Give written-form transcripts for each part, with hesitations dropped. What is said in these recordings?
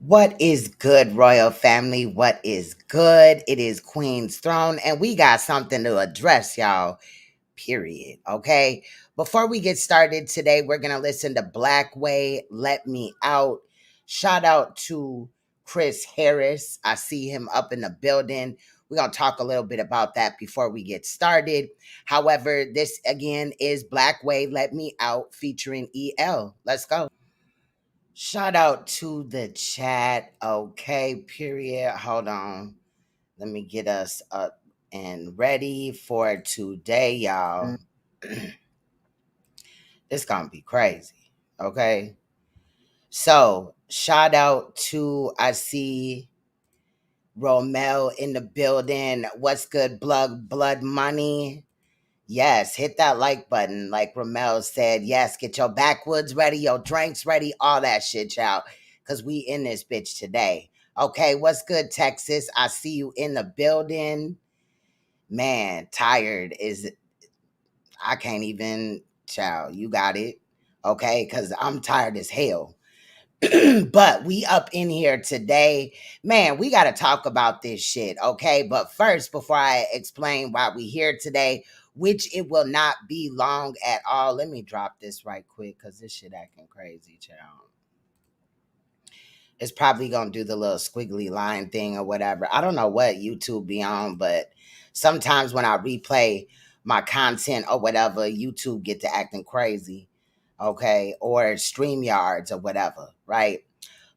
What is good, royal family? What is good? It is Queen's Throne, and we got something to address, y'all. Period. Okay. Before we get started today, we're gonna listen to Black Way, Let Me Out. Shout out to Chris Harris. I see him up in the building. We're gonna talk a little bit about that before we get started. However, this again is Black Way, Let Me Out featuring EL. Let's go. Shout out to the chat. Okay, period. Hold on. Let me get us up and ready for today, y'all. It's gonna be crazy. Okay. So shout out to I see Romel in the building. What's good, blood money? Yes, hit that like button. Like Ramel said, yes, get your backwoods ready, your drinks ready, all that shit, y'all. Because we in this bitch today. Okay, what's good, Texas? I see you in the building. Man, tired is, I can't even, child, you got it. Okay, because I'm tired as hell. But we up in here today. Man, we got to talk about this shit, okay? But first, before I explain why we here today, which it will not be long at all, let me drop this right quick because this shit acting crazy, child. It's probably going to do the little squiggly line thing or whatever. I don't know what YouTube be on, but sometimes when I replay my content or whatever, YouTube get to acting crazy, okay? Or StreamYards or whatever, right?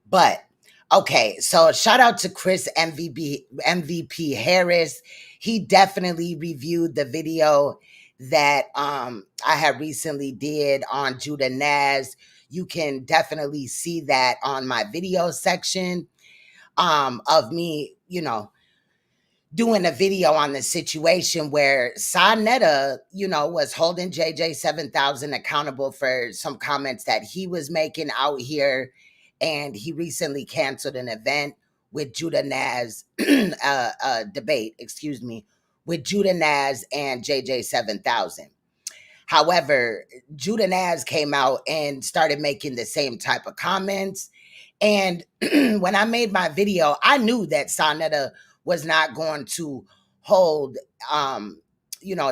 But okay, so shout out to Chris MVP Harris. He definitely reviewed the video that I had recently did on Judah Naz. You can definitely see that on my video section of me, doing a video on the situation where Saneter, was holding JJ 7000 accountable for some comments that he was making out here. And he recently canceled an event with Judah Naz, debate, excuse me, with Judah Naz and JJ 7000. However, Judah Naz came out and started making the same type of comments. And when I made my video, I knew that Saneter was not going to hold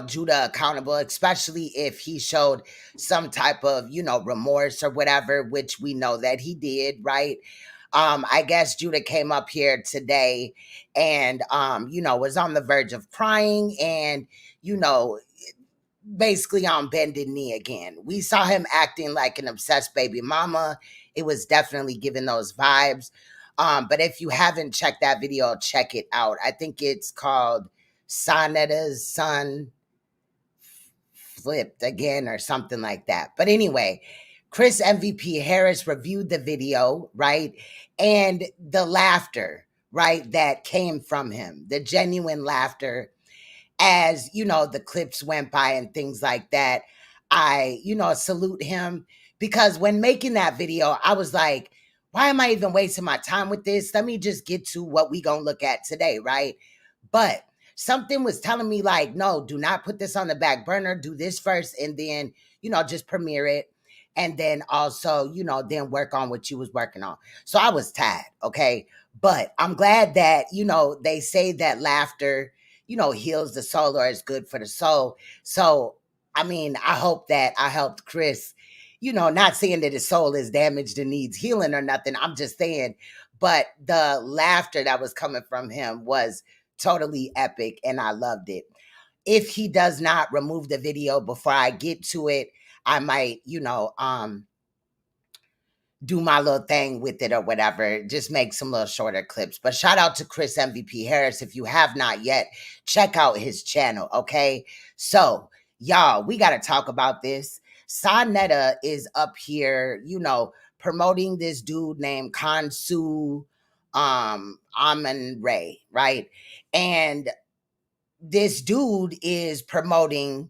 Judah accountable, especially if he showed some type of, remorse or whatever, which we know that he did, right? I guess Judah came up here today and was on the verge of crying and, basically on bended knee again. We saw him acting like an obsessed baby mama. It was definitely giving those vibes. But if you haven't checked that video, check it out. I think it's called Saneter's Son Flipped Again or something like that. But anyway, Chris MVP Harris reviewed the video, right? And the laughter, right, that came from him, the genuine laughter as, the clips went by and things like that. I, salute him because when making that video, I was like, why am I even wasting my time with this? Let me just get to what we gonna look at today, right? But something was telling me like, no, do not put this on the back burner. Do this first and then, just premiere it. And then also, then work on what you was working on. So I was tired, okay? But I'm glad that, they say that laughter, heals the soul or is good for the soul. So, I mean, I hope that I helped Chris, not saying that his soul is damaged and needs healing or nothing. I'm just saying, but the laughter that was coming from him was totally epic and I loved it. If he does not remove the video before I get to it, I might, do my little thing with it or whatever, just make some little shorter clips. But shout out to Chris MVP Harris. If you have not yet, check out his channel, okay? So, y'all, we got to talk about this. Saneter is up here, promoting this dude named Khonsu Amen Ray, right? And this dude is promoting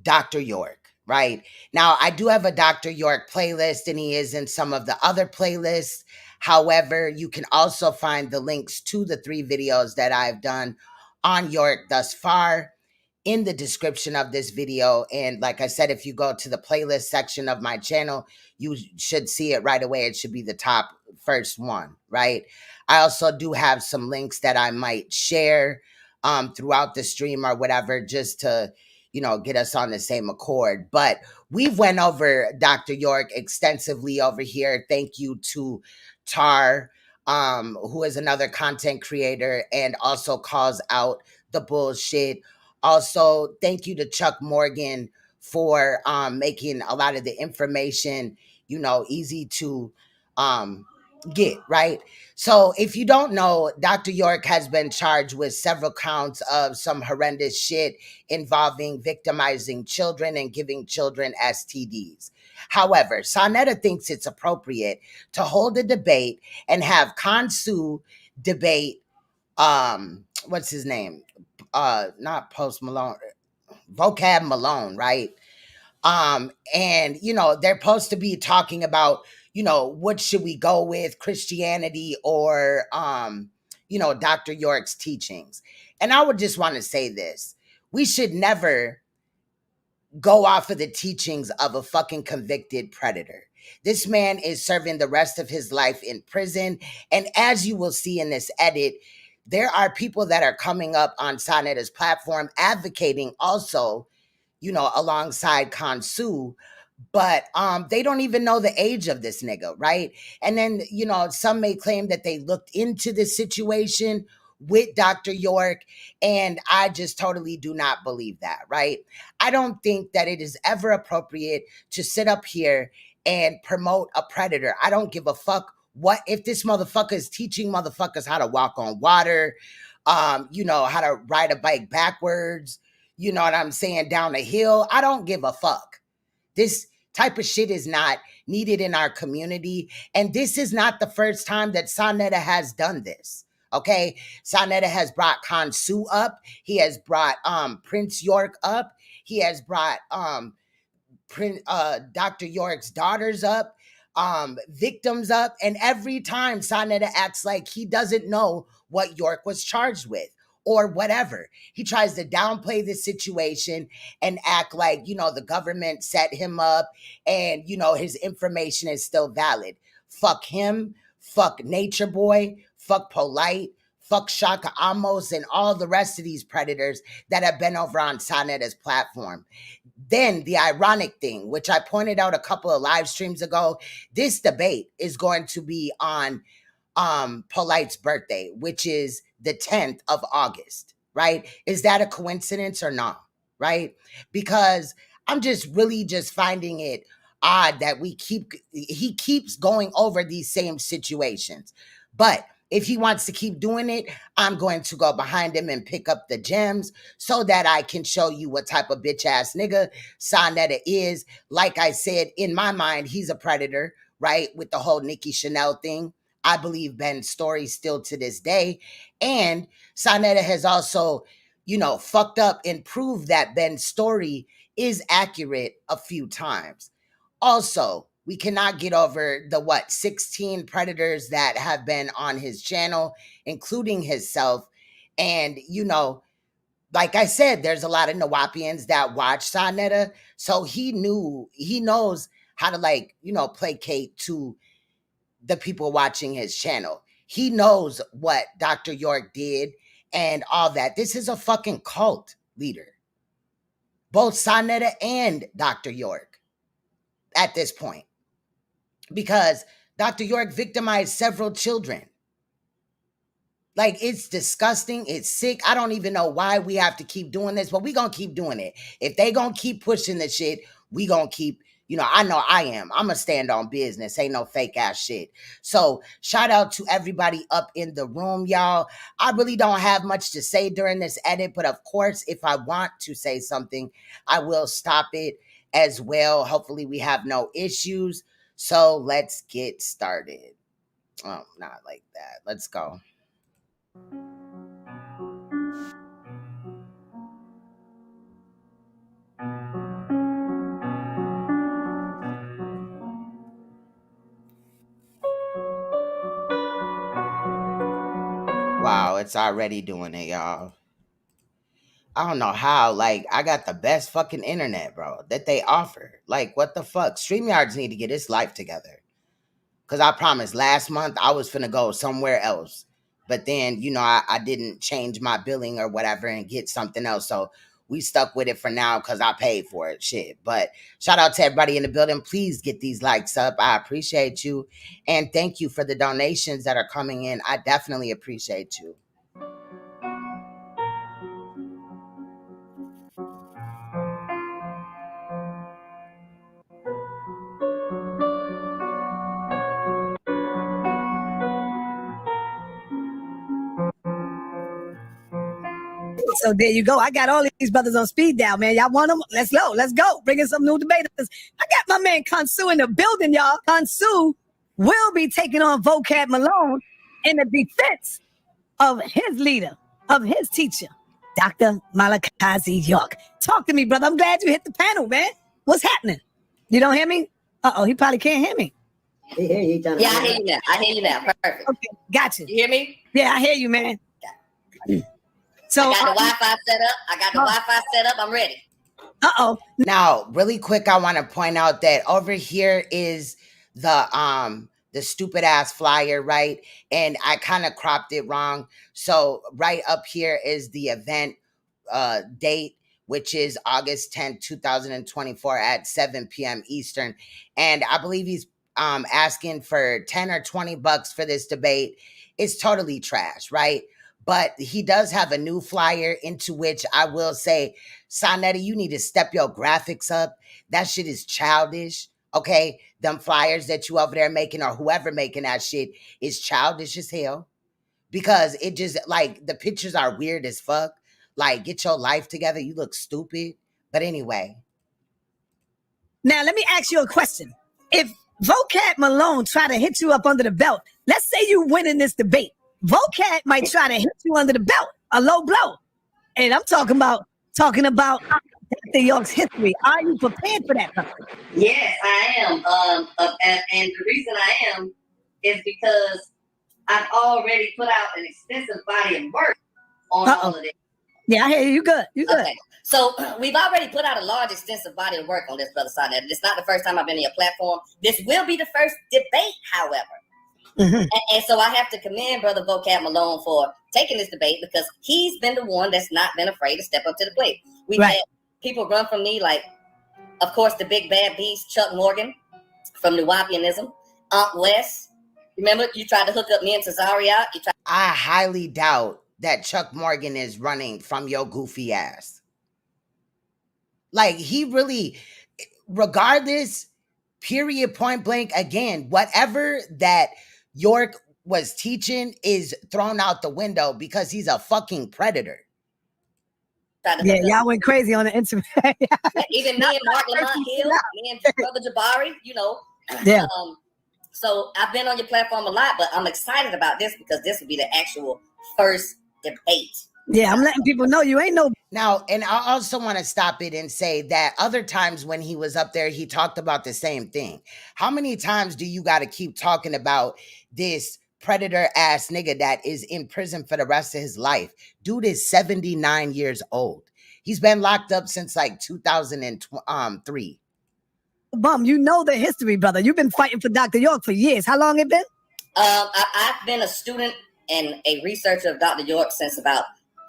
Dr. York. Right now, I do have a Dr. York playlist, and he is in some of the other playlists. However, you can also find the links to the 3 videos that I've done on York thus far in the description of this video. And like I said, if you go to the playlist section of my channel, you should see it right away. It should be the top first one, right? I also do have some links that I might share throughout the stream or whatever, just to, get us on the same accord. But we've went over Dr. York extensively over here. Thank you to Tar, who is another content creator and also calls out the bullshit. Also, thank you to Chuck Morgan for making a lot of the information, easy to get, right? So if you don't know, Dr. York has been charged with several counts of some horrendous shit involving victimizing children and giving children STDs. However, Saneter thinks it's appropriate to hold a debate and have Konsu debate what's his name? Not Post Malone, Vocab Malone, right? And they're supposed to be talking about, what should we go with, Christianity or Dr. York's teachings. And I would just want to say this: we should never go off of the teachings of a fucking convicted predator. This man is serving the rest of his life in prison, and as you will see in this edit, there are people that are coming up on Saneter's platform advocating also, alongside Kansu, but they don't even know the age of this nigga, right? And then, some may claim that they looked into this situation with Dr. York, and I just totally do not believe that, right? I don't think that it is ever appropriate to sit up here and promote a predator. I don't give a fuck what if this motherfucker is teaching motherfuckers how to walk on water, how to ride a bike backwards, you know what I'm saying, down a hill. I don't give a fuck. This type of shit is not needed in our community. And this is not the first time that Saneter has done this. Okay. Saneter has brought Kansu up. He has brought Prince York up. He has brought Dr. York's daughters up, victims up, and every time Saneter acts like he doesn't know what York was charged with or whatever. He tries to downplay the situation and act like, the government set him up and, his information is still valid. Fuck him, fuck Nature Boy, fuck Polite, fuck Shaka Amos, and all the rest of these predators that have been over on Saneter's platform. Then the ironic thing, which I pointed out a couple of live streams ago, this debate is going to be on Polite's birthday, which is the 10th of August, right? Is that a coincidence or not? Right? Because I'm just really just finding it odd that he keeps going over these same situations. But if he wants to keep doing it, I'm going to go behind him and pick up the gems so that I can show you what type of bitch ass nigga Saneter is. Like I said, in my mind, he's a predator, right? With the whole Nikki Chanel thing. I believe Ben's story still to this day. And Saneter has also, fucked up and proved that Ben's story is accurate a few times. Also, we cannot get over the 16 predators that have been on his channel, including himself. And, like I said, there's a lot of Nuwaubians that watch Saneter. So he knows how to placate to the people watching his channel. He knows what Dr. York did and all that. This is a fucking cult leader. Both Saneter and Dr. York at this point. Because Dr. York victimized several children. Like, it's disgusting. It's sick. I don't even know why we have to keep doing this, but we gonna keep doing it. If they gonna keep pushing the shit, we gonna keep, I know I am. I'm gonna stand on business. Ain't no fake ass shit. So shout out to everybody up in the room, y'all. I really don't have much to say during this edit, but of course, if I want to say something, I will stop it as well. Hopefully we have no issues. So let's get started. Oh, not like that. Let's go. Wow, it's already doing it, y'all. I don't know how. Like, I got the best fucking internet, bro, that they offer. Like, what the fuck? StreamYards need to get its life together. Because I promised last month I was finna go somewhere else. But then, I didn't change my billing or whatever and get something else. So we stuck with it for now because I paid for it. Shit. But shout out to everybody in the building. Please get these likes up. I appreciate you. And thank you for the donations that are coming in. I definitely appreciate you. So there you go. I got all these brothers on speed dial, man. Y'all want them? Let's go. Let's go. Bring in some new debaters. I got my man Consu in the building, y'all. Consu will be taking on Vocab Malone in the defense of his leader, of his teacher, Dr. Malachi York. Talk to me, brother. I'm glad you hit the panel, man. What's happening? You don't hear me? Uh-oh, he probably can't hear me. Yeah, I hear you now. I hear you now. Perfect. Okay, gotcha. You hear me? Yeah, I hear you, man. So I got the Wi-Fi set up. I'm ready. Uh-oh. Now, really quick, I want to point out that over here is the stupid ass flyer, right? And I kind of cropped it wrong. So right up here is the event date, which is August 10th, 2024 at 7 p.m. Eastern. And I believe he's asking for 10 or 20 bucks for this debate. It's totally trash, right? But he does have a new flyer, into which I will say, Saneter, you need to step your graphics up. That shit is childish, okay? Them flyers that you over there making, or whoever making that shit, is childish as hell. Because it just, like, the pictures are weird as fuck. Like, get your life together. You look stupid. But anyway. Now, let me ask you a question. If Vocab Malone try to hit you up under the belt, let's say you win in this debate, Vocab might try to hit you under the belt, a low blow. And I'm talking about Dr. York's history. Are you prepared for that, brother? Yes, I am. And the reason I am is because I've already put out an extensive body of work on all of this. Yeah, I hear you. Good. You good. Okay. So we've already put out a large, extensive body of work on this, Brother Saneter. It's not the first time I've been on your platform. This will be the first debate, however. Mm-hmm. And so I have to commend Brother Vocab Malone for taking this debate, because he's been the one that's not been afraid to step up to the plate. We've had people run from me, like, of course, the big bad beast, Chuck Morgan from Nuwaubianism, Aunt Wes. Remember, you tried to hook up me and Cesaria? I highly doubt that Chuck Morgan is running from your goofy ass. Like, he really, regardless, period, point blank, again, whatever that York was teaching is thrown out the window, because he's a fucking predator. Yeah, y'all went crazy on the internet. Even me and Mark Lamont Hill, me and Brother Jabari, Yeah. So I've been on your platform a lot, but I'm excited about this because this will be the actual first debate. Yeah, I'm letting people know you ain't no. Now, and I also want to stop it and say that other times when he was up there, he talked about the same thing. How many times do you got to keep talking about this predator ass nigga that is in prison for the rest of his life? Dude is 79 years old. He's been locked up since like 2003. Bum, you know the history, brother. You've been fighting for Dr. York for years. How long it been? I've been a student and a researcher of Dr. York since about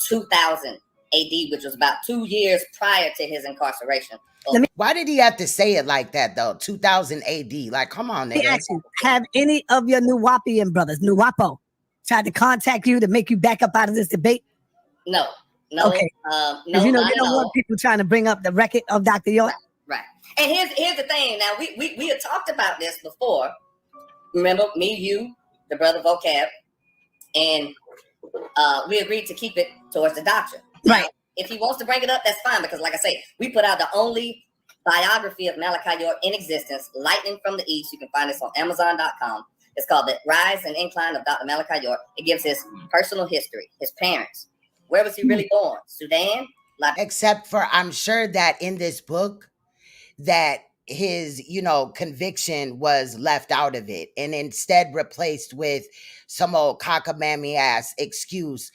2000 AD, which was about 2 years prior to his incarceration. Why did he have to say it like that, though? 2000 AD. Like, come on, nigga. Actually, have any of your Nuwaubian brothers, Nuwapo, tried to contact you to make you back up out of this debate? No. Okay. No, you don't want people trying to bring up the record of Dr. York? Right. And here's the thing. Now, we had talked about this before. Remember, me, you, the Brother Vocab, and we agreed to keep it towards the doctrine. Right. Now, if he wants to bring it up, that's fine, because like I say, we put out the only biography of Malachi York in existence, Lightning from the East. You can find this on Amazon.com. It's called The Rise and Incline of Dr. Malachi York. It gives his personal history, his parents. Where was he really born? Sudan? Except for, I'm sure that in this book, that his, conviction was left out of it and instead replaced with some old cockamamie ass excuse,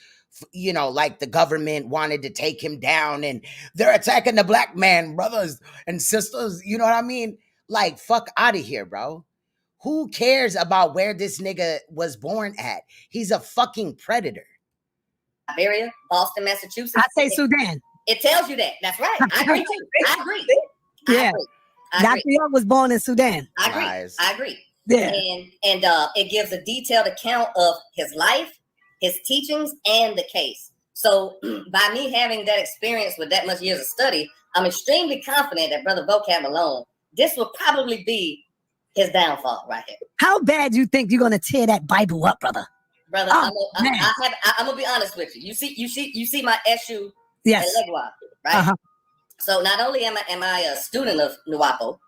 like the government wanted to take him down and they're attacking the black man, brothers and sisters. You know what I mean? Like, fuck out of here, bro. Who cares about where this nigga was born at? He's a fucking predator. Liberia, Boston, Massachusetts. I say Sudan. It tells you that. That's right. I agree too. I agree. Yeah. Dr. York was born in Sudan. I agree. Lies. I agree. Yeah. And it gives a detailed account of his life, his teachings, and the case. So by me having that experience with that much years of study, I'm extremely confident that Brother Vocab Malone, this will probably be his downfall right here. How bad you think you're gonna tear that Bible up, brother? Brother, I'm gonna be honest with you. You see my issue Yes. at Legua, right? So not only am I a student of Nuwaubian,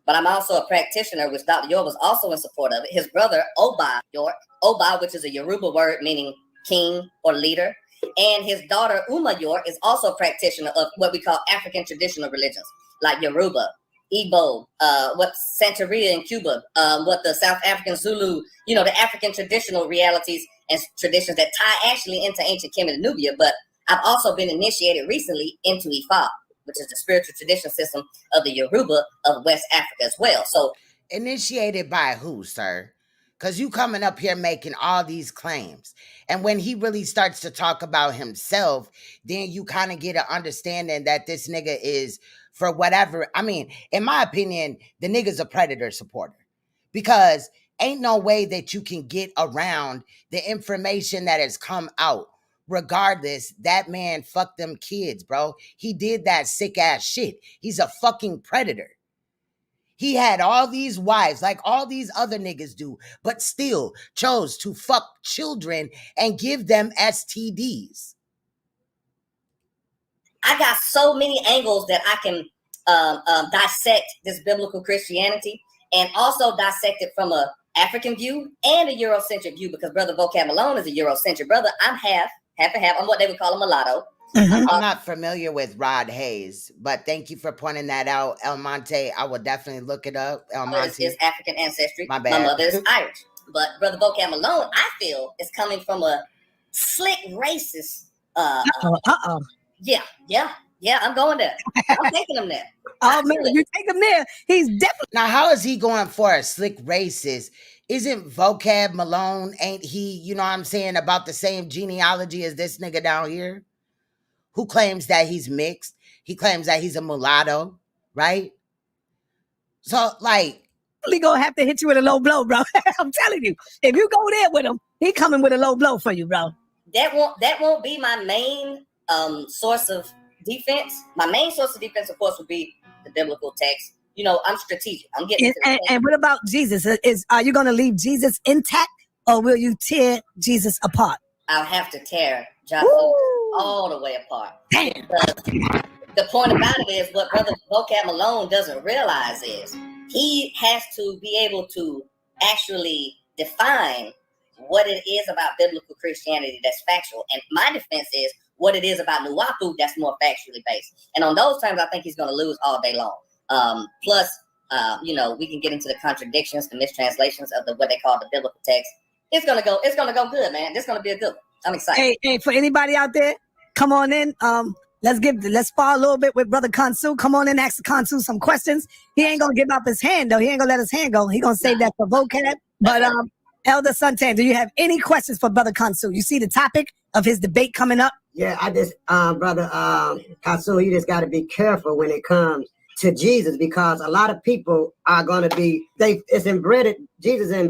but I'm also a practitioner, which Dr. York was also in support of it. His brother, Oba York, Oba, which is a Yoruba word meaning king or leader, and his daughter, Uma York, is also a practitioner of what we call African traditional religions, like Yoruba, Igbo, what Santeria in Cuba, what the South African Zulu, the African traditional realities and traditions that tie actually into ancient Kemet and Nubia. But I've also been initiated recently into Ifa, which is the spiritual tradition system of the Yoruba of West Africa as well. So initiated by who, sir? Because you coming up here making all these claims. And when he really starts to talk about himself, then you kind of get an understanding that this nigga is, for whatever. I mean, in my opinion, the nigga's a predator supporter. Because ain't no way that you can get around the information that has come out. Regardless, that man fucked them kids, bro. He did that sick ass shit. He's a fucking predator. He had all these wives like all these other niggas do, but still chose to fuck children and give them STDs. I got so many angles that I can dissect this biblical Christianity and also dissect it from a African view and a Eurocentric view, because Brother Vocab Malone is a Eurocentric brother. I'm half and half. I'm what they would call a mulatto. I'm not familiar with Rod Hayes, but thank you for pointing that out, El Monte. I will definitely look it up. El Monte is African ancestry. My bad. My mother is Irish. But Brother Vocab Malone, I feel, is coming from a slick racist. Yeah, I'm going there. I'm taking him there. Oh man, you take him there. He's definitely. Now, how is he going for a slick racist? Isn't Vocab Malone, ain't he, you know what I'm saying, about the same genealogy as this nigga down here? Who claims that he's mixed? He claims that he's a mulatto, right? So, like, He's gonna have to hit you with a low blow, bro. I'm telling you, if you go there with him, he coming with a low blow for you, bro. That won't be my main source of defense. My main source of defense, of course, would be the biblical text. I'm strategic. I'm getting. And what about Jesus? Are you gonna leave Jesus intact, or will you tear Jesus apart? I'll have to tear Joshua all the way apart. Damn. The point about it is what Brother Vocab Malone doesn't realize is he has to be able to actually define what it is about biblical Christianity that's factual. And my defense is what it is about Nuwaubian that's more factually based. And on those terms, I think he's going to lose all day long. Plus, we can get into the contradictions, the mistranslations of what they call the biblical text. It's gonna go good, man. This is gonna be a good one. I'm excited. Hey, for anybody out there, come on in. Let's spar a little bit with Brother Konsu. Come on in, ask Konsu some questions. He ain't gonna give up his hand though. He ain't gonna let his hand go. He gonna save that for vocab. But Elder Suntan, do you have any questions for Brother Konsu? You see the topic of his debate coming up? Yeah, I just Brother Konsu, you just gotta be careful when it comes to Jesus, because a lot of people are going to be, Jesus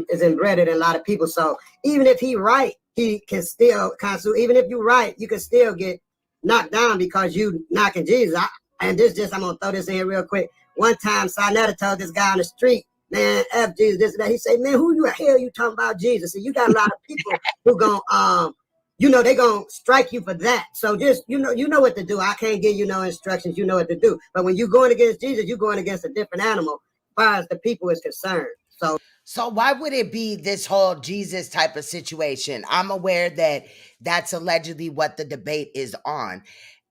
is embedded in a lot of people. So even if he right, he can still, even if you right, you can still get knocked down because you knocking Jesus. I'm going to throw this in real quick. One time, Saneter told this guy on the street, man, F Jesus, this and that. He said, man, who the hell you talking about Jesus? So you got a lot of people who going they're going to strike you for that. So just, you know what to do. I can't give you no instructions. You know what to do. But when you're going against Jesus, you're going against a different animal as far as the people is concerned. So why would it be this whole Jesus type of situation? I'm aware that that's allegedly what the debate is on.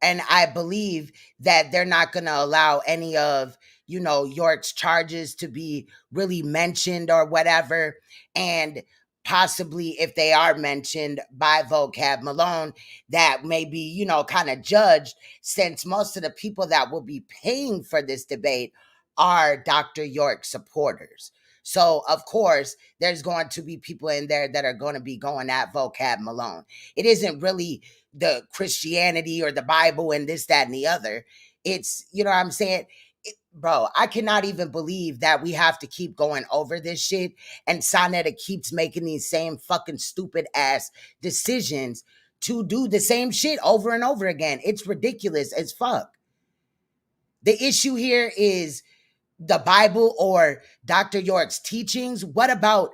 And I believe that they're not going to allow any of, York's charges to be really mentioned or whatever. And possibly if they are mentioned by Vocab Malone, that may be, kind of judged, since most of the people that will be paying for this debate are Dr. York supporters. So of course there's going to be people in there that are going to be going at Vocab Malone. It isn't really the Christianity or the Bible and this, that, and the other. It's, you know what I'm saying? Bro, I cannot even believe that we have to keep going over this shit, and Saneter keeps making these same fucking stupid ass decisions to do the same shit over and over again. It's ridiculous as fuck. The issue here is the Bible or Dr. York's teachings. What about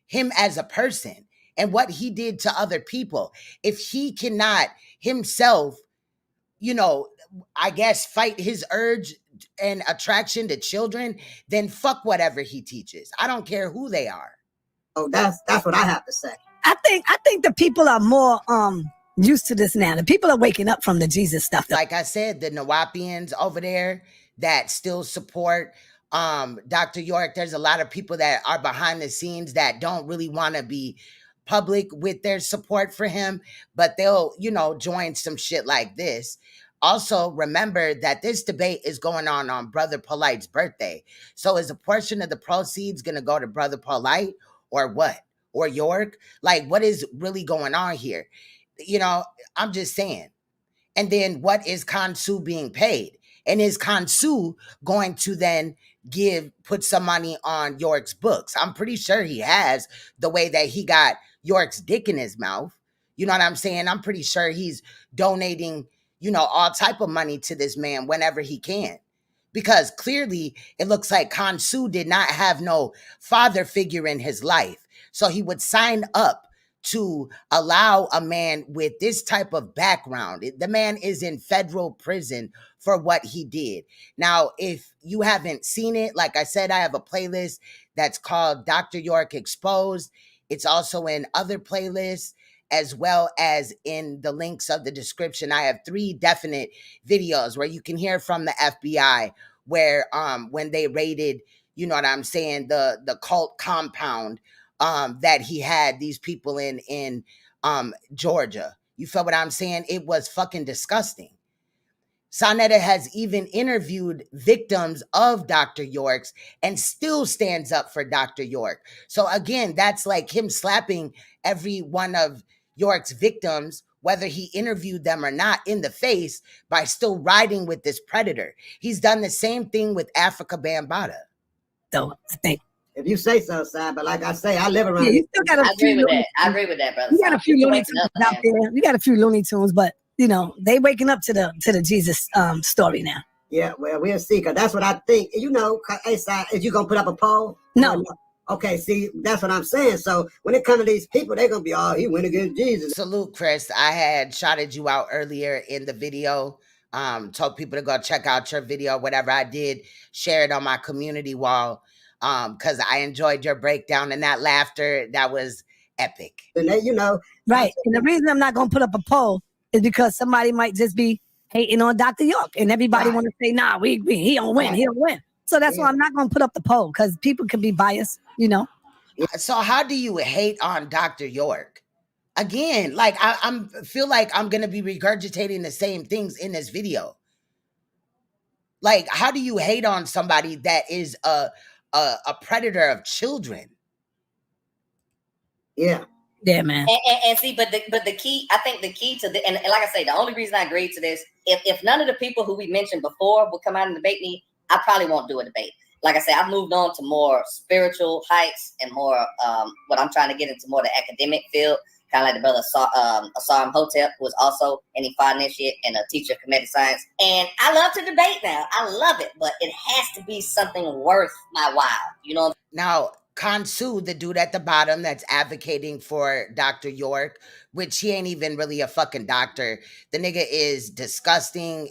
him as a person and what he did to other people? If he cannot himself, you know, I guess fight his urge and attraction to children, then fuck whatever he teaches. I don't care who they are. Oh, that's what I have to say. I think the people are more used to this now. The people are waking up from the Jesus stuff. Like I said, the Nuwaubians over there that still support Dr. York. There's a lot of people that are behind the scenes that don't really want to be public with their support for him, but they'll, you know, join some shit like this. Also, remember that this debate is going on Brother Polite's birthday. So is a portion of the proceeds going to go to Brother Polite or what? Or York? Like, what is really going on here? You know, I'm just saying. And then what is Khonshu being paid? And is Khonshu going to then put some money on York's books? I'm pretty sure he has, the way that he got York's dick in his mouth. You know what I'm saying? I'm pretty sure he's donating, you know, all type of money to this man whenever he can. Because clearly it looks like Khonshu did not have no father figure in his life. So he would sign up to allow a man with this type of background. The man is in federal prison for what he did. Now, if you haven't seen it, like I said, I have a playlist that's called Dr. York Exposed. It's also in other playlists, as well as in the links of the description. I have 3 definite videos where you can hear from the FBI, where when they raided, you know what I'm saying, the cult compound that he had these people in Georgia. You feel what I'm saying? It was fucking disgusting. Saneter has even interviewed victims of Dr. York's and still stands up for Dr. York. So again, that's like him slapping every one of York's victims, whether he interviewed them or not, in the face by still riding with this predator. He's done the same thing with Africa Bambaataa. So I think. If you say so, Si, but like I say, I live around. Yeah, you still got I agree with that. I agree with that, brother. You got a few Looney Tunes out there. You got a few Looney Tunes, but you know they waking up to the Jesus story now. Yeah, well, we'll see, because that's what I think. You know, hey, Si, is you gonna put up a poll? No. Okay, see, that's what I'm saying. So when it comes to these people, they're gonna be, oh, he went against Jesus. Salute, Chris. I had shouted you out earlier in the video. Told people to go check out your video, whatever. I did share it on my community wall. Because I enjoyed your breakdown and that laughter. That was epic. And they, you know. Right. And the reason I'm not going to put up a poll is because somebody might just be hating on Dr. York. And everybody want to say, nah, he don't win. He don't win. So that's why I'm not going to put up the poll, because people can be biased, you know. So how do you hate on Dr. York? Again, like I feel like I'm going to be regurgitating the same things in this video. Like, how do you hate on somebody that is a predator of children? Yeah. Yeah, man. And see, but the key, I think the key to the, and like I say, the only reason I agreed to this, if none of the people who we mentioned before would come out and debate me, I probably won't do a debate. Like I said, I've moved on to more spiritual heights and more what I'm trying to get into more the academic field. Kind of like the brother Asaram Hotep, who was also an Ifa initiate and a teacher of comedic science. And I love to debate now. I love it, but it has to be something worth my while. You know? Now, Khonshu, the dude at the bottom that's advocating for Dr. York, which he ain't even really a fucking doctor. The nigga is disgusting.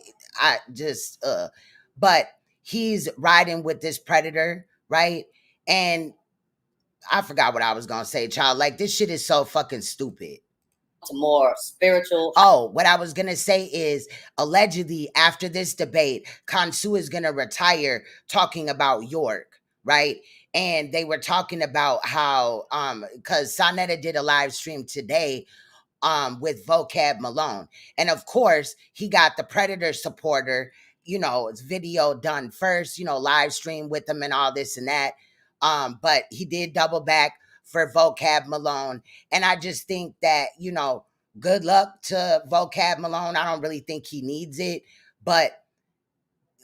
But he's riding with this predator, right? And I forgot what I was gonna say, child. Like, this shit is so fucking stupid. To more spiritual. Oh, what I was gonna say is, allegedly after this debate, Khonshu is gonna retire talking about York, right? And they were talking about how, because Saneter did a live stream today with Vocab Malone. And of course, he got the Predator supporter, you know, it's video done first, you know, live stream with them and all this and that. But he did double back for Vocab Malone. And I just think that, good luck to Vocab Malone. I don't really think he needs it. But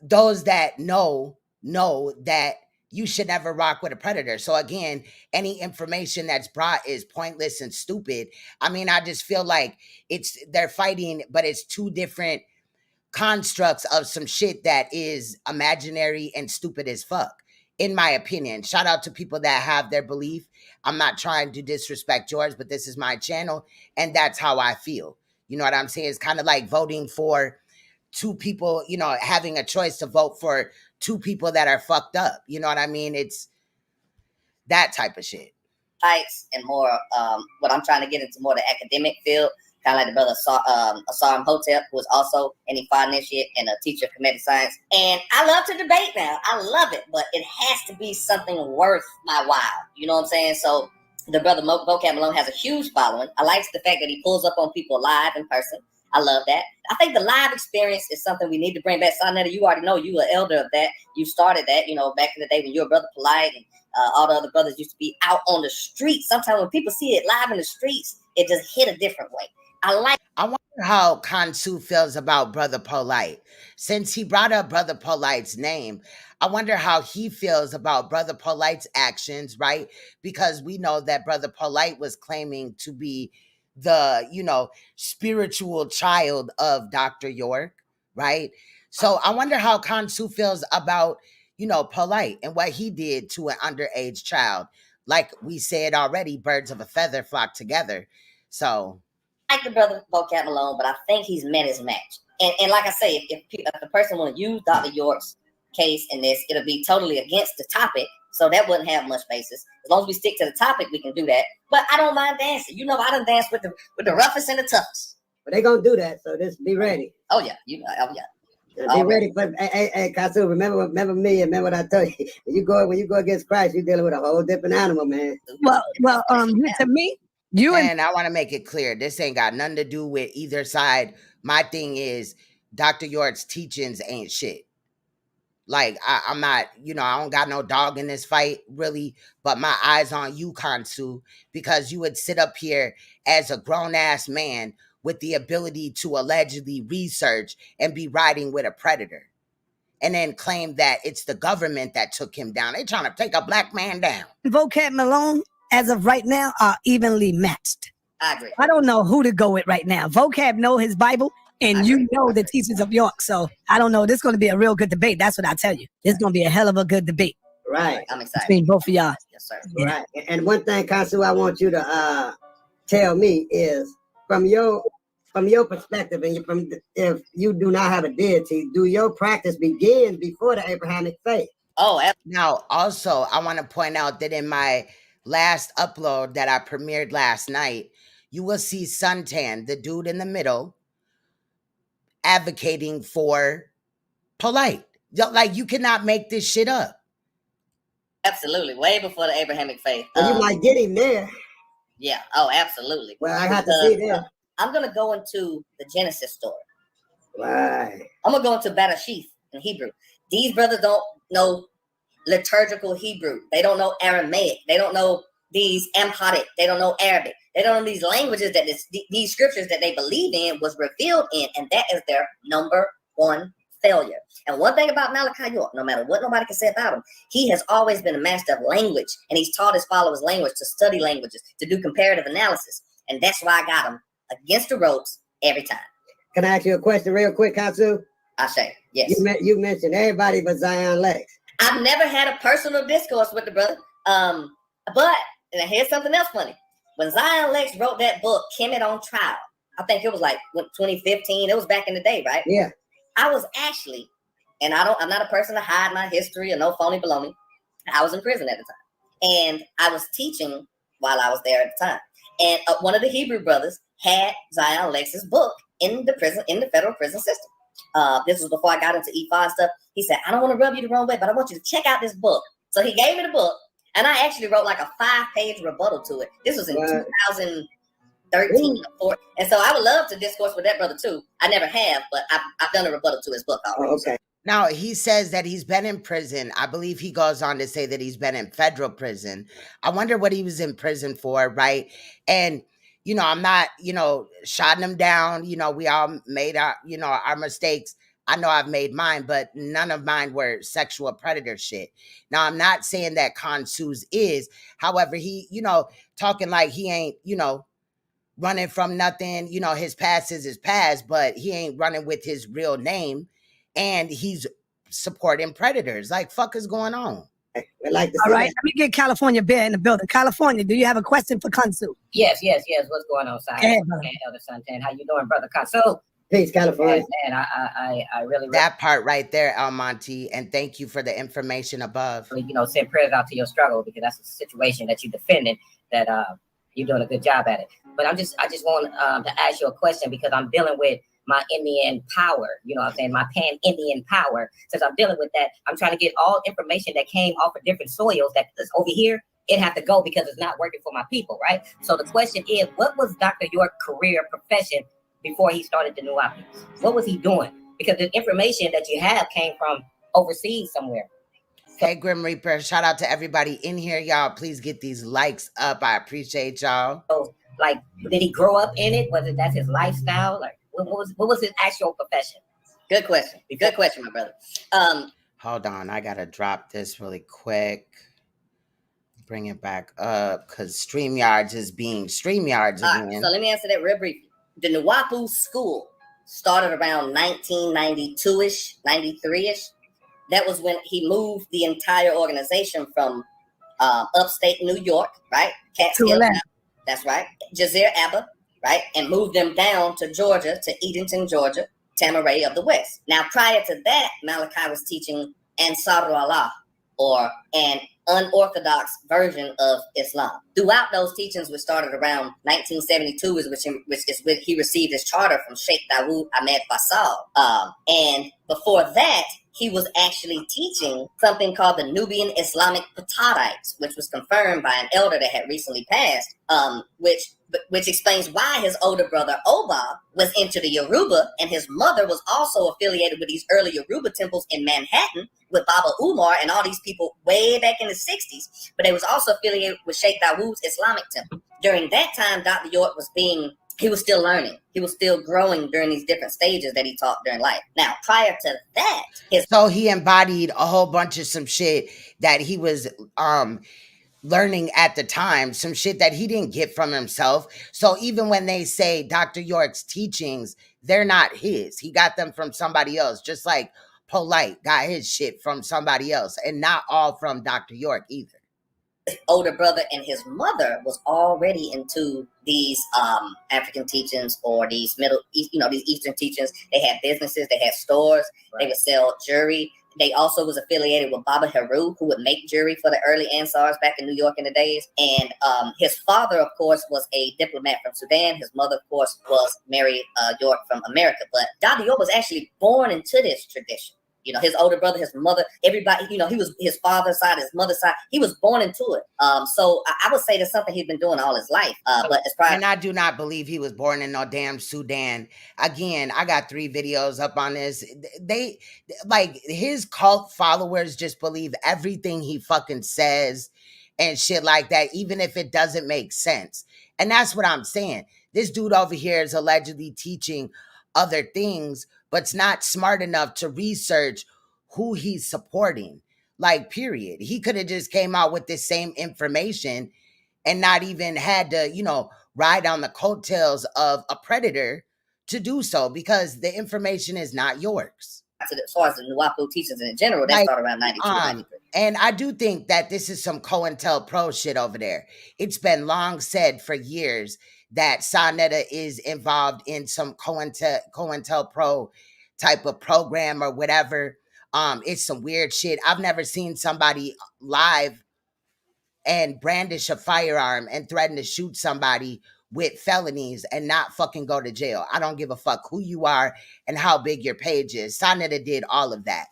those that know that you should never rock with a predator. So again, any information that's brought is pointless and stupid. I mean, I just feel like they're fighting, but it's two different constructs of some shit that is imaginary and stupid as fuck, in my opinion. Shout out to people that have their belief. I'm not trying to disrespect yours, but this is my channel, and that's how I feel. You know what I'm saying? It's kind of like voting for two people, having a choice to vote for two people that are fucked up. You know what I mean? It's that type of shit. And more, what I'm trying to get into more the academic field, kind of like the brother Asaram Hotep, who is also an Ifa initiate and a teacher of comedic science. And I love to debate now. I love it, but it has to be something worth my while. You know what I'm saying? So the brother Vocab Malone has a huge following. I like the fact that he pulls up on people live in person. I love that. I think the live experience is something we need to bring back. Saneter, you already know you were elder of that. You started that, back in the day when you were Brother Polite and all the other brothers used to be out on the streets. Sometimes when people see it live in the streets, it just hit a different way. I wonder how Khonsu feels about Brother Polite. Since he brought up Brother Polite's name, I wonder how he feels about Brother Polite's actions, right? Because we know that Brother Polite was claiming to be the, spiritual child of Dr. York, right? So I wonder how Khonsu feels about, Polite and what he did to an underage child. Like we said already, birds of a feather flock together. So I like the brother Vocab Malone, but I think he's met his match. And like I say, if the person want to use Dr. York's case in this, it'll be totally against the topic. So that wouldn't have much basis. As long as we stick to the topic, we can do that. But I don't mind dancing. I done dance with the roughest and the toughest. But they gonna do that, so just be ready. Oh yeah, oh yeah. Be ready for hey, Khonsu, remember me and remember what I told you. When you go against Christ, you're dealing with a whole different animal, man. Well, to me, and I want to make it clear, this ain't got nothing to do with either side. My thing is Dr. York's teachings ain't shit. Like, I'm not, I don't got no dog in this fight, really, but my eyes on you, Khonsu, because you would sit up here as a grown-ass man with the ability to allegedly research and be riding with a predator, and then claim that it's the government that took him down. They trying to take a black man down. Vocab Malone, as of right now, are evenly matched. I agree. I don't know who to go with right now. Vocab know his Bible, and you know the teachings of York. So I don't know. This is going to be a real good debate. That's what I tell you. This is going to be a hell of a good debate. Right. I'm excited. Between both of y'all. Yes, sir. Yeah. Right. And one thing, Khonsu, I want you to tell me is from your perspective, and if you do not have a deity, do your practice begin before the Abrahamic faith? Oh, now also I want to point out that in my last upload that I premiered last night, you will see Suntan, the dude in the middle, advocating for Polite. Like, you cannot make this shit up. absolutely. Way before the Abrahamic faith. Well, you might get him there. Yeah. Oh, absolutely. Well, I have to see that. I'm going to go into the Genesis story. Right. I'm going to go into Bereshith in Hebrew. These brothers don't know liturgical Hebrew. They don't know Aramaic. They don't know these Amharic. They don't know Arabic. They don't know these languages that these scriptures that they believe in was revealed in, and that is their number one failure. And one thing about Malachi York, no matter what nobody can say about him, he has always been a master of language, and he's taught his followers language, to study languages, to do comparative analysis. And that's why I got him against the ropes every time. Can I ask you a question real quick, Khonsu? I say, yes. You mentioned everybody but Zion Lex. I've never had a personal discourse with the brother. But and here's something else funny. When Zion Lex wrote that book, Kemet on Trial, I think it was like 2015. It was back in the day, right? Yeah. I was actually, and I'm not a person to hide my history or no phony baloney. I was in prison at the time, and I was teaching while I was there at the time. And one of the Hebrew brothers had Zion Lex's book in the prison, in the federal prison system. This was before I got into E5 and stuff. He said, I don't want to rub you the wrong way, but I want you to check out this book. So he gave me the book, and I actually wrote like a 5-page rebuttal to it. This was in 2013 or 14. And so I would love to discourse with that brother too. I never have, but I've done a rebuttal to his book already. Oh, okay. Now, he says that he's been in prison. I believe he goes on to say that he's been in federal prison. I wonder what he was in prison for, right? And, I'm not, shotting him down. We all made our mistakes. I know I've made mine, but none of mine were sexual predator shit. Now, I'm not saying that CONSCIOUS is. However, he, talking like he ain't, running from nothing. His past is his past, but he ain't running with his real name. And he's supporting predators. Like, fuck is going on? Like All right, let me get California Bear in the building. California, do you have a question for Kansu? Yes. What's going on, Si? Go ahead, brother. Okay, Elder Santan, how you doing, brother Kansu? Peace, California. And I really That part right there, El Monte, and thank you for the information above. Send prayers out to your struggle, because that's a situation that you defended, that you're doing a good job at it. But I just want to ask you a question, because I'm dealing with my Indian power, my pan-Indian power. Since I'm dealing with that, I'm trying to get all information that came off of different soils that is over here. It have to go because it's not working for my people, right? So the question is, what was Dr. York's career profession before he started the Nuwaubians? What was he doing? Because the information that you have came from overseas somewhere. Hey, Grim Reaper, shout out to everybody in here. Y'all, please get these likes up. I appreciate y'all. So, like, did he grow up in it? That's his lifestyle? Like, what was his actual profession? Good question. Good question, my brother. Hold on, I gotta drop this really quick. Bring it back up, because StreamYards is being StreamYards again. Right, so let me answer that real briefly. The Nuwaubian school started around 1992-ish, 93-ish. That was when he moved the entire organization from upstate New York, right? Catskill, that's right. Jazeera Abba, right? And moved them down to Georgia, to Edenton, Georgia, Tamaray of the West. Now, prior to that, Malachi was teaching Ansar Allah, or an unorthodox version of Islam. Throughout those teachings, which started around 1972, is when he received his charter from Sheikh Dawood Ahmed Faisal. And before that, he was actually teaching something called the Nubian Islamic Patadites, which was confirmed by an elder that had recently passed, which explains why his older brother Oba was into the Yoruba, and his mother was also affiliated with these early Yoruba temples in Manhattan with Baba Umar and all these people way back in the 60s, but they was also affiliated with Sheikh Dawood's Islamic temple. During that time, Dr. York he was still learning. He was still growing during these different stages that he taught during life. Now, prior to that, so he embodied a whole bunch of some shit that he was learning at the time, some shit that he didn't get from himself. So even when they say Dr. York's teachings, they're not his. He got them from somebody else, just like Polite got his shit from somebody else, and not all from Dr. York either. His older brother and his mother was already into these African teachings, or these these Eastern teachings. They had businesses, they had stores, right. They would sell jewelry. They also was affiliated with Baba Heru, who would make jewelry for the early Ansars back in New York in the days. And his father, of course, was a diplomat from Sudan. His mother, of course, was Mary York from America. But Dr. York was actually born into this tradition. His older brother, his mother, everybody, he was his father's side, his mother's side. He was born into it. So I would say that's something he's been doing all his life. But it's probably. And I do not believe he was born in no damn Sudan. Again, I got 3 videos up on this. They, like, his cult followers just believe everything he fucking says and shit like that, even if it doesn't make sense. And that's what I'm saying. This dude over here is allegedly teaching other things, but's not smart enough to research who he's supporting. Like, period. He could have just came out with this same information and not even had to, ride on the coattails of a predator to do so, because the information is not yours. As far as the Nuwaubian teachings in general, that started around 92, 93. And I do think that this is some COINTELPRO shit over there. It's been long said for years that Saneter is involved in some COINTELPRO type of program or whatever. It's some weird shit. I've never seen somebody live and brandish a firearm and threaten to shoot somebody with felonies and not fucking go to jail. I don't give a fuck who you are and how big your page is. Saneter did all of that.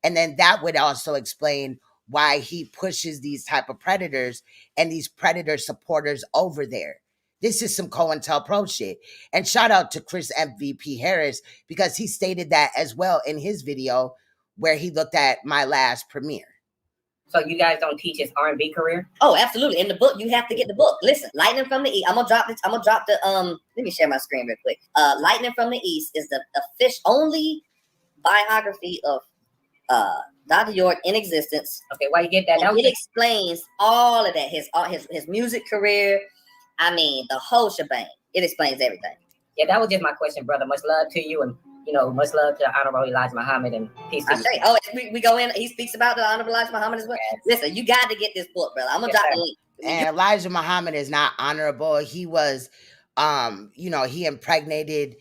And then that would also explain why he pushes these type of predators and these predator supporters over there. This is some COINTELPRO shit. And shout out to Chris MVP Harris, because he stated that as well in his video where he looked at my last premiere. So you guys don't teach his R&B career? Oh, absolutely. In the book, you have to get the book. Listen, Lightning from the East. I'm gonna drop this. I'm gonna drop the Let me share my screen real quick. Lightning from the East is the only biography of Dr. York in existence. Okay, why you get that? It explains all of that. His music career. I mean, the whole shebang. It explains everything. Yeah, that was just my question, brother. Much love to you, and much love to Honorable Elijah Muhammad, and peace to you. Oh, we go in. He speaks about the Honorable Elijah Muhammad as well. Yes. Listen, you got to get this book, brother. I'm gonna drop the link. And Elijah Muhammad is not honorable. He was, he impregnated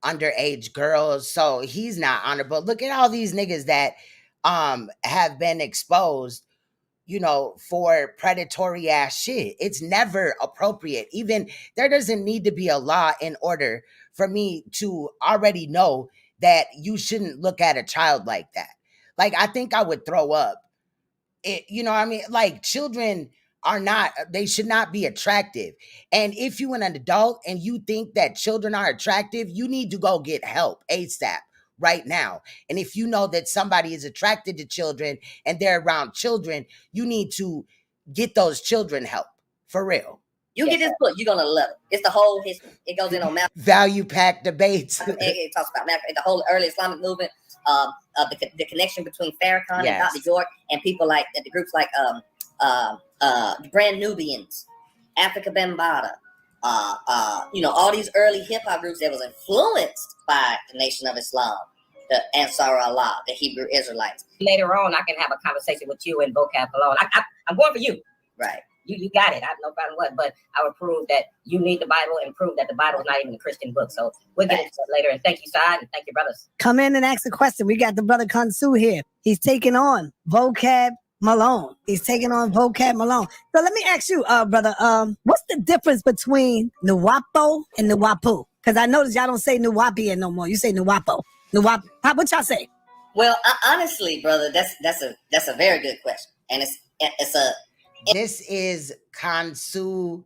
underage girls, so he's not honorable. Look at all these niggas that have been exposed, for predatory ass shit. It's never appropriate. Even there doesn't need to be a law in order for me to already know that you shouldn't look at a child like that. Like, I think I would throw up. Like, children they should not be attractive. And if you're an adult and you think that children are attractive, you need to go get help ASAP. Right now. And if you know that somebody is attracted to children and they're around children, you need to get those children help. For real. You get this book, you're gonna love it. It's the whole history. It goes in on value pack debates. It talks about the whole early Islamic movement, the connection between Farrakhan and Dr. York, and people like the groups like Brand Nubians, Africa Bambaataa, all these early hip hop groups that was influenced by the Nation of Islam, the Ansar Allah, the Hebrew Israelites. Later on, I can have a conversation with you in vocab alone. I'm going for you. Right. You got it. I have no problem with, but I would prove that you need the Bible and prove that the Bible is not even a Christian book. So we'll get into it later. And thank you, Saad, and thank you, brothers. Come in and ask a question. We got the brother Khonsu here. He's taking on vocab Malone. He's taking on vocab Malone. So let me ask you, brother, what's the difference between Nuwapo and Nuwapu? Because I noticed y'all don't say Nuwaubian no more. You say Nuwapo. What y'all say? Well, honestly, brother, that's a very good question, and this is Khonsu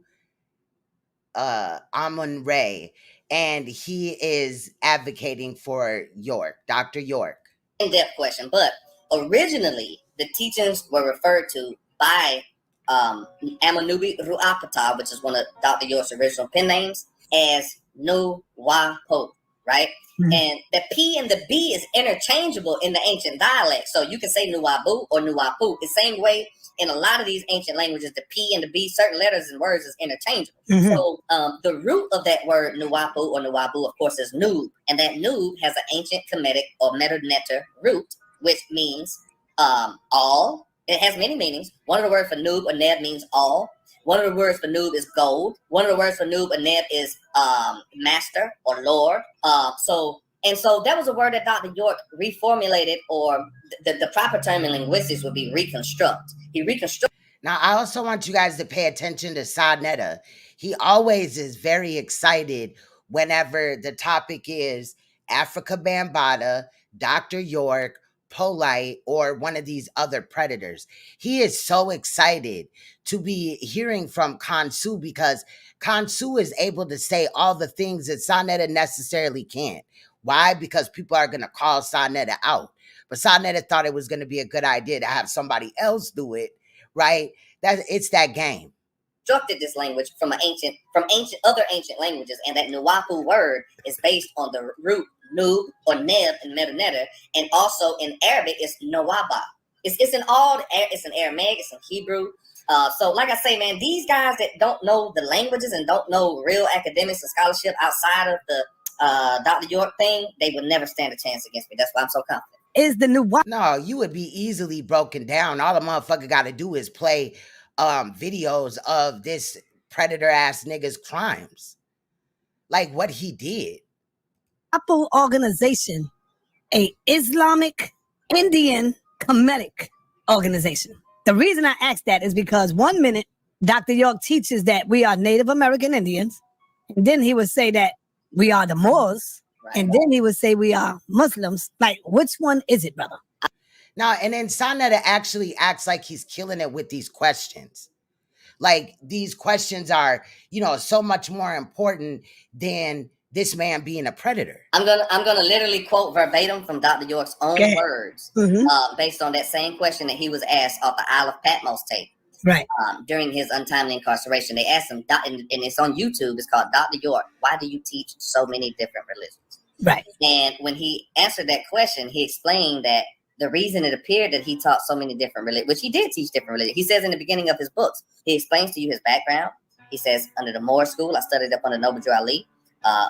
Amun-Re, and he is advocating for York, Dr. York. In-depth question, but originally the teachings were referred to by Amanubi Ruapata, which is one of Dr. York's original pen names, as Nuwaupo, right? Mm-hmm. And the P and the B is interchangeable in the ancient dialect. So you can say Nuwaubu or Nuwaupu. The same way in a lot of these ancient languages, the P and the B, certain letters and words is interchangeable. Mm-hmm. So the root of that word Nuwaupu or Nuwaubu, of course, is Nub. And that Nub has an ancient Kemetic or Metaneter root, which means all. It has many meanings. One of the words for Nub or Neb means all. One of the words for Nub is gold. One of the words for Nub or Neb is master or lord. So that was a word that Dr. York reformulated, or the proper term in linguistics would be reconstruct. He reconstructed. Now, I also want you guys to pay attention to Saneter. He always is very excited whenever the topic is Africa Bambaataa, Dr. York, Polite, or one of these other predators. He is so excited to be hearing from Khonsu because Khonsu is able to say all the things that Saneter necessarily can't. Why? Because people are going to call Saneter out. But Saneter thought it was going to be a good idea to have somebody else do it, right? It's that game. Constructed this language from other ancient languages, and that Nuwaupu word is based on the root Nub or Neb in Metaneter, and also in Arabic it's Nawaba. It's in Aramaic, it's in Hebrew. So like I say, man, these guys that don't know the languages and don't know real academics and scholarship outside of the Dr. York thing, they would never stand a chance against me. That's why I'm so confident. Is the Nuwaubian? No, you would be easily broken down. All the motherfucker got to do is play videos of this predator ass nigga's crimes, like what he did. Apple organization, a Islamic Indian Kemetic organization. The reason I asked that is because 1 minute Dr. York teaches that we are Native American Indians, and then he would say that we are the Moors, right, and then he would say we are Muslims. Like, which one is it, brother? Now, and then Saneter actually acts like he's killing it with these questions. Like, these questions are, so much more important than this man being a predator. I'm gonna literally quote verbatim from Dr. York's own words, based on that same question that he was asked off the Isle of Patmos tape. Right. During his untimely incarceration, they asked him, and it's on YouTube. It's called Dr. York. Why do you teach so many different religions? Right. And when he answered that question, he explained that the reason it appeared that he taught so many different religions, which he did teach different religions. He says in the beginning of his books, he explains to you his background. He says, under the Moore school, I studied up under Noble Ali.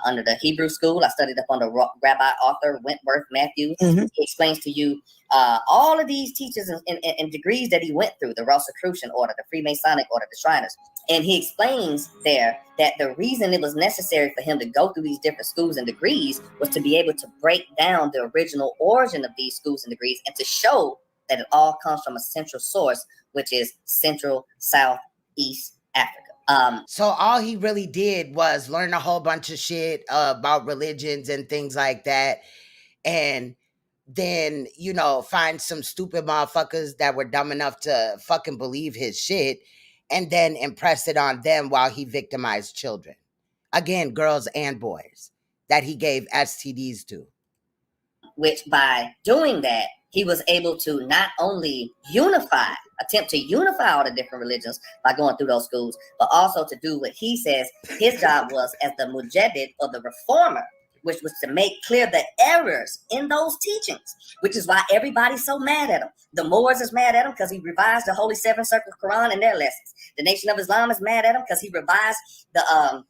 Under the Hebrew school, I studied up under Rabbi Arthur Wentworth Matthews. He explains to you all of these teachers and degrees that he went through, the Rosicrucian order, the Freemasonic order, the Shriners. And he explains there that the reason it was necessary for him to go through these different schools and degrees was to be able to break down the original origin of these schools and degrees and to show that it all comes from a central source, which is Central, South, East Africa. So all he really did was learn a whole bunch of shit about religions and things like that. And then, you know, find some stupid motherfuckers that were dumb enough to fucking believe his shit and then impress it on them while he victimized children. Again, girls and boys that he gave STDs to. Which by doing that, he was able to not only attempt to unify all the different religions by going through those schools, but also to do what he says his job was as the mujaddid or the reformer, which was to make clear the errors in those teachings, which is why everybody's so mad at him. The Moors is mad at him because he revised the Holy Seven Circle Quran in their lessons. The Nation of Islam is mad at him because he revised the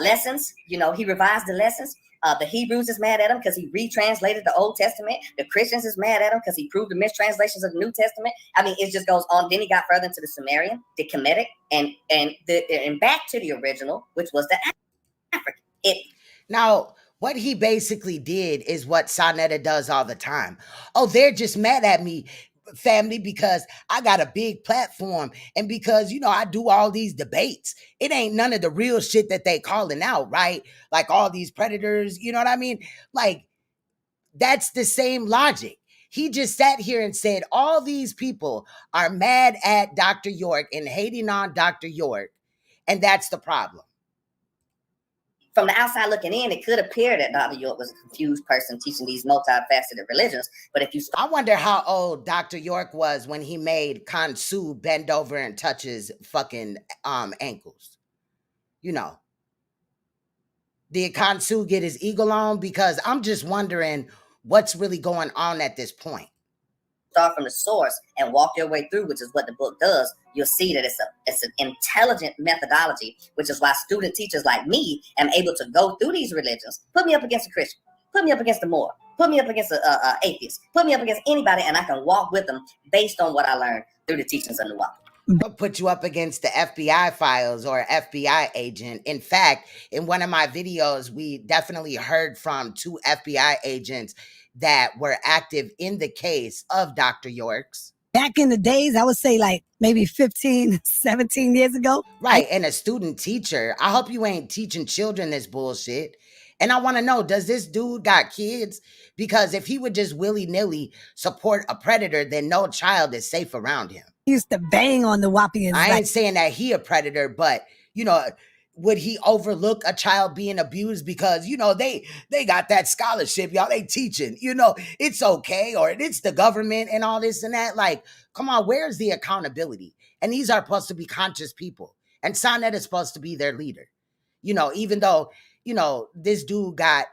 lessons. You know, he revised the lessons. The Hebrews is mad at him because he retranslated the Old Testament. The Christians is mad at him because he proved the mistranslations of the New Testament. I mean, it just goes on. Then he got further into the Sumerian, the Kemetic, and back to the original, which was the African. Now, what he basically did is what Saneter does all the time. Oh, they're just mad at me, family, because I got a big platform and because, you know, I do all these debates. It ain't none of the real shit that they calling out, right? Like all these predators, you know what I mean? Like, that's the same logic. He just sat here and said, all these people are mad at Dr. York and hating on Dr. York, and that's the problem. From the outside looking in, it could appear that Dr. York was a confused person teaching these multifaceted religions. But if you I wonder how old Dr. York was when he made Khonsu bend over and touch his fucking ankles. You know. Did Khonsu get his eagle on? Because I'm just wondering what's really going on at this point. Start from the source and walk your way through, which is what the book does. You'll see that it's an intelligent methodology, which is why student teachers like me am able to go through these religions. Put me up against a Christian, put me up against a Moor, put me up against an atheist, put me up against anybody, and I can walk with them based on what I learned through the teachings of Nuwaubian. I'll put you up against the FBI files or FBI agent. In fact, in one of my videos, we definitely heard from 2 FBI agents that were active in the case of Dr. York's. Back in the days, I would say like maybe 15, 17 years ago. Right, and a student teacher. I hope you ain't teaching children this bullshit. And I want to know, does this dude got kids? Because if he would just willy-nilly support a predator, then no child is safe around him. He used to bang on the Nuwaubians. I ain't saying that he a predator, but, you know, would he overlook a child being abused because, you know, they got that scholarship, y'all, they teaching, you know, it's okay, or it's the government and all this and that. Like, come on, where's the accountability? And these are supposed to be conscious people. And Saneter is supposed to be their leader. You know, even though, you know, this dude got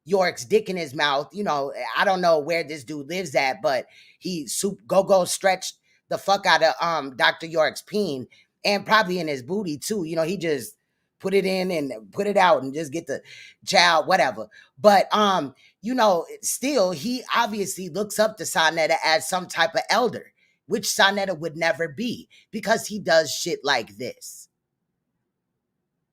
York's dick in his mouth, you know, I don't know where this dude lives at, but he go stretched the fuck out of Dr. York's peen and probably in his booty too. You know, he just put it in and put it out and just get the child, whatever. But, you know, still, he obviously looks up to Saneter as some type of elder, which Saneter would never be because he does shit like this.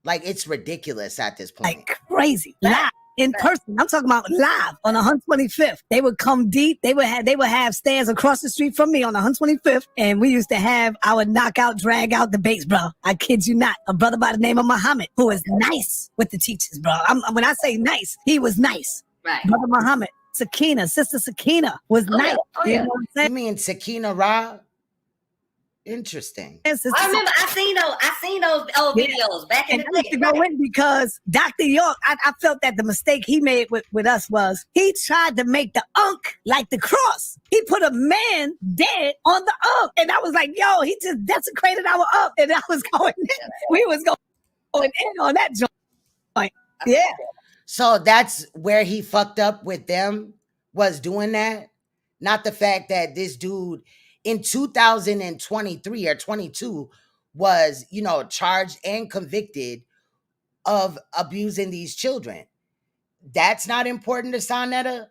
Like, it's ridiculous at this point. Like crazy. Live in person. I'm talking about live on 125th. They would come deep. They would have stands across the street from me on 125th. And we used to have our knockout, drag out debates, bro. I kid you not. A brother by the name of Muhammad, who is nice with the teachers, bro. When I say nice, he was nice. Right. Brother Muhammad. Sakina, Sister Sakina was nice. Oh, yeah. You know what I'm saying? You mean Sakina Ra? Interesting. I remember I seen those old videos back in and the I day. used to go in because Dr. York, I felt that the mistake he made with us was he tried to make the Ankh like the cross. He put a man dead on the Ankh. And I was like, yo, he just desecrated our Ankh. And I was going in. We was going in on that joint. Yeah. So that's where he fucked up with them, was doing that. Not the fact that this dude in 2023 or 22 was, charged and convicted of abusing these children. That's not important to Saneter.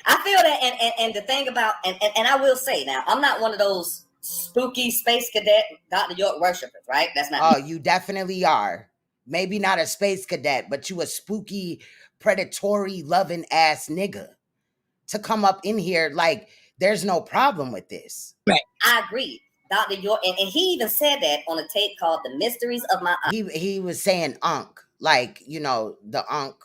I feel that, and the thing about, and I will say now, I'm not one of those spooky space cadet Dr. York worshipers, right? That's not. Oh, you definitely are. Maybe not a space cadet, but you a spooky, predatory, loving ass nigga to come up in here like there's no problem with this. Right. I agree. Dr. York, and he even said that on a tape called The Mysteries of My Ankh. He was saying Ankh, like, the Ankh,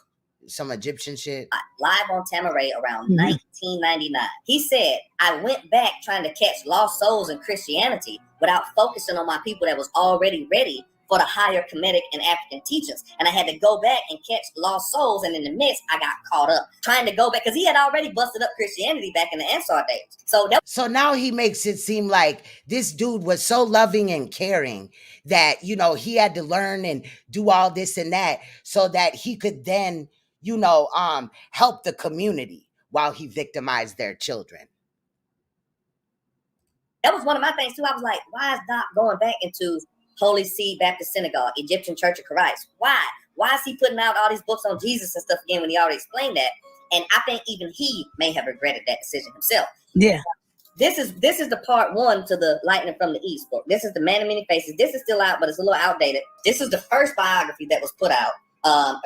some Egyptian shit. Live on Tamaray around 1999. He said, I went back trying to catch lost souls in Christianity without focusing on my people that was already ready for the higher Kemetic and African teachings. And I had to go back and catch lost souls. And in the midst, I got caught up trying to go back because he had already busted up Christianity back in the Ansar days. So now he makes it seem like this dude was so loving and caring that, he had to learn and do all this and that so that he could then, help the community while he victimized their children. That was one of my things too. I was like, why is Doc going back into Holy Seed Baptist Synagogue, Egyptian Church of Christ? Why? Why is he putting out all these books on Jesus and stuff again when he already explained that? And I think even he may have regretted that decision himself. Yeah. This is the part one to the Lightning from the East book. This is the Man of Many Faces. This is still out, but it's a little outdated. This is the first biography that was put out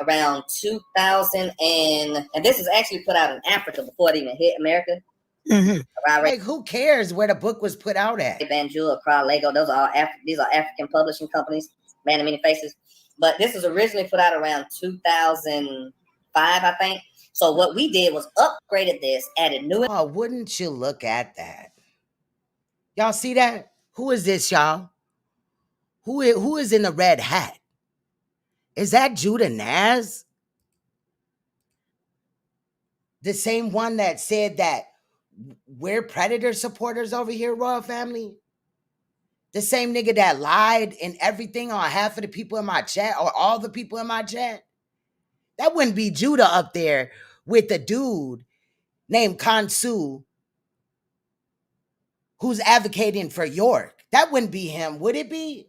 around 2000, and this is actually put out in Africa before it even hit America. Like, who cares where the book was put out at? Banjul, Accra, Lego, these are African publishing companies, Man of Many Faces. But this was originally put out around 2005, I think. So what we did was upgraded this, added new. Oh, wouldn't you look at that? Y'all see that? Who is this, y'all? Who is in the red hat? Is that Judah Naz? The same one that said that we're predator supporters over here, Royal Family? The same nigga that lied and everything on half of the people in my chat or all the people in my chat? That wouldn't be Judah up there with a dude named Khonsu who's advocating for York. That wouldn't be him, would it be?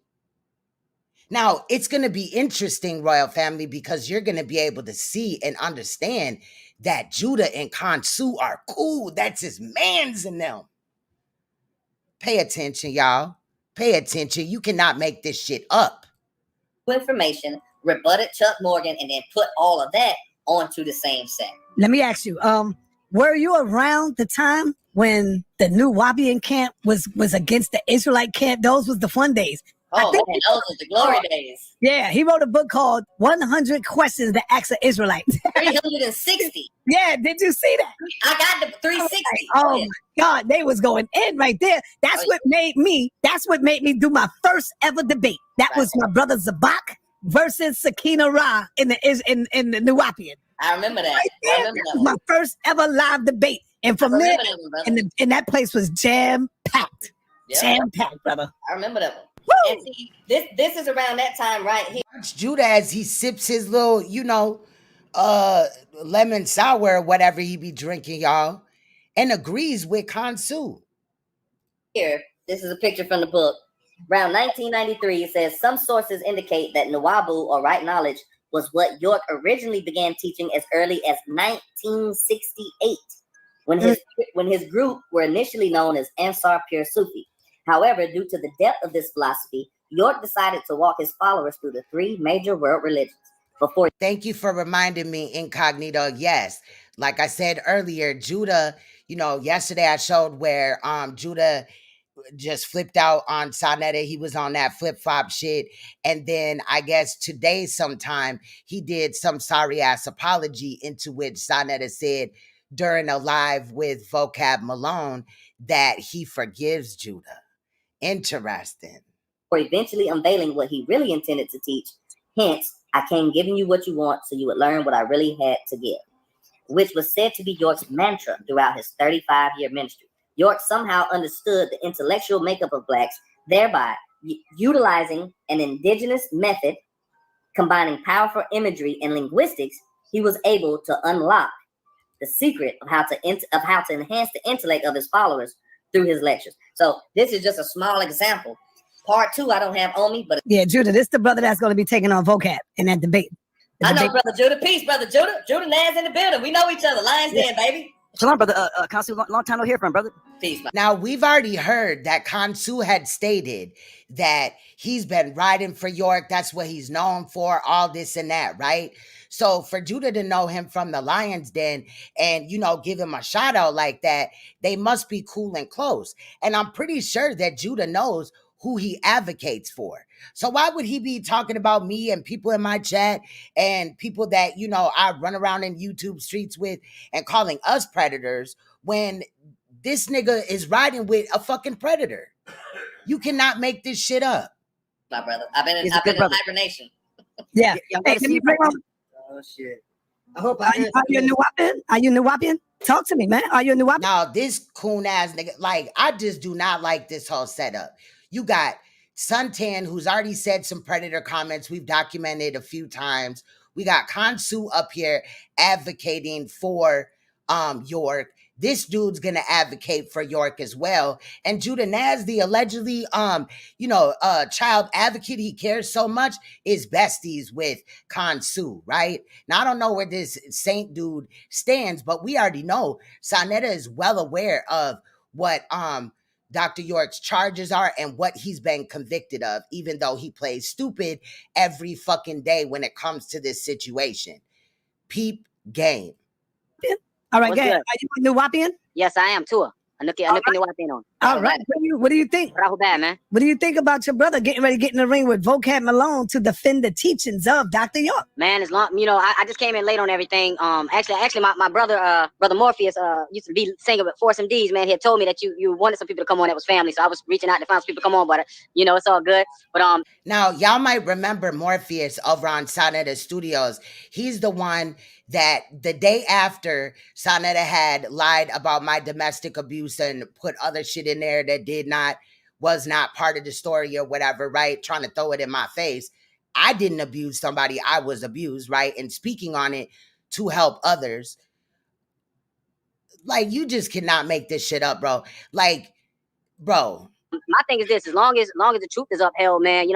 Now, it's going to be interesting, Royal Family, because you're going to be able to see and understand that Judah and Khonsu are cool. That's his mans in them. Pay attention, y'all. Pay attention. You cannot make this shit up. Information, rebutted Chuck Morgan, and then put all of that onto the same set. Let me ask you, were you around the time when the Nuwaubian camp was against the Israelite camp? Those was the fun days. Oh, man, those were the glory days. Yeah, he wrote a book called 100 Questions to Ask an Israelite. 360. Yeah, did you see that? I got the 360. Oh my God, they was going in right there. That's what made me do my first ever debate. That was my brother Zabak versus Sakina Ra in the Nuwaubian. I remember that. Right there, that was my first ever live debate. And from there, and that place was jam-packed. Yeah. Jam-packed, brother. I remember that one. And see, this is around that time right here. Watch Judah as he sips his little, lemon sour or whatever he be drinking, y'all, and agrees with Khonsu. Here, this is a picture from the book. Around 1993, it says, some sources indicate that Nuwaubu, or right knowledge, was what York originally began teaching as early as 1968, when his group were initially known as Ansar Pure Sufi. However, due to the depth of this philosophy, York decided to walk his followers through the three major world religions. Thank you for reminding me, Incognito. Yes, like I said earlier, Judah, yesterday I showed where Judah just flipped out on Saneter. He was on that flip-flop shit. And then I guess today sometime he did some sorry ass apology, into which Saneter said during a live with Vocab Malone that he forgives Judah Interesting. For eventually unveiling what he really intended to teach. Hence, I came giving you what you want so you would learn what I really had to give, which was said to be York's mantra throughout his 35-year ministry. York somehow understood the intellectual makeup of blacks, thereby utilizing an indigenous method, combining powerful imagery and linguistics. He was able to unlock the secret of how to enhance the intellect of his followers through his lectures. So this is just a small example. Part 2, I don't have on me, but Yeah, Judah, this is the brother that's going to be taking on vocab in that debate. I know, brother Judah. Peace, brother Judah. Judah Naz in the building. We know each other. Lions Den, baby. Shalom, brother. Consul, long time no hear from, brother. Peace, man. Now, we've already heard that Khonsu had stated that he's been riding for York. That's what he's known for, all this and that, right? So for Judah to know him from the Lions Den and, you know, give him a shout out like that, they must be cool and close. And I'm pretty sure that Judah knows who he advocates for. So why would he be talking about me and people in my chat and people that, you know, I run around in YouTube streets with and calling us predators when this nigga is riding with a fucking predator? You cannot make this shit up. My brother. I've been in brother. hibernation. Yeah. Yeah, Hey, can you bring on, Oh shit. I hope are you a Nuwaubian? Are you Nuwaubian? Talk to me, man. Are you a Nuwaubian? Now, this coon ass nigga, like, I just do not like this whole setup. You got Suntan, who's already said some predator comments we've documented a few times. We got Khonsu up here advocating for York. This dude's gonna advocate for York as well. And Judah Naz, the allegedly child advocate he cares so much, is besties with Khonsu, right? Now I don't know where this saint dude stands, but we already know Saneter is well aware of what Dr. York's charges are and what he's been convicted of, even though he plays stupid every fucking day when it comes to this situation. Peep game. All right, What's go ahead. good? Are you a Nuwaubian? Yes, I am too. Anuki Nuwaubian on. All right. What do you think? Rahul bad, man. What do you think about your brother getting ready to get in the ring with Vocab Malone to defend the teachings of Dr. York? Man, as long I just came in late on everything. Actually, my brother, brother Morpheus, used to be singing with Force MDs. Man, he had told me that you wanted some people to come on that was family, so I was reaching out to find some people to come on, but it's all good. But Now y'all might remember Morpheus over on Saneter Studios. He's the one that the day after Saneter had lied about my domestic abuse and put other shit in there that was not part of the story or whatever, right? Trying to throw it in my face. I didn't abuse somebody, I was abused, right? And speaking on it to help others. Like, you just cannot make this shit up, bro. Like, bro. My thing is this: as long as the truth is upheld, man,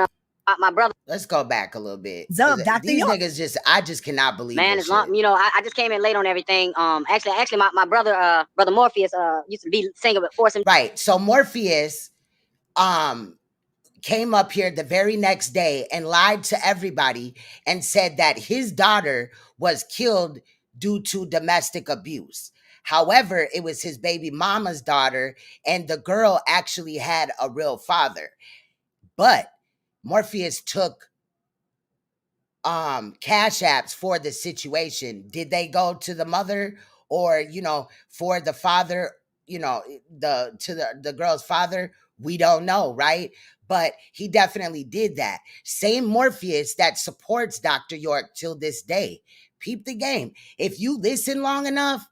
my brother. Let's go back a little bit. Dr. These York. niggas I just cannot believe Man, this as long shit. I just came in late on everything. Actually, my brother, brother Morpheus, used to be singing with Force MDs. Right. So Morpheus came up here the very next day and lied to everybody and said that his daughter was killed due to domestic abuse. However, it was his baby mama's daughter, and the girl actually had a real father. But Morpheus took cash apps for the situation. Did they go to the mother or, for the father, the girl's father? We don't know, right? But he definitely did that. Same Morpheus that supports Dr. York till this day. Peep the game. If you listen long enough,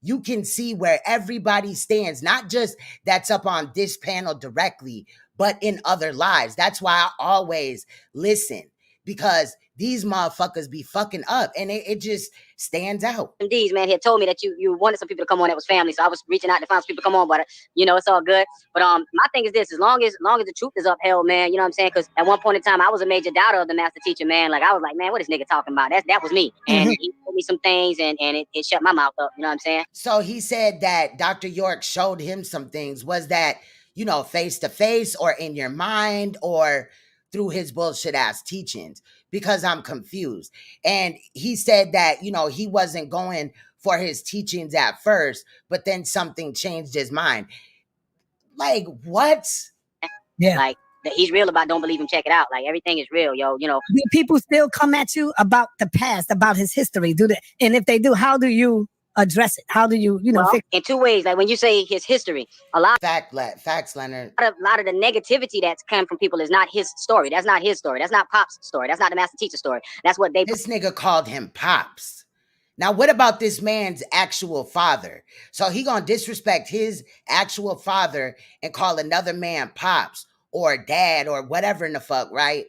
you can see where everybody stands, not just that's up on this panel directly, but in other lives. That's why I always listen, because these motherfuckers be fucking up, and it just stands out. MDs, man, he had told me that you wanted some people to come on that was family, so I was reaching out to find some people to come on, but it's all good. But my thing is this: as long as the truth is upheld, man, you know what I'm saying? Because at one point in time, I was a major doubter of the master teacher, man. Like, I was like, man, what is nigga talking about? That was me, and he told me some things, and it shut my mouth up. You know what I'm saying? So he said that Dr. York showed him some things. Was that face to face, or in your mind, or through his bullshit ass teachings? Because I'm confused. And he said that, he wasn't going for his teachings at first, but then something changed his mind. Like, what? Yeah. Like, that he's real about don't believe him, check it out. Like, everything is real, yo, Do people still come at you about the past, about his history? And if they do, how do you address it? How do you, Well, fix in two ways. Like when you say his history, a lot Facts, Leonard. of the negativity that's come from people is not his story. That's not his story. That's not Pop's story. That's not the master teacher story. That's what they. This nigga called him Pops. Now, what about this man's actual father? So he gonna disrespect his actual father and call another man Pops or Dad or whatever in the fuck, right?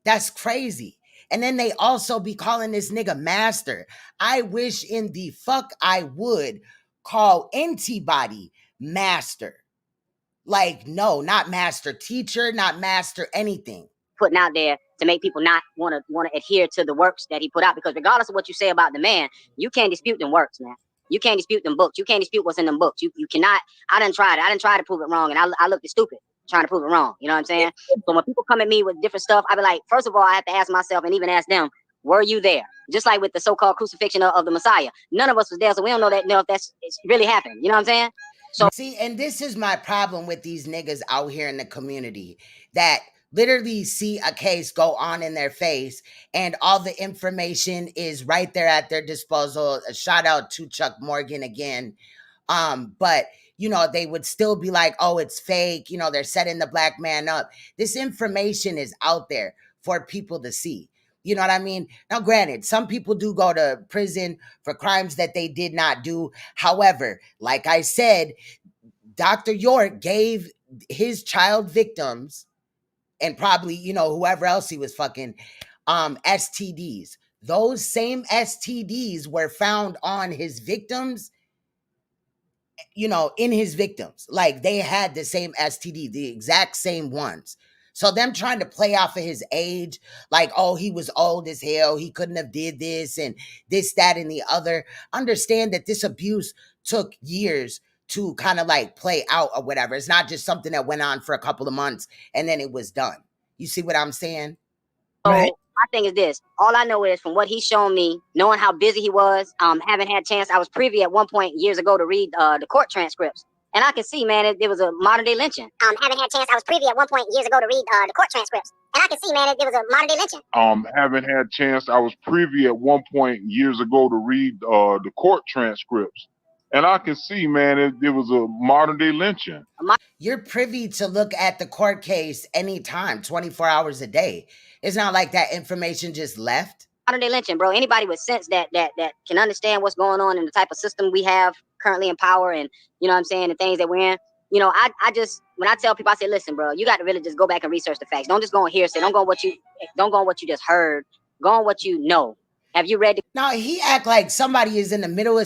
That's crazy. And then they also be calling this nigga Master. I wish in the fuck I would call antibody Master. Like, no, not Master Teacher, not Master anything. Putting out there to make people not want to adhere to the works that he put out, because regardless of what you say about the man, you can't dispute them works, man. You can't dispute them books. You can't dispute what's in them books. You cannot. I done tried it. I done tried to prove it wrong, and I looked stupid trying to prove it wrong. You know what I'm saying? So when people come at me with different stuff, I be like, first of all, I have to ask myself and even ask them, were you there? Just like with the so-called crucifixion of the Messiah. None of us was there, so we don't know if that's really happened. You know what I'm saying? So see, and this is my problem with these niggas out here in the community that literally see a case go on in their face and all the information is right there at their disposal. A shout out to Chuck Morgan again. But they would still be like, oh, it's fake. They're setting the black man up. This information is out there for people to see. You know what I mean? Now, granted, some people do go to prison for crimes that they did not do. However, like I said, Dr. York gave his child victims and probably, whoever else he was fucking, STDs. Those same STDs were found on his victims, in his victims. Like they had the same STD, the exact same ones. So them trying to play off of his age, like, oh, he was old as hell, he couldn't have did this and this, that, and the other. Understand that this abuse took years to kind of like play out or whatever. It's not just something that went on for a couple of months and then it was done. You see what I'm saying? Right. My thing is this. All I know is from what he's shown me, knowing how busy he was, haven't had a chance. I was privy at one point years ago to read the court transcripts. And I can see, man, it was a modern day lynching. Haven't had a chance. I was privy at one point years ago to read the court transcripts. And I can see, man, it was a modern day lynching. Haven't had a chance. I was privy at one point years ago to read the court transcripts. And I can see, man, it was a modern day lynching. You're privy to look at the court case anytime, 24 hours a day. It's not like that information just left. Modern day lynching, bro. Anybody with sense that can understand what's going on and the type of system we have currently in power and, you know what I'm saying, the things that we're in. I just, when I tell people, I say, listen, bro, you got to really just go back and research the facts. Don't just go on hearsay. Don't go on what you just heard. Go on what you know. Have you read? No, he act like somebody is in the middle of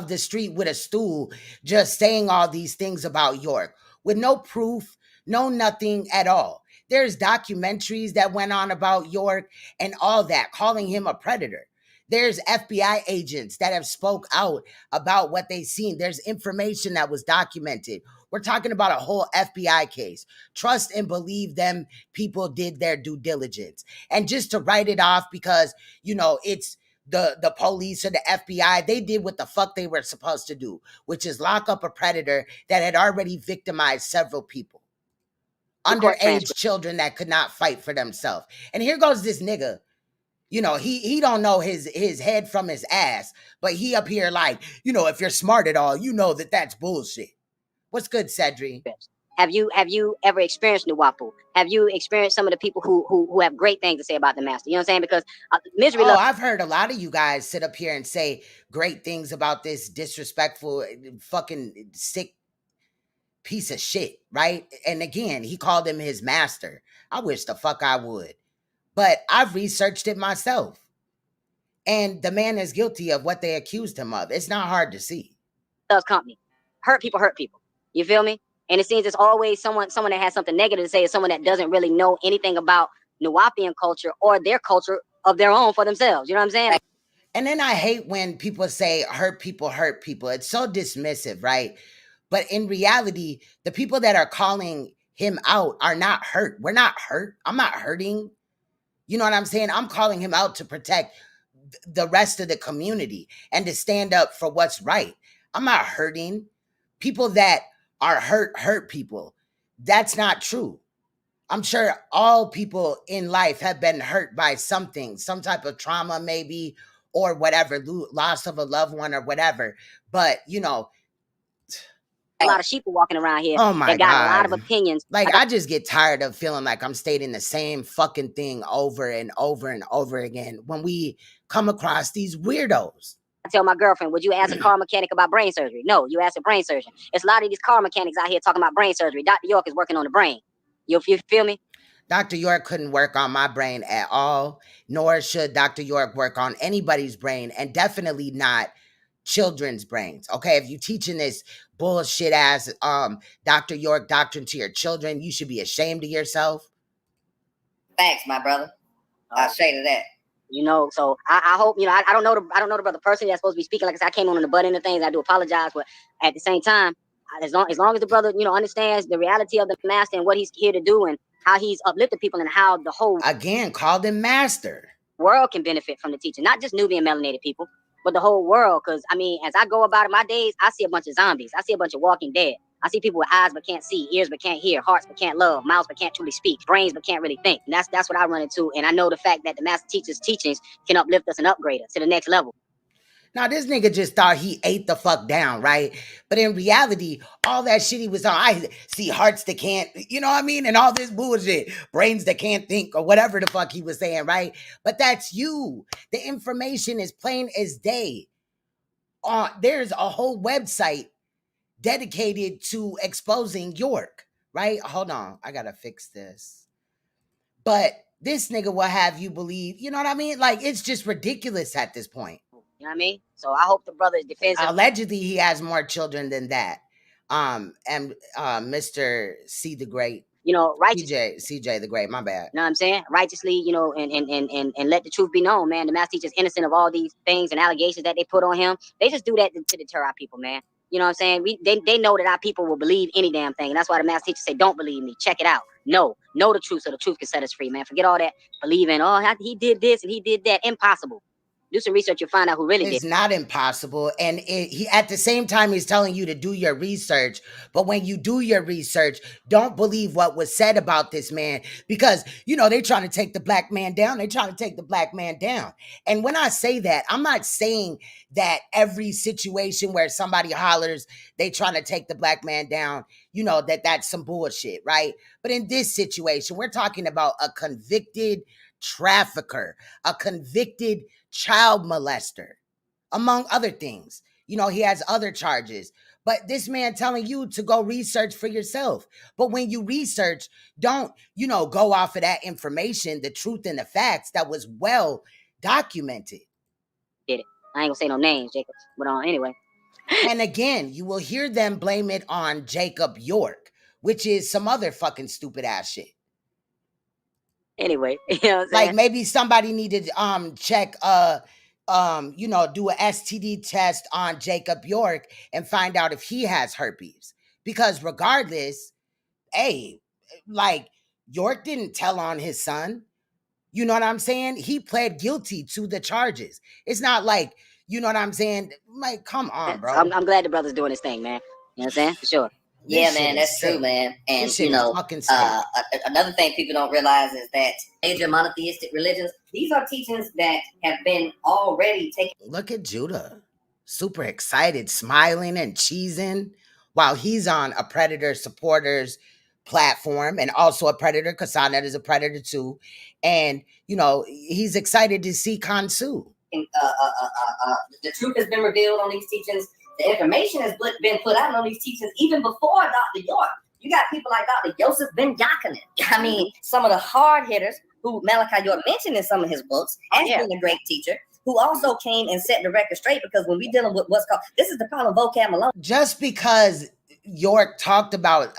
the street with a stool, just saying all these things about York with no proof, no nothing at all. There's documentaries that went on about York and all that, calling him a predator. There's FBI agents that have spoke out about what they've seen. There's information that was documented. We're talking about a whole FBI case. Trust and believe them people did their due diligence. And just to write it off because, it's the police or the FBI, they did what the fuck they were supposed to do, which is lock up a predator that had already victimized several people. Underage children that could not fight for themselves. And here goes this nigga. He don't know his head from his ass, but he up here like, if you're smart at all, that's bullshit. What's good, Cedric? Have you ever experienced Nuwaubian? Have you experienced some of the people who have great things to say about the master? You know what I'm saying? Because misery. I've heard a lot of you guys sit up here and say great things about this disrespectful, fucking sick piece of shit, right? And again, he called him his master. I wish the fuck I would. But I've researched it myself. And the man is guilty of what they accused him of. It's not hard to see. Does company. Hurt people. You feel me? And it seems it's always someone that has something negative to say is someone that doesn't really know anything about Nuwaubian culture or their culture of their own for themselves. You know what I'm saying? And then I hate when people say hurt people. It's so dismissive, right? But in reality, the people that are calling him out are not hurt. We're not hurt. I'm not hurting. You know what I'm saying? I'm calling him out to protect the rest of the community and to stand up for what's right. I'm not hurting. People that are hurt people. That's not true. I'm sure all people in life have been hurt by something, some type of trauma maybe, or whatever, loss of a loved one or whatever. But, you know, a lot of sheep walking around here oh my that got a lot of God. opinions. Like, I just get tired of feeling like I'm stating the same fucking thing over and over and over again when we come across these weirdos. I tell my girlfriend, would you ask a car mechanic about brain surgery? No, you ask a brain surgeon. It's a lot of these car mechanics out here talking about brain surgery. Dr. York is working on the brain. You feel me? Dr. York couldn't work on my brain at all, nor should Dr. York work on anybody's brain, and definitely not children's brains. Okay, if you teaching this bullshit ass Dr. York doctrine to your children, you should be ashamed of yourself. Thanks, my brother. I'll say to that. You know, so I hope, you know, I don't know the brother personally that's supposed to be speaking. Like I said, I came on the butt end of things. I do apologize, but at the same time, as long as the brother, you know, understands the reality of the master and what he's here to do and how he's uplifted people and how the whole again called him master world can benefit from the teaching, not just Nubian melanated people, but the whole world. Because I mean, as I go about in my days, I see a bunch of zombies. I see a bunch of walking dead. I see people with eyes but can't see, ears but can't hear, hearts but can't love, mouths but can't truly speak, brains but can't really think. And that's what I run into. And I know the fact that the master teacher's teachings can uplift us and upgrade us to the next level. Now, this nigga just thought he ate the fuck down, right? But in reality, all that shit he was on, I see hearts that can't, you know what I mean? And all this bullshit, brains that can't think or whatever the fuck he was saying, right? But that's you. The information is plain as day. There's a whole website dedicated to exposing York, right? Hold on, I gotta fix this. But this nigga will have you believe, you know what I mean? Like, it's just ridiculous at this point. You know what I mean? So I hope the brother defends him. Allegedly, he has more children than that. And Mr. C the Great. You know, CJ the Great, my bad. You know what I'm saying? Righteously, you know, and let the truth be known, man. The master teacher's innocent of all these things and allegations that they put on him. They just do that to deter our people, man. You know what I'm saying? They know that our people will believe any damn thing. And that's why the master teachers say, don't believe me. Check it out. Know the truth so the truth can set us free, man. Forget all that believing, oh, he did this and he did that. Impossible. Do some research, you'll find out who really did. It's not impossible. And he at the same time, he's telling you to do your research. But when you do your research, don't believe what was said about this man. Because, you know, they're trying to take the black man down. They're trying to take the black man down. And when I say that, I'm not saying that every situation where somebody hollers, they trying to take the black man down, you know, that's some bullshit, right? But in this situation, we're talking about a convicted trafficker, a convicted child molester, among other things. You know, he has other charges. But this man telling you to go research for yourself. But when you research, don't, you know, go off of that information, the truth and the facts that was well documented. Did it. I ain't gonna say no names, Jacob. But anyway. And again, you will hear them blame it on Jacob York, which is some other fucking stupid ass shit. Anyway, you know what I'm saying? Like maybe somebody needed check you know, do a STD test on Jacob York and find out if he has herpes. Because regardless, hey, like York didn't tell on his son. You know what I'm saying? He pled guilty to the charges. It's not like, you know what I'm saying? Like, come on, bro. I'm glad the brother's doing his thing, man. You know what I'm saying? For sure. Yeah, man, that's true, man. And you know, another thing people don't realize is that major monotheistic religions, these are teachings that have been already taken. Look at Judah, super excited, smiling and cheesing while he's on a Predator supporters platform and also a Predator, because Saneter is a Predator too. And, you know, he's excited to see Khonsu. The truth has been revealed on these teachings. The information has been put out on these teachings even before Dr. York. You got people like Dr. Joseph Ben Yachanan. I mean, some of the hard hitters who Malachi York mentioned in some of his books as being a great teacher, who also came and set the record straight, because when we're dealing with what's called, this is the problem, vocab Malone. Just because York talked about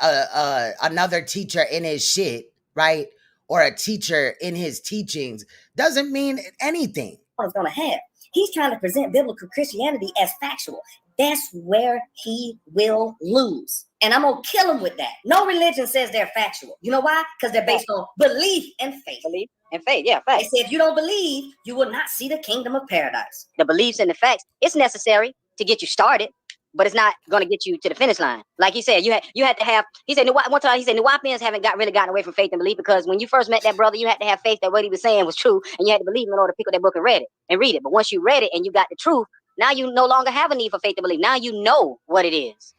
another teacher in his shit, right? Or a teacher in his teachings doesn't mean anything. What it's going to have. He's trying to present biblical Christianity as factual. That's where he will lose. And I'm going to kill him with that. No religion says they're factual. You know why? Because they're based on belief and faith. Belief and faith, yeah, facts. They say if you don't believe, you will not see the kingdom of paradise. The beliefs and the facts, it's necessary to get you started. but it's not going to get you to the finish line. Like he said, you had to have. He said one time he said Nuwaubians haven't really gotten away from faith and belief, because when you first met that brother, you had to have faith that what he was saying was true, and you had to believe him in order to pick up that book and read it. But once you read it and you got the truth, now you no longer have a need for faith to believe. Now you know what it is.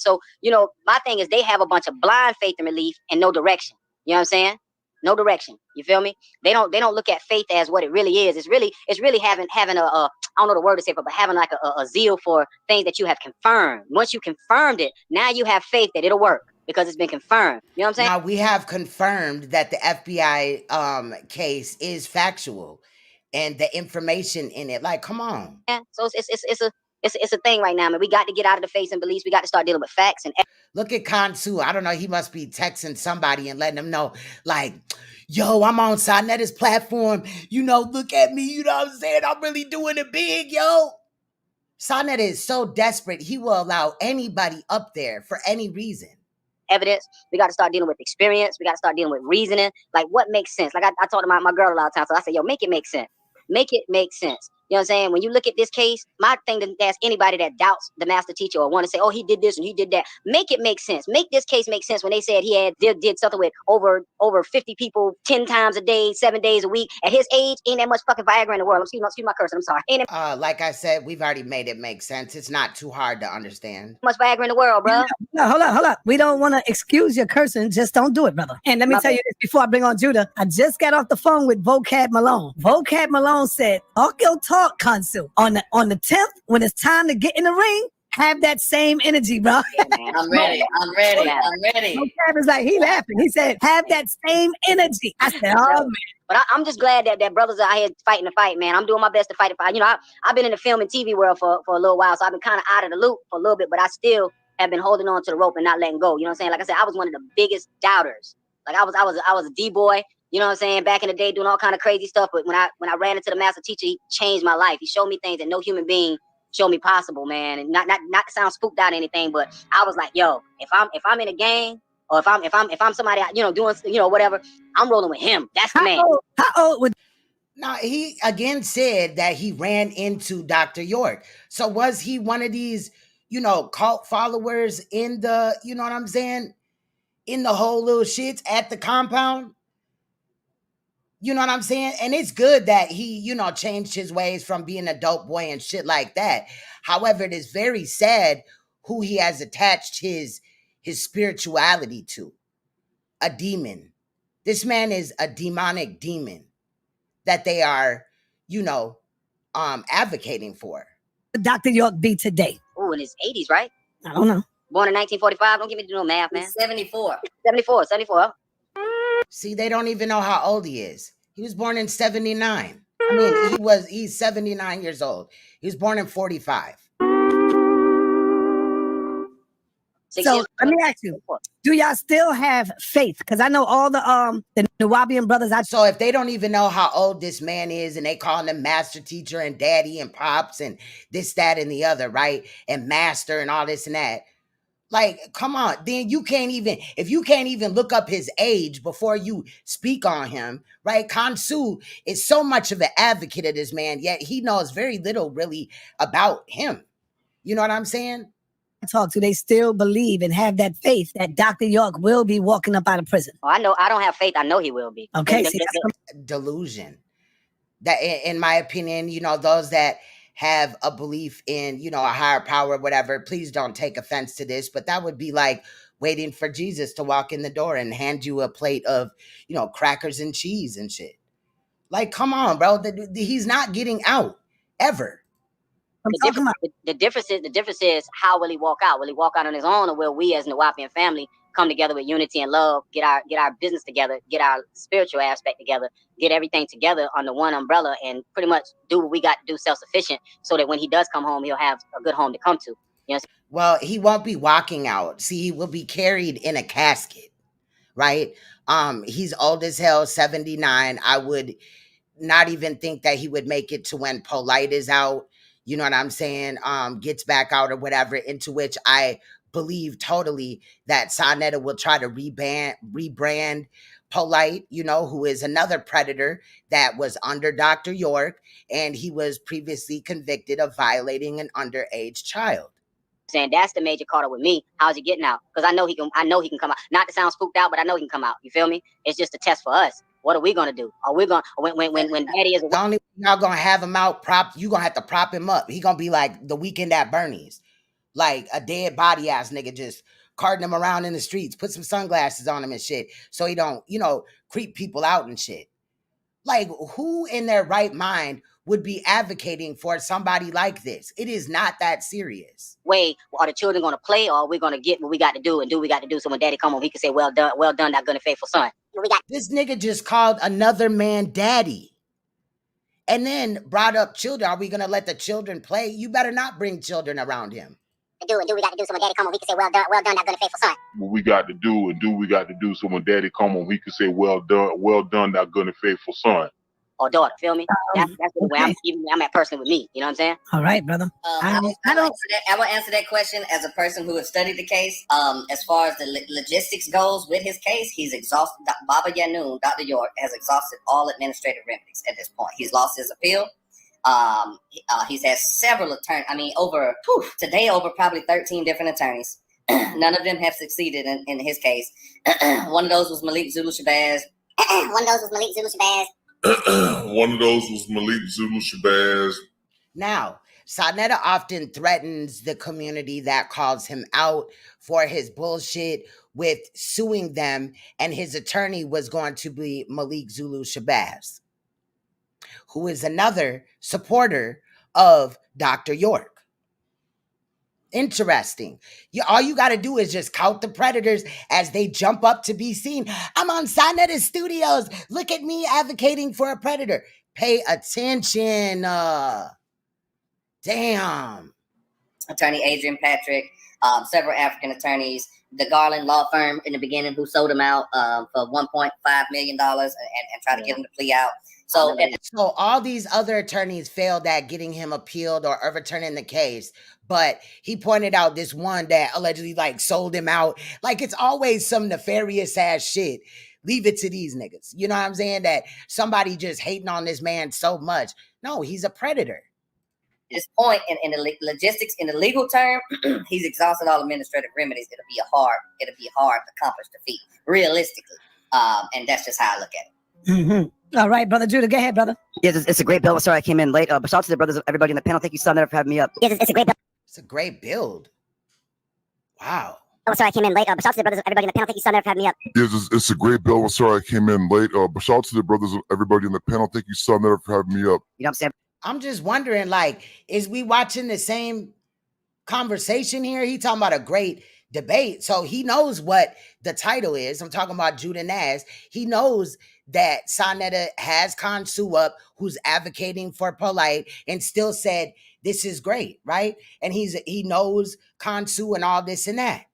So my thing is they have a bunch of blind faith and belief and no direction. You know what I'm saying? No direction. You feel me? They don't look at faith as what it really is. It's really having a I don't know the word to say, but having like a zeal for things that you have confirmed. Once you confirmed it, now you have faith that it'll work because it's been confirmed. You know what I'm saying? Now we have confirmed that the FBI case is factual and the information in it. Like, come on. Yeah. So it's a thing right now, man. We got to get out of the faith and beliefs. We got to start dealing with facts and. Look at KONSCIOUS. I don't know. He must be texting somebody and letting them know, like, yo, I'm on Saneter's platform. Look at me. You know what I'm saying? I'm really doing it big, yo. Saneter is so desperate. He will allow anybody up there for any reason. Evidence. We got to start dealing with experience. We got to start dealing with reasoning. Like, what makes sense? Like, I talk to my girl a lot of times. So I say, yo, make it make sense. Make it make sense. You know what I'm saying? When you look at this case, my thing to ask anybody that doubts the master teacher or want to say, oh, he did this and he did that, make it make sense. Make this case make sense when they said he did something with over 50 people 10 times a day, 7 days a week. At his age, ain't that much fucking Viagra in the world. Excuse my cursing. I'm sorry. Ain't like I said, we've already made it make sense. It's not too hard to understand. much Viagra in the world, bro. No, hold up. We don't want to excuse your cursing. Just don't do it, brother. And let me tell you this before I bring on Judah. I just got off the phone with Vocab Malone. Vocab Malone said, talk your talk, KONSCIOUS. On the 10th, when it's time to get in the ring, have that same energy, bro. I'm ready. Vocab is like, he laughing. He said, have that same energy. I said, oh, man. But I'm just glad that brothers out here fighting the fight, man. I'm doing my best to fight the fight. I've been in the film and TV world for a little while, so I've been kind of out of the loop for a little bit, but I still have been holding on to the rope and not letting go. You know what I'm saying? Like I said, I was one of the biggest doubters. Like I was a D-boy. You know what I'm saying? Back in the day, doing all kind of crazy stuff. But when I ran into the master teacher, he changed my life. He showed me things that no human being showed me possible, man. And not to sound spooked out or anything, but I was like, yo, if I'm in a gang, or if I'm somebody, doing, whatever, I'm rolling with him. That's the man. How old would? Now, he again said that he ran into Dr. York. So was he one of these, cult followers in the, you know what I'm saying, in the whole little shits at the compound? You know what I'm saying? And it's good that he, changed his ways from being a dope boy and shit like that. However, it is very sad who he has attached his spirituality to. A demon. This man is a demonic demon that they are, advocating for. Dr. York be today? Oh, in his 80s, right? I don't know. Born in 1945. Don't give me to do no math, man. 74. 74. See, they don't even know how old he is. He was born in 79. He's 79 years old. He was born in 45. So let me ask you, do y'all still have faith? Because I know all the Nuwaubian brothers. So if they don't even know how old this man is and they call him master teacher and daddy and pops and this, that, and the other, right? And master and all this and that. Like, come on. Then if you can't even look up his age before you speak on him, right? KONSCIOUS is so much of an advocate of this man, yet he knows very little really about him. You know what I'm saying? Talk to, they still believe and have that faith that Dr. York will be walking up out of prison. Oh, I know. I don't have faith. I know he will be. Okay. Delusion. That, in my opinion, those that have a belief in, a higher power, whatever, please don't take offense to this, but that would be like waiting for Jesus to walk in the door and hand you a plate of, crackers and cheese and shit. Like, come on, bro. He's not getting out ever. The difference is how will he walk out? Will he walk out on his own, or will we as Nuwaubian family come together with unity and love, get our business together, get our spiritual aspect together, get everything together under one umbrella, and pretty much do what we got to do self-sufficient, so that when he does come home, he'll have a good home to come to. You know? Well, he won't be walking out. See, he will be carried in a casket, right? He's old as hell, 79. I would not even think that he would make it to when Polite is out. You know what I'm saying? Gets back out or whatever, into which I believe totally that Saneter will try to rebrand Polite, who is another predator that was under Dr. York, and he was previously convicted of violating an underage child. saying that's the major caught up with me. How's he getting out? Because I know he can come out. Not to sound spooked out, but I know he can come out. You feel me? It's just a test for us. What are we gonna do? Are we gonna when daddy is the only y'all gonna have him out you gonna have to prop him up. He gonna be like the Weekend at Bernie's, like a dead body ass nigga just carting him around in the streets, put some sunglasses on him and shit, so he don't, creep people out and shit. Like, who in their right mind would be advocating for somebody like this? It is not that serious. Wait, are the children gonna play, or are we gonna get what we got to do and do what we got to do? So when daddy come home, he can say, well done, thou good and faithful son. This nigga just called another man daddy. And then brought up children. Are we gonna let the children play? You better not bring children around him. Do what we got to do. So when daddy come home, he can say, well done, thou good and faithful son. What we got to do and do what we got to do. So when daddy come home, he can say, well done, thou good and faithful son. Or daughter, feel me? That's the way I'm at personally with me. You know what I'm saying? All right, brother. I will answer that question as a person who has studied the case. As far as the logistics goes with his case, he's exhausted. Baba Yanun, Dr. York, has exhausted all administrative remedies at this point. He's lost his appeal. He's had several attorneys. I mean, over probably 13 different attorneys. None of them have succeeded in his case. One of those was Malik Zulu Shabazz. One of those was Malik Zulu Shabazz. Now, Saneter often threatens the community that calls him out for his bullshit with suing them, and his attorney was going to be Malik Zulu Shabazz, who is another supporter of Dr. York. Interesting. All you got to do is just count the predators as they jump up to be seen. I'm on Saneter Studios. Look at me advocating for a predator. Pay attention. Damn. Attorney Adrian Patrick, several African attorneys, the Garland law firm in the beginning who sold him out for $1.5 million and tried to get him to plea out. So all these other attorneys failed at getting him appealed or overturning the case. But he pointed out this one that allegedly sold him out. Like, it's always some nefarious ass shit. Leave it to these niggas. You know what I'm saying? That somebody just hating on this man so much. No, he's a predator. At this point in the logistics, in the legal term, he's exhausted all administrative remedies. It'll be a hard to accomplish defeat, realistically. And that's just how I look at it. Mm-hmm. All right, brother Judah, go ahead, brother. Yes, it's a great build. Sorry I came in late. But shout out to the brothers, everybody in the panel. Thank you, Saneter, for having me up. Yes, it's a great build. It's a great build. Wow. Oh, sorry I came in late. But shout out to the brothers, everybody in the panel. Thank you, Saneter, for having me up. Yes, it's a great build. Sorry I came in late. But shout out to the brothers, everybody in the panel. Thank you, Saneter, for having me up. You know what I'm saying? I'm just wondering, is we watching the same conversation here? He talking about a great debate. So he knows what the title is. I'm talking about Judah Nash. He knows that Saneter has Khonshu up, who's advocating for polite, and still said, this is great, right? And he knows Khonshu and all this and that.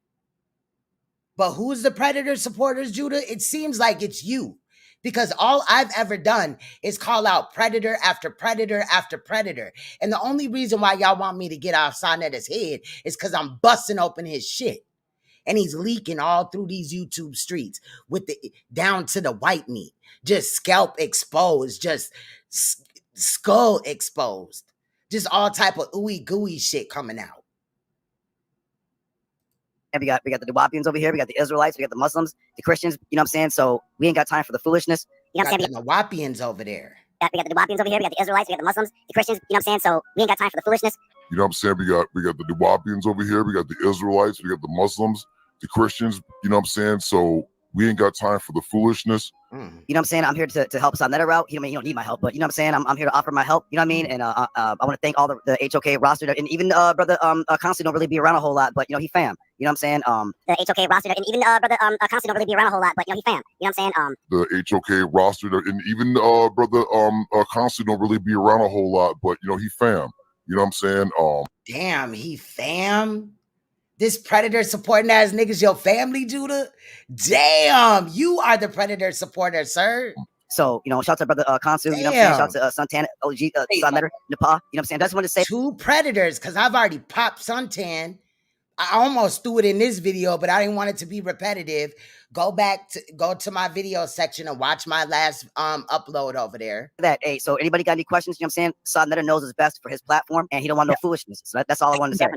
But who's the predator supporters, Judah? It seems like it's you. Because all I've ever done is call out predator after predator after predator. And the only reason why y'all want me to get off Saneter's head is because I'm busting open his shit. And he's leaking all through these YouTube streets with down to the white meat. Just scalp exposed, just skull exposed. Just all type of ooey gooey shit coming out. And we got the Nuwaubians over here. We got the Israelites. We got the Muslims, the Christians. You know what I'm saying? So we ain't got time for the foolishness. You know what I'm saying? The Nuwaubians over there. We got the Nuwaubians over here. We got the Israelites. We got the Muslims, the Christians. You know what I'm saying? So we ain't got time for the foolishness. You know what I'm saying? We got the Nuwaubians over here. We got the Israelites. We got the Muslims, the Christians. You know what I'm saying? So we ain't got time for the foolishness. You know what I'm saying? I'm here to help Saneter out. You don't need my help, but you know what I'm saying? I'm here to offer my help. You know what I mean? And I want to thank all the HOK roster, and even brother Constantine don't really be around a whole lot, but he fam. You know what I'm saying? The HOK roster, and even brother Constantine don't really be around a whole lot, but he fam. You know what I'm saying? The HOK roster, and even brother Constantine don't really be around a whole lot, but he fam. You know what I'm saying? Damn, he fam. This predator supporting ass niggas your family, Judah? Damn, you are the predator supporter, sir. So, shout out to brother Khonshu, you know what I'm saying? Shout out to Suntan, OG, Saneter, Nepal, you know what I'm saying? I just want to say 2 predators, because I've already popped Suntan. I almost threw it in this video, but I didn't want it to be repetitive. Go to my video section and watch my last upload over there. Hey, so anybody got any questions? You know what I'm saying? Saneter knows what's best for his platform, and he don't want no foolishness. So that's all I wanted to say.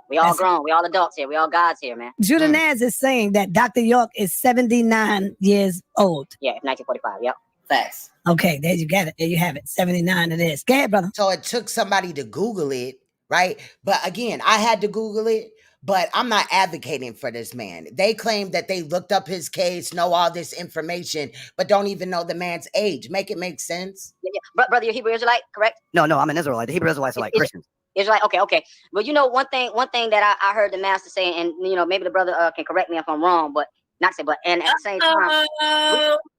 We all That's- grown. We all adults here. We all gods here, man. Judah Naz is saying that Dr. York is 79 years old. Yeah, 1945. Yep. Facts. Okay, there you got it. There you have it. 79 it is. Go ahead, brother. So it took somebody to Google it, right? But again, I had to Google it, but I'm not advocating for this man. They claim that they looked up his case, know all this information, but don't even know the man's age. Make it make sense? Yeah. Brother, you're Hebrew Israelite, correct? No, I'm an Israelite. The Hebrew Israelites are like Christians. Israelite. Okay. Well, you know, one thing that I heard the master say, and you know, maybe the brother can correct me if I'm wrong, but not say, but and at the same time,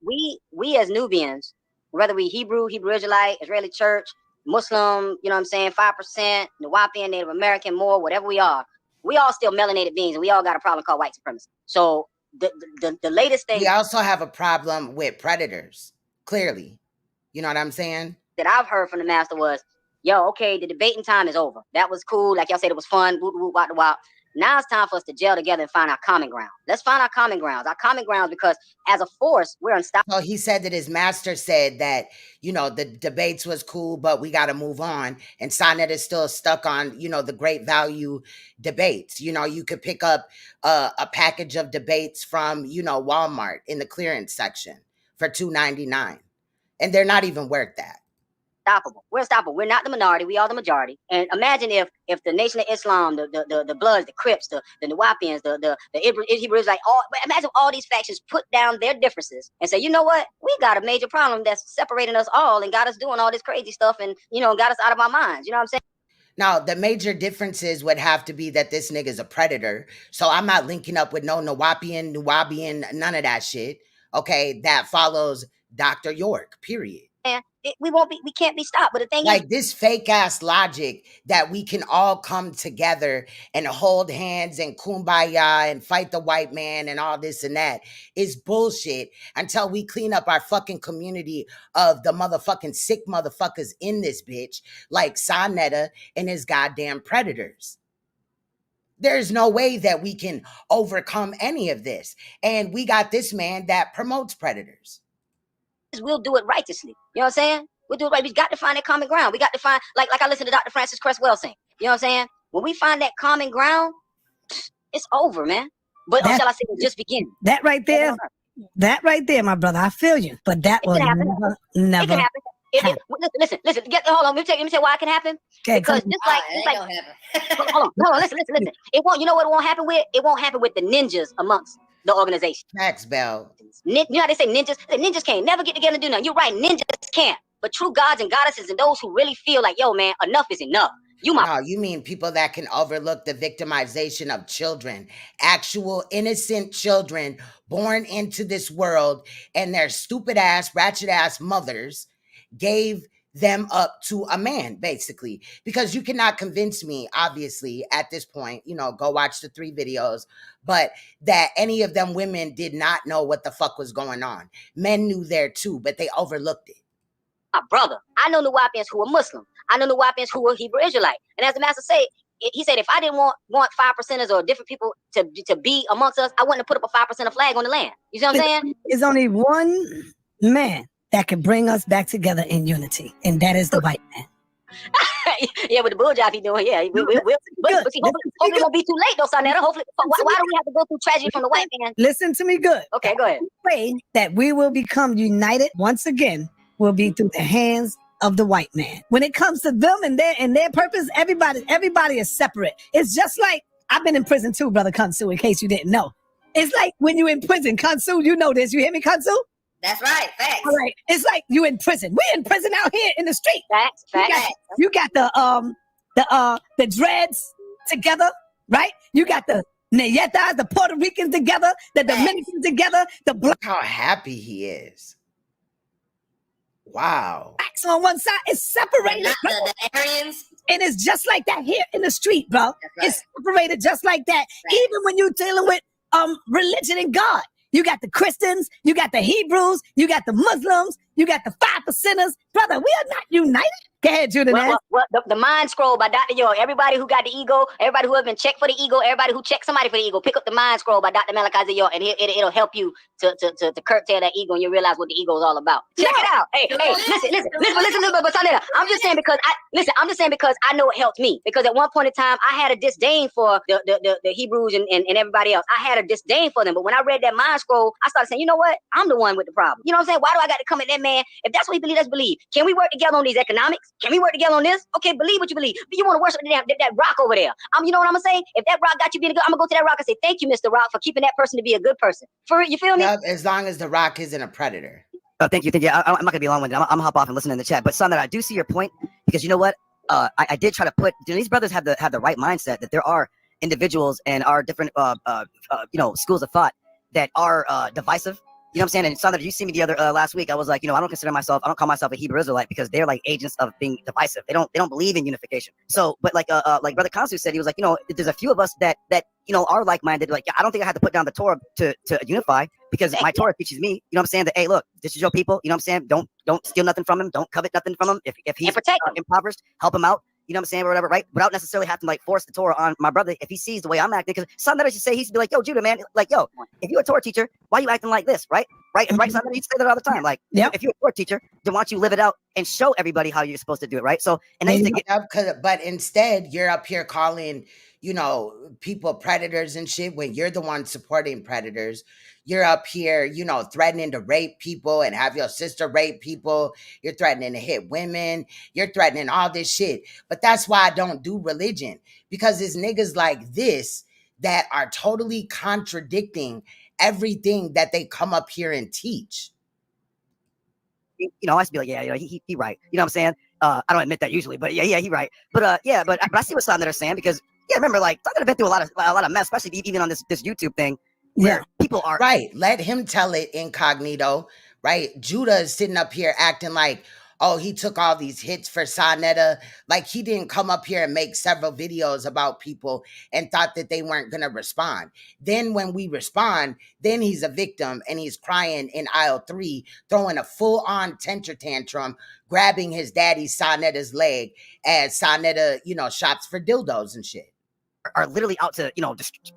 we as Nubians, whether we Hebrew Israelite, Israeli church, Muslim, you know what I'm saying, 5%, Nuwaubian, Native American, more, whatever we all still melanated beings, and we all got a problem called white supremacy. So the latest thing We also have a problem with predators, clearly. You know what I'm saying? that I've heard from the master was, yo, okay, the debating time is over. That was cool. Like y'all said, it was fun. Woo, woo, wop, wop. Now it's time for us to gel together and find our common ground. Let's find our common grounds. Our common grounds, because as a force, we're unstoppable. So he said that his master said that, you know, the debates was cool, but we got to move on. And Saneter is still stuck on, you know, the great value debates. You know, you could pick up a package of debates from, you know, Walmart in the clearance section for $2.99. And they're not even worth that. We're unstoppable. We're not the minority. We are the majority. And imagine if the Nation of Islam, the Bloods, the Crips, the Nuwaubians, the Hebrews, like imagine all these factions put down their differences and say, you know what? We got a major problem that's separating us all and got us doing all this crazy stuff and, you know, got us out of our minds. You know what I'm saying? Now, the major differences would have to be that this nigga's a predator. So I'm not linking up with no Nuwaubian, none of that shit. Okay, that follows Dr. York, period. And we can't be stopped. But the thing Like is, this fake ass logic that we can all come together and hold hands and kumbaya and fight the white man and all this and that is bullshit until we clean up our fucking community of the motherfucking sick motherfuckers in this bitch, like Saneter and his goddamn predators. There's no way that we can overcome any of this. And we got this man that promotes predators. we'll do it righteously. You know what I'm saying? We'll do it right. We got to find that common ground. We got to find, like I listened to Dr. Francis Cresswell sing. You know what I'm saying? When we find that common ground, it's over, man. But That- shall I say, it's just beginning. That right there, my brother, I feel you. But that It will can happen. never. It can happen. Listen. Hold on. Let me tell you why it can happen. Okay, Because come- just like, hold on. Listen. It won't. You know what? It won't happen with. It won't happen with the ninjas amongst the organization. Facts, Bell. You know how they say ninjas? The ninjas can't never get together and do nothing. You're right. Ninjas can't. But true gods and goddesses and those who really feel like, yo, man, enough is enough. No, you mean people that can overlook the victimization of children, actual innocent children born into this world, and their stupid ass, ratchet ass mothers gave them up to a man, basically. Because you cannot convince me, obviously, at this point, you know, go watch the 3 videos, but that any of them women did not know what the fuck was going on. Men knew there too, but they overlooked it. My brother, I know Nuwaubians who are Muslim. I know Nuwaubians who are Hebrew Israelite. And as the master said, he said, if I didn't want 5%ers or different people to be amongst us, I wouldn't have put up a 5% flag on the land. You see what I'm saying? There's only one man that can bring us back together in unity, and that is the white man. Yeah, with the bull job he doing, yeah. But see, hopefully it won't be too late, though, Saneter. Hopefully, why do we have to go through tragedy from the white man? Listen to me good. Okay, go ahead. Way that we will become united once again will be through the hands of the white man. When it comes to them and their purpose, everybody is separate. It's just like, I've been in prison too, brother Konsu, in case you didn't know. It's like when you're in prison, Konsu, you know this. You hear me, Konsu? That's right. Facts. Oh, All right. It's like you in prison. We're in prison out here in the street. Facts. You got the dreads together, right? You got the Nietas, the Puerto Ricans together, the Dominicans together, the Look how happy he is. Wow. blacks on one side. It's separated. Not the Aryans. And it's just like that here in the street, bro. Right. It's separated just like that. Right. Even when you're dealing with religion and God. You got the Christians, you got the Hebrews, you got the Muslims, you got the 5%ers. Brother, we are not united. Go ahead, Judah. The Mind Scroll by Dr. York. Everybody who got the ego, everybody who has been checked for the ego, everybody who checked somebody for the ego, pick up the Mind Scroll by Dr. Malachi York, and it'll help you to curtail that ego, and you realize what the ego is all about. Check it out. Hey, listen, but Saneter, I'm just saying because I know it helped me. Because at one point in time, I had a disdain for the Hebrews and everybody else. I had a disdain for them. But when I read that Mind Scroll, I started saying, you know what? I'm the one with the problem. You know what I'm saying? Why do I got to come at that man? If that's what he believes, let's believe. Can we work together on these economics? Can we work together on this? Okay, believe what you believe. But you want to worship that rock over there. You know what I'm gonna say? If that rock got you being good, I'm gonna go to that rock and say, thank you, Mr. Rock, for keeping that person to be a good person. For you feel me? Yep, as long as the rock isn't a predator. Thank you. I'm not gonna be long-winded. I'm gonna hop off and listen in the chat. But Saneter, I do see your point, because you know what? I did try to put, these brothers have the right mindset, that there are individuals and are different schools of thought that are divisive. You know what I'm saying? And Saneter, you see me the other last week. I was like, I don't call myself a Hebrew Israelite, because they're like agents of being divisive. They don't believe in unification. So, but like Brother Conscious said, he was like, there's a few of us that are like-minded. Like, I don't think I had to put down the Torah to unify, because my Torah teaches me, that hey, look, this is your people. You know what I'm saying? Don't steal nothing from him. Don't covet nothing from him. If he's impoverished, help him out. You know what I'm saying, or whatever, right? Without necessarily having to like force the Torah on my brother if he sees the way I'm acting. Because Saneter should say, he should be like, yo, Judah, man, like, yo, if you're a Torah teacher, why are you acting like this, right? Right, Saneter, you say that all the time. Like, if you're a Torah teacher, then why don't you live it out and show everybody how you're supposed to do it, right? So, and then but instead, you're up here calling, people predators and shit, when you're the one supporting predators. You're up here, threatening to rape people and have your sister rape people. You're threatening to hit women. You're threatening all this shit. But that's why I don't do religion, because it's niggas like this that are totally contradicting everything that they come up here and teach. I used to be like, he right. You know what I'm saying? I don't admit that usually, but yeah, he right. But I see what Saneter's saying, because remember, like, Saneter been through a lot of mess, especially even on this YouTube thing. Yeah, people are right. Let him tell it incognito, right? Judah is sitting up here acting like, oh, he took all these hits for Saneter. Like, he didn't come up here and make several videos about people and thought that they weren't going to respond. Then when we respond, then he's a victim and he's crying in aisle 3, throwing a full-on temper tantrum, grabbing his daddy Saneter's leg as Saneter, shops for dildos and shit. Are literally out to,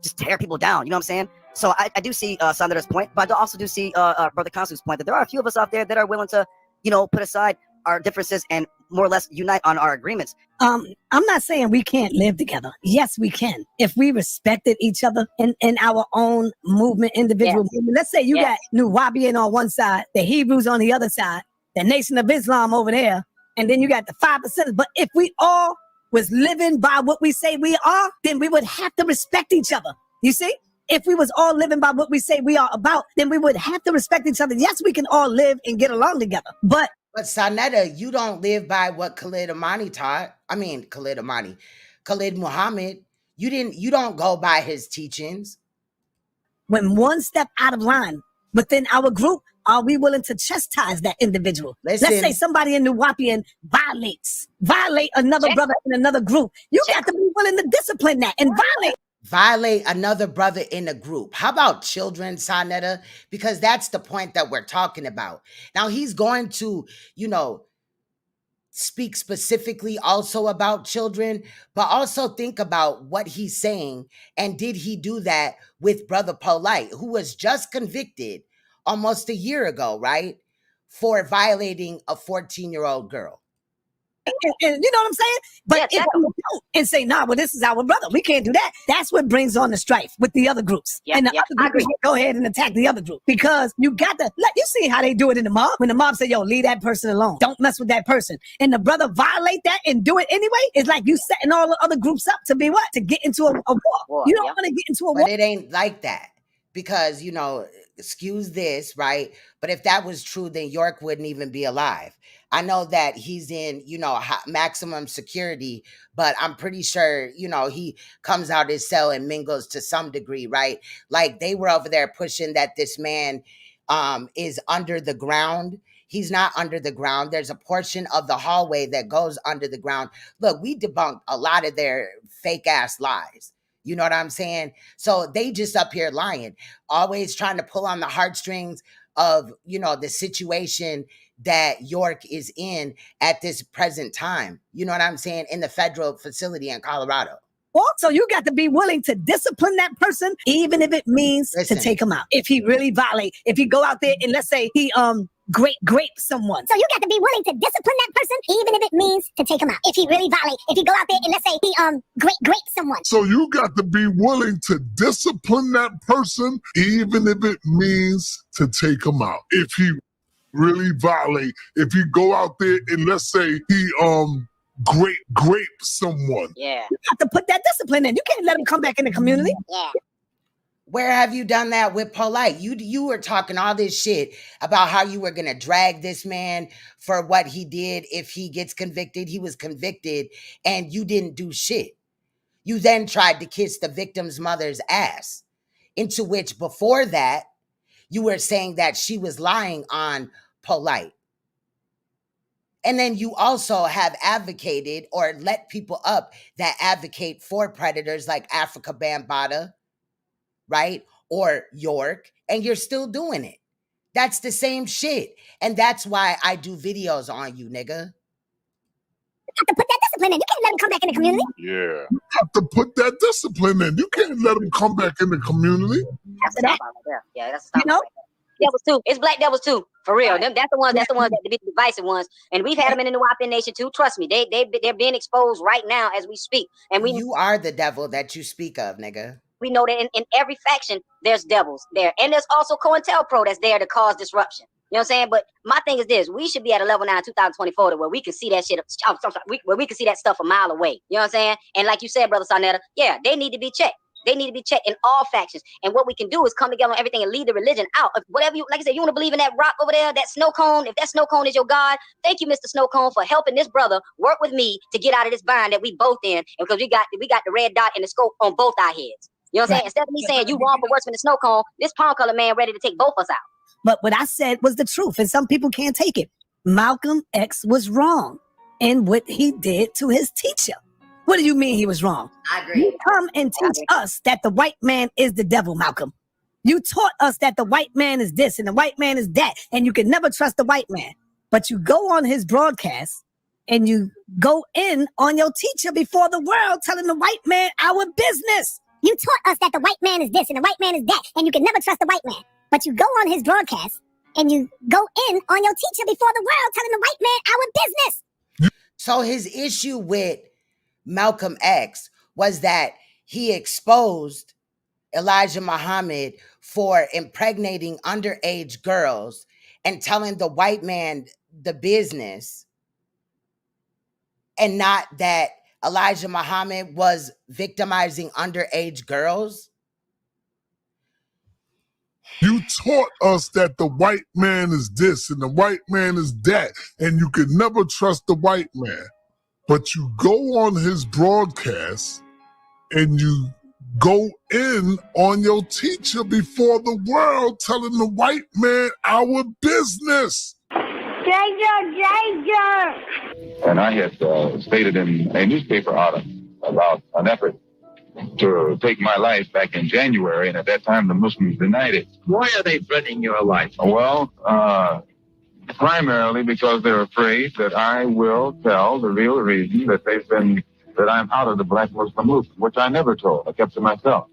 just tear people down. You know what I'm saying? So I do see Saneter's point, but I also do see Brother Conscious' point, that there are a few of us out there that are willing to, put aside our differences and more or less unite on our agreements. I'm not saying we can't live together. Yes, we can. If we respected each other in our own movement, individual movement. Let's say you got Nuwaubian on one side, the Hebrews on the other side, the Nation of Islam over there, and then you got the 5%. But if we all was living by what we say we are, then we would have to respect each other. You see? If we was all living by what we say we are about, then we would have to respect each other. Yes, we can all live and get along together. But Saneter, you don't live by what Khalid Muhammad. You don't go by his teachings. When one step out of line within our group, are we willing to chastise that individual? Listen, let's say somebody in Nuwaubian violate another brother in another group. You got to be willing to discipline that and violate another brother in a group. How about children, Saneter? Because that's the point that we're talking about. Now, he's going to, speak specifically also about children, but also think about what he's saying. And did he do that with Brother Polite, who was just convicted almost a year ago, right? For violating a 14-year-old girl. And you know what I'm saying? But if we don't and say, nah, well, this is our brother, we can't do that. That's what brings on the strife with the other groups. And the other groups go ahead and attack the other group, because you got to you see how they do it in the mob. When the mob say, yo, leave that person alone. Don't mess with that person. And the brother violate that and do it anyway. It's like you setting all the other groups up to be what? To get into a war. You don't want to get into a war. But it ain't like that. Because, excuse this, right? But if that was true, then York wouldn't even be alive. I know that he's in, maximum security, but I'm pretty sure, he comes out his cell and mingles to some degree, right? Like, they were over there pushing that this man is under the ground. He's not under the ground. There's a portion of the hallway that goes under the ground. Look, we debunked a lot of their fake ass lies. You know what I'm saying? So they just up here lying, always trying to pull on the heartstrings of, the situation that York is in at this present time. You know what I'm saying? In the federal facility in Colorado. Also, you got to be willing to discipline that person, even if it means Listen. to take him out. If he really violates, if he go out there and let's say he grape someone. So you got to be willing to discipline that person, even if it means to take him out. If he really violates, if he go out there and let's say he grape someone. So you got to be willing to discipline that person, even if it means to take him out. If he really violate, if he go out there and let's say he grape someone. Yeah. You have to put that discipline in. You can't let him come back in the community. Yeah. Where have you done that with Polite? You were talking all this shit about how you were gonna drag this man for what he did if he gets convicted. He was convicted and you didn't do shit. You then tried to kiss the victim's mother's ass, into which before that, you were saying that she was lying on Polite. And then you also have advocated or let people up that advocate for predators like Africa Bambaataa, right? Or York, and you're still doing it. That's the same shit. And that's why I do videos on you, nigga. You have to put that discipline in. You can't let him come back in the community. Yeah. You have to put that discipline in. You can't let him come back in the community. That's a stop right there. Yeah, that's a stop You know? right there. Devils too. It's black devils too. For real. Them, that's the ones that be the divisive ones. And we've had them in the Nuwaubian nation too. Trust me. They're being exposed right now as we speak. And You are the devil that you speak of, nigga. we know that in every faction, there's devils there. And there's also COINTELPRO that's there to cause disruption. You know what I'm saying? But my thing is this: we should be at a level now in 2024 where we can see that shit, where we can see that stuff a mile away. You know what I'm saying? And like you said, Brother Saneter, yeah, they need to be checked. They need to be checked in all factions. And what we can do is come together on everything and leave the religion out. If whatever you, like I said, you want to believe in that rock over there, that snow cone, if that snow cone is your God, thank you, Mr. Snow Cone, for helping this brother work with me to get out of this bind that we both in. And because we got the red dot and the scope on both our heads. You know what I'm saying? Instead of me saying you wrong for worse than the snow cone, this palm color man ready to take both of us out. But what I said was the truth, and some people can't take it. Malcolm X was wrong in what he did to his teacher. What do you mean he was wrong? I agree. You come and teach us that the white man is the devil, Malcolm. You taught us that the white man is this and the white man is that, and you can never trust the white man. But you go on his broadcast and you go in on your teacher before the world telling the white man our business. You taught us that the white man is this and the white man is that, and you can never trust the white man. But you go on his broadcast and you go in on your teacher before the world telling the white man our business. So his issue with Malcolm X was that he exposed Elijah Muhammad for impregnating underage girls and telling the white man the business, and not that Elijah Muhammad was victimizing underage girls. You taught us that the white man is this and the white man is that, and you can never trust the white man. But you go on his broadcast and you go in on your teacher before the world telling the white man our business. And I had stated in a newspaper article about an effort to take my life back in January, and at that time the Muslims denied it. Why are they threatening your life? Well, primarily because they're afraid that I will tell the real reason that I'm out of the Black Muslim movement, which I never told. I kept to myself.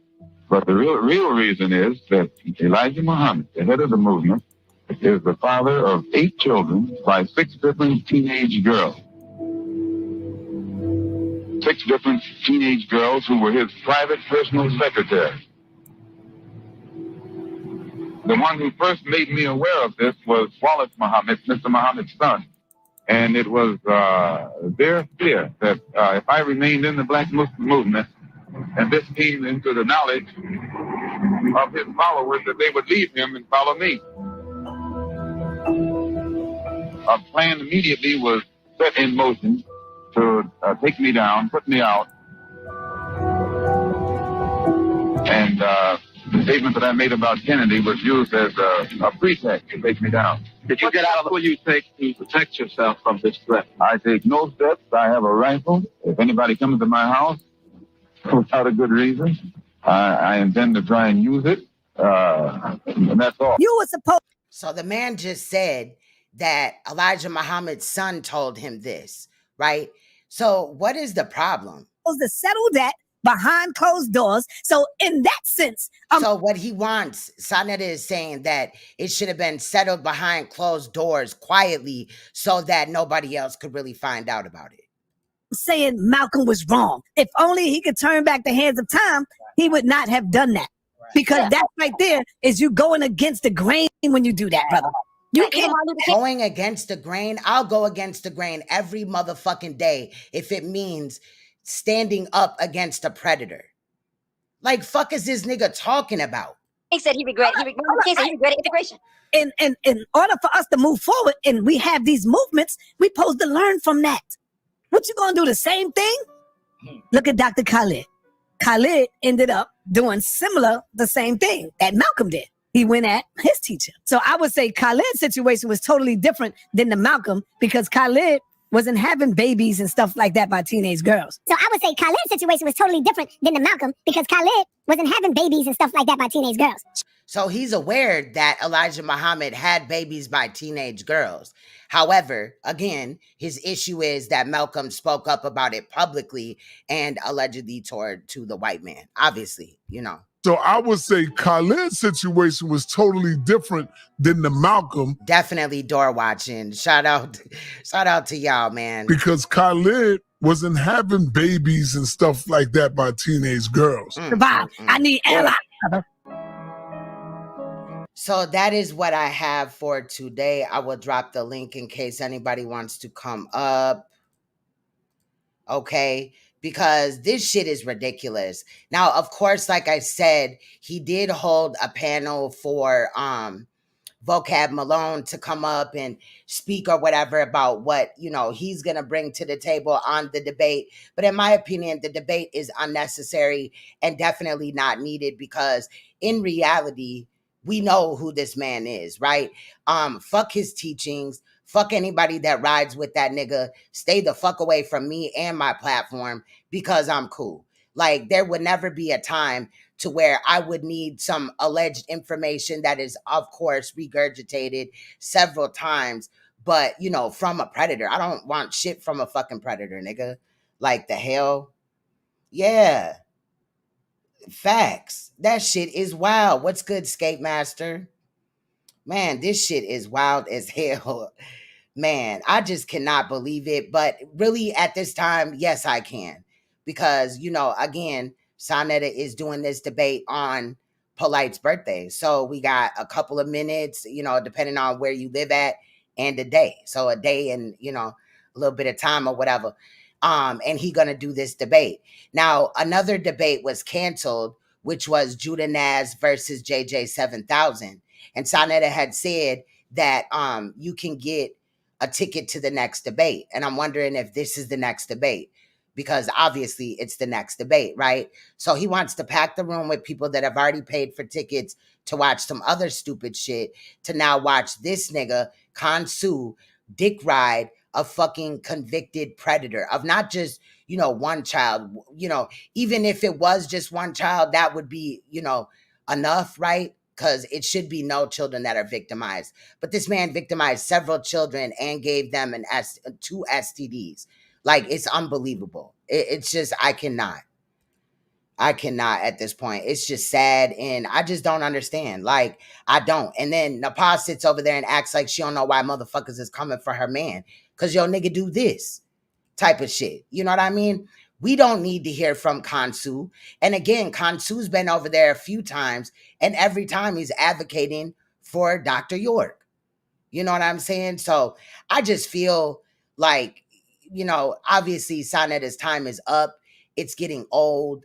But the real reason is that Elijah Muhammad, the head of the movement, is the father of 8 children by 6 different teenage girls. 6 different teenage girls who were his private personal secretaries. The one who first made me aware of this was Wallace Muhammad, Mr. Muhammad's son. And it was their fear that if I remained in the Black Muslim movement, and this came into the knowledge of his followers, that they would leave him and follow me. A plan immediately was set in motion to take me down, put me out. And the statement that I made about Kennedy was used as a pretext to take me down. Did you get out of the... What will you take to protect yourself from this threat? I take no steps. I have a rifle. If anybody comes to my house without a good reason, I intend to try and use it. And that's all. You were supposed... So the man just said that Elijah Muhammad's son told him this, right? So what is the problem? Supposed to settle that behind closed doors. So in that sense, so what he wants, Saneter is saying that it should have been settled behind closed doors quietly so that nobody else could really find out about it. Saying Malcolm was wrong. If only he could turn back the hands of time, he would not have done that. Because that right there is you going against the grain when you do that, brother. You can't going against the grain. I'll go against the grain every motherfucking day if it means standing up against a predator. Like, fuck is this nigga talking about? He said he regretted integration. In order for us to move forward and we have these movements, we supposed to learn from that. What you gonna do, the same thing? Look at Dr. Khalid. Khalid ended up doing the same thing that Malcolm did. He went at his teacher. So I would say Khalid's situation was totally different than the Malcolm because Khalid wasn't having babies and stuff like that by teenage girls. So I would say Khalid's situation was totally different than the Malcolm because Khalid wasn't having babies and stuff like that by teenage girls. So he's aware that Elijah Muhammad had babies by teenage girls. However, again, his issue is that Malcolm spoke up about it publicly and allegedly to the white man. Obviously, you know. So I would say Khaled's situation was totally different than the Malcolm. Definitely door watching. Shout out to y'all, man. Because Khaled wasn't having babies and stuff like that by teenage girls. I need allies. So that is what I have for today. I will drop the link in case anybody wants to come up. Okay, because this shit is ridiculous. Now, of course, like I said, he did hold a panel for Vocab Malone to come up and speak or whatever about what, you know, he's going to bring to the table on the debate. But in my opinion, the debate is unnecessary and definitely not needed because in reality, we know who this man is, right? Fuck his teachings. Fuck anybody that rides with that nigga. Stay the fuck away from me and my platform because I'm cool. Like, there would never be a time to where I would need some alleged information that is, of course, regurgitated several times, but, you know, from a predator. I don't want shit from a fucking predator, nigga. Like, the hell? Yeah. Facts. That shit is wild. What's good, Skate Master? Man, this shit is wild as hell. Man, I just cannot believe it. But really, at this time, yes, I can. Because, you know, again, Saneter is doing this debate on Polite's birthday. So we got a couple of minutes, you know, depending on where you live at, and a day. So a day and, you know, a little bit of time or whatever. And he gonna do this debate. Now, another debate was canceled, which was Judah Naz versus JJ 7000. And Saneter had said that you can get a ticket to the next debate. And I'm wondering if this is the next debate, because obviously it's the next debate, right? So he wants to pack the room with people that have already paid for tickets to watch some other stupid shit to now watch this nigga, Khonshu, dick ride a fucking convicted predator of not just, you know, one child. You know, even if it was just one child, that would be, you know, enough, right? Because it should be no children that are victimized. But this man victimized several children and gave them 2 STDs. Like, it's unbelievable. It's just, I cannot at this point. It's just sad, and I just don't understand. Like, I don't. And then Nepal sits over there and acts like she don't know why motherfuckers is coming for her man. Because yo, nigga, do this type of shit. You know what I mean? We don't need to hear from Khonshu. And again, Khonshu's been over there a few times, and every time he's advocating for Dr. York. You know what I'm saying? So I just feel like, you know, obviously Saneter's time is up. It's getting old.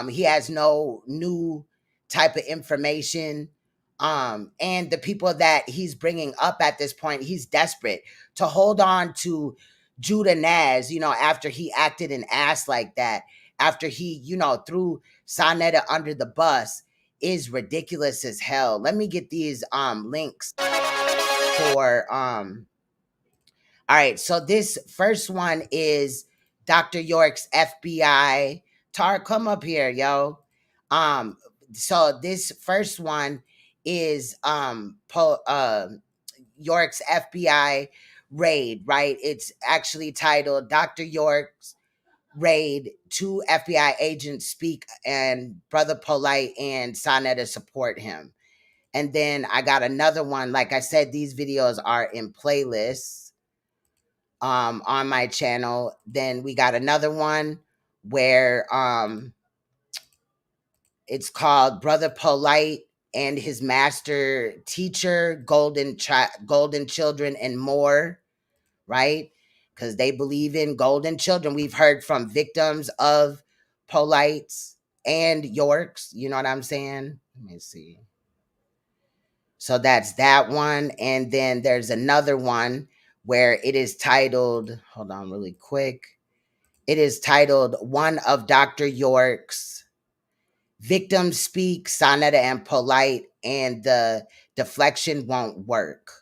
He has no new type of information. And the people that he's bringing up at this point, he's desperate to hold on to Judah Naz, you know, after he acted an ass like that, after he, you know, threw Saneter under the bus, is ridiculous as hell. Let me get these links for all right, so this first one is Dr. York's FBI. Tar, come up here, yo. So this first one is York's FBI raid, right? It's actually titled Dr. York's Raid, 2 FBI agents speak and Brother Polite and Saneter support him. And then I got another one. Like I said, these videos are in playlists on my channel. Then we got another one where it's called Brother Polite and his master teacher, Golden Children and more, right? Because they believe in golden children. We've heard from victims of Polites and Yorks. You know what I'm saying? Let me see. So that's that one. And then there's another one where it is titled, hold on really quick. It is titled One of Dr. York's Victims Speak, Saneter and Polite, and the deflection won't work.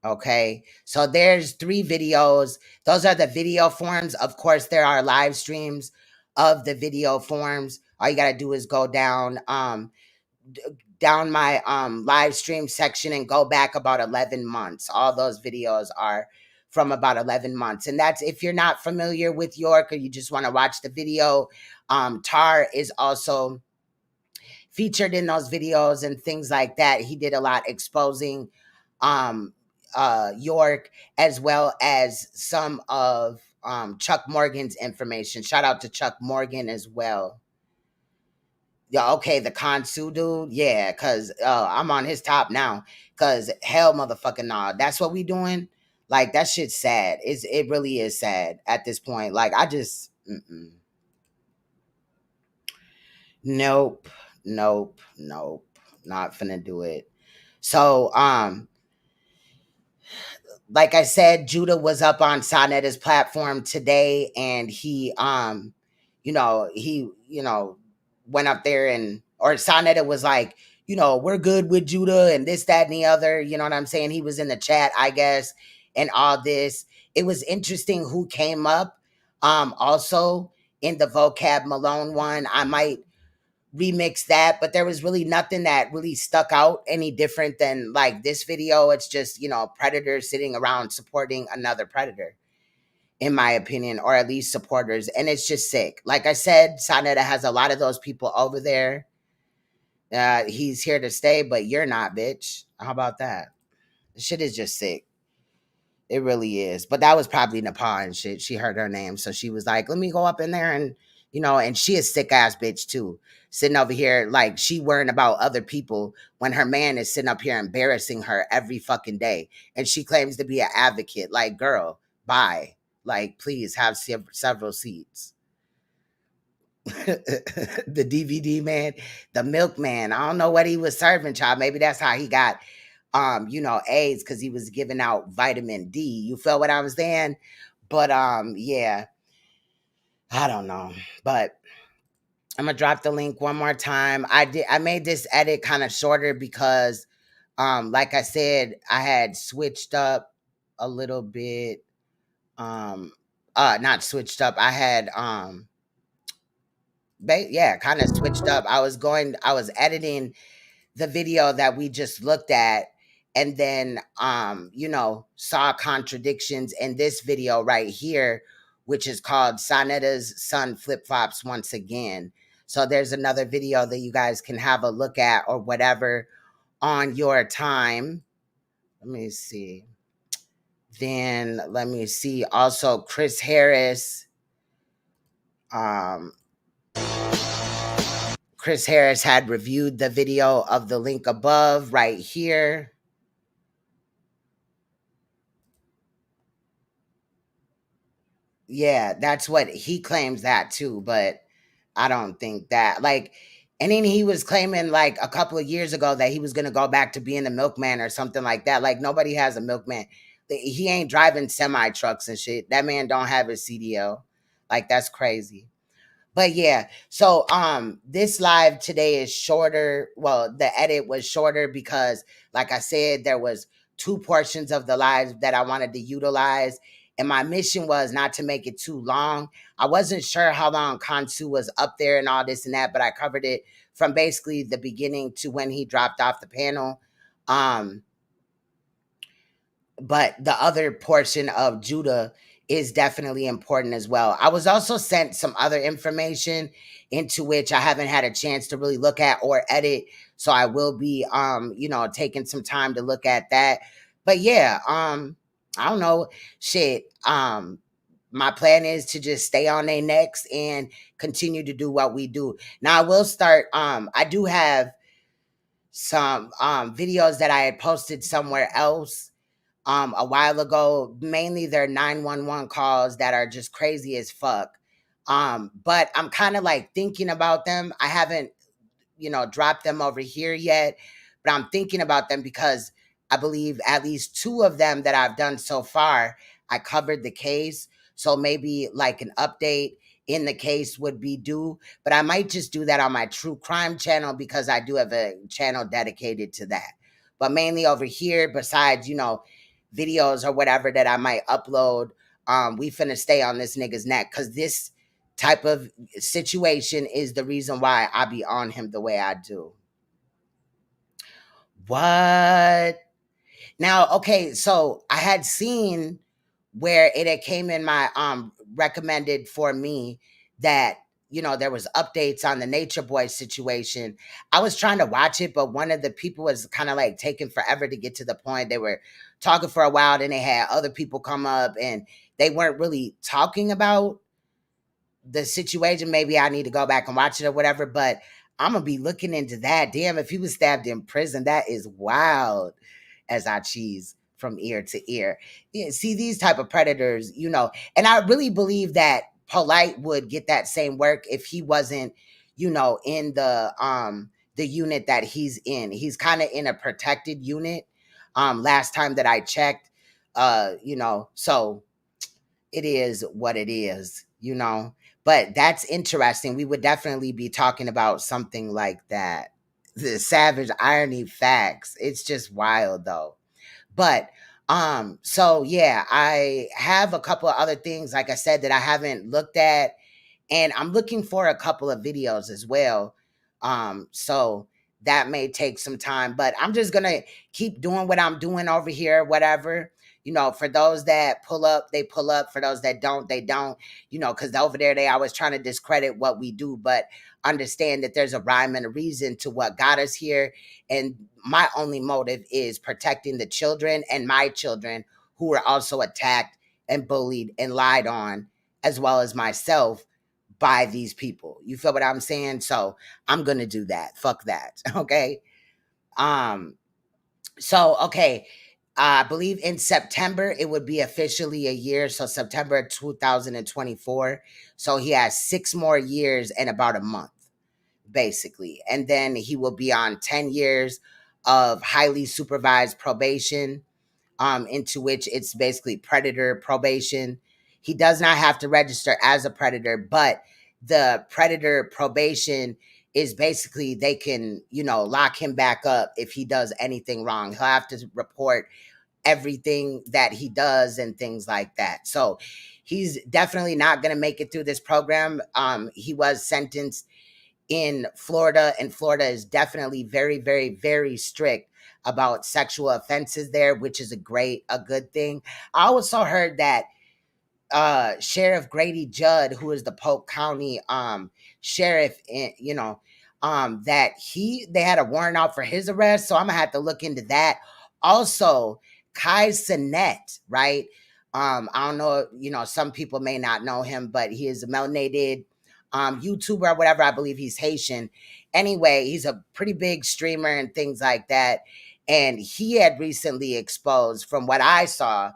Okay, so there's 3 videos. Those are the video forms. Of course, there are live streams of the video forms. All you gotta do is go down down my live stream section and go back about 11 months. All those videos are from about 11 months. And that's if you're not familiar with York or you just want to watch the video. Tar is also featured in those videos and things like that. He did a lot exposing York, as well as some of Chuck Morgan's information. Shout out to Chuck Morgan as well. Yeah, okay, the Konsu dude, yeah, because I'm on his top now, because hell motherfucking nah, that's what we doing? Like, that shit's sad. It really is sad at this point. Like, I just, nope, not finna do it. So, like I said, Judah was up on Saneter's platform today, and he went up there or Saneter was like, we're good with Judah and this, that, and the other. You know what I'm saying? He was in the chat, I guess, and all this. It was interesting who came up. Also in the Vocab Malone one, I might remix that, but there was really nothing that really stuck out any different than like this video. It's just, predators sitting around supporting another predator, in my opinion, or at least supporters. And it's just sick. Like I said, Saneter has a lot of those people over there. He's here to stay, but you're not, bitch. How about that? The shit is just sick. It really is. But that was probably Nepal and shit. She heard her name. So she was like, let me go up in there and, and she is sick ass bitch too. Sitting over here, like she worrying about other people when her man is sitting up here embarrassing her every fucking day. And she claims to be an advocate. Like, girl, bye. Like, please have several seats. The DVD man, the milkman. I don't know what he was serving, child. Maybe that's how he got AIDS, because he was giving out vitamin D. You feel what I'm saying? But yeah, I don't know. But I'm gonna drop the link one more time. I made this edit kind of shorter because like I said, I had switched up a little bit. Not switched up. I had kind of switched up. I was editing the video that we just looked at, and then saw contradictions in this video right here, which is called Saneter's Son Flip-Flops Once Again. So there's another video that you guys can have a look at or whatever on your time. Let me see. Then let me see. Also, Chris Harris. Chris Harris had reviewed the video of the link above right here. Yeah, that's what he claims that too, but I don't think that. Like, and then he was claiming like a couple of years ago that he was going to go back to being a milkman or something like that. Like, nobody has a milkman. He ain't driving semi trucks and shit. That man don't have his CDL. Like, that's crazy. But yeah, so this live today is shorter. Well, the edit was shorter because, like I said, there was 2 portions of the live that I wanted to utilize. And my mission was not to make it too long. I wasn't sure how long Konsu was up there and all this and that, but I covered it from basically the beginning to when he dropped off the panel. but the other portion of Judah is definitely important as well. I was also sent some other information into which I haven't had a chance to really look at or edit. So I will be taking some time to look at that. But yeah, I don't know. Shit. My plan is to just stay on their necks and continue to do what we do. Now I will start, I do have some videos that I had posted somewhere else a while ago. Mainly they're 911 calls that are just crazy as fuck. But I'm kind of like thinking about them. I haven't, dropped them over here yet, but I'm thinking about them because I believe at least two of them that I've done so far, I covered the case. So maybe like an update in the case would be due, but I might just do that on my true crime channel because I do have a channel dedicated to that. But mainly over here, besides, videos or whatever that I might upload, we finna stay on this nigga's neck because this type of situation is the reason why I be on him the way I do. What? Now, okay, so I had seen where it had came in my recommended for me that there was updates on the Nature Boy situation. I was trying to watch it, but one of the people was kind of like taking forever to get to the point. They were talking for a while, then they had other people come up and they weren't really talking about the situation. Maybe I need to go back and watch it or whatever, but I'm gonna be looking into that. Damn, if he was stabbed in prison, that is wild. As I cheese from ear to ear. Yeah, see these type of predators, and I really believe that Polite would get that same work if he wasn't, in the unit that he's in. He's kind of in a protected unit. Last time that I checked, so it is what it is, But that's interesting. We would definitely be talking about something like that. The savage irony facts. It's just wild though. But so yeah, I have a couple of other things, like I said, that I haven't looked at, and I'm looking for a couple of videos as well. So that may take some time, but I'm just gonna keep doing what I'm doing over here, whatever. For those that pull up, they pull up. For those that don't, they don't. Because over there they always trying to discredit what we do, but understand that there's a rhyme and a reason to what got us here. And my only motive is protecting the children and my children who were also attacked and bullied and lied on, as well as myself, by these people. You feel what I'm saying? So I'm gonna do that. Fuck that. Okay. So okay. I believe in September it would be officially a year. So September 2024. So he has 6 more years and about a month, basically. And then he will be on 10 years of highly supervised probation, into which it's basically predator probation. He does not have to register as a predator, but the predator probation is basically they can, lock him back up if he does anything wrong. He'll have to report everything that he does and things like that. So he's definitely not going to make it through this program. He was sentenced in Florida, and Florida is definitely very, very, very strict about sexual offenses there, which is a good thing. I also heard that Sheriff Grady Judd, who is the Polk County sheriff, that they had a warrant out for his arrest. So I'm gonna have to look into that. Also, Kai Cenat, right? I don't know, some people may not know him, but he is a melanated YouTuber or whatever. I believe he's Haitian. Anyway, he's a pretty big streamer and things like that. And he had recently exposed, from what I saw,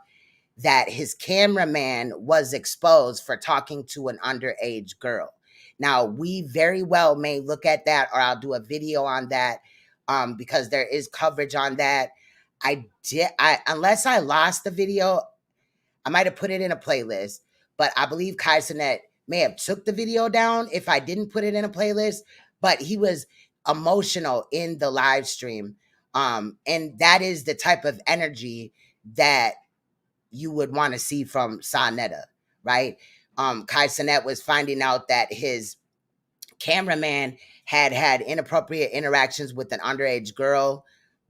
that his cameraman was exposed for talking to an underage girl. Now, we very well may look at that, or I'll do a video on that, because there is coverage on that. Unless I lost the video, I might have put it in a playlist, but I believe Kai Cenat may have took the video down if I didn't put it in a playlist, but he was emotional in the live stream. And that is the type of energy that you would want to see from Saneter, right? Kai Cenat was finding out that his cameraman had inappropriate interactions with an underage girl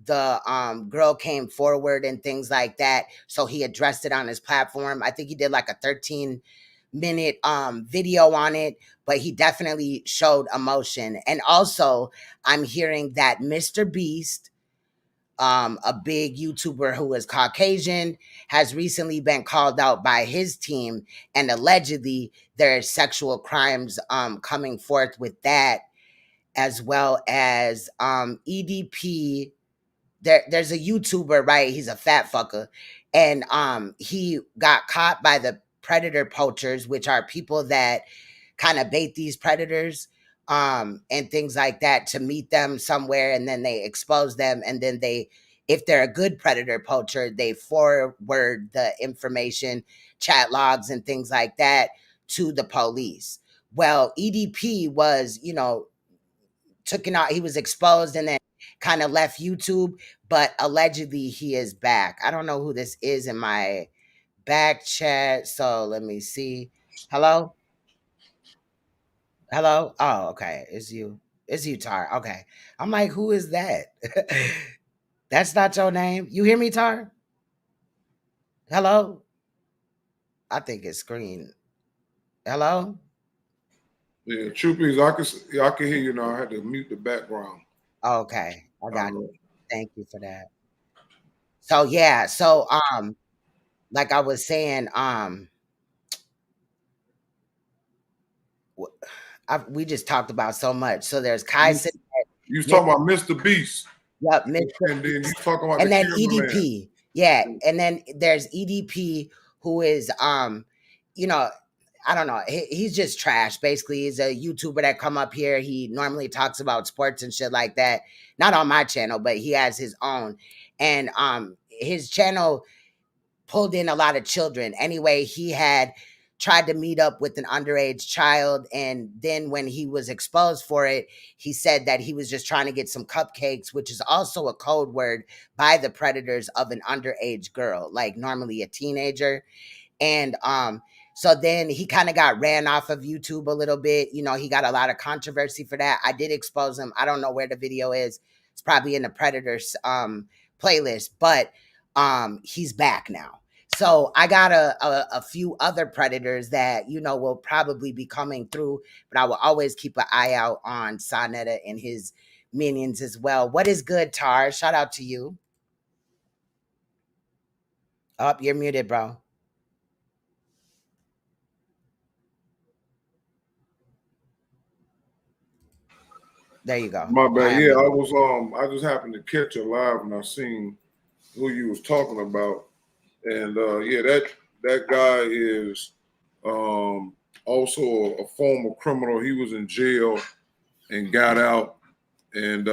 the girl came forward and things like that. So he addressed it on his platform. I think he did like a 13-minute video on it, but he definitely showed emotion. And also I'm hearing that Mr. Beast, a big YouTuber who is Caucasian, has recently been called out by his team, and allegedly there's sexual crimes coming forth with that, as well as EDP. There's a YouTuber, right? He's a fat fucker, and he got caught by the predator poachers, which are people that kind of bait these predators and things like that to meet them somewhere, and then they expose them, and then they, if they're a good predator poacher, they forward the information, chat logs and things like that to the police. Well, EDP was, you know, taken out, he was exposed and then kind of left YouTube, but allegedly he is back. I don't know who this is in my back chat, so let me see. Hello? Hello? Oh, okay. It's you. It's you, Tar. Okay. I'm like, who is that? That's not your name. You hear me, Tar? Hello? I think it's screen. Hello? Yeah, Troopies, I can hear you now. I had to mute the background. Okay. I got you. Thank you for that. So yeah, so like I was saying, we just talked about so much. So there's Kai. You was talking about Mr. Beast. Yep, Mr. And then you talking about and the then cameraman. EDP. Yeah, and then there's EDP, who is you know, I don't know. He's just trash. Basically, he's a YouTuber that come up here. He normally talks about sports and shit like that. Not on my channel, but he has his own. And his channel pulled in a lot of children. Anyway, he had tried to meet up with an underage child, and then when he was exposed for it, he said that he was just trying to get some cupcakes, which is also a code word by the predators of an underage girl, like normally a teenager. And so then he kind of got ran off of YouTube a little bit. You know, he got a lot of controversy for that. I did expose him. I don't know where the video is. It's probably in the Predators playlist, but he's back now. So I got a few other predators that, you know, will probably be coming through, but I will always keep an eye out on Saneter and his minions as well. What is good, Tar? Shout out to you. Oh, you're muted, bro. There you go. My bad. Yeah, I just happened to catch it live and I seen who you was talking about. And yeah, that guy is also a former criminal. He was in jail and got out and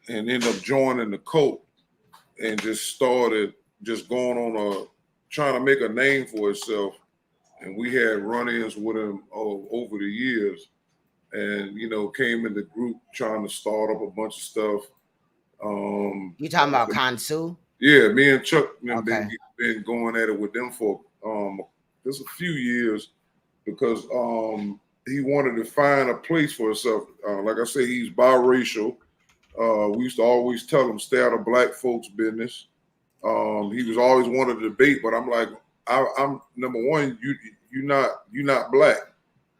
ended up joining the cult and just started just going on trying to make a name for himself. And we had run-ins with him over the years. And, you know, came in the group trying to start up a bunch of stuff. You talking about Konsu? Yeah, me and Chuck have been going at it with them for just a few years because he wanted to find a place for himself. Like I said, he's biracial. We used to always tell him stay out of black folks' business. He was always wanting to debate, but I'm like, I'm number one, you're not black.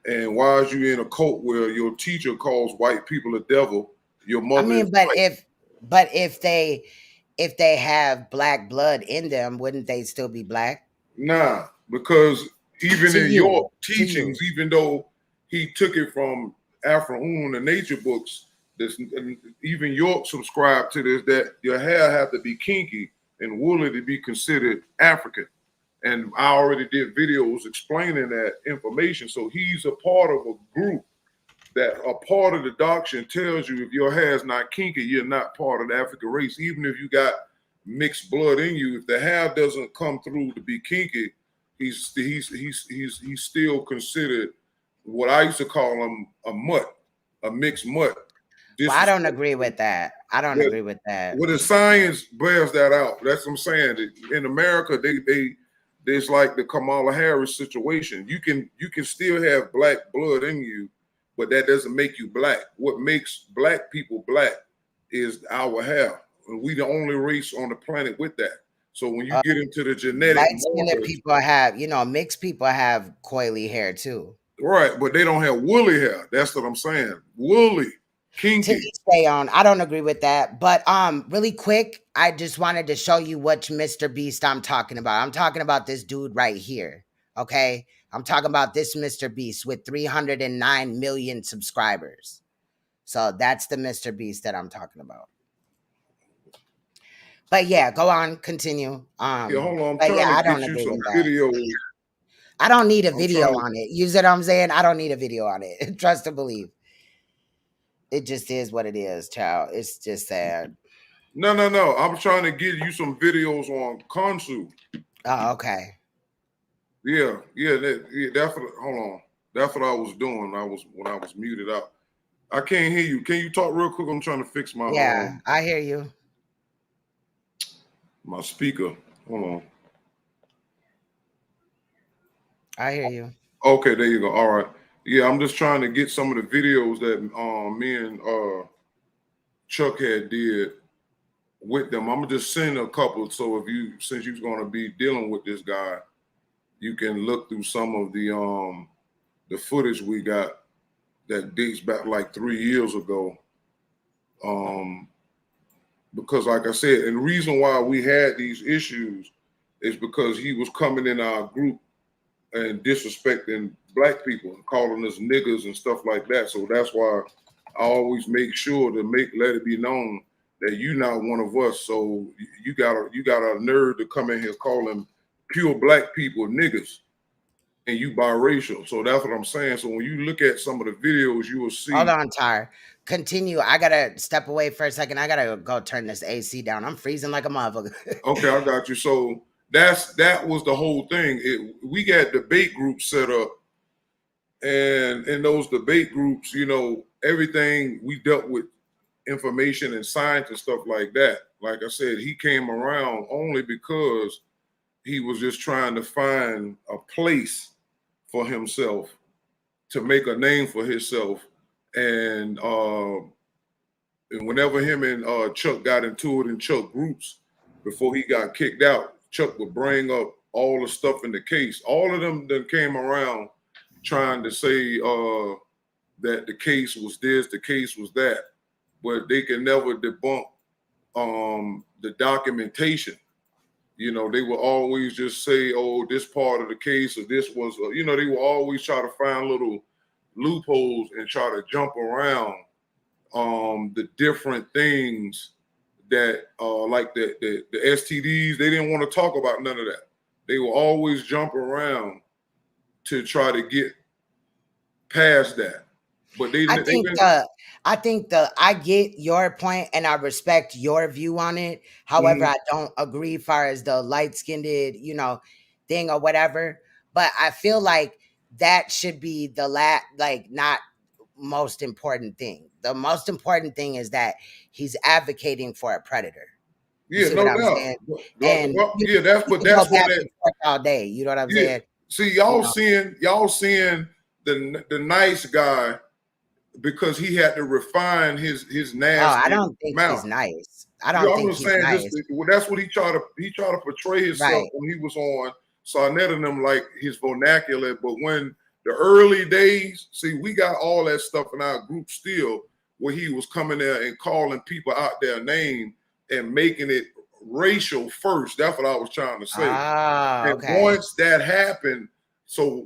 And why is you in a cult where your teacher calls white people a devil? Your mother. I mean, but if they have black blood in them, wouldn't they still be black? Nah, because even in your teachings, even though he took it from Afro-Un, the nature books, even York subscribed to this, that your hair have to be kinky and woolly to be considered African. And I already did videos explaining that information. So he's a part of a group that a part of the doctrine tells you if your hair is not kinky, you're not part of the African race. Even if you got mixed blood in you, if the hair doesn't come through to be kinky, he's still considered what I used to call him a mutt, a mixed mutt. Well, I don't agree with that. I don't agree with that. Well, the science bears that out. That's what I'm saying. In America, there's like the Kamala Harris situation. You can still have black blood in you, but that doesn't make you black. What makes black people black is our hair. We the only race on the planet with that. So when you get into the genetic light-skinned markers, people have, mixed people have coily hair too. right? But they don't have woolly hair. That's what I'm saying. Woolly, kinky. To stay on, I don't agree with that. But really quick, I just wanted to show you what Mr. Beast I'm talking about. I'm talking about this dude right here. Okay, I'm talking about this Mr. Beast with 309 million subscribers. So that's the Mr. Beast that I'm talking about. But yeah, go on, continue. Yeah, hold on. I'm but trying yeah, I to don't get you agree some with that. video. I don't need a video on it. You see what I'm saying? I don't need a video on it. Trust and believe. It just is what it is, child. It's just sad. No. I'm trying to get you some videos on Konsu. Oh, okay. Yeah. That's what. Hold on. That's what I was doing. When I was muted out. I can't hear you. Can you talk real quick? I'm trying to fix my. Yeah, I hear you. My speaker. Hold on. I hear you. Okay, there you go. All right. Yeah, I'm just trying to get some of the videos that me and Chuck had did with them. I'm gonna just send a couple. So since you're gonna be dealing with this guy, you can look through some of the footage we got that dates back like 3 years ago. Because like I said, and the reason why we had these issues is because he was coming in our group and disrespecting black people and calling us niggas and stuff like that. So that's why I always make sure to let it be known that you're not one of us. So you got a nerd to come in here calling pure black people niggas, and you biracial. So that's what I'm saying. So when you look at some of the videos, you will see. Hold on, Tar. Continue. I gotta step away for a second. I gotta go turn this AC down. I'm freezing like a motherfucker. Okay, I got you. So that was the whole thing. We got debate groups set up, and in those debate groups, everything we dealt with information and science and stuff like that. Like I said, he came around only because he was just trying to find a place for himself to make a name for himself. And whenever him and Chuck got into it in Chuck groups before he got kicked out, Chuck would bring up all the stuff in the case. All of them that came around trying to say that the case was this, the case was that, but they can never debunk the documentation. They will always just say, oh, this part of the case or this was, they will always try to find little loopholes and try to jump around the different things that like the STDs. They didn't want to talk about none of that. They will always jump around to try to get past that. But I get your point and I respect your view on it. However, I don't agree far as the light-skinned, thing or whatever. But I feel like that should be the not most important thing. The most important thing is that he's advocating for a predator. Yeah, no doubt. And that's what all day. You know what I'm saying? See, y'all seeing the nice guy because he had to refine his nasty. Oh, I don't think he's nice. I don't think he's nice. That's what he tried to portray himself when he was on Saneter and them, like his vernacular. But when the early days, see, we got all that stuff in our group still, where he was coming there and calling people out their name and making it racial first. That's what I was trying to say. And once that happened, so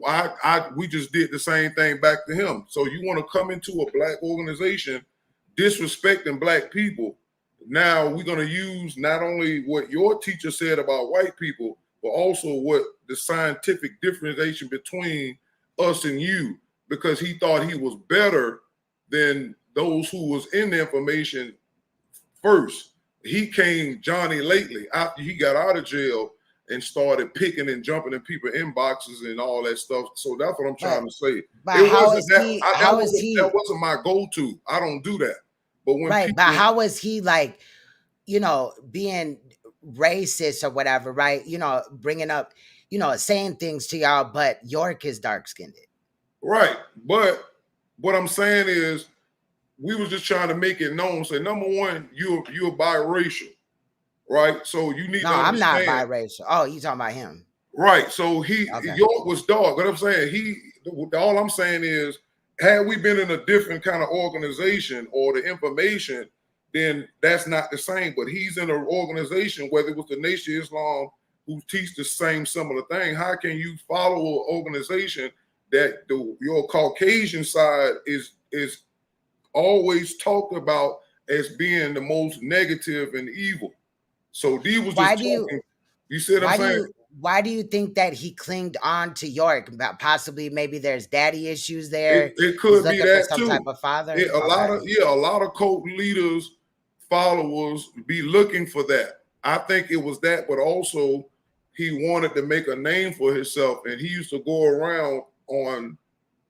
we just did the same thing back to him. So you want to come into a black organization disrespecting black people. Now we're going to use not only what your teacher said about white people, but also what the scientific differentiation between us and you, because he thought he was better than those who was in the information first. He came Johnny lately after he got out of jail and started picking and jumping in people's inboxes and all that stuff. So that's what I'm trying to say. That wasn't my go-to. I don't do that. But when but how is he being racist or whatever, right? Bringing up, saying things to y'all, but York is dark-skinned. Right. But what I'm saying is we was just trying to make it known. Say, number one, you're biracial, right? So you need to I'm not understand. biracial. Oh, you talking about him? Right. So York was dark. What I'm saying, all I'm saying is, had we been in a different kind of organization or the information, then that's not the same. But he's in an organization, whether it was the Nation of Islam, who teach the same similar thing. How can you follow an organization that your Caucasian side is always talked about as being the most negative and evil? So D was just talking. You see what I'm saying? Why do you think that he clinged on to York? Possibly, maybe there's daddy issues there. It could be that some too. Type of father. A lot of cult leaders, followers be looking for that. I think it was that, but also he wanted to make a name for himself, and he used to go around on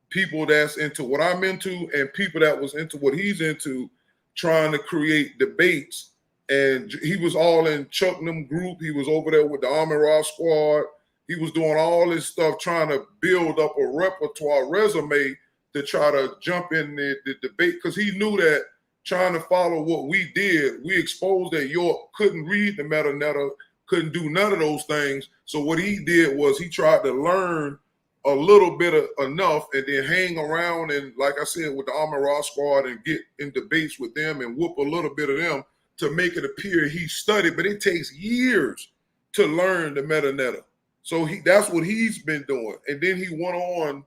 people that's into what I'm into and people that was into what he's into, trying to create debates. And he was all in Chucknam group. He was over there with the Army Raw Squad. He was doing all this stuff, trying to build up a repertoire resume to try to jump in the debate, because he knew that trying to follow what we did, we exposed that York couldn't read the Meta, couldn't do none of those things. So what he did was he tried to learn a little bit of enough and then hang around and, like I said, with the Army Raw Squad and get in debates with them and whoop a little bit of them to make it appear he studied. But it takes years to learn the Meta. So that's what he's been doing. And then he went on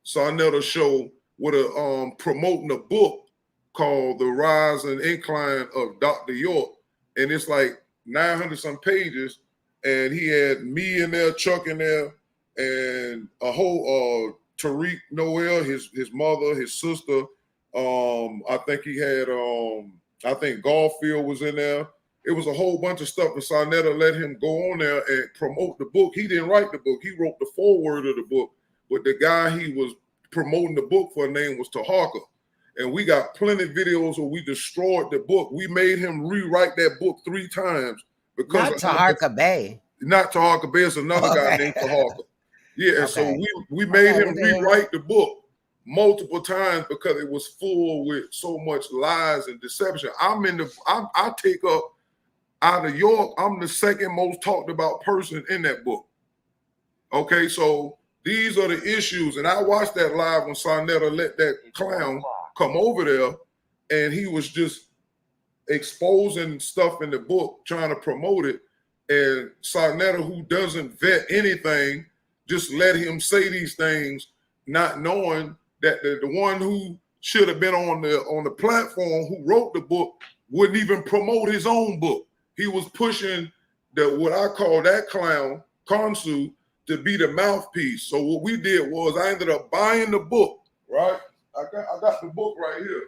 Saneter show with a promoting a book called The Rise and Incline of Dr. York. And it's like 900 some pages. And he had me in there, Chuck in there, and a whole Tariq Noel, his mother, his sister. I think he had I think Garfield was in there. It was a whole bunch of stuff, and Saneter let him go on there and promote the book. He didn't write the book. He wrote the foreword of the book, but the guy he was promoting the book for name was Tahaka. And we got plenty of videos where we destroyed the book. We made him rewrite that book 3 times. Because not Tahaka Bay. Not Tahaka Bay. It's another guy named Tahaka. Yeah, and so we made him rewrite the book multiple times because it was full with so much lies and deception. I take up out of York, I'm the second most talked about person in that book. Okay, so these are the issues. And I watched that live when Saneter let that clown come over there, and he was just exposing stuff in the book, trying to promote it. And Saneter, who doesn't vet anything, just let him say these things, not knowing that the one who should have been on the platform, who wrote the book, wouldn't even promote his own book. He was pushing what I call that clown, Konsu, to be the mouthpiece. So what we did was I ended up buying the book, right? I got the book right here.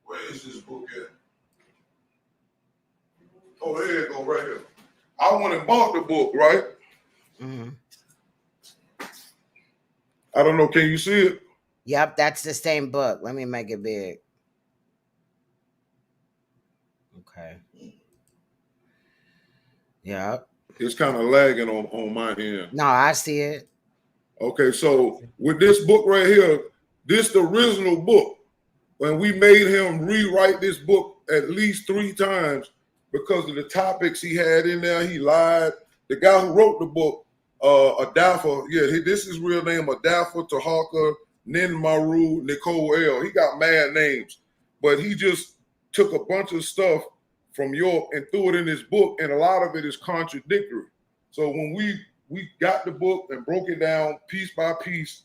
Where is this book at? Oh, there you go, right here. I went and bought the book, right? Mm-hmm. I don't know. Can you see it? Yep, that's the same book. Let me make it big. Okay. Yep. It's kind of lagging on my end. No, I see it. Okay, so with this book right here, this the original book. When we made him rewrite this book at least 3 times because of the topics he had in there, he lied. The guy who wrote the book, Adafa, this is his real name, Adafa Tahaka Ninmaru Nicole L. He got mad names, but he just took a bunch of stuff from York and threw it in his book, and a lot of it is contradictory. So when we got the book and broke it down piece by piece,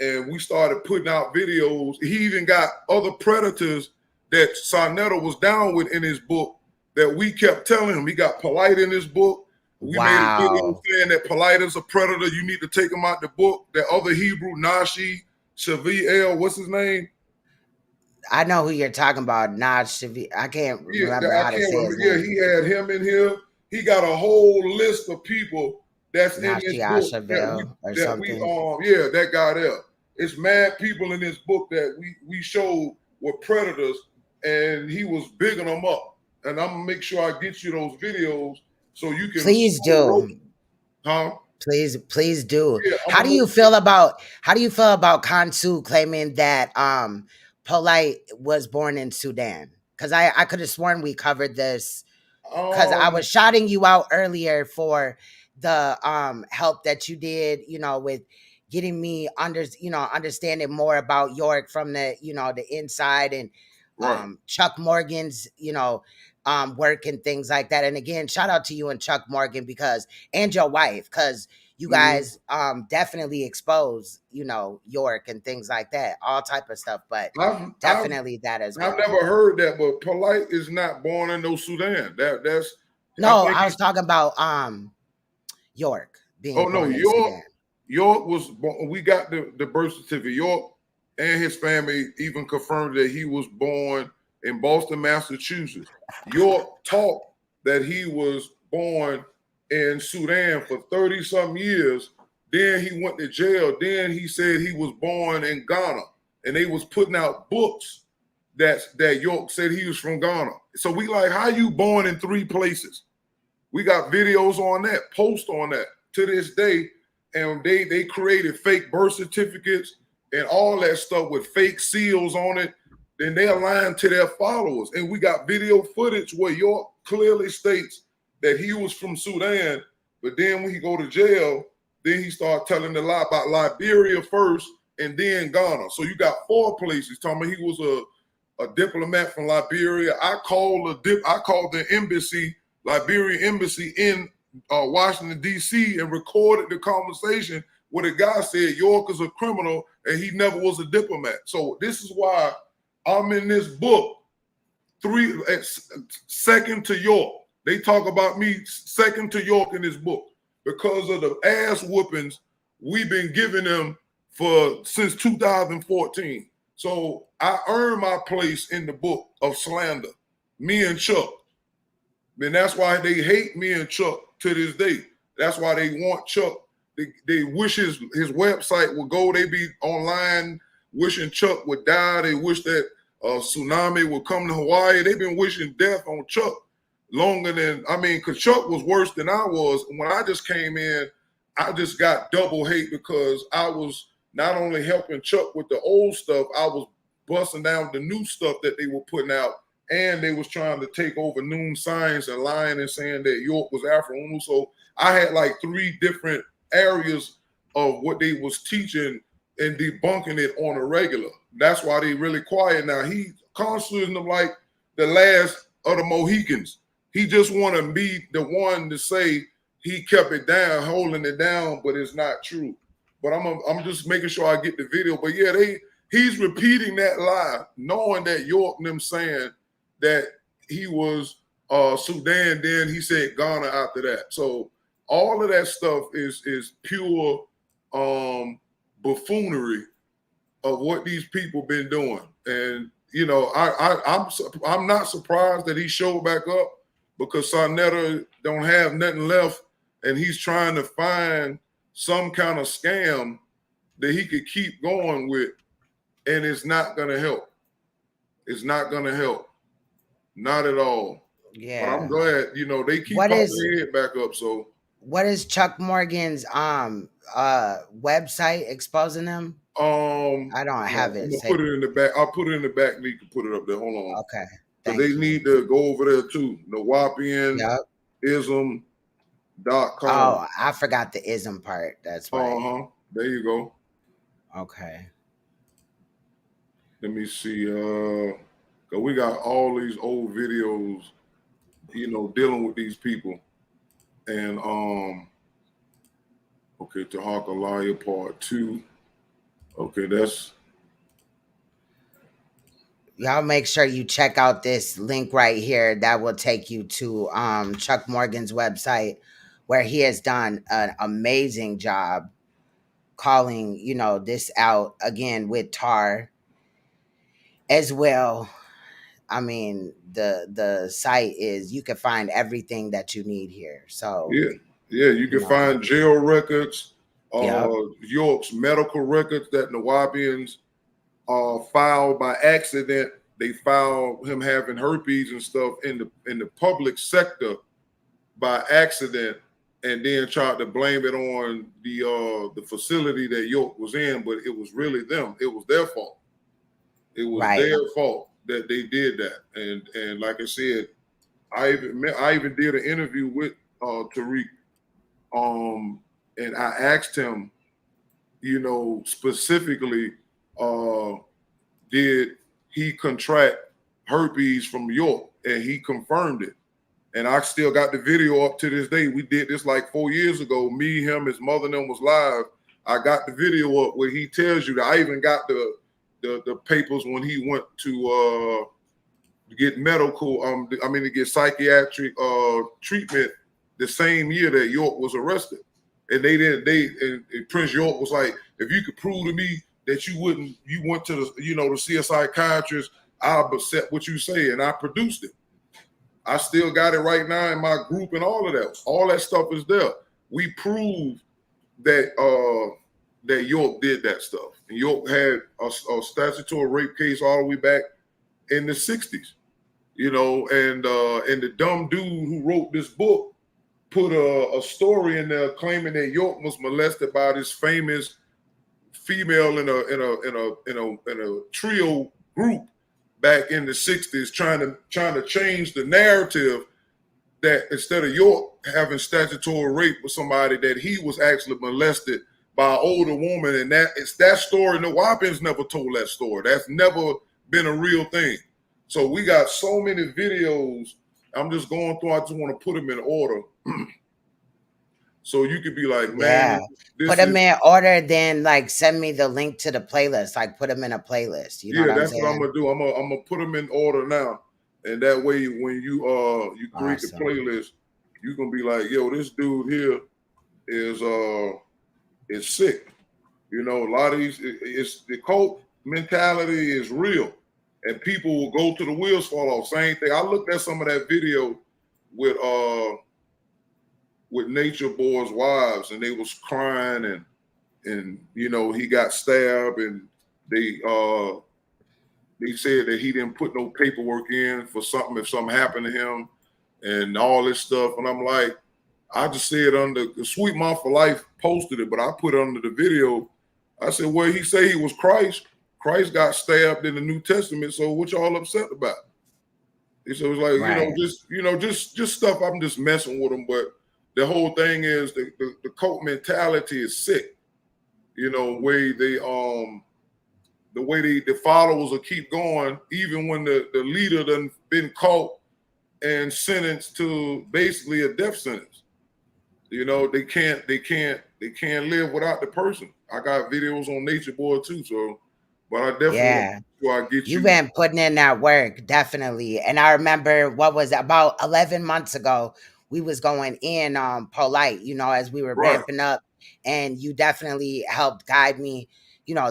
and we started putting out videos, he even got other predators that Saneter was down with in his book that we kept telling him. He got Polite in his book. We made a video saying that Polite is a predator. You need to take him out the book. That other Hebrew, Nashi, Shavi El, what's his name? I know who you're talking about, Naj Shavi. I can't remember how to say his name. He had him in here. He got a whole list of people that's in this book. That guy there. It's mad people in this book that we showed were predators, and he was bigging them up. And I'm gonna make sure I get you those videos so you can. Please do. Huh? Please do. Yeah, How do you feel about Kansu claiming that Polite was born in Sudan? Because I could have sworn we covered this, because I was shouting you out earlier for the help that you did, with getting me understanding more about York from the the inside, and right. Chuck Morgan's work and things like that. And again, shout out to you and Chuck Morgan, and your wife, because you guys definitely expose York and things like that, all type of stuff, but definitely that as well. I've never heard that, but Polite is not born in no Sudan. That's no, I was talking about York being born in Sudan. York was born, we got the birth certificate. York and his family even confirmed that he was born in Boston, Massachusetts. York taught that he was born in Sudan for 30-something years. Then he went to jail. Then he said he was born in Ghana, and they was putting out books that York said he was from Ghana. So we like, how you born in 3 places? We got videos on that, posts on that to this day. And they created fake birth certificates and all that stuff with fake seals on it. Then they aligned to their followers. And we got video footage where York clearly states that he was from Sudan. But then when he go to jail, then he started telling the lie about Liberia first and then Ghana. So you got 4 places. Talking about he was a diplomat from Liberia. I called the embassy, Liberian embassy in Washington, D.C. and recorded the conversation where the guy said York is a criminal and he never was a diplomat. So this is why I'm in this book, second to York. They talk about me second to York in this book because of the ass whoopings we've been giving them since 2014. So I earned my place in the book of slander, me and Chuck. And that's why they hate me and Chuck to this day. That's why they want Chuck. They wish his website would go. They be online wishing Chuck would die. They wish that tsunami would come to Hawaii. They've been wishing death on Chuck longer than, because Chuck was worse than I was. When I just came in, I just got double hate because I was not only helping Chuck with the old stuff, I was busting down the new stuff that they were putting out. And they was trying to take over Noon Science and lying and saying that York was Afro. So I had like 3 different areas of what they was teaching and debunking it on a regular. That's why they really quiet now. He considering them like the last of the Mohicans. He just want to be the one to say he kept it down, holding it down, but it's not true. But I'm just making sure I get the video. But yeah, he's repeating that lie, knowing that York and them saying that he was Sudan, then he said Ghana after that. So all of that stuff is pure buffoonery of what these people been doing. And I'm not surprised that he showed back up because Saneter don't have nothing left, and he's trying to find some kind of scam that he could keep going with, and it's not gonna help. It's not gonna help. Not at all. Yeah. But I'm glad, they keep popping their head back up. So what is Chuck Morgan's website exposing them? I don't have it. Put it in the back. I'll put it in the back. You can put it up there. Hold on. Okay. So they need to go over there too. Nuwaubian ism.com. Oh, I forgot the ism part. That's right. There you go. Okay. Let me see. Cause we got all these old videos, dealing with these people. And okay, Tahakalaya Part 2. Okay, that's y'all make sure you check out this link right here. That will take you to Chuck Morgan's website, where he has done an amazing job calling, this out again with Tar as well. The site is, you can find everything that you need here. So yeah, you can find jail records, York's medical records that Nuwaubians filed by accident. They filed him having herpes and stuff in the public sector by accident, and then tried to blame it on the facility that York was in, but it was really them. It was their fault. It was their fault that they did that. And like I said, I even did an interview with Tariq, and I asked him, you know, specifically, did he contract herpes from York? And he confirmed it. And I still got the video up to this day. We did this like 4 years ago. Me, him, his mother, and them was live. I got the video up where he tells you that. I even got the papers when he went to get medical, to get psychiatric treatment the same year that York was arrested. And and Prince York was like, if you could prove to me that you went to to see a psychiatrist, I'll accept what you say. And I produced it. I still got it right now in my group and all of that. All that stuff is there. We proved that that York did that stuff. And York had a statutory rape case all the way back in the 60s. And the dumb dude who wrote this book put a story in there claiming that York was molested by this famous female in a trio group back in the 60s, trying to change the narrative that instead of York having statutory rape with somebody, that he was actually molested by an older woman. And that story, Nuwaubians never told that story. That's never been a real thing. So we got so many videos. I'm just going through. I just want to put them in order. So you could be like, man, put them in order, then like send me the link to the playlist. Like put them in a playlist. You know what I'm saying? What I'm gonna do. I'm gonna put them in order now, and that way when you create the playlist, you gonna be like, yo, this dude here is sick. A lot of these, it's the cult mentality is real, and people will go to the wheels fall off. Same thing. I looked at some of that video with Nature Boy's wives, and they was crying, and he got stabbed, and they said that he didn't put no paperwork in for something if something happened to him, and all this stuff. And I'm like, I just said under the Sweet Mouth for Life posted it, but I put under the video. I said, well, he say he was Christ. Christ got stabbed in the New Testament. So what y'all upset about? So it was like, just stuff. I'm just messing with them, but the whole thing is the cult mentality is sick. The way the followers will keep going, even when the leader done been caught and sentenced to basically a death sentence. They can't live without the person. I got videos on Nature Boy too, so but I definitely want to get you. You've been putting in that work, definitely. And I remember about 11 months ago, we was going in Polite, as we were ramping up, and you definitely helped guide me,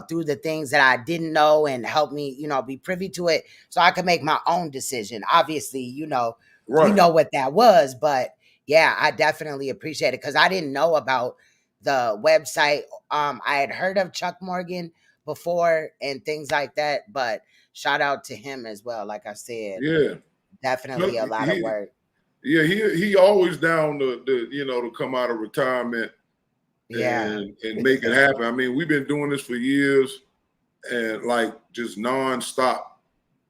through the things that I didn't know, and help me, be privy to it so I could make my own decision. Obviously, we know what that was, but yeah, I definitely appreciate it because I didn't know about the website. I had heard of Chuck Morgan before and things like that, but shout out to him as well. Like I said, definitely a lot of work. Yeah, he always down to come out of retirement and make it happen. I mean, we've been doing this for years and like just nonstop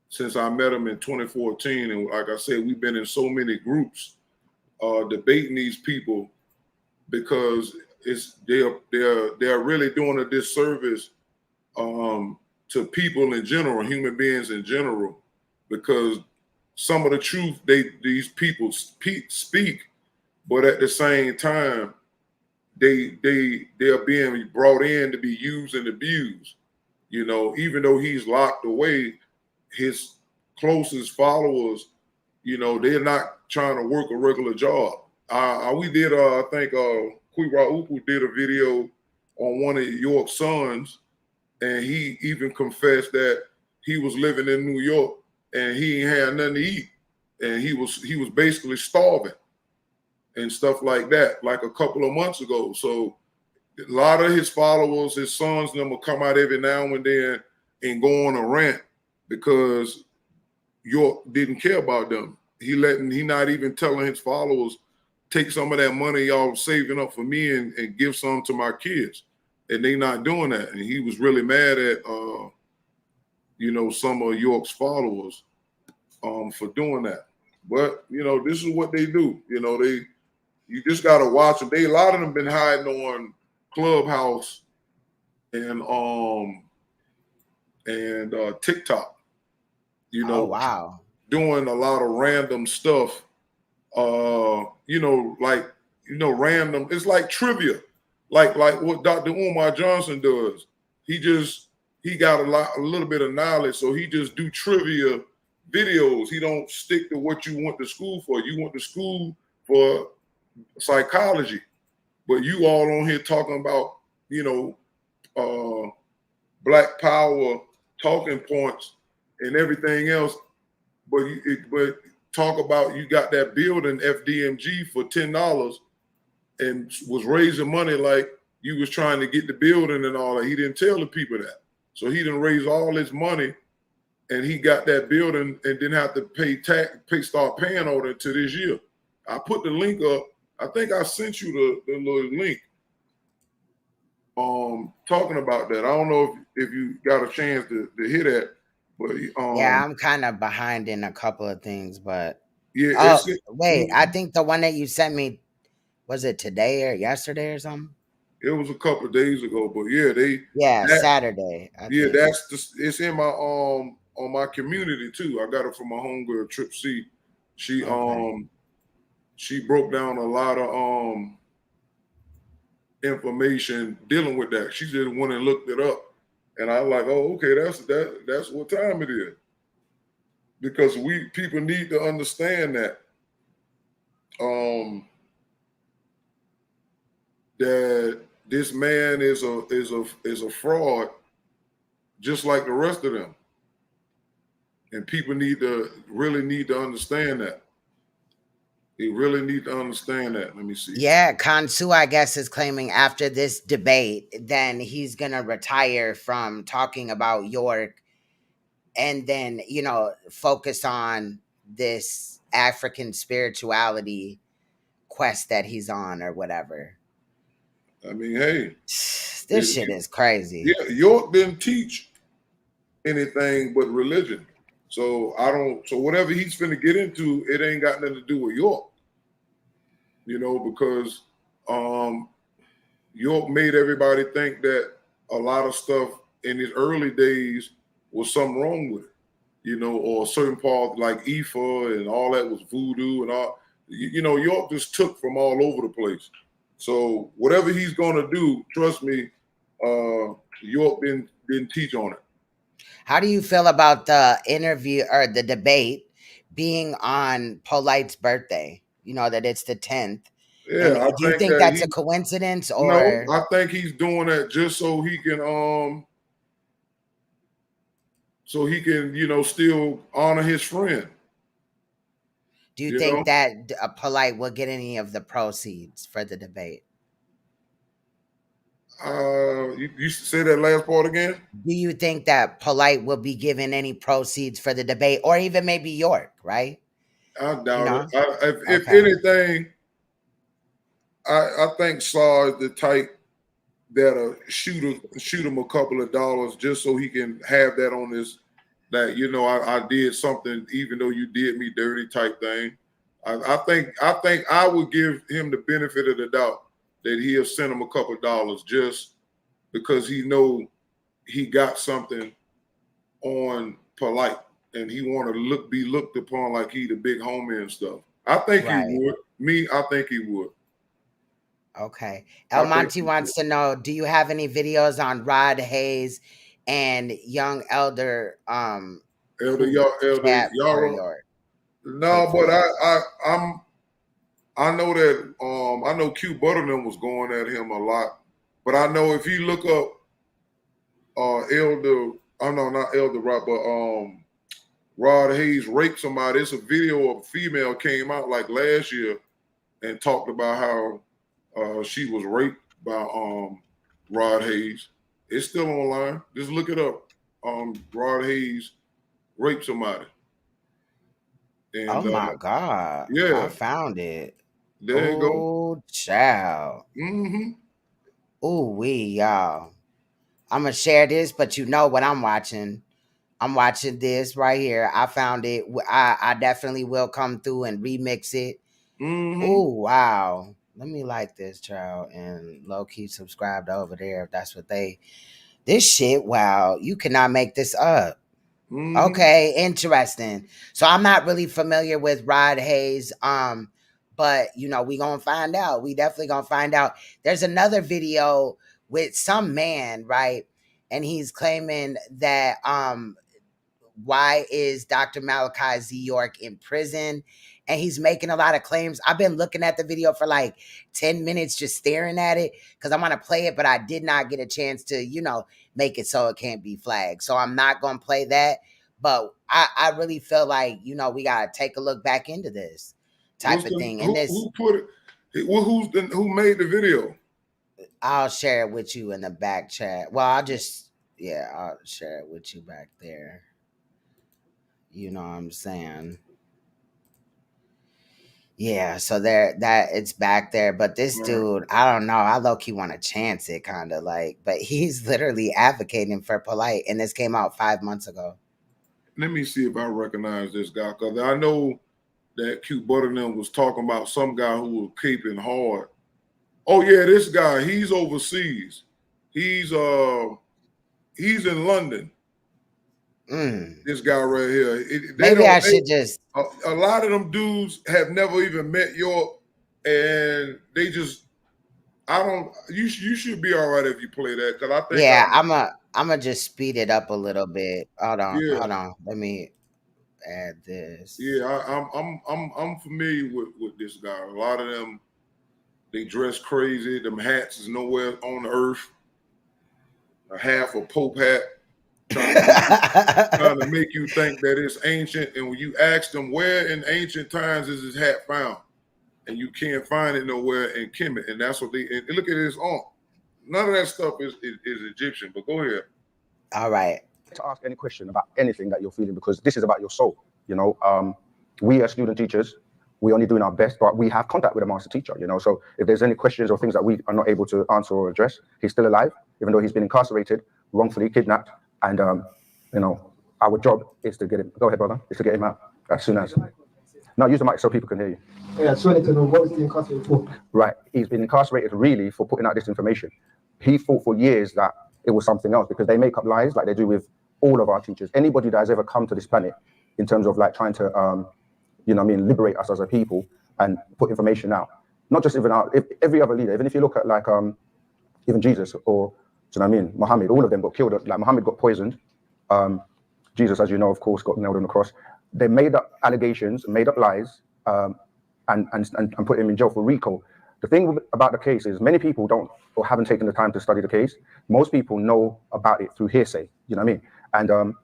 since I met him in 2014. And like I said, we've been in so many groups debating these people because they're really doing a disservice to people in general, human beings in general, because some of the truth these people speak, but at the same time, they are being brought in to be used and abused. Even though he's locked away, his closest followers, they're not trying to work a regular job. We did, I think, Queeensthrones did a video on one of York's sons, and he even confessed that he was living in New York and he ain't had nothing to eat, and he was basically starving and stuff like that, like a couple of months ago. So a lot of his followers, his sons, them will come out every now and then and go on a rant because York didn't care about them. He not even telling his followers take some of that money y'all saving up for me and give some to my kids. And they not doing that. And he was really mad at, you know, some of York's followers for doing that. But, you know, this is what they do. You know, you just got to watch them. A lot of them been hiding on Clubhouse and TikTok, you know, wow, doing a lot of random stuff, you know, like, you know, random. It's like trivia, like what Dr. Umar Johnson does. He got a little bit of knowledge, so he just do trivia videos. He don't stick to what you went to school for. You went to school for psychology, but you all on here talking about, you know, Black Power talking points and everything else, but talk about you got that building FDMG for $10 and was raising money like you was trying to get the building and all that. He didn't tell the people that. So he didn't raise all his money and he got that building and didn't have to start paying on it to this year. I put the link up. I think I sent you the little link talking about that. I don't know if you got a chance to hear that, but yeah, I'm kind of behind in a couple of things, but yeah. Wait, I think the one that you sent me, was it today or yesterday or something? It was a couple of days ago, but yeah, Saturday. Think. It's in my on my community too. I got it from my homegirl Trip C. She broke down a lot of information dealing with that. She just went and looked it up, and I was like, oh, okay, that's what time it is, because people need to understand that that this man is a fraud, just like the rest of them, and people really need to understand that. They really need to understand that. Let me see. Yeah, Kansu, I guess, is claiming after this debate, then he's gonna retire from talking about York, and then, you know, focus on this African spirituality quest that he's on or whatever. I mean, hey, this shit is crazy. Yeah, York didn't teach anything but religion. So so whatever he's finna get into, it ain't got nothing to do with York. You know, because York made everybody think that a lot of stuff in his early days was something wrong with it. You know, or certain part like Ifa and all that was voodoo and all. You know, York just took from all over the place. So whatever he's gonna do, trust me, York didn't teach on it. How do you feel about the interview or the debate being on Polite's birthday? You know, that it's the 10th. Yeah, do you think that's a coincidence, or? No, I think he's doing that just so he can you know, still honor his friend. Do you think that Polite will get any of the proceeds for the debate? You say that last part again? Do you think that Polite will be given any proceeds for the debate, or even maybe York, right? I doubt it. If anything, I think Saw is the type that'll shoot him a couple of dollars just so he can have that on his, that, you know, I did something even though you did me dirty type thing. I think I would give him the benefit of the doubt that he'll send him a couple of dollars just because he know he got something on Polite and he want to be looked upon like he the big homie and stuff. I think he would. I think he would. Okay. El Monte wants to know, do you have any videos on Rod Hayes and young Elder Yara? No, but I know that I know Q Butterman was going at him a lot, but I know if you look up Rod Hayes raped somebody. It's a video of a female came out like last year and talked about how she was raped by Rod Hayes. It's still online. Just look it up. Rod Hayes raped somebody. And, oh my God. Yeah. I found it. There you go. Oh, child. Ooh, y'all. I'm gonna share this, but you know what I'm watching. I'm watching this right here. I found it. I definitely will come through and remix it. Oh, wow. Let me like this, child, and low-key subscribe to over there if that's what they... This shit, wow. You cannot make this up. Okay, interesting. So I'm not really familiar with Rod Hayes, but you know, we gonna find out. We definitely gonna find out. There's another video with some man, right? And he's claiming that why is Dr. Malachi Z. York in prison? And he's making a lot of claims. I've been looking at the video for like 10 minutes, just staring at it because I want to play it, but I did not get a chance to, you know, make it so it can't be flagged. So I'm not going to play that. But I really feel like, you know, we got to take a look back into this type of thing. And who put it? Who made the video? I'll share it with you in the back chat. Well, I'll share it with you back there. You know what I'm saying? Yeah, so it's back there. But this dude, I don't know. I low-key want to chance it, kind of like, but he's literally advocating for polite, and this came out 5 months ago. Let me see if I recognize this guy, because I know that Q Butternut was talking about some guy who was keeping hard. Oh yeah, this guy, he's overseas. He's in London. This guy right here. Maybe I should just... A lot of them dudes have never even met York, and they just... You should be all right if you play that, because I think... Yeah, I'm gonna just speed it up a little bit. Hold on. Let me add this. Yeah, I'm familiar with this guy. A lot of them, they dress crazy. Them hats is nowhere on the earth. A half a Pope hat. Trying to make you think that it's ancient, and when you ask them where in ancient times is his hat found, and you can't find it nowhere in Kemet, and that's what they... And look at his arm. None of that stuff is Egyptian, but go ahead. All right. To ask any question about anything that you're feeling, because this is about your soul. You know, we as student teachers, we're only doing our best, but we have contact with a master teacher, you know. So if there's any questions or things that we are not able to answer or address, he's still alive, even though he's been incarcerated, wrongfully kidnapped. And, you know, our job is to get him... Go ahead, brother. Is to get him out as soon as... No, use the mic so people can hear you. Yeah, I just wanted to know, what was he incarcerated for? Right. He's been incarcerated really for putting out this information. He thought for years that it was something else, because they make up lies like they do with all of our teachers. Anybody that has ever come to this planet in terms of like trying to, you know what I mean, liberate us as a people and put information out. Not just even every other leader, even if you look at like even Jesus or... Do you know what I mean? Muhammad, all of them got killed. Like Muhammad got poisoned. Jesus, as you know, of course, got nailed on the cross. They made up allegations, made up lies, and put him in jail for RICO. The thing about the case is many people don't or haven't taken the time to study the case. Most people know about it through hearsay. You know what I mean? And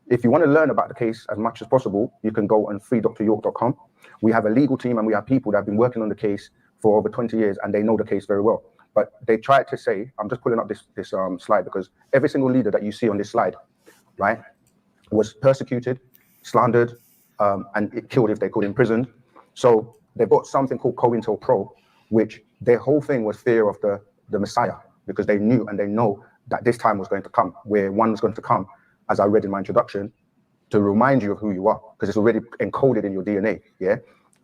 if you want to learn about the case as much as possible, you can go on freedryork.com. We have a legal team and we have people that have been working on the case for over 20 years, and they know the case very well. But they tried to say, I'm just pulling up this slide, because every single leader that you see on this slide, right, was persecuted, slandered, and it killed if they could, imprisoned. So they bought something called COINTELPRO, which their whole thing was fear of the Messiah, because they knew and they know that this time was going to come, where one was going to come, as I read in my introduction, to remind you of who you are, because it's already encoded in your DNA, yeah?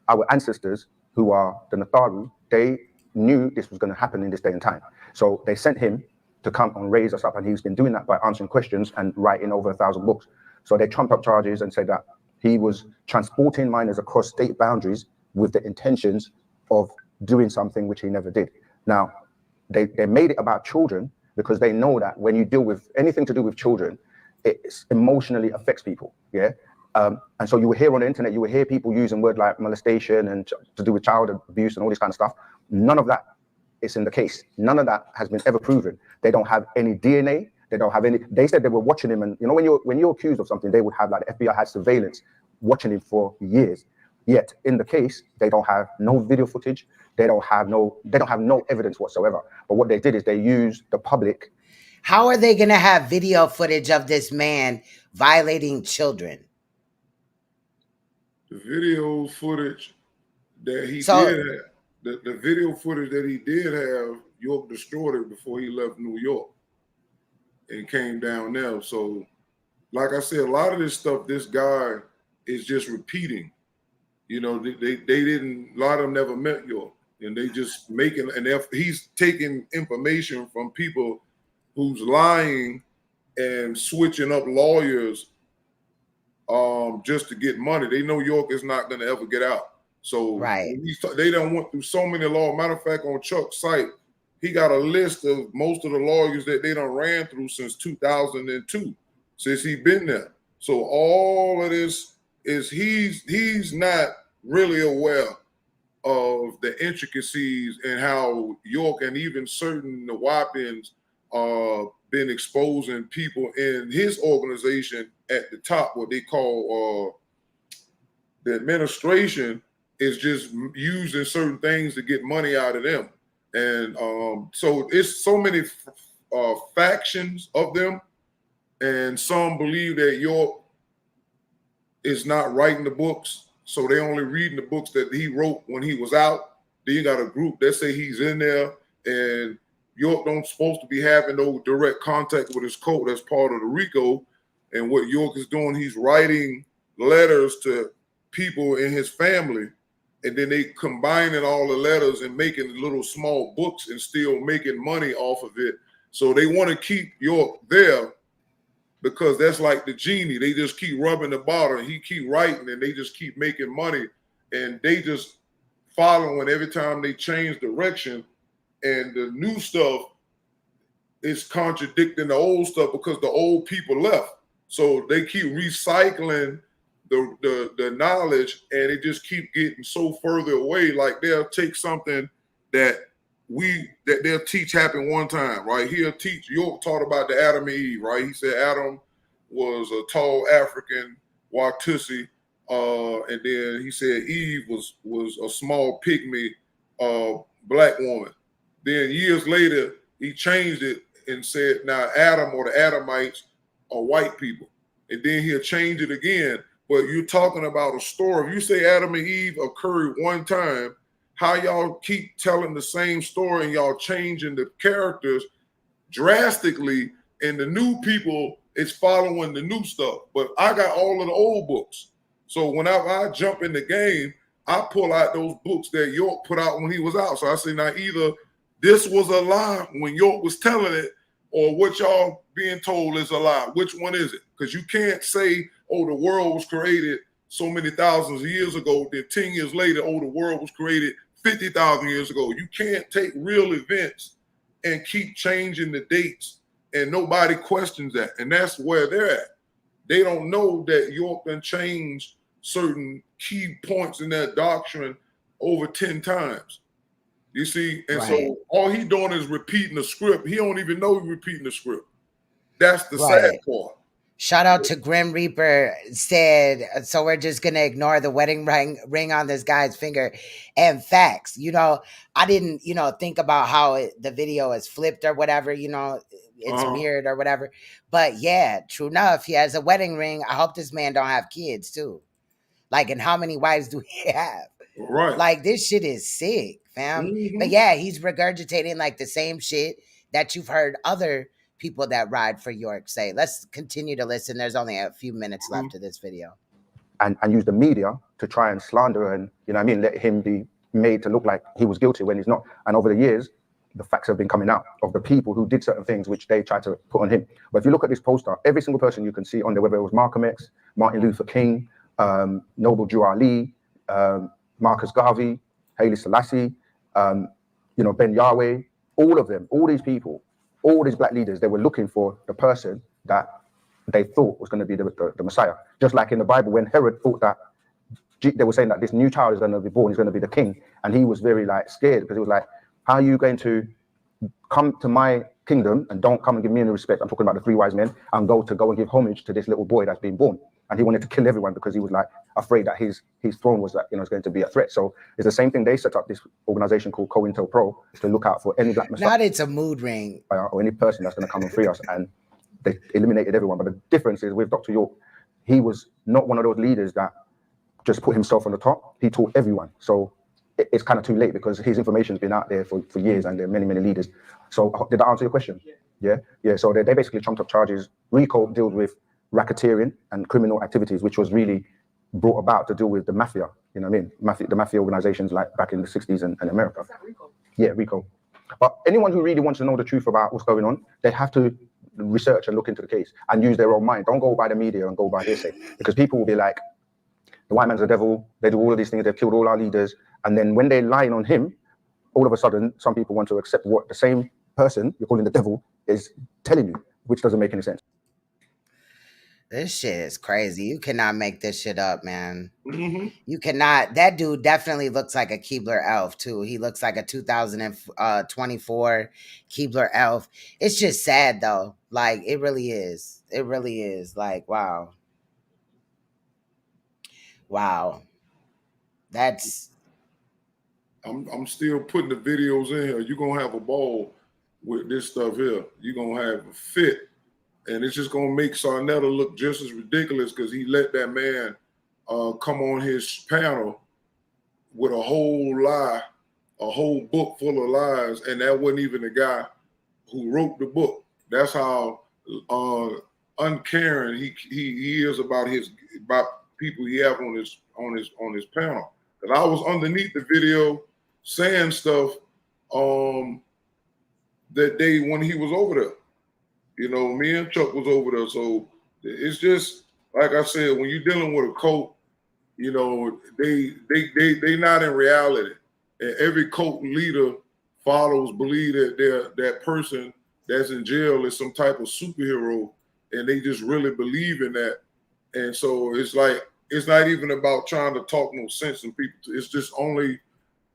Our ancestors, who are the Natharu, they knew this was going to happen in this day and time. So they sent him to come and raise us up, and he's been doing that by answering questions and writing over 1,000 books. So they trumped up charges and said that he was transporting minors across state boundaries with the intentions of doing something which he never did. Now, they made it about children because they know that when you deal with anything to do with children, it emotionally affects people, yeah? And so you will hear on the internet, you will hear people using words like molestation and to do with child abuse and all this kind of stuff. None of that is in the case. None of that has been ever proven. They don't have any DNA. They don't have any... They said they were watching him, and you know, when you're accused of something, they would have, like, the FBI had surveillance watching him for years. Yet in the case, they don't have no video footage. They don't have no evidence whatsoever. But what they did is they used the public. How are they going to have video footage of this man violating children? The video footage that he did. the video footage that he did have, York destroyed it before he left New York and came down there. So, like I said, a lot of this stuff, this guy is just repeating. You know, they didn't, a lot of them never met York, and they just making, and he's taking information from people who's lying and switching up lawyers just to get money. They know York is not going to ever get out. So they done went through so many laws. Matter of fact, on Chuck's site, he got a list of most of the lawyers that they done ran through since 2002, since he been there. So all of this is he's not really aware of the intricacies and how York and even certain Nuwaubians been exposing people in his organization at the top, what they call the administration, is just using certain things to get money out of them. And so it's so many factions of them, and some believe that York is not writing the books, so they only reading the books that he wrote when he was out. Then you got a group that say he's in there, and York don't supposed to be having no direct contact with his court. That's part of the RICO. And what York is doing, he's writing letters to people in his family, and then they combining all the letters and making little small books and still making money off of it. So they want to keep York there because that's like the genie. They just keep rubbing the bottle, and he keep writing, and they just keep making money, and they just following every time they change direction. And the new stuff is contradicting the old stuff because the old people left. So they keep recycling the knowledge, and it just keep getting so further away. Like they'll take something that they'll teach happened one time, right? He'll teach. York taught about the Adam and Eve, right? He said Adam was a tall African Watusi, and then he said Eve was a small pygmy black woman. Then years later, he changed it and said, now Adam or the Adamites are white people. And then he'll change it again. But you're talking about a story. If you say Adam and Eve occurred one time, how y'all keep telling the same story and y'all changing the characters drastically, and the new people is following the new stuff. But I got all of the old books. So whenever I jump in the game, I pull out those books that York put out when he was out. So I say, now either this was a lie when York was telling it, or what y'all being told is a lie. Which one is it? Because you can't say, oh, the world was created so many thousands of years ago, then 10 years later, oh, the world was created 50,000 years ago. You can't take real events and keep changing the dates, and nobody questions that. And that's where they're at. They don't know that York done changed certain key points in that doctrine over 10 times. You see, and so all he doing is repeating the script. He don't even know he's repeating the script. That's the sad part. Shout out to Grim Reaper said, so we're just going to ignore the wedding ring on this guy's finger. And facts, you know, I didn't, think about how the video is flipped or whatever, it's mirrored or whatever. But yeah, true enough, he has a wedding ring. I hope this man don't have kids too. Like, and how many wives do he have? Right. Like, this shit is sick, fam. Mm-hmm. But yeah, he's regurgitating like the same shit that you've heard other people that ride for York say. Let's continue to listen. There's only a few minutes left to this video. And use the media to try and slander and, let him be made to look like he was guilty when he's not. And over the years, the facts have been coming out of the people who did certain things which they tried to put on him. But if you look at this poster, every single person you can see on there, whether it was Malcolm X, Martin Luther King, Noble Drew Ali, Marcus Garvey, Haile Selassie, Ben Yahweh, all of them, all these people, all these black leaders, they were looking for the person that they thought was going to be the Messiah. Just like in the Bible, when Herod thought that, they were saying that this new child is going to be born, he's going to be the king. And he was very scared, because he was like, how are you going to come to my kingdom and don't come and give me any respect? I'm talking about the three wise men, and go and give homage to this little boy that's been born. And he wanted to kill everyone because he was afraid that his throne was going to be a threat. So it's the same thing. They set up this organization called COINTELPRO to look out for any black Messiah. Not it's a mood ring. Or any person that's going to come and free us. And they eliminated everyone. But the difference is with Dr. York, he was not one of those leaders that just put himself on the top. He taught everyone. So it's kind of too late because his information's been out there for years and there are many, many leaders. So did that answer your question? Yeah. So they basically trumped up charges. RICO deals with racketeering and criminal activities, which was really brought about to deal with the mafia. You know what I mean? The mafia organizations like back in the 60s in America. Yeah, RICO. But anyone who really wants to know the truth about what's going on, they have to research and look into the case and use their own mind. Don't go by the media and go by hearsay, because people will be like, the white man's the devil, they do all of these things, they've killed all our leaders. And then when they're lying on him, all of a sudden, some people want to accept what the same person you're calling the devil is telling you, which doesn't make any sense. This shit is crazy. You cannot make this shit up, man. You cannot. That dude definitely looks like a Keebler elf, too. He looks like a 2024 Keebler elf. It's just sad, though. Like, it really is. It really is. Like, wow. Wow. That's... I'm still putting the videos in here. You're going to have a ball with this stuff here. You're going to have a fit. And it's just going to make Saneter look just as ridiculous because he let that man come on his panel with a whole lie, a whole book full of lies. And that wasn't even the guy who wrote the book. That's how uncaring he is about people he have on his panel. And I was underneath the video saying stuff that day when he was over there. You know, me and Chuck was over there. So it's just, like I said, when you're dealing with a cult, you know, they not in reality. And every cult leader believe that that person that's in jail is some type of superhero, and they just really believe in that. And so it's like, it's not even about trying to talk no sense in people. It's just only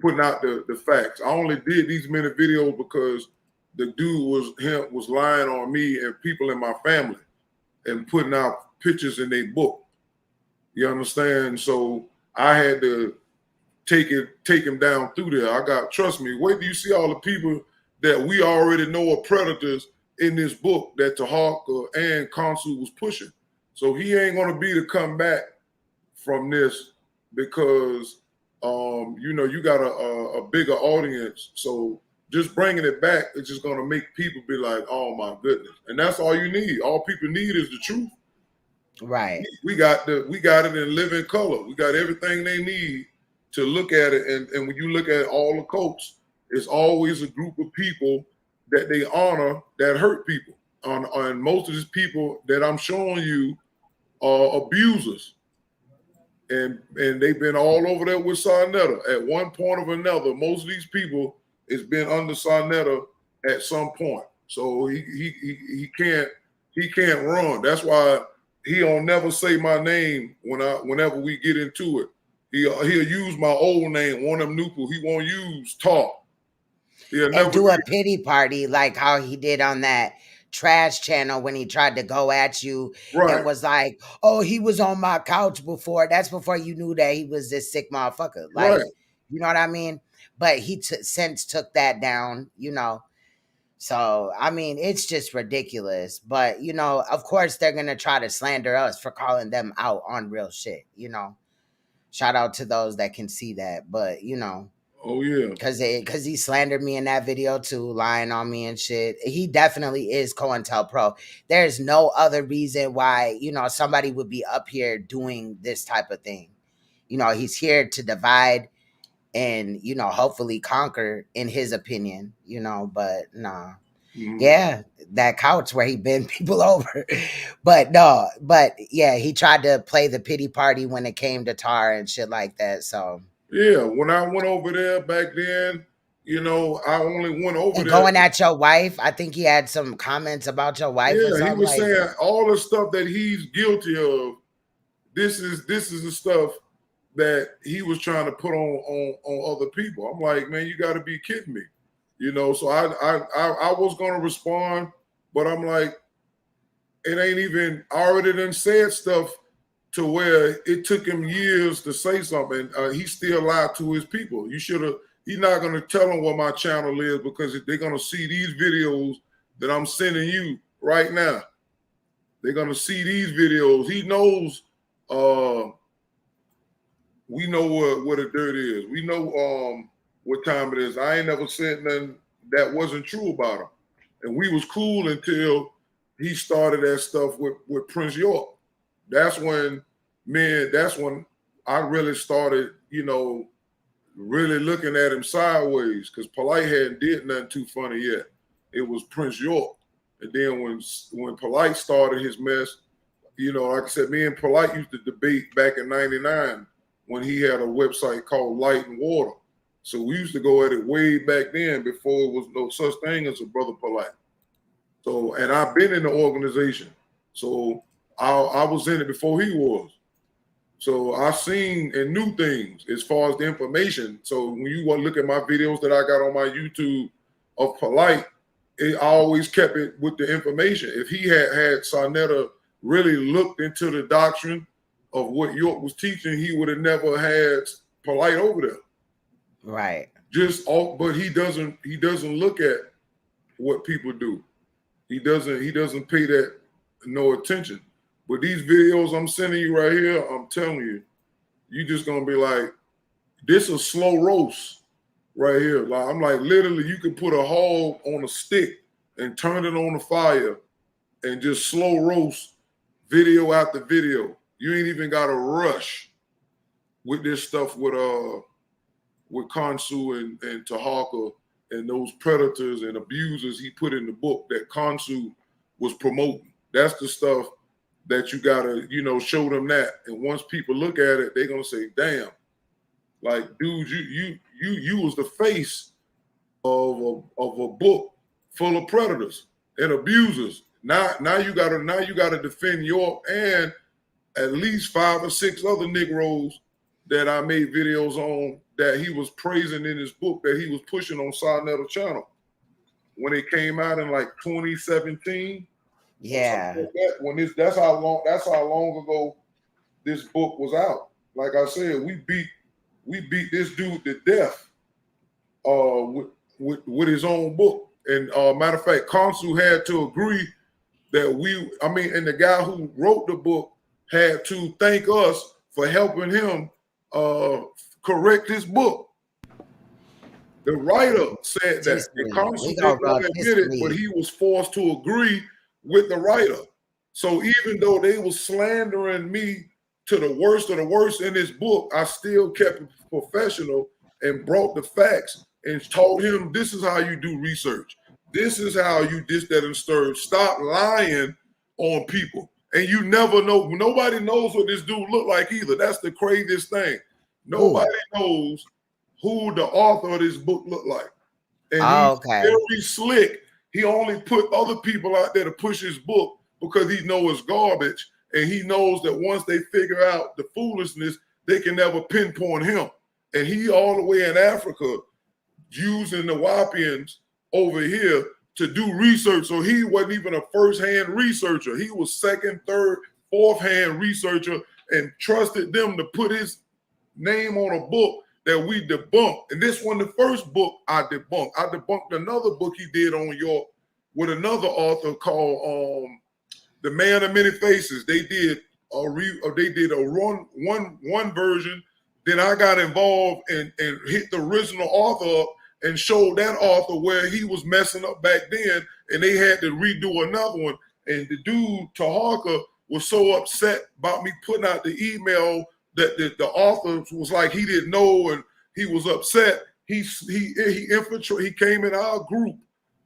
putting out the facts. I only did these many videos because the dude was lying on me and people in my family and putting out pictures in their book. You understand? So I had to take him down through there. Trust me, wait till you see all the people that we already know are predators in this book that Tahaka and Khonsu was pushing. So he ain't gonna be to come back from this because you know, you got a bigger audience. So just bringing it back, it's just gonna make people be like, "Oh my goodness!" And that's all you need. All people need is the truth. Right. We got it in living color. We got everything they need to look at it. And when you look at all the cults, it's always a group of people that they honor that hurt people. And most of these people that I'm showing you are abusers. And they've been all over there with Saneter at one point or another. Most of these people has been under Saneter at some point. So he can't run. That's why he don't never say my name whenever we get into it. He'll use my old name, one of them Nupu. He won't use talk. And do a pity party like how he did on that trash channel when he tried to go at you and was like, "Oh, he was on my couch before." That's before you knew that he was this sick motherfucker. Like, you know what I mean? But he since took that down, you know. So, I mean, it's just ridiculous. But, you know, of course, they're going to try to slander us for calling them out on real shit, you know. Shout out to those that can see that. But, you know. Oh, yeah. Because he slandered me in that video, too, lying on me and shit. He definitely is COINTELPRO. There's no other reason why, you know, somebody would be up here doing this type of thing. You know, he's here to divide and, you know, hopefully conquer, in his opinion, you know, but nah. Yeah, that couch where he bent people over. But no, but yeah, he tried to play the pity party when it came to Tar and shit like that, so. Yeah, when I went over there back then, you know, I only went over there. Going at your wife, I think he had some comments about your wife or something. Yeah, he was saying all the stuff that he's guilty of, this is the stuff that he was trying to put on other people. I'm like, man, you got to be kidding me, you know. So I was gonna respond, but I'm like, it ain't even. I already done said stuff to where it took him years to say something. He still lied to his people. You should have. He's not gonna tell them what my channel is because they're gonna see these videos that I'm sending you right now. They're gonna see these videos. He knows. We know what the dirt is. We know what time it is. I ain't never said nothing that wasn't true about him. And we was cool until he started that stuff with Prince York. That's when I really started, you know, really looking at him sideways, because Polite hadn't did nothing too funny yet. It was Prince York. And then when Polite started his mess, you know, like I said, me and Polite used to debate back in '99 when he had a website called Light and Water. So we used to go at it way back then before it was no such thing as a Brother Polite. So, and I've been in the organization. So I was in it before he was. So I seen and knew things as far as the information. So when you want to look at my videos that I got on my YouTube of Polite, I always kept it with the information. If he had Saneter really looked into the doctrine of what York was teaching, he would have never had Polite over there. Right. But he doesn't look at what people do. He doesn't pay that no attention. But these videos I'm sending you right here, I'm telling you, you just gonna be like, this is slow roast right here. Like, I'm like, literally, you could put a hog on a stick and turn it on the fire and just slow roast video after video. You ain't even got to rush with this stuff with Khonsu and Tahaka and those predators and abusers he put in the book that Khonsu was promoting. That's the stuff that you gotta, you know, show them that. And once people look at it, they're gonna say, damn, like, dude, you was the face of a book full of predators and abusers. Now you gotta defend York and at least 5 or 6 other Negroes that I made videos on that he was praising in his book that he was pushing on Saneter channel when it came out in like 2017. Yeah. Like that's how long ago this book was out. Like I said, we beat this dude to death with his own book. And matter of fact, Consul had to agree that and the guy who wrote the book had to thank us for helping him correct his book. The writer said that. The Consul didn't want to admit it, but he was forced to agree with the writer. So even though they were slandering me to the worst of the worst in this book, I still kept it professional and brought the facts and told him, this is how you do research. This is how you this, that, and stir. Stop lying on people. And you never know. Nobody knows what this dude looked like either. That's the craziest thing. Nobody knows who the author of this book looked like. And he's very slick. He only put other people out there to push his book because he knows it's garbage. And he knows that once they figure out the foolishness, they can never pinpoint him. And he all the way in Africa using the Nuwaubians over here to do research. So he wasn't even a first-hand researcher. He was second, third, fourth-hand researcher and trusted them to put his name on a book that we debunked. And this one, the first book I debunked. I debunked another book he did on York with another author called The Man of Many Faces. They did one version. Then I got involved and hit the original author up and showed that author where he was messing up back then, and they had to redo another one. And the dude, Tahaka, was so upset about me putting out the email that the author was like he didn't know, and he was upset. He came in our group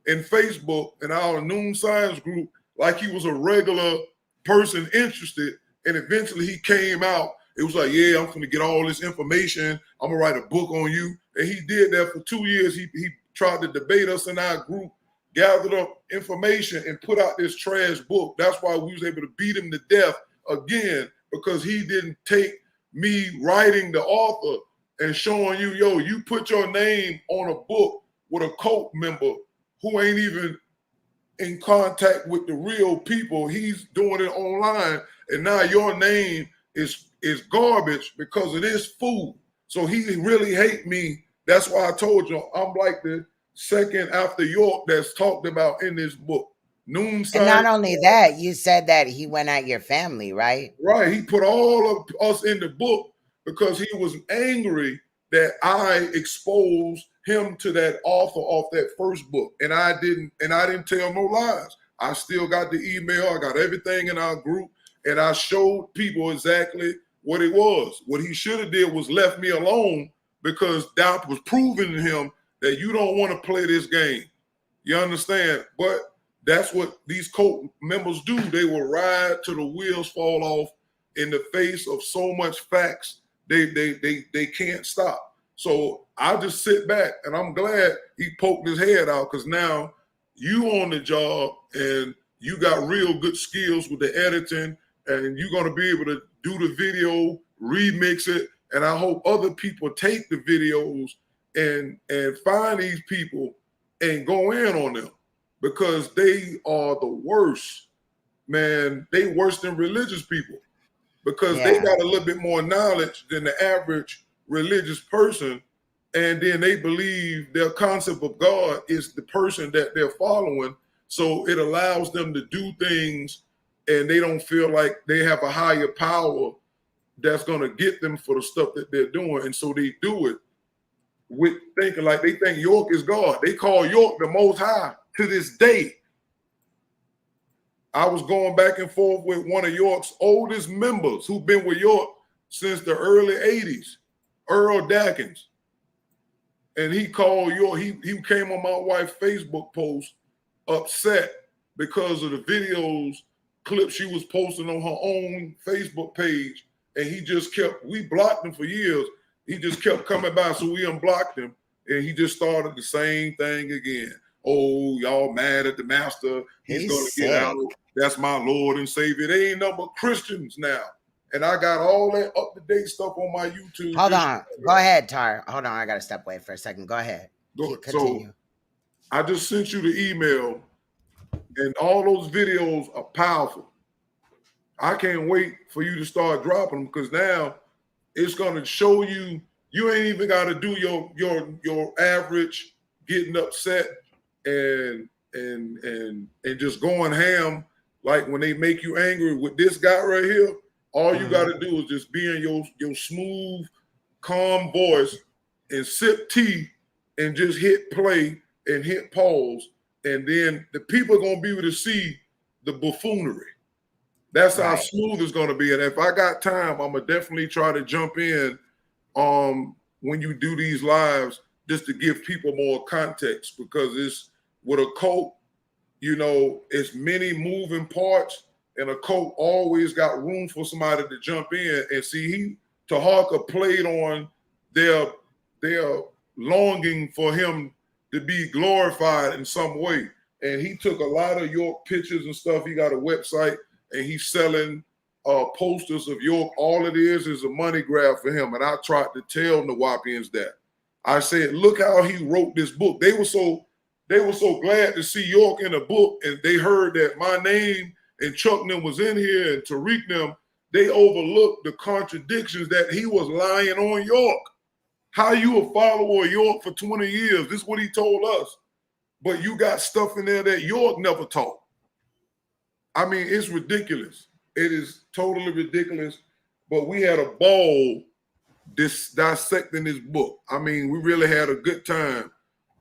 in Facebook, in our Noon Science group, like he was a regular person interested, and eventually he came out. It was like, yeah, I'm going to get all this information. I'm going to write a book on you. And he did that for 2 years. He tried to debate us in our group, gathered up information, and put out this trash book. That's why we was able to beat him to death again, because he didn't take me writing the author and showing you, yo, you put your name on a book with a cult member who ain't even in contact with the real people. He's doing it online, and now your name is garbage because of this fool. So he really hate me. That's why I told you I'm like the second after York that's talked about in this book. Noon Science. And not only that, you said that he went at your family, right? Right. He put all of us in the book because he was angry that I exposed him to that author off that first book. And I didn't tell no lies. I still got the email. I got everything in our group. And I showed people exactly what it was. What he should have did was left me alone, because that was proving to him that you don't want to play this game. You understand? But that's what these cult members do. They will ride till the wheels fall off in the face of so much facts. They can't stop. So I just sit back, and I'm glad he poked his head out, because now you on the job and you got real good skills with the editing, and you're going to be able to do the video, remix it. And I hope other people take the videos and find these people and go in on them, because they are the worst, man. They worse than religious people, because they got a little bit more knowledge than the average religious person. And then they believe their concept of God is the person that they're following. So it allows them to do things, and they don't feel like they have a higher power that's going to get them for the stuff that they're doing. And so they do it with thinking like they think York is God. They call York the Most High to this day. I was going back and forth with one of York's oldest members who've been with York since the early 80s, Earl Dackins. And he called York. He came on my wife's Facebook post upset because of the videos, clips she was posting on her own Facebook page. And he just kept, we blocked him for years. He just kept coming by, so we unblocked him. And he just started the same thing again. Oh, y'all mad at the master. He's going to get out. That's my Lord and Savior. They ain't nothing but Christians now. And I got all that up-to-date stuff on my YouTube. Hold on. Go ahead, Tar. Hold on. I got to step away for a second. Go ahead. Continue. So I just sent you the email, and all those videos are powerful. I can't wait for you to start dropping them, because now it's going to show you, you ain't even got to do your average getting upset and just going ham. Like when they make you angry with this guy right here, all you got to do is just be in your smooth, calm voice and sip tea and just hit play and hit pause. And then the people are going to be able to see the buffoonery. That's how smooth it's going to be. And if I got time, I'm going to definitely try to jump in when you do these lives, just to give people more context, because it's with a cult, you know, it's many moving parts, and a cult always got room for somebody to jump in. And see, Tahaka played on their longing for him to be glorified in some way. And he took a lot of York pictures and stuff. He got a website, and he's selling posters of York. All it is a money grab for him. And I tried to tell Nuwaubians that. I said, look how he wrote this book. They were so glad to see York in a book, and they heard that my name and Chuck them was in here and Tariq them. They overlooked the contradictions that he was lying on York. How you a follower of York for 20 years? This is what he told us. But you got stuff in there that York never taught. I mean, it's ridiculous. It is totally ridiculous. But we had a ball dissecting this book. I mean, we really had a good time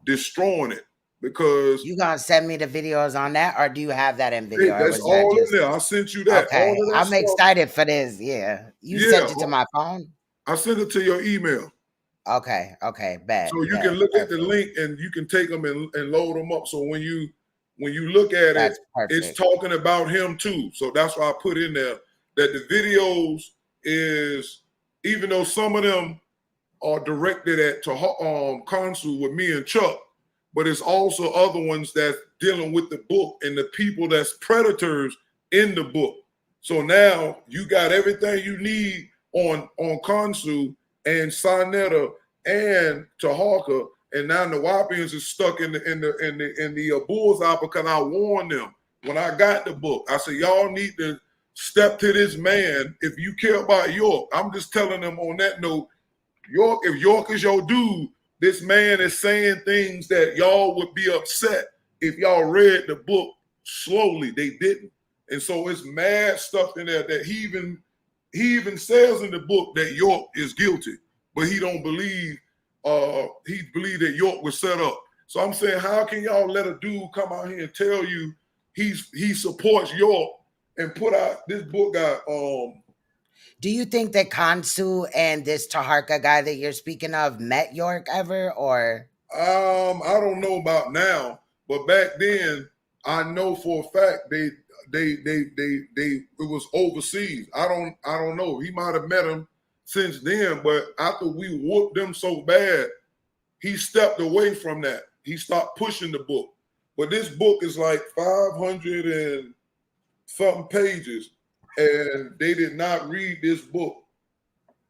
destroying it, because you gonna send me the videos on that, or do you have that in video? That's all in there. I sent you that. Okay, all of that I'm stuff. Excited for this. Yeah, you sent it to my phone. I sent it to your email. Okay, bad. So you can look at the link, and you can take them and load them up. So when you look at it, it's talking about him too. So that's why I put in there that the videos is, even though some of them are directed at Consul with me and Chuck, but it's also other ones that's dealing with the book and the people that's predators in the book. So now you got everything you need on Consul and Saneter and Tahaka, and now the Nuwaubians is stuck in the bullseye, because I warned them when I got the book. I said, y'all need to step to this man if you care about York. I'm just telling them on that note, York, if York is your dude, this man is saying things that y'all would be upset if y'all read the book slowly. They didn't. And so it's mad stuff in there that he even he even says in the book that York is guilty, but he don't believe, he believed that York was set up. So I'm saying, how can y'all let a dude come out here and tell you he supports York and put out this book got Do you think that Kansu and this Taharka guy that you're speaking of met York ever, or? I don't know about now, but back then I know for a fact it was overseas. I don't know. He might have met him since then, but after we whooped them so bad, he stepped away from that. He stopped pushing the book. But this book is like 500 and something pages, and they did not read this book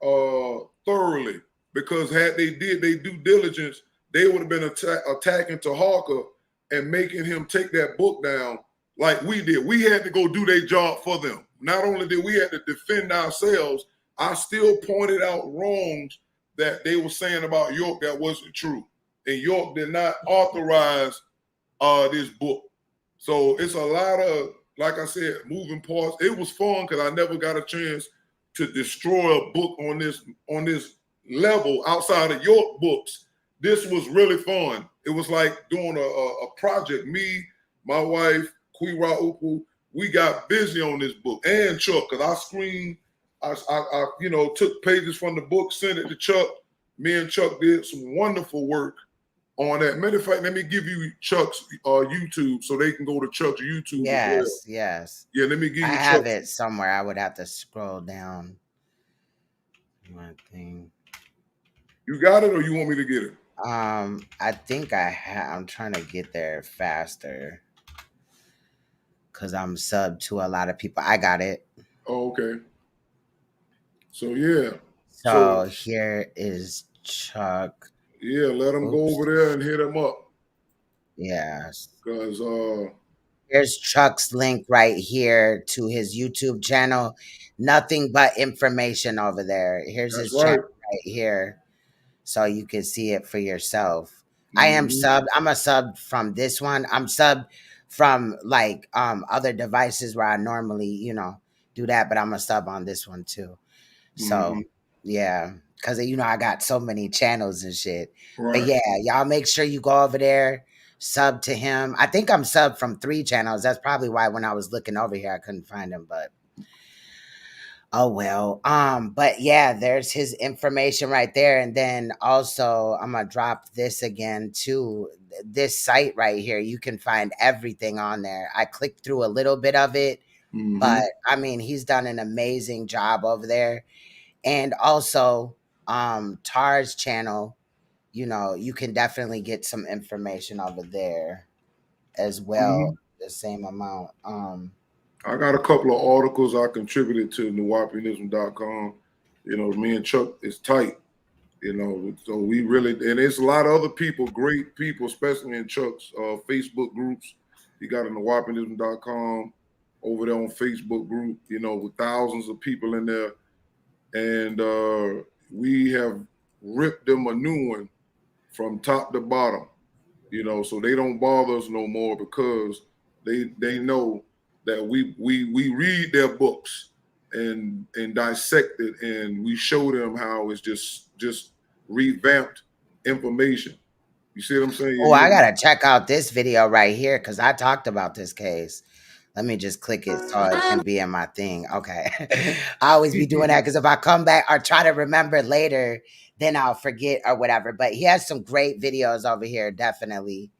thoroughly, because had they did their due diligence, they would have been attacking Taharka and making him take that book down like we did. We had to go do their job for them. Not only did we have to defend ourselves, I still pointed out wrongs that they were saying about York that wasn't true. And York did not authorize this book. So it's a lot of, like I said, moving parts. It was fun because I never got a chance to destroy a book on this level outside of York books. This was really fun. It was like doing a project. Me, my wife, Queerahupu, we got busy on this book, and Chuck, because I screened, I took pages from the book, sent it to Chuck. Me and Chuck did some wonderful work on that. Matter of fact, let me give you Chuck's YouTube so they can go to Chuck's YouTube. Yes, yes. Yeah, let me give you. I have it somewhere. I would have to scroll down. My thing. You got it, or you want me to get it? I think I have. I'm trying to get there faster because I'm sub to a lot of people. I got it. Oh, okay. So yeah. So here is Chuck. Yeah, let him go over there and hit him up. Yes. Because here's Chuck's link right here to his YouTube channel. Nothing but information over there. Here's his channel right here, so you can see it for yourself. I am sub. I'm a sub from this one. I'm sub from like other devices where I normally, do that, but I'm a sub on this one too. So yeah, because I got so many channels and shit. Right. But yeah, y'all make sure you go over there, sub to him. I think I'm sub from 3 channels. That's probably why when I was looking over here I couldn't find him, but oh well. But yeah, there's his information right there. And then also I'm gonna drop this again too. This site right here, you can find everything on there. I clicked through a little bit of it, but I mean, he's done an amazing job over there. And also Tar's channel, you can definitely get some information over there as well. The same amount. I got a couple of articles I contributed to Nuwaubianism.com. Me and Chuck is tight, so we really, and there's a lot of other people, great people, especially in Chuck's Facebook groups. He got a Nuwaubianism.com over there on Facebook group, with thousands of people in there. And we have ripped them a new one from top to bottom, so they don't bother us no more because they know that we read their books and dissect it, and we show them how it's just revamped information. You see what I'm saying? Oh, I gotta check out this video right here because I talked about this case. Let me just click it so it can be in my thing. Okay. I always be doing that because if I come back or try to remember later, then I'll forget or whatever. But he has some great videos over here, definitely.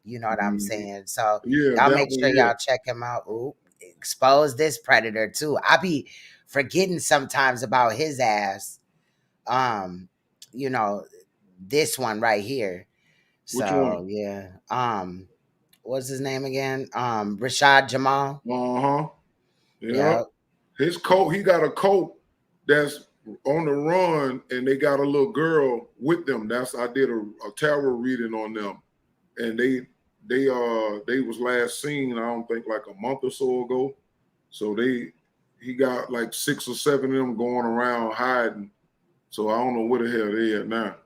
You know what I'm saying? So y'all make sure y'all check him out. Ooh, expose this predator too. I be forgetting sometimes about his ass. This one right here. Which so one? Yeah. What's his name again? Rashad Jamal. Yeah. His coat, he got a coat that's on the run, and they got a little girl with them. I did a tarot reading on them, and they was last seen, I don't think, like a month or so ago. So he got like 6 or 7 of them going around hiding. So I don't know where the hell they at now.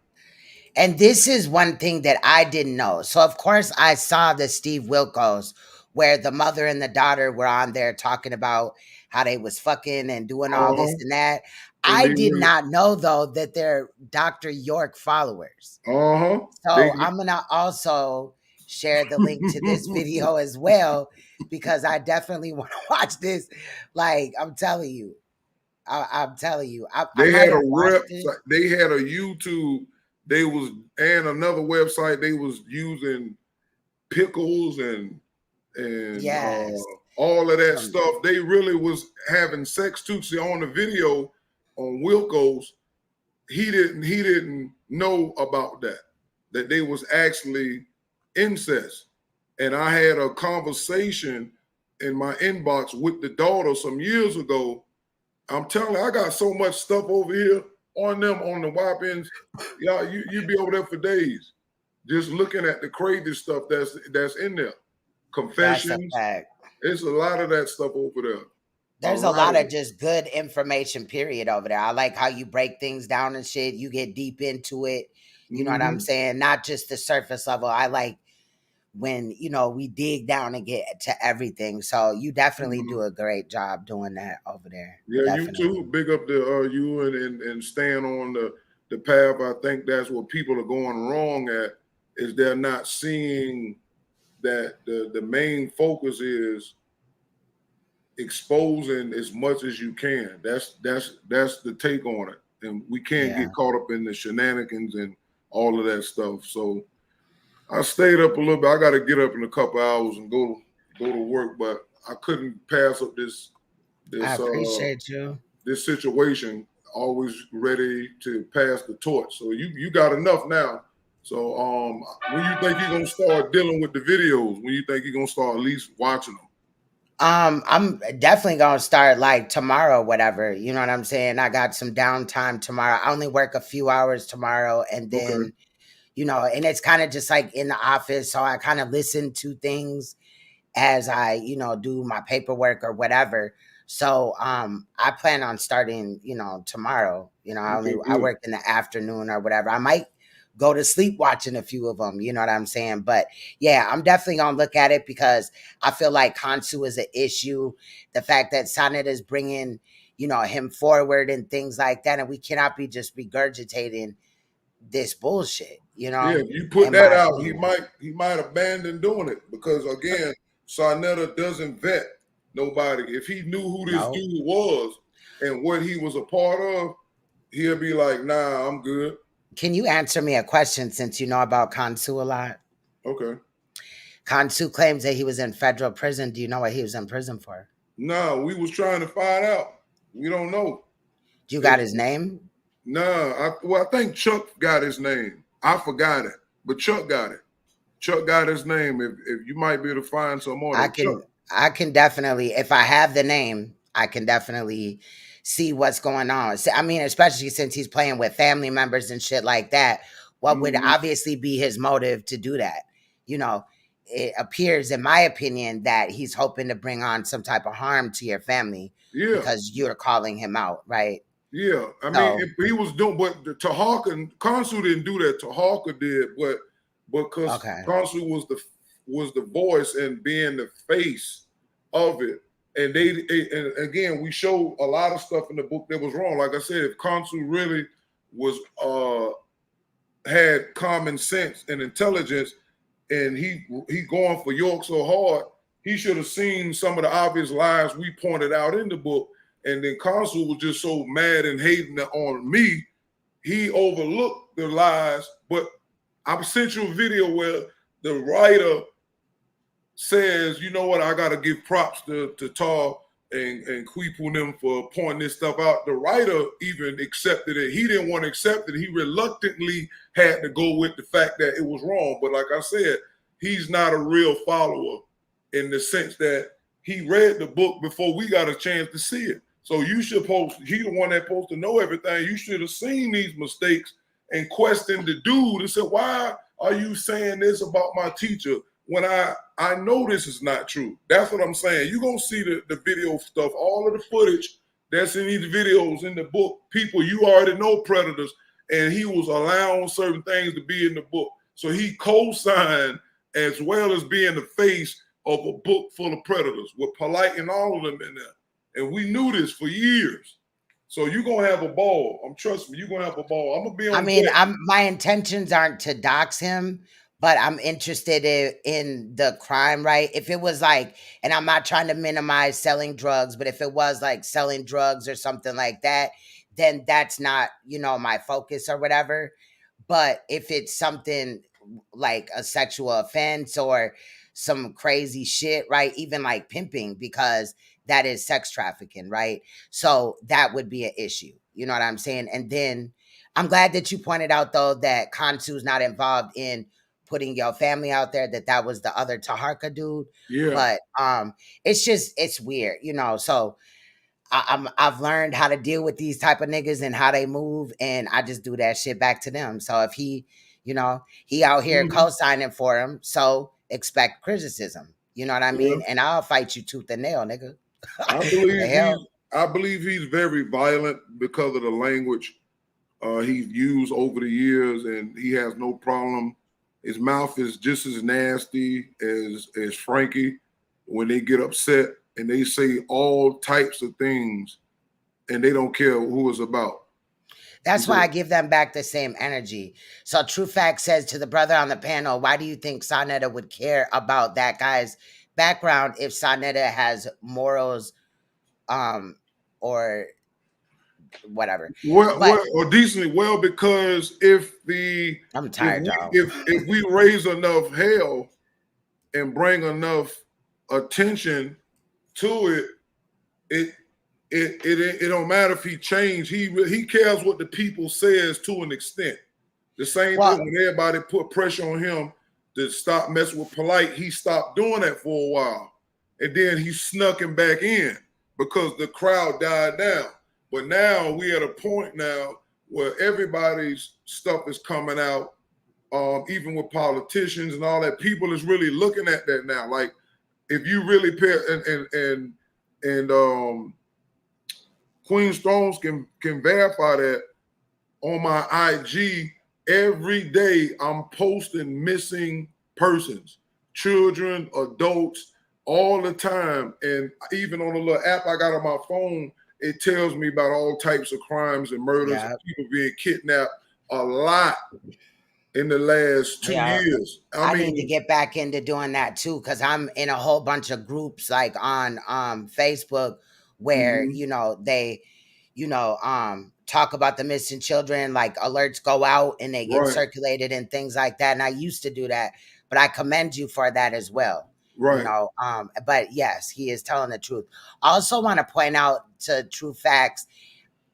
And this is one thing that I didn't know. So, of course, I saw the Steve Wilkos where the mother and the daughter were on there talking about how they was fucking and doing all this and that. And I they did were- not know though that they're Dr. York followers. So I'm gonna also share the link to this video as well, because I definitely want to watch this. Like I'm telling you, I'm telling you, I They might had a have watched it. website. They had a YouTube. They was and another website. They was using pickles and Yes. all of that stuff. They really was having sex too. See, on the video on Wilco's, he didn't know about that they was actually incest. And I had a conversation in my inbox with the daughter some years ago. I'm telling you, I got so much stuff over here on them on the Nuwaubians. Y'all, you'd be over there for days just looking at the crazy stuff that's in there. Confessions. There's a lot of that stuff over there. There's a lot of just good information, period, over there. I like how you break things down and shit. You get deep into it. You know what I'm saying? Not just the surface level. I like when, you know, we dig down and get to everything. So you definitely do a great job doing that over there. Yeah, Definitely. you too. Big up to you and staying on the path. I think that's what people are going wrong at, is they're not seeing that the main focus is exposing as much as you can. That's the take on it. And we can't get caught up in the shenanigans and all of that stuff. So I stayed up a little bit. I got to get up in a couple hours and go to work, but I couldn't pass up this I appreciate you. This situation. Always ready to pass the torch. So you got enough now. So when you think you're gonna start dealing with the videos? When you think you're gonna start at least watching them? I'm definitely gonna start like tomorrow, whatever. You know what I'm saying? I got some downtime tomorrow. I only work a few hours tomorrow, and then you know, and it's kind of just like in the office, so I kind of listen to things as I, you know, do my paperwork or whatever. So I plan on starting, you know, tomorrow. You know, I work in the afternoon or whatever. I might go to sleep watching a few of them, you know what I'm saying? But yeah, I'm definitely gonna look at it because I feel like Khonshu is an issue. The fact that Saneter is bringing, you know, him forward and things like that, and we cannot be just regurgitating this bullshit, you know? Yeah, if you put that out, he might abandon doing it, because again, Saneter doesn't vet nobody. If he knew who this dude was and what he was a part of, he'll be like, nah, I'm good. Can you answer me a question since you know about Khonshu a lot? Okay. Khonshu claims that he was in federal prison. Do you know what he was in prison for? No, we was trying to find out. We don't know. You got his name? No, I think Chuck got his name. I forgot it, but Chuck got it. Chuck got his name. If you might be able to find some more. I can definitely, if I have the name, I can definitely see what's going on. I mean, especially since he's playing with family members and shit like that. What would obviously be his motive to do that? You know, it appears, in my opinion, that he's hoping to bring on some type of harm to your family because you're calling him out, right? Yeah, I mean, if he was doing, but Khonshu didn't do that. Tahaka did, but because Khonshu was the voice and being the face of it. And and again, we show a lot of stuff in the book that was wrong. Like I said, if Khonshu really was had common sense and intelligence, and he going for York so hard, he should have seen some of the obvious lies we pointed out in the book. And then Khonshu was just so mad and hating on me, he overlooked the lies. But I sent you a video where the writer says, you know what, I got to give props to Tar and Kweepu them for pointing this stuff out. The writer even accepted it. He didn't want to accept it. He reluctantly had to go with the fact that it was wrong. But like I said, he's not a real follower in the sense that he read the book before we got a chance to see it. So you should he the one that's supposed to know everything. You should have seen these mistakes and questioned the dude and said, why are you saying this about my teacher when I know this is not true? That's what I'm saying. You're going to see the video stuff, all of the footage that's in these videos in the book. People you already know predators, and he was allowing certain things to be in the book. So he co-signed as well as being the face of a book full of predators with Polite and all of them in there. And we knew this for years. So you're gonna have a ball. Trust me, you're gonna have a ball. I'm gonna be on. I mean, my intentions aren't to dox him, but I'm interested in the crime, right? If it was like, and I'm not trying to minimize selling drugs, but if it was like selling drugs or something like that, then that's not, my focus or whatever. But if it's something like a sexual offense or some crazy shit, right? Even like pimping, because that is sex trafficking, right? So that would be an issue. You know what I'm saying? And then I'm glad that you pointed out, though, that Khonsu's not involved in putting your family out there, that was the other Taharka dude. Yeah. But it's weird, So I've learned how to deal with these type of niggas and how they move, and I just do that shit back to them. So if he, he out here co-signing for him, so expect criticism. You know what I mean? And I'll fight you tooth and nail, nigga. I believe he's very violent because of the language he's used over the years, and he has no problem. His mouth is just as nasty as Frankie when they get upset, and they say all types of things, and they don't care who it's about. That's why I give them back the same energy. So True Fact says to the brother on the panel, why do you think Saneter would care about that guy's background if Saneter has morals or whatever? Or decently, because I'm tired, y'all. If we raise enough hell and bring enough attention to it don't matter if he changed. He cares what the people says to an extent. The same thing when everybody put pressure on him to stop messing with Polite, he stopped doing that for a while, and then he snuck him back in because the crowd died down. But now we at a point now where everybody's stuff is coming out, even with politicians and all that. People is really looking at that now. Like if you really pay and QUEENSTHRONE can verify that on my IG. Every day I'm posting missing persons, children, adults, all the time. And even on a little app I got on my phone, it tells me about all types of crimes and murders and people being kidnapped a lot in the last 2 years. I need to get back into doing that too, because I'm in a whole bunch of groups like on Facebook where, they, talk about the missing children, like alerts go out and they get circulated and things like that. And I used to do that, but I commend you for that as well. Right. But yes, he is telling the truth. I also want to point out to True Facts,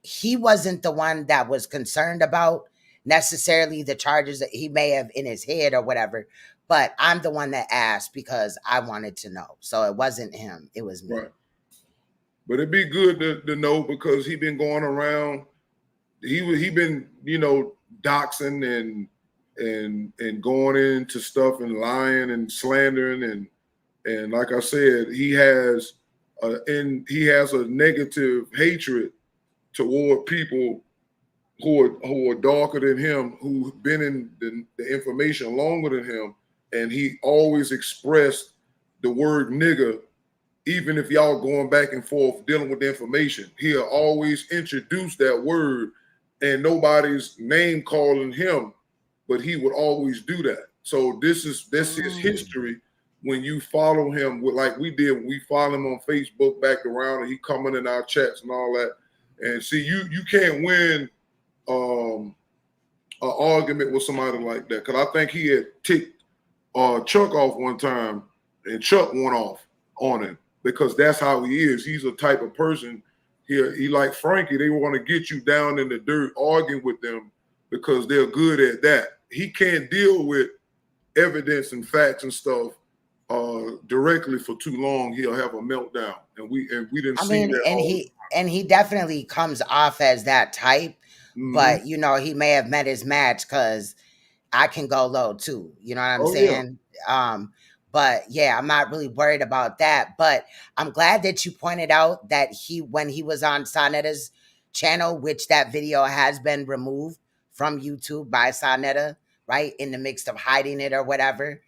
he wasn't the one that was concerned about necessarily the charges that he may have in his head or whatever, but I'm the one that asked because I wanted to know. So it wasn't him, it was me. Right. But it'd be good to know, because he been going around, he been, doxing and going into stuff and lying and slandering and like I said, he has a negative hatred toward people who are darker than him, who've been in the information longer than him, and he always expressed the word nigger. Even if y'all going back and forth dealing with the information, he'll always introduce that word, and nobody's name calling him, but he would always do that. So this is his history. When you follow him, like we did, we follow him on Facebook back around, and he coming in our chats and all that. And see, you can't win an argument with somebody like that, because I think he had ticked Chuck off one time, and Chuck went off on him. Because that's how he is. He's a type of person. He like Frankie. They want to get you down in the dirt, arguing with them because they're good at that. He can't deal with evidence and facts and stuff directly for too long. He'll have a meltdown, and we didn't see that. And he definitely comes off as that type. But he may have met his match, because I can go low too. You know what I'm saying? Yeah. But yeah, I'm not really worried about that. But I'm glad that you pointed out that when he was on Saneter's channel, which that video has been removed from YouTube by Saneter, right? In the midst of hiding it or whatever.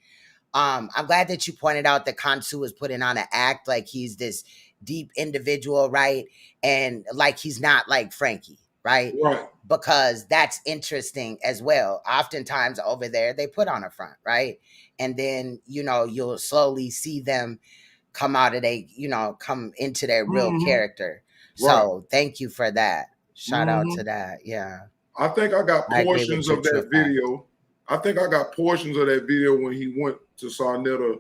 I'm glad that you pointed out that Khonsu is putting on an act like he's this deep individual, right? And like he's not like Frankie, right? Right. Because that's interesting as well. Oftentimes over there, they put on a front, right? And then, you know, you'll slowly see them come out of come into their real character. So thank you for that. Shout out to that. Yeah. I think I got portions of that video. I think I got portions of that video when he went to Saneter.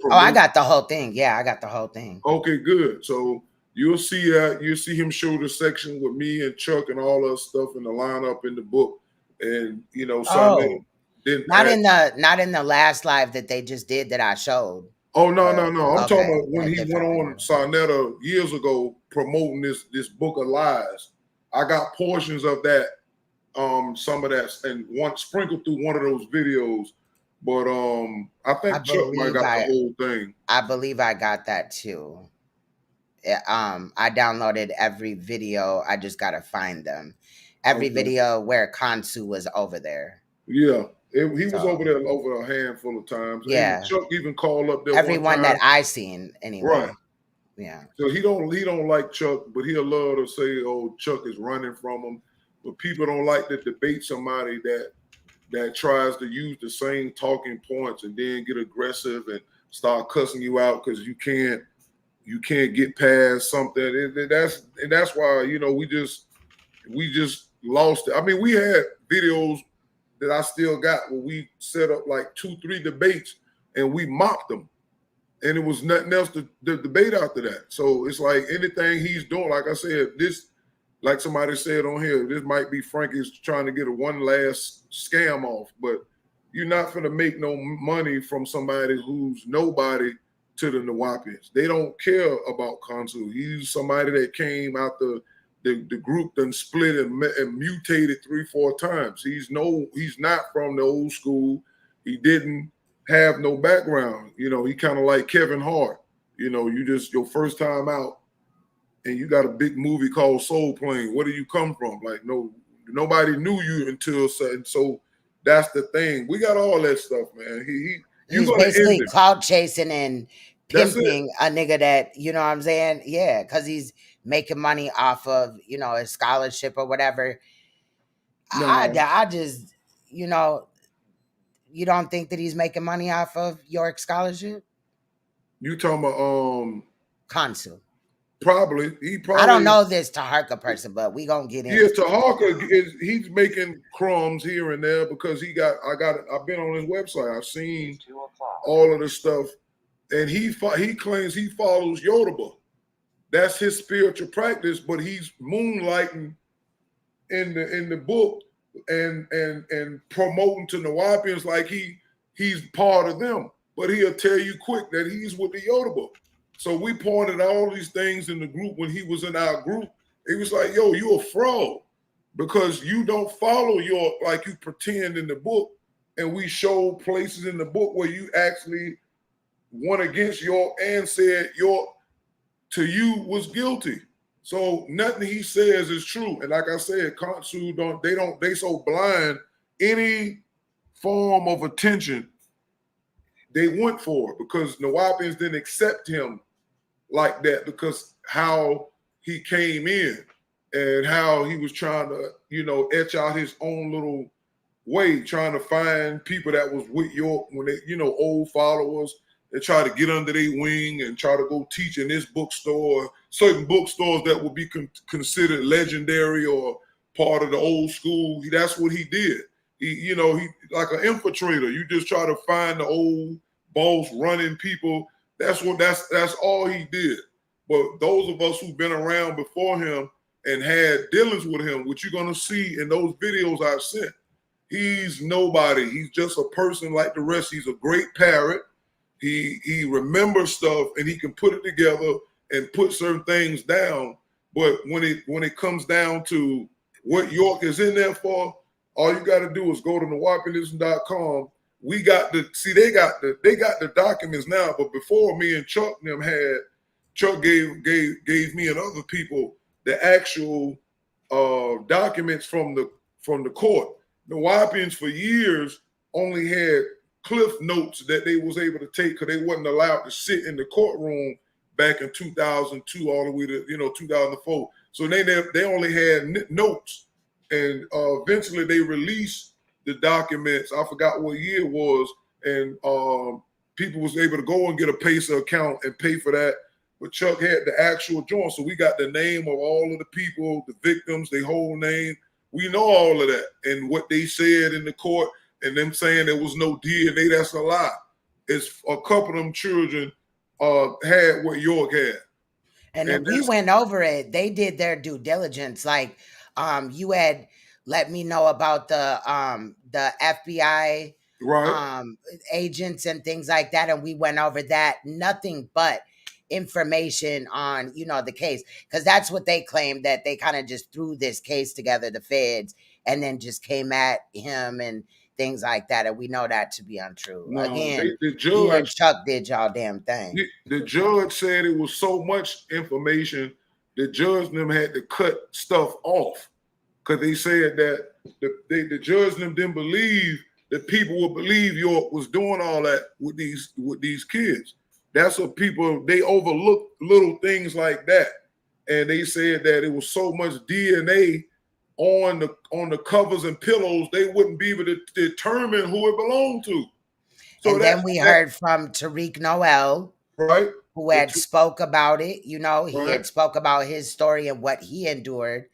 Oh, I got the whole thing. Yeah, I got the whole thing. Okay, good. So you'll see that. You'll see him show the section with me and Chuck and all that stuff in the lineup in the book. And you know, Saneter not in the last live that they just did that I showed. Oh no. I'm talking about when he went on Saneter years ago promoting this book of lies. I got portions of that, some of that, and one sprinkled through one of those videos. But I think Chuck might got the whole thing. I believe I got that too. I downloaded every video. I just gotta find them. Every video where Khonsu was over there. Yeah. He was over there over a handful of times. Yeah. And Chuck even called up there. Everyone that I seen anyway. Right. Yeah. So he don't like Chuck, but he'll love to say, "Oh, Chuck is running from him." But people don't like to debate somebody that tries to use the same talking points and then get aggressive and start cussing you out because you can't get past something. And that's why, you know, we just lost it. I mean, we had videos that I still got where we set up like 2-3 debates and we mocked them. And it was nothing else to debate after that. So it's like anything he's doing, like I said, this, like somebody said on here, this might be Frankie's trying to get a one last scam off, but you're not going to make no money from somebody who's nobody to the Nuwaubians. They don't care about Khonsu. He's somebody that came out the group done split and mutated 3-4 times. He's not from the old school. He didn't have no background. You know, he kind of like Kevin Hart. You know, you just your first time out and you got a big movie called Soul Plane. Where do you come from? Like, nobody knew you until sudden. So that's the thing. We got all that stuff, man. He's basically clout chasing and pimping a nigga that, you know what I'm saying? Yeah, because he's making money off of, you know, his scholarship or whatever. No. I just, you know, you don't think that he's making money off of York scholarship? You talking about Khonsu? Probably. I don't know this Taharka person, but we gonna get into it. Yeah, Taharka he's making crumbs here and there because I've been on his website. I've seen all of the stuff, and he claims he follows Yoruba. That's his spiritual practice, but he's moonlighting in the book and promoting to Nuwaubians like he's part of them. But he'll tell you quick that he's with the Yoruba. So we pointed out all these things in the group when he was in our group. He was like, yo, you a fraud because you don't follow like you pretend in the book. And we showed places in the book where you actually went against York and said York to you was guilty. So nothing he says is true. And like I said, Khonsu they so blind, any form of attention they went for it because Nuwaubians didn't accept him like that because how he came in and how he was trying to, you know, etch out his own little way, trying to find people that was with York when they, you know, old followers. They try to get under their wing and try to go teach in this bookstore, certain bookstores that would be considered legendary or part of the old school. That's what he did. He like an infiltrator. You just try to find the old boss running people. That's all he did. But those of us who've been around before him and had dealings with him, what you're gonna see in those videos I've sent, he's nobody. He's just a person like the rest. He's a great parrot. He remembers stuff and he can put it together and put certain things down. But when it comes down to what York is in there for, all you got to do is go to Nuwaubianism.com. We got they got the documents now, but before me and Chuck and them had, Chuck gave me and other people the actual documents from the court. The Nuwaubians for years only had cliff notes that they was able to take because they wasn't allowed to sit in the courtroom back in 2002 all the way to 2004. So they only had notes, and eventually they released the documents. I forgot what year it was, and people was able to go and get a Pacer account and pay for that. But Chuck had the actual joint, so we got the name of all of the people, the victims, their whole name. We know all of that, and what they said in the court, and them saying there was no DNA. That's a lie. It's a couple of them children had what York had. And then we went over it. They did their due diligence. Like, you had let me know about the FBI agents and things like that, and we went over that. Nothing but information on the case, because that's what they claimed, that they kind of just threw this case together, the feds, and then just came at him and things like that, and we know that to be untrue. No, Again, the judge, you and Chuck did y'all damn thing. The judge said it was so much information, the judge and them had to cut stuff off, because they said that the judge and them didn't believe that people would believe York was doing all that with these kids. That's what they overlook little things like that, and they said that it was so much DNA on the covers and pillows, they wouldn't be able to determine who it belonged to. So and then we heard from Tariq Noel, right, who had spoke about it. He had spoke about his story and what he endured.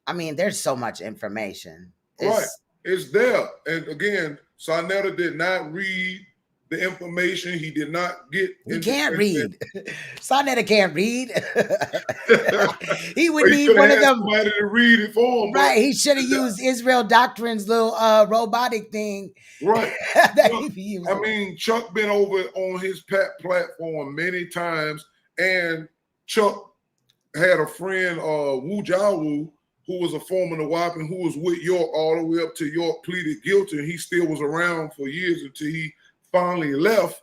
I mean, there's so much information. It's there. And again, Saneter did not read the information. He did not get. He can't read. Saneter can't read. He would need one of them. Somebody to read it for him. Right. He should have used Israel Doctrine's little robotic thing. Right. That he be using. I mean, Chuck been over on his platform many times, and Chuck had a friend, Wu Jawu, who was a former Nuwaubian, who was with York all the way up to York pleaded guilty, and he still was around for years until he finally left.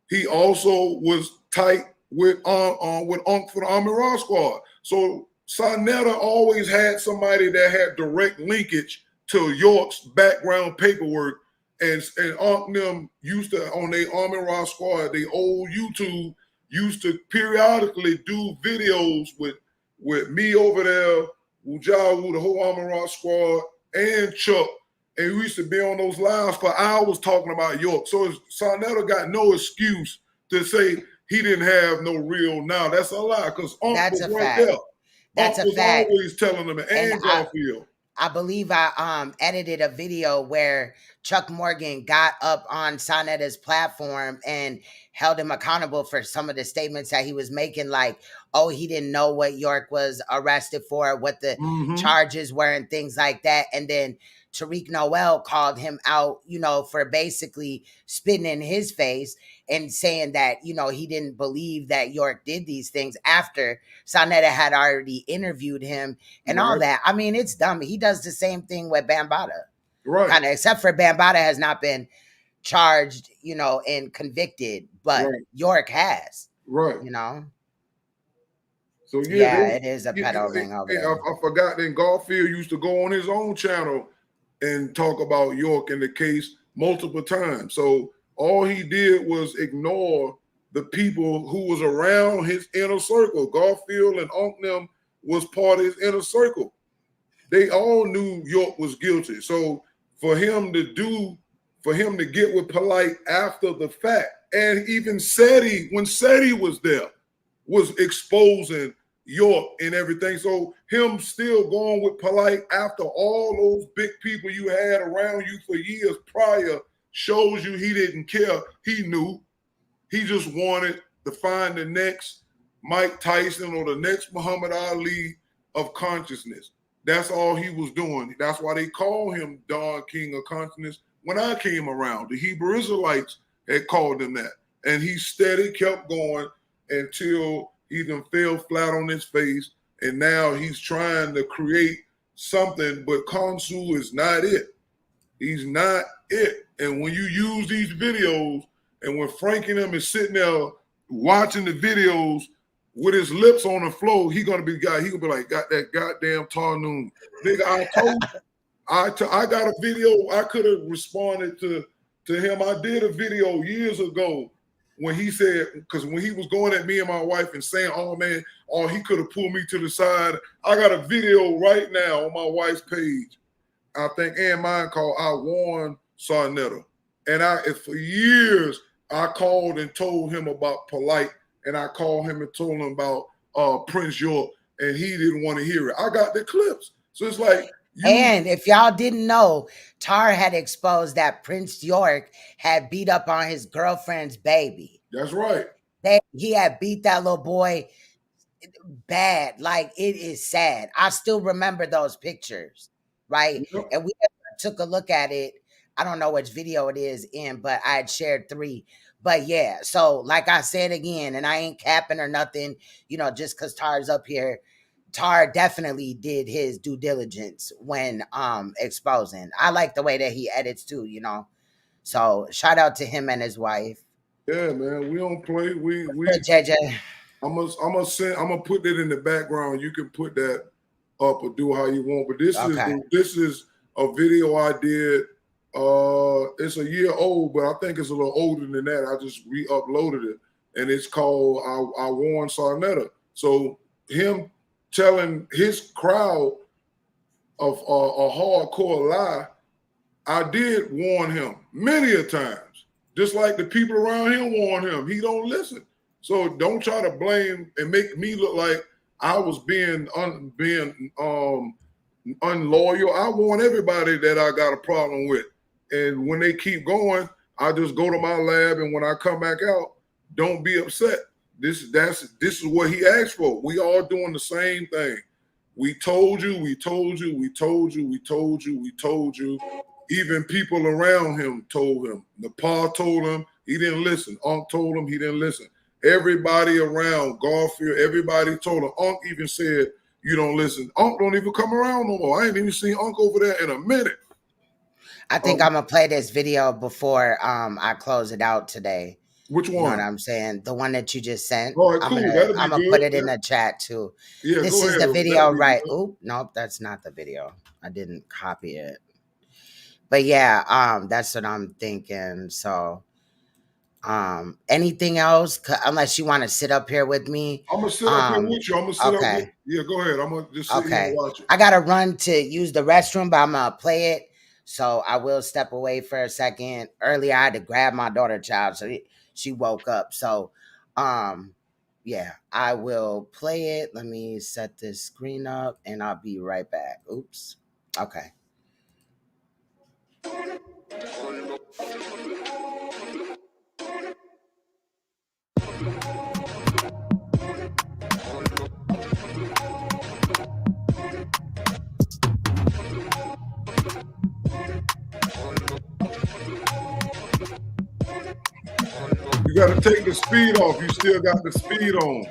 He also was tight with Unc for the Army Raw Squad. So Saneter always had somebody that had direct linkage to York's background paperwork, and Unc them used to, on their Army Raw Squad, the old YouTube, used to periodically do videos with me over there, Wujawu, the whole Army Raw Squad, and Chuck. And we used to be on those lives for hours talking about York. So Saneter got no excuse to say he didn't have no real now. That's a lie, because Unc was right there. That's Unc a was fact. always telling them, and Garfield. I believe I edited a video where Chuck Morgan got up on Saneter's platform and held him accountable for some of the statements that he was making, like, oh, he didn't know what York was arrested for, what the charges were, and things like that. And then Tariq Noel called him out, for basically spitting in his face and saying that, he didn't believe that York did these things after Saneter had already interviewed him and all that. I mean, it's dumb. He does the same thing with Bambaataa. Right. Kind of, except for Bambaataa has not been charged, and convicted, but York has. Right. So it is a pedo ring over there. I forgot that Garfield used to go on his own channel and talk about York in the case multiple times. So all he did was ignore the people who was around his inner circle. Garfield and Unc them was part of his inner circle. They all knew York was guilty. So for him to get with Polite after the fact, and even Seti, when Seti was there, was exposing York and everything. So him still going with Polite after all those big people you had around you for years prior shows you he didn't care. He knew. He just wanted to find the next Mike Tyson or the next Muhammad Ali of consciousness. That's all he was doing. That's why they call him Don King of Consciousness. When I came around, the Hebrew Israelites had called him that. And he steady kept going until he then fell flat on his face. And now he's trying to create something, but Khonsu is not it. He's not it. And when you use these videos, and when Frank and him is sitting there watching the videos with his lips on the floor, he gonna be like, got that goddamn Tarnoon. Nigga, I told you. I got a video. I could have responded to him. I did a video years ago when he said, because when he was going at me and my wife and saying, oh man, oh, he could have pulled me to the side. I got a video right now on my wife's page, I think, and mine, called I Warned Saneter. And for years, I called and told him about Polite, and I called him and told him about Prince York, and he didn't want to hear it. I got the clips. So it's like, and if y'all didn't know, Tar had exposed that Prince York had beat up on his girlfriend's baby. That's right. He had beat that little boy bad. Like, it is sad. I still remember those pictures, right? Yep. And we took a look at it. I don't know which video it is in, but I had shared 3. But yeah, so like I said again, and I ain't capping or nothing, you know, just because Tar's up here. Tar definitely did his due diligence when exposing. I like the way that he edits too, you know. So shout out to him and his wife. Yeah, man, we don't play. We JJ. I'm gonna put that in the background. You can put that up or do how you want. But this is a video I did. It's a year old, but I think it's a little older than that. I just re-uploaded it, and it's called I Warned Saneter. So him telling his crowd of a hardcore lie, I did warn him many a times, just like the people around him warn him. He don't listen. So don't try to blame and make me look like I was being unloyal. I warn everybody that I got a problem with. And when they keep going, I just go to my lab, and when I come back out, don't be upset. This is what he asked for. We all doing the same thing. We told you, we told you, we told you, we told you, we told you. Even people around him told him. Nepal told him, he didn't listen. Unc told him, he didn't listen. Everybody around, Garfield, everybody told him. Unc even said, you don't listen. Unc don't even come around no more. I ain't even seen Unc over there in a minute. I think I'm gonna play this video before I close it out today. Which one? You know what I'm saying? The one that you just sent. All right, cool. I'm gonna put it in the chat too. Yeah, this is the video, right? Oop, nope, that's not the video. I didn't copy it. But yeah, that's what I'm thinking. So anything else? Unless you want to sit up here with me. I'm gonna sit up here with you. I'm gonna sit up with you. Yeah, go ahead. I'm gonna just sit here and watch it. I gotta run to use the restroom, but I'm gonna play it. So I will step away for a second. Earlier I had to grab my daughter child, so she woke up. So yeah, I will play it. Let me set this screen up and I'll be right back. Oops. Okay. You got to take the speed off. You still got the speed on.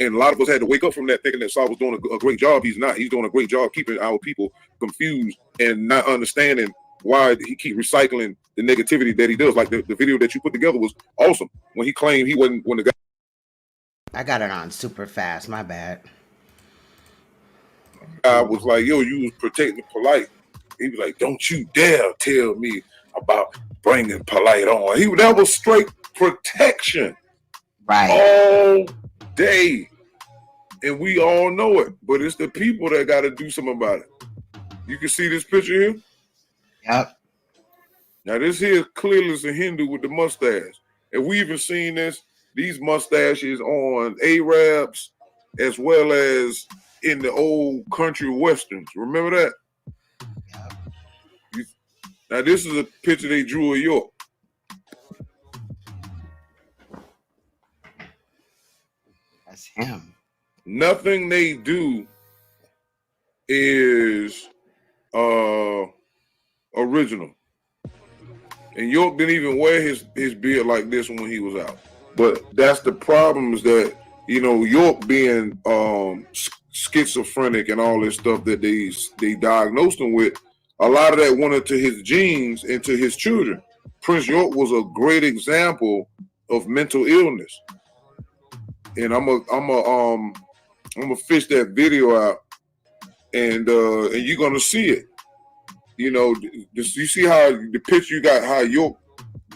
And a lot of us had to wake up from that thinking that Saul was doing a great job. He's not. He's doing a great job keeping our people confused and not understanding why he keep recycling the negativity that he does. Like the video that you put together was awesome. When he claimed he wasn't when the guy. I got it on super fast. My bad. I was like, yo, you was protecting Polite. He was like, don't you dare tell me about bringing Polite on. That was straight protection. Right. All day. And we all know it. But it's the people that got to do something about it. You can see this picture here? Yep. Now this here clearly is a Hindu with the mustache. And we even seen these mustaches on Arabs as well as in the old country westerns. Remember that? Yeah. Now this is a picture they drew of York. That's him. Nothing they do is original. And York didn't even wear his beard like this when he was out. But that's the problem, is that, you know, York being schizophrenic and all this stuff that they diagnosed him with, a lot of that went into his genes, into his children. Prince York was a great example of mental illness. And I'm gonna fish that video out, and you're gonna see it. You know, you see how the picture you got, how York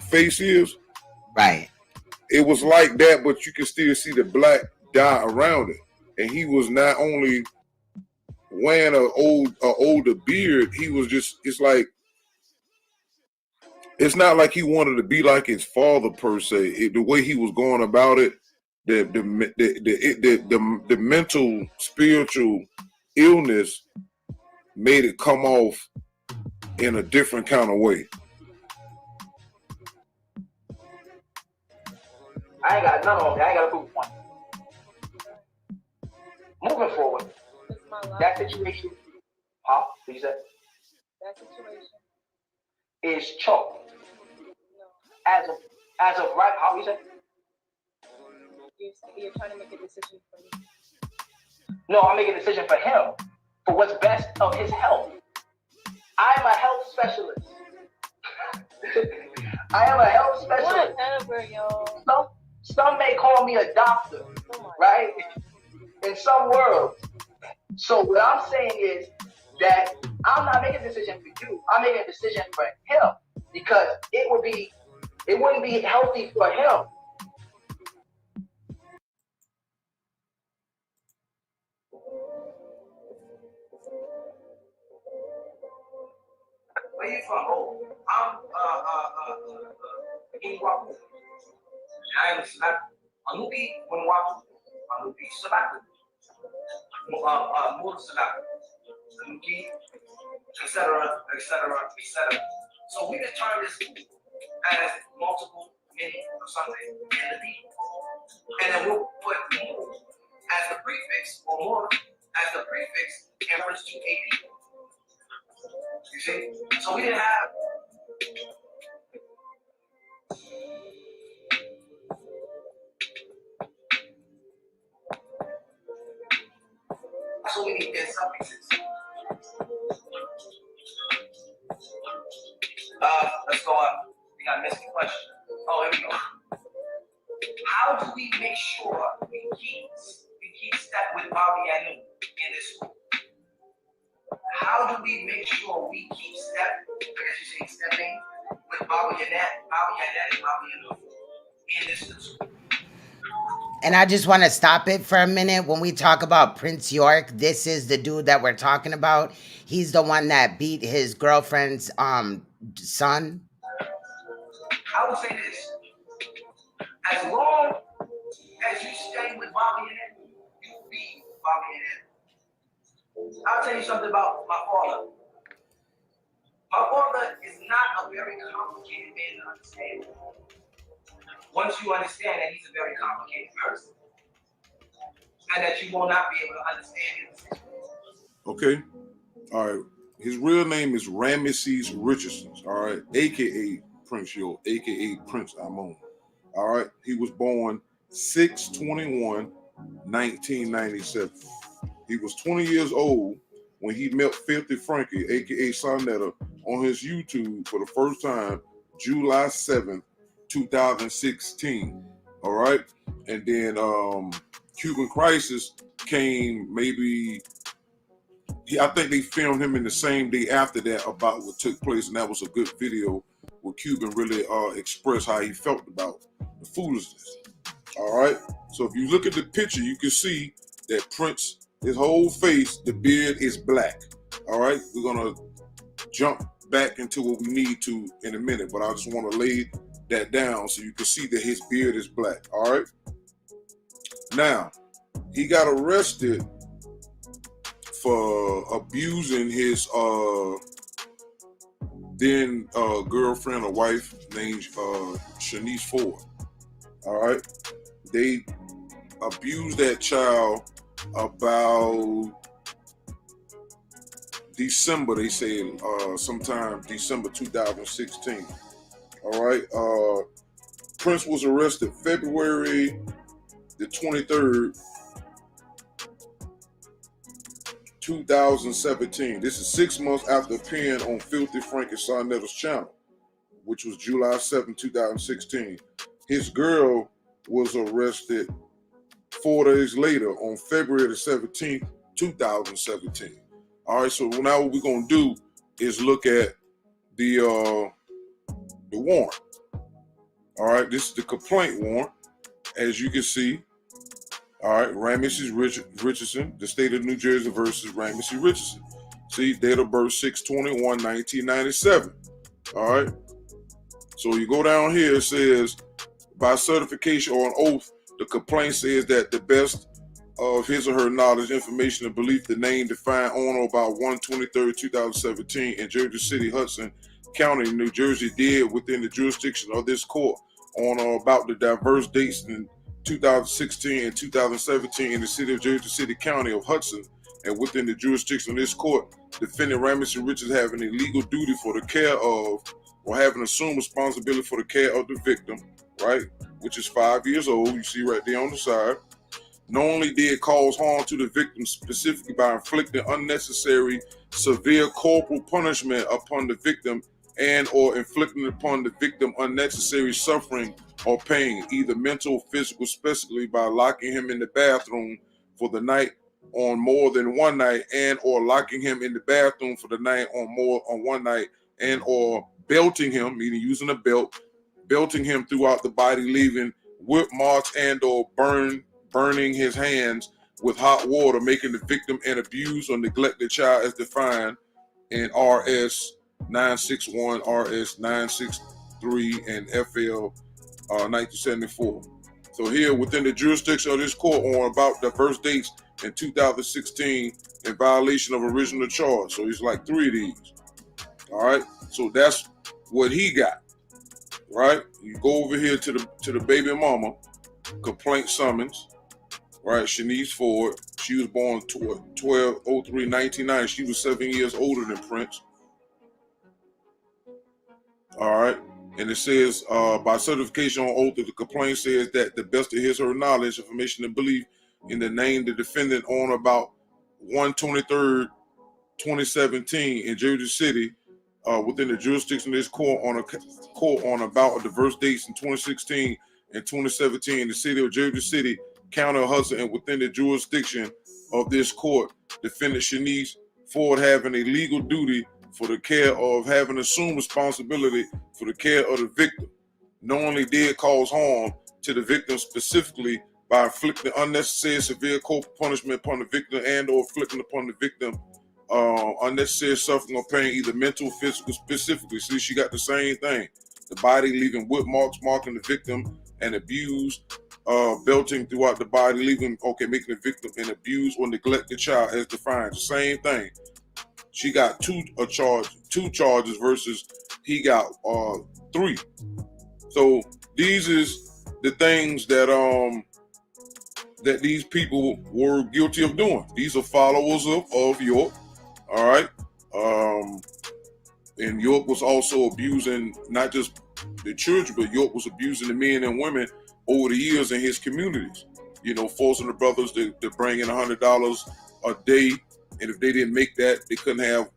face is? Right. It was like that, but you can still see the black dye around it. And he was not only wearing an older beard, he was just, it's not like he wanted to be like his father per se. The way he was going about it, the mental, spiritual illness made it come off in a different kind of way. I ain't got none on that. I ain't got a proof point. Moving forward, that situation, huh? What you said? That situation is chalk. As of right, how you say? You're trying to make a decision for me. No, I'm making a decision for him, for what's best of his health. I am a health specialist. I am a health specialist. Whatever, yo. Some may call me a doctor, right? In some worlds. So what I'm saying is that I'm not making a decision for you. I'm making a decision for him, because it wouldn't be healthy for him. Where you from? Oh, I'm Nuwaubian. I am Anubi Nuwaubian. Anubi Sabat. Mur Sabat. Anubi, etc., etc., etc. So we just turn this as multiple meaning or something in the deed. And then we'll put more as the prefix, or more as the prefix in reference to a people. You see? So we didn't have so we need dead suffixes. Let's go up. We got a missing question. Oh, here we go. How do we make sure we keep step with Nuwaubian in this school? How do we make sure we keep step, I guess you say stepping, with Nuwaubian in this school? And I just want to stop it for a minute. When we talk about Prince York, this is the dude that we're talking about. He's the one that beat his girlfriend's son. I would say this. As long as you stay with Nuwaubian, you be Nuwaubian. I'll tell you something about my father. My father is not a very complicated man to understand. Once you understand that he's a very complicated person, and that you will not be able to understand him. Okay. All right. His real name is Ramesses Richardson. All right. AKA Prince York, AKA Prince Amon. All right. He was born 6/21/1997. He was 20 years old when he met Filthy Frankie, aka Saneter, on his YouTube for the first time, July 7th, 2016. All right. And then Cuban Crisis came maybe, I think they filmed him in the same day after that about what took place, and that was a good video where Cuban really expressed how he felt about the foolishness. All right. So if you look at the picture, you can see that Prince, his whole face, the beard is black. All right. We're going to jump back into what we need to in a minute, but I just want to lay that down so you can see that his beard is black. All right. Now, he got arrested for abusing his then girlfriend or wife named Shanice Ford. All right. They abused that child about December, they say sometime December 2016. All right. Prince was arrested February the 23rd, 2017. This is 6 months after appearing on Filthy Frank and Saneter's channel, which was July 7, 2016. His girl was arrested 4 days later on February the 17th, 2017. All right, so now what we're going to do is look at the warrant. All right, this is the complaint warrant. As you can see, all right, Ramesses Richardson, the state of New Jersey versus Ramesses Richardson. See, date of birth 6/21/1997. All right, so you go down here, it says, by certification or an oath, the complaint says that the best of his or her knowledge, information, and belief, the name defined on or about 1/23/2017 in Jersey City, Hudson County, New Jersey, did within the jurisdiction of this court on or about the diverse dates in 2016 and 2017 in the city of Jersey City, County of Hudson, and within the jurisdiction of this court, defendant Ramesses Richards having a legal duty for the care of or having assumed responsibility for the care of the victim, right, which is 5 years old, you see right there on the side, knowingly did cause harm to the victim specifically by inflicting unnecessary severe corporal punishment upon the victim and or inflicting upon the victim unnecessary suffering or pain, either mental or physical, specifically by locking him in the bathroom for the night on more than one night and or locking him in the bathroom for the night on one night and or belting him, meaning using a belt, belting him throughout the body, leaving whip marks and or burning his hands with hot water, making the victim an abused or neglected child as defined in RS 961, RS 963, and FL 1974. So here within the jurisdiction of this court on about diverse dates in 2016 in violation of original charge. So it's like 3 of these. All right. So that's what he got. Right. You go over here to the baby mama complaint summons. Right. Shanice Ford. She was born 12/03/1990. She was 7 years older than Prince. All right. And it says, by certification on oath, the complaint says that the best of his or her knowledge, information, and belief in the name the defendant on about 1/23/2017 in Jersey City, within the jurisdiction of this court on about diverse dates in 2016 and 2017 in the city of Jersey City, County of Hudson, and within the jurisdiction of this court, defendant Shanice Ford having a legal duty for the care of having assumed responsibility for the care of the victim, knowingly did cause harm to the victim specifically by inflicting unnecessary severe corporal punishment upon the victim and or inflicting upon the victim unnecessary suffering or pain, either mental or physical specifically. See, she got the same thing. The body leaving whip marks marking the victim and abused, belting throughout the body, leaving, making the victim an abused or neglected child as defined. The same thing. She got two charges versus he got 3. So these is the things that that these people were guilty of doing. These are followers of York. All right. And York was also abusing not just the church, but York was abusing the men and women over the years in his communities. You know, forcing the brothers to bring in $100 a day. And if they didn't make that, they couldn't have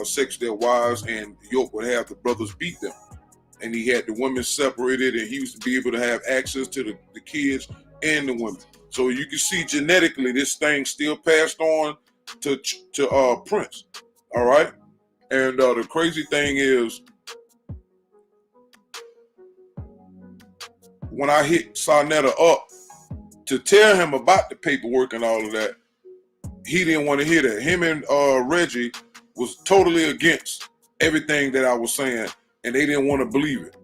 sex with their wives, and York would have the brothers beat them. And he had the women separated, and he used to be able to have access to the kids and the women. So you can see genetically this thing still passed on to Prince. All right. And the crazy thing is, when I hit Saneter up to tell him about the paperwork and all of that, he didn't want to hear that. Him and Reggie was totally against everything that I was saying, and they didn't want to believe it.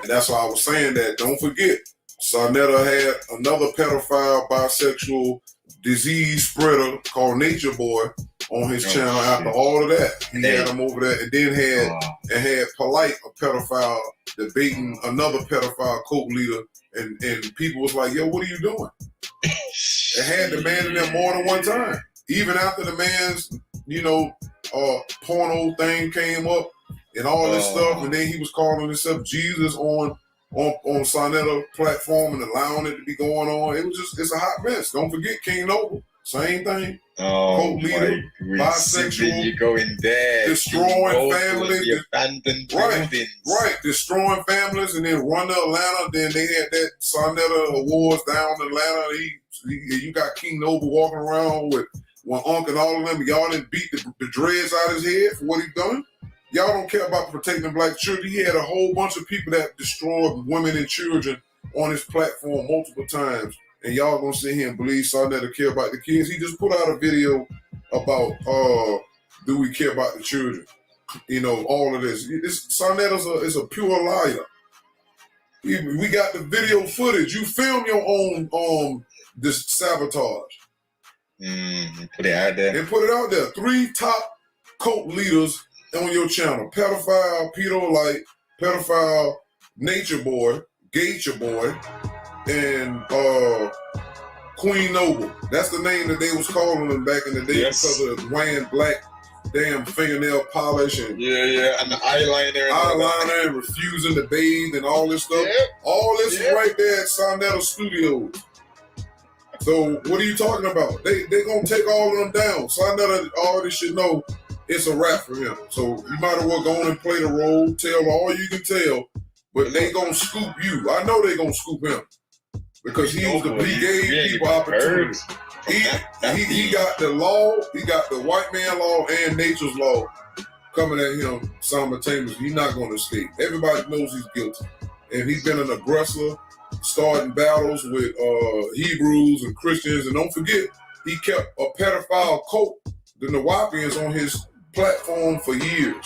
And that's why I was saying that. Don't forget, Saneter had another pedophile, bisexual, disease spreader called Nature Boy on his channel. After all of that, he had him over there, and then had Polite, a pedophile, debating another pedophile cult leader, and people was like, "Yo, what are you doing?" It had the man in there more than one time. Even after the man's, porno thing came up and all this stuff, and then he was calling himself Jesus on Saneter platform and allowing it to be going on. It was it's a hot mess. Don't forget King Noble, same thing. Cult leader, bisexual, you go in there, destroying families, the abandoned buildings. Right, destroying families, and then run to Atlanta. Then they had that Saneter Awards down in Atlanta. You got King Noble walking around with Unc and all of them. Y'all didn't beat the dreads out of his head for what he done. Y'all don't care about protecting black children. He had a whole bunch of people that destroyed women and children on his platform multiple times. And y'all gonna sit here and believe Saneter care about the kids. He just put out a video about do we care about the children? All of this. Saneter is a pure liar. We got the video footage. You film your own this sabotage. Put it out there. And put it out there. 3 top cult leaders on your channel: pedophile, pedolite, pedophile, Nature Boy, Gator Boy, and Queen Noble. That's the name that they was calling them back in the day because of wearing black damn fingernail polish and and the eyeliner and refusing to bathe and all this stuff. All this is right there at Saneter Studios. So what are you talking about? They gonna take all of them down. Saneter already should know it's a wrap for him. So you might as well go on and play the role, tell all you can tell, but they gonna scoop you. I know they gonna scoop him because he gave people opportunity. He got the law, he got the white man law and nature's law coming at him simultaneously. He's not gonna escape. Everybody knows he's guilty. And he's been an aggressor, starting battles with Hebrews and Christians. And don't forget, he kept a pedophile cult, the Nuwaubians, on his platform for years.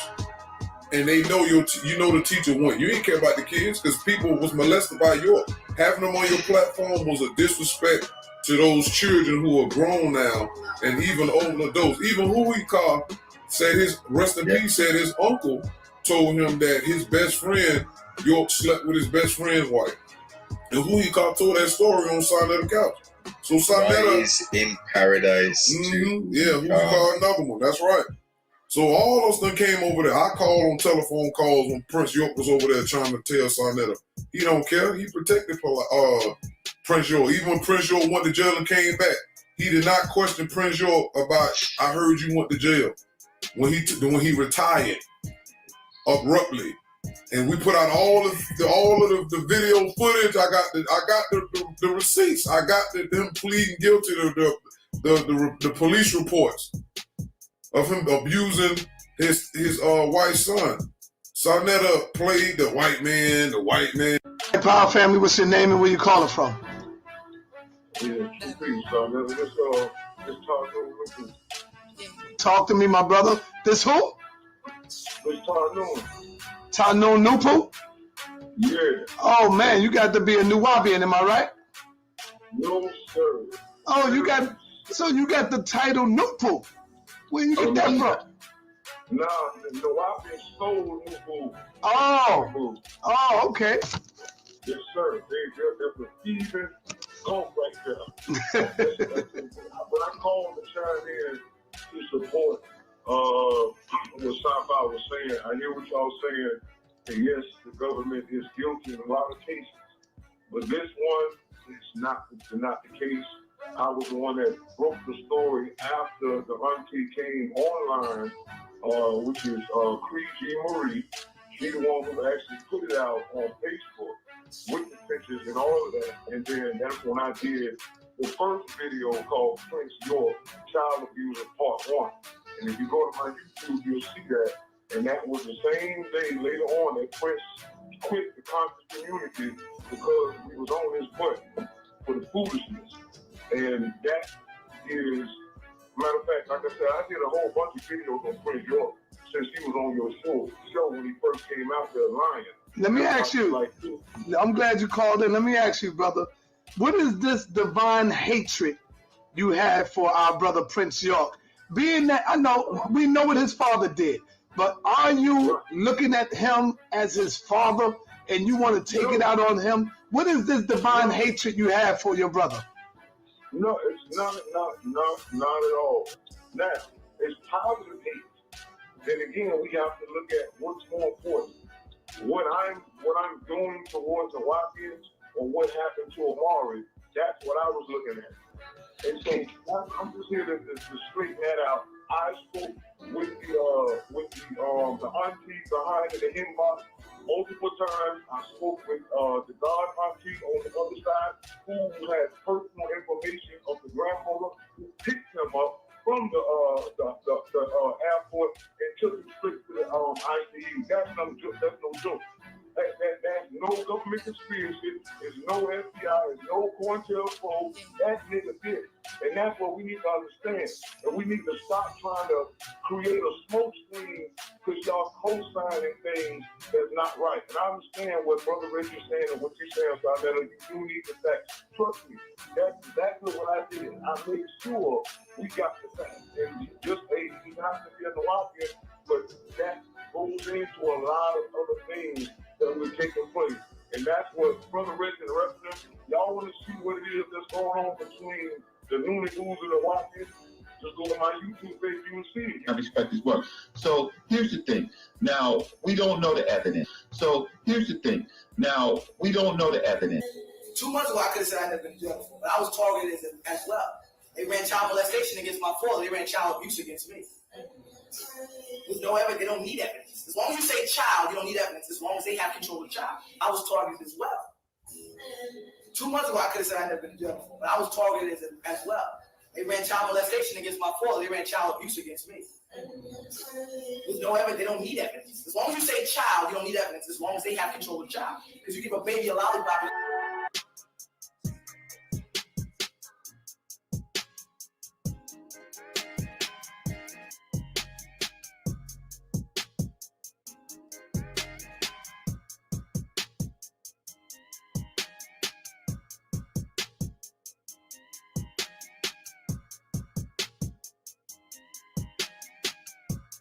And they know the teacher went. You ain't care about the kids because people was molested by York. Having them on your platform was a disrespect to those children who are grown now and even older adults. Even Huikar said rest in peace, said his uncle told him that his best friend, York, slept with his best friend's wife. And Huikar told that story on Saneter couch. So Saneter is in paradise. Huikar another one. That's right. So all of us then came over there. I called on telephone calls when Prince York was over there trying to tell Saneter. He don't care. He protected Prince York. Even when Prince York went to jail and came back, he did not question Prince York about, I heard you went to jail. When he retired abruptly. And we put out all of the video footage. I got the receipts. I got them pleading guilty to the police reports of him abusing his white son. Saneter played the white man. Hey, Power family, what's your name and where you calling from? Talk to me, my brother. This who? Tano Nupu? Yeah. Oh man, you got to be a Nuwaubian, am I right? No, sir. Oh, you got the title Nupu. Where you get that from? Nah, the Nuwaubian stole Nupu. Oh, okay. Yes, sir. There's a thieving cult right there. But I called to chime in to support what Sci-Fi was saying. I hear what y'all saying. And yes, the government is guilty in a lot of cases. But this one is not the case. I was the one that broke the story after the auntie came online, which is Cree G. Marie. She the one who actually put it out on Facebook with the pictures and all of that. And then that's when I did the first video called Prince York, Child Abuser Part 1. And if you go to my YouTube, you'll see that. And that was the same day later on that Prince quit the conscious community because he was on his butt for the foolishness. And that is, matter of fact, like I said, I did a whole bunch of videos on Prince York. since he was on your show when he first came out there, Lion. Let me ask you. Like, I'm glad you called in. Let me ask you, brother. What is this divine hatred you have for our brother Prince York? Being that we know what his father did, but are you looking at him as his father and you want to take it out on him? What is this divine hatred you have for your brother? No, it's not at all. Now, it's positive hate. Then again, we have to look at what's more important. What I'm doing towards the Nuwaubians or what happened to Amari, that's what I was looking at. And so I'm just here to straighten that out. I spoke with the auntie behind the inbox multiple times. I spoke with the God auntie on the other side who had personal information of the grandmother who picked him up from the airport and took him straight to the ICU. That's no joke. That's no government conspiracy. There's no FBI. There's no COINTELPRO. That nigga did. And that's what we need to understand. And we need to stop trying to create a smoke screen because y'all co-signing things that's not right. And I understand what Brother Richard's saying and what you're saying, Saneter. You do need the facts. Trust me. That's exactly what I did. I made sure we got the facts. And just he's not to be a Nuwaubian, but that goes into a lot of other things that were taking place. And that's what Brother Rich and the rest of them, y'all want to see what it is that's going on between the Nuwaubians and the Nuwaubians, just go to my YouTube page, you will see it. I respect his work. So here's the thing. Now, we don't know the evidence. 2 months ago, I could have said I never been in jail before, but I was targeted as well. They ran child molestation against my father. They ran child abuse against me. There's no evidence. They don't need evidence. As long as you say child, you don't need evidence. As long as they have control of the child. I was targeted as well. 2 months ago, I could have said I never been in jail before, but I was targeted as well. They ran child molestation against my father. They ran child abuse against me. There's no evidence. They don't need evidence. As long as you say child, you don't need evidence. As long as they have control of the child. Because you give a baby a lollipop.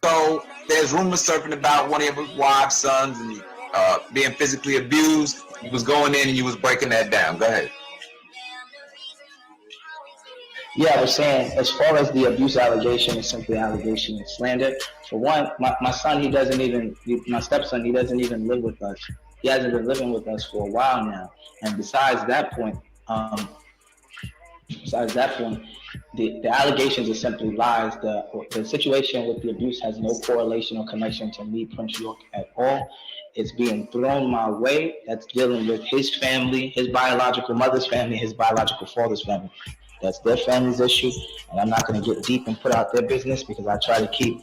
So there's rumors surfing about one of your wife's sons and being physically abused. You was going in and you was breaking that down. Go ahead. Yeah, I was saying, as far as the abuse allegation is simply allegation and slander. For one, my son, my stepson, he doesn't even live with us. He hasn't been living with us for a while now. And besides that point, the allegations are simply lies. The situation with the abuse has no correlation or connection to me, Prince York, at all. It's being thrown my way. That's dealing with his family, his biological mother's family, his biological father's family. That's their family's issue, and I'm not going to get deep and put out their business because I try to keep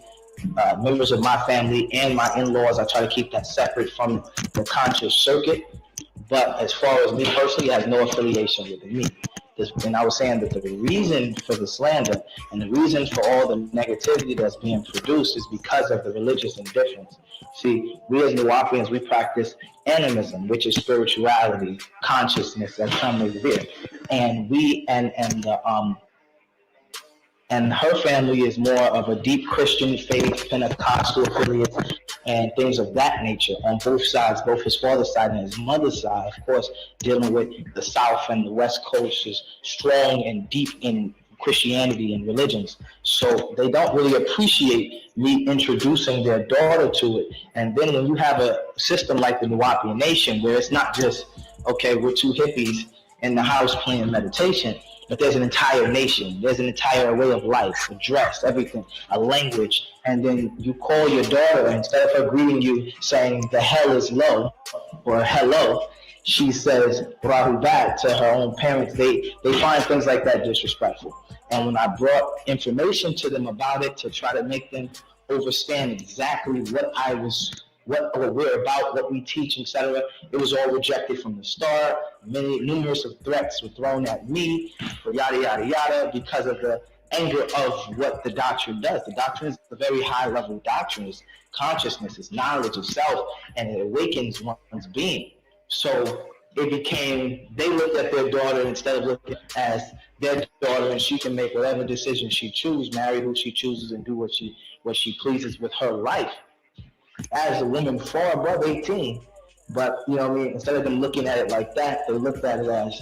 members of my family and my in-laws, I try to keep that separate from the conscious circuit. But as far as me personally, it has no affiliation with me. And I was saying that the reason for the slander and the reason for all the negativity that's being produced is because of the religious indifference. See, we as Nuwaubians, we practice animism, which is spirituality, consciousness that comes there. And and her family is more of a deep Christian faith, Pentecostal affiliates, and things of that nature on both sides, both his father's side and his mother's side. Of course, dealing with the South and the West Coast is strong and deep in Christianity and religions. So they don't really appreciate me introducing their daughter to it. And then when you have a system like the Nuwaubian Nation, where it's not just, okay, we're two hippies in the house playing meditation, but there's an entire nation, there's an entire way of life, a dress, everything, a language, and then you call your daughter, and instead of her greeting you saying the hell is low, or hello, she says rahubat to her own parents. They find things like that disrespectful. And when I brought information to them about it to try to make them understand exactly what we're about, what we teach, etc., it was all rejected from the start. Numerous of threats were thrown at me for yada yada yada because of the anger of what the doctrine does. The doctrine is a very high level doctrine. It's consciousness, it's knowledge of self, and it awakens one's being. So it became, they looked at their daughter instead of looking as their daughter, and she can make whatever decision she chooses, marry who she chooses, and do what she pleases with her life. As a woman far above 18, but you know what I mean, instead of them looking at it like that, they looked at it as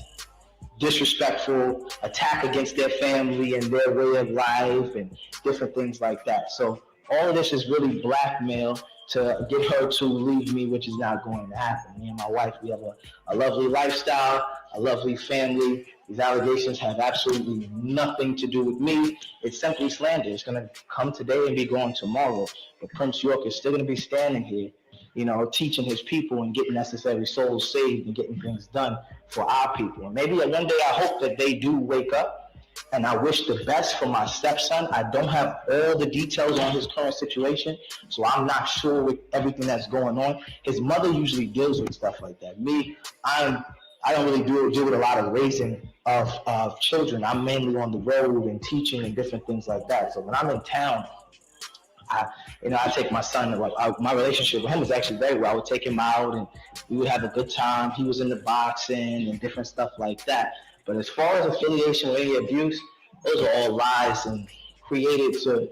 disrespectful, attack against their family and their way of life and different things like that. So all of this is really blackmail to get her to leave me, which is not going to happen. Me and my wife, we have a lovely lifestyle, a lovely family. These allegations have absolutely nothing to do with me. It's simply slander. It's going to come today and be gone tomorrow. But Prince York is still going to be standing here, you know, teaching his people and getting necessary souls saved and getting things done for our people. And maybe one day I hope that they do wake up, and I wish the best for my stepson. I don't have all the details on his current situation, so I'm not sure with everything that's going on. His mother usually deals with stuff like that. Me, I don't really deal with a lot of raising of children. I'm mainly on the road and teaching and different things like that. So when I'm in town, I take my son. My relationship with him was actually very well. I would take him out and we would have a good time. He was into boxing and different stuff like that. But as far as affiliation with any abuse, those are all lies and created to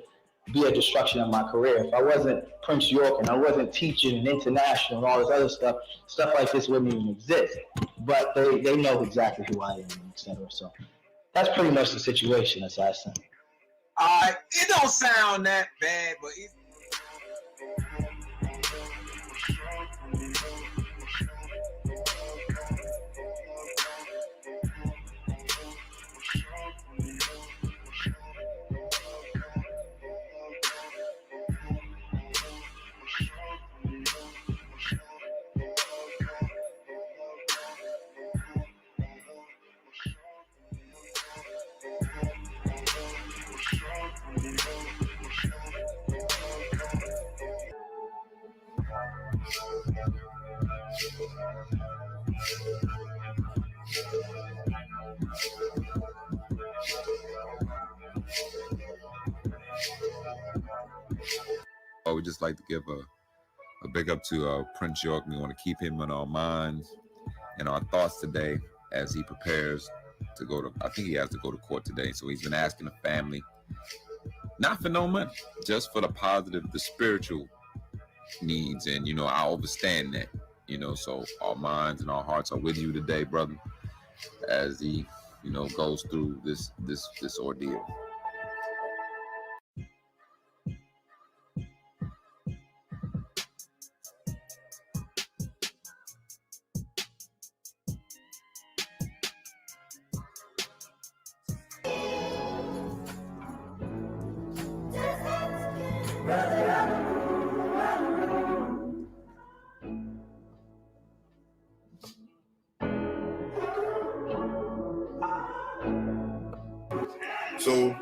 be a destruction of my career. If I wasn't Prince York and I wasn't teaching and international and all this other stuff like this wouldn't even exist. But they know exactly who I am, etc. So that's pretty much the situation, as I said. It don't sound that bad, but it. I would just like to give a big up to Prince York. We want to keep him in our minds and our thoughts today as he prepares to go to, I think he has to go to court today. So he's been asking the family, not for no money, just for the positive, the spiritual needs. And, you know, I understand that, you know, so our minds and our hearts are with you today, brother, as he, you know, goes through this ordeal. So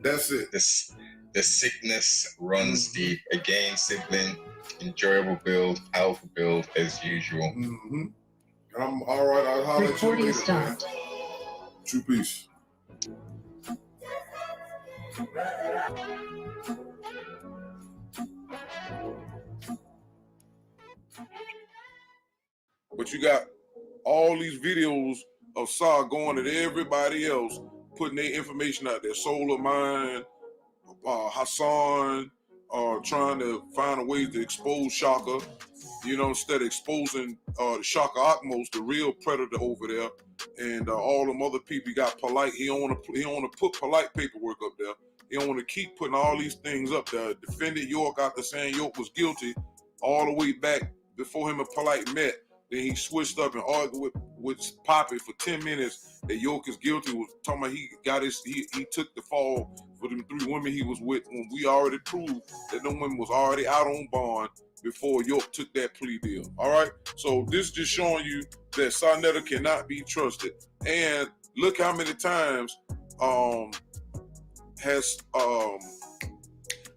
that's it. The sickness runs deep. Again, sibling, enjoyable build, powerful build as usual. I'm all right. I'll holler at you later, start. True peace. But you got all these videos of Saw going at everybody else, putting their information out there. Soul of Mine, Hassan, trying to find a way to expose Shaka, you know, instead of exposing Shaka Akmos, the real predator over there, and all them other people. You got Polite. He don't want to put Polite paperwork up there. He don't want to keep putting all these things up there. Defended York after saying York was guilty all the way back before him and Polite met. Then he switched up and argued with Poppy for 10 minutes that York is guilty. Was talking about he took the fall for them 3 women he was with, when we already proved that them women was already out on bond before York took that plea deal. All right, so this just showing you that Saneter cannot be trusted. And look how many times has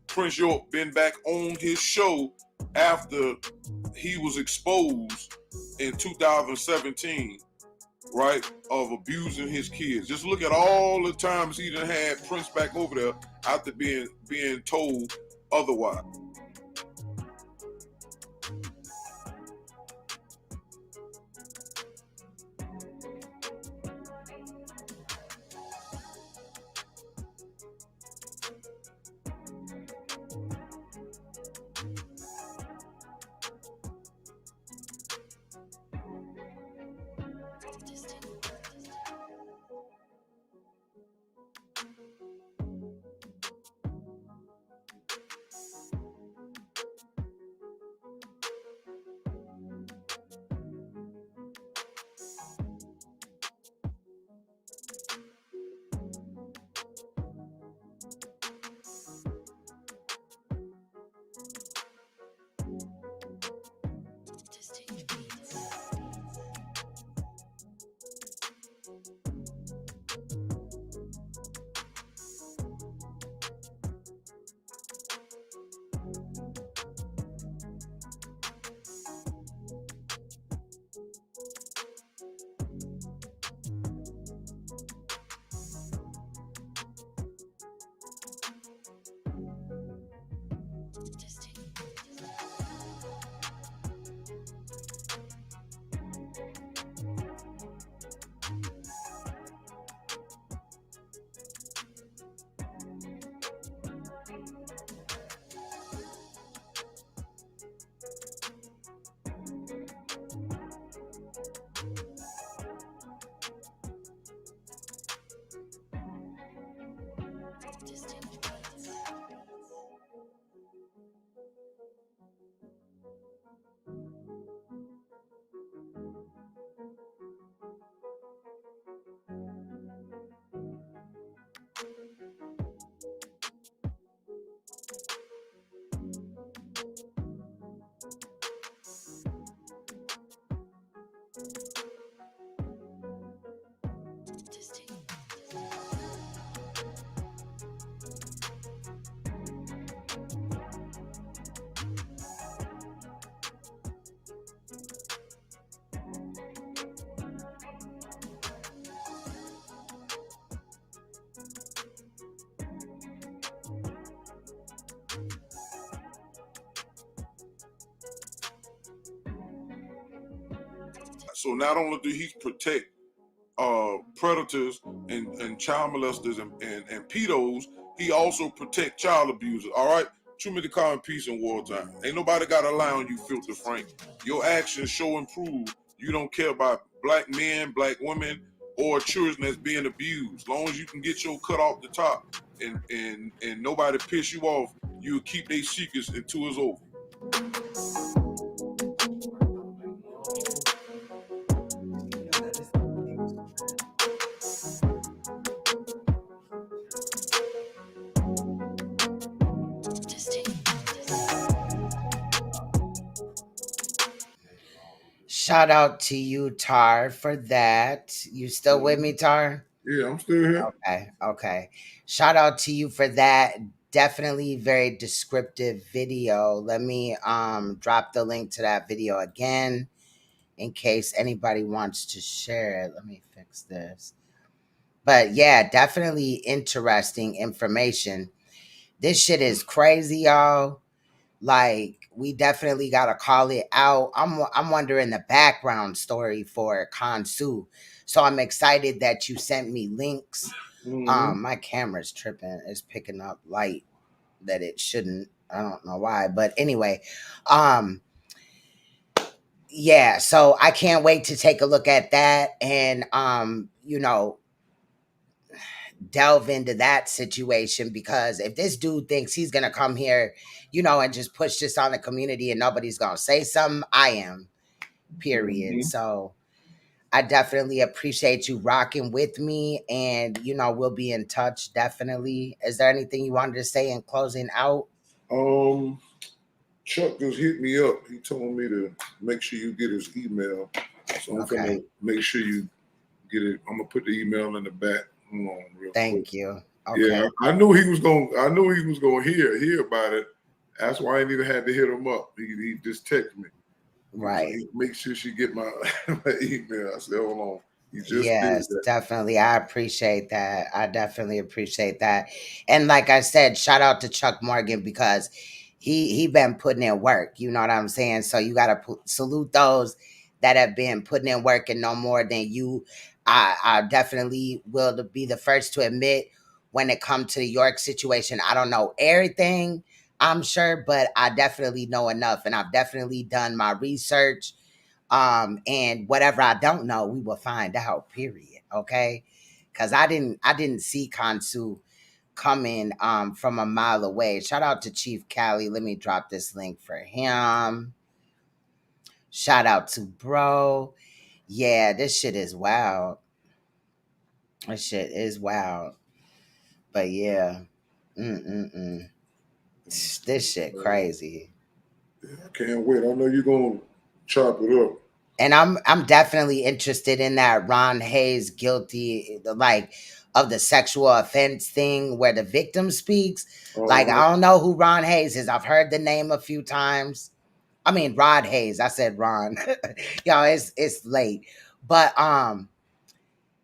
Prince York been back on his show after he was exposed in 2017 right, of abusing his kids. Just look at all the times he done had Prince back over there after being told otherwise. So not only do he protect predators and child molesters and pedos, he also protect child abusers. All right, true me to call in peace in wartime. Ain't nobody got to lie on you, Filther Frank. Your actions show and prove you don't care about black men, black women, or children that's being abused. As long as you can get your cut off the top and nobody piss you off, you'll keep their secrets until it's over. Shout out to you, Tar, for that. You still with me, Tar? Yeah, I'm still here. Okay. Shout out to you for that. Definitely very descriptive video. Let me drop the link to that video again in case anybody wants to share it. Let me fix this. But yeah, definitely interesting information. This shit is crazy, y'all. Like, we definitely gotta call it out. I'm wondering the background story for Khonsu. So I'm excited that you sent me links. My camera's tripping. It's picking up light that it shouldn't. I don't know why. But anyway, yeah, so I can't wait to take a look at that and delve into that situation, because if this dude thinks he's gonna come here, and just push this on the community and nobody's gonna say something, I am, period. So I definitely appreciate you rocking with me, and we'll be in touch, definitely. Is there anything you wanted to say in closing out? Chuck just hit me up. He told me to make sure you get his email. So I'm gonna make sure you get it. I'm gonna put the email in the back. Hold on, real Thank quick. you. Okay. Yeah, I knew he was gonna hear about it. That's why I didn't even had to hit him up. He just texted me. Right. Make sure she get my email. I said, hold on. You just Yes, did that. definitely. I appreciate that. I definitely appreciate that. And like I said, shout out to Chuck Morgan because he been putting in work. You know what I'm saying? So you got to salute those that have been putting in work and no more than you. I definitely will be the first to admit when it comes to the York situation, I don't know everything, I'm sure, but I definitely know enough and I've definitely done my research. And whatever I don't know, we will find out, period. Okay. Cause I didn't see Kansu coming from a mile away. Shout out to Chief Cali. Let me drop this link for him. Shout out to bro. Yeah, this shit is wild. This shit is wild. But yeah. This shit crazy. I can't wait. I know you're gonna chop it up. And I'm definitely interested in that Ron Hayes guilty, like of the sexual offense thing where the victim speaks. Like I don't know who Ron Hayes is. I've heard the name a few times. I mean Rod Hayes. I said Ron. Y'all, it's late. But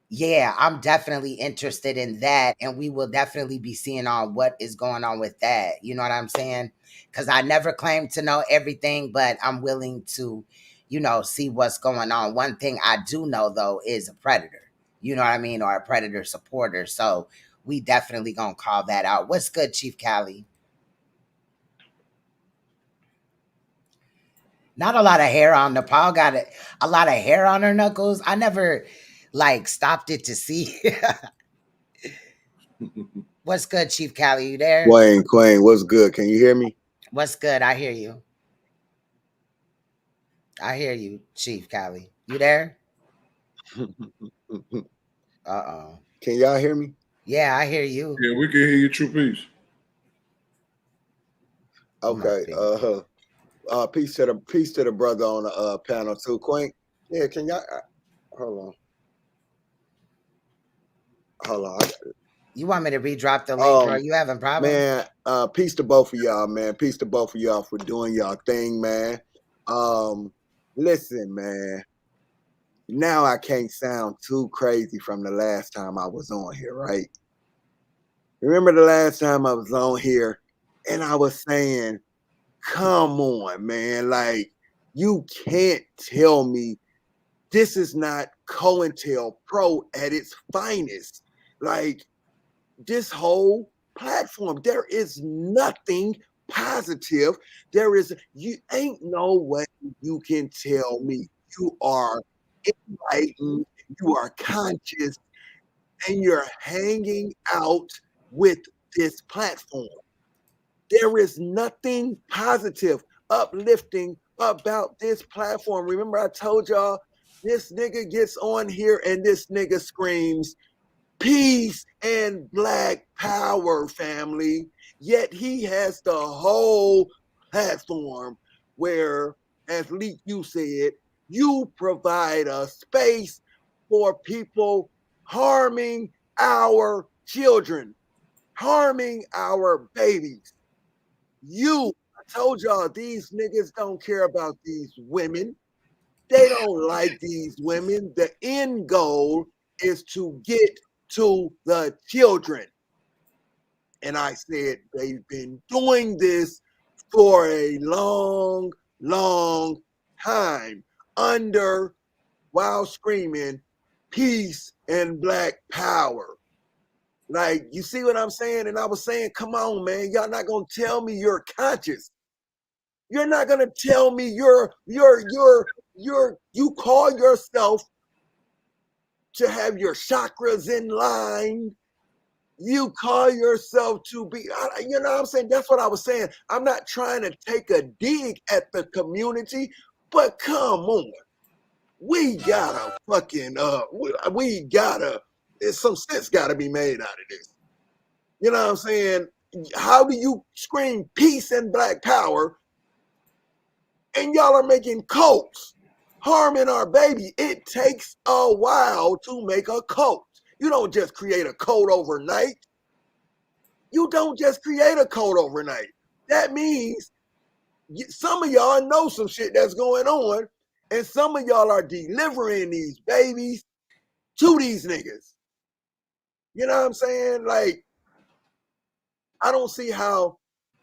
yeah, I'm definitely interested in that. And we will definitely be seeing on what is going on with that. You know what I'm saying? Because I never claimed to know everything, but I'm willing to, see what's going on. One thing I do know, though, is a predator. You know what I mean? Or a predator supporter. So we definitely going to call that out. What's good, Chief Cali? Not a lot of hair on Nepal. Got a lot of hair on her knuckles. I never, stopped it to see. What's good, Chief Cali? You there? Queen, what's good? Can you hear me? What's good? I hear you. I hear you, Chief Cali. You there? Uh-oh. Can y'all hear me? Yeah, I hear you. Yeah, we can hear you, True Peace. Okay. Peace to the brother on the panel too. Queen. Yeah, can y'all hold on. You want me to redrop the link, bro? You having problems? Man, peace to both of y'all, man. Peace to both of y'all for doing y'all thing, man. Listen, man. Now I can't sound too crazy from the last time I was on here, right? Remember the last time I was on here and I was saying, come on, man. Like, you can't tell me this is not COINTELPRO at its finest. Like, this whole platform, there is nothing positive. You ain't no way you can tell me you are enlightened, you are conscious, and you're hanging out with this platform. There is nothing positive, uplifting about this platform. Remember, I told y'all this nigga gets on here and this nigga screams, peace and black power, family. Yet he has the whole platform where, as Leek, you said, you provide a space for people harming our children, harming our babies. I told y'all these niggas don't care about these women. They don't like these women. The end goal is to get to the children. And I said, they've been doing this for a long, long time while screaming peace and black power. Like, you see what I'm saying? And I was saying, come on, man, y'all not gonna tell me you're conscious. You're not gonna tell me you call yourself to have your chakras in line. You call yourself to be, you know what I'm saying? That's what I was saying. I'm not trying to take a dig at the community, but come on. We gotta fucking, some sense gotta be made out of this. You know what I'm saying? How do you scream peace and black power and y'all are making cults harming our baby? It takes a while to make a cult. You don't just create a cult overnight. You don't just create a cult overnight. That means some of y'all know some shit that's going on, and some of y'all are delivering these babies to these niggas. You know what I'm saying? Like, I don't see how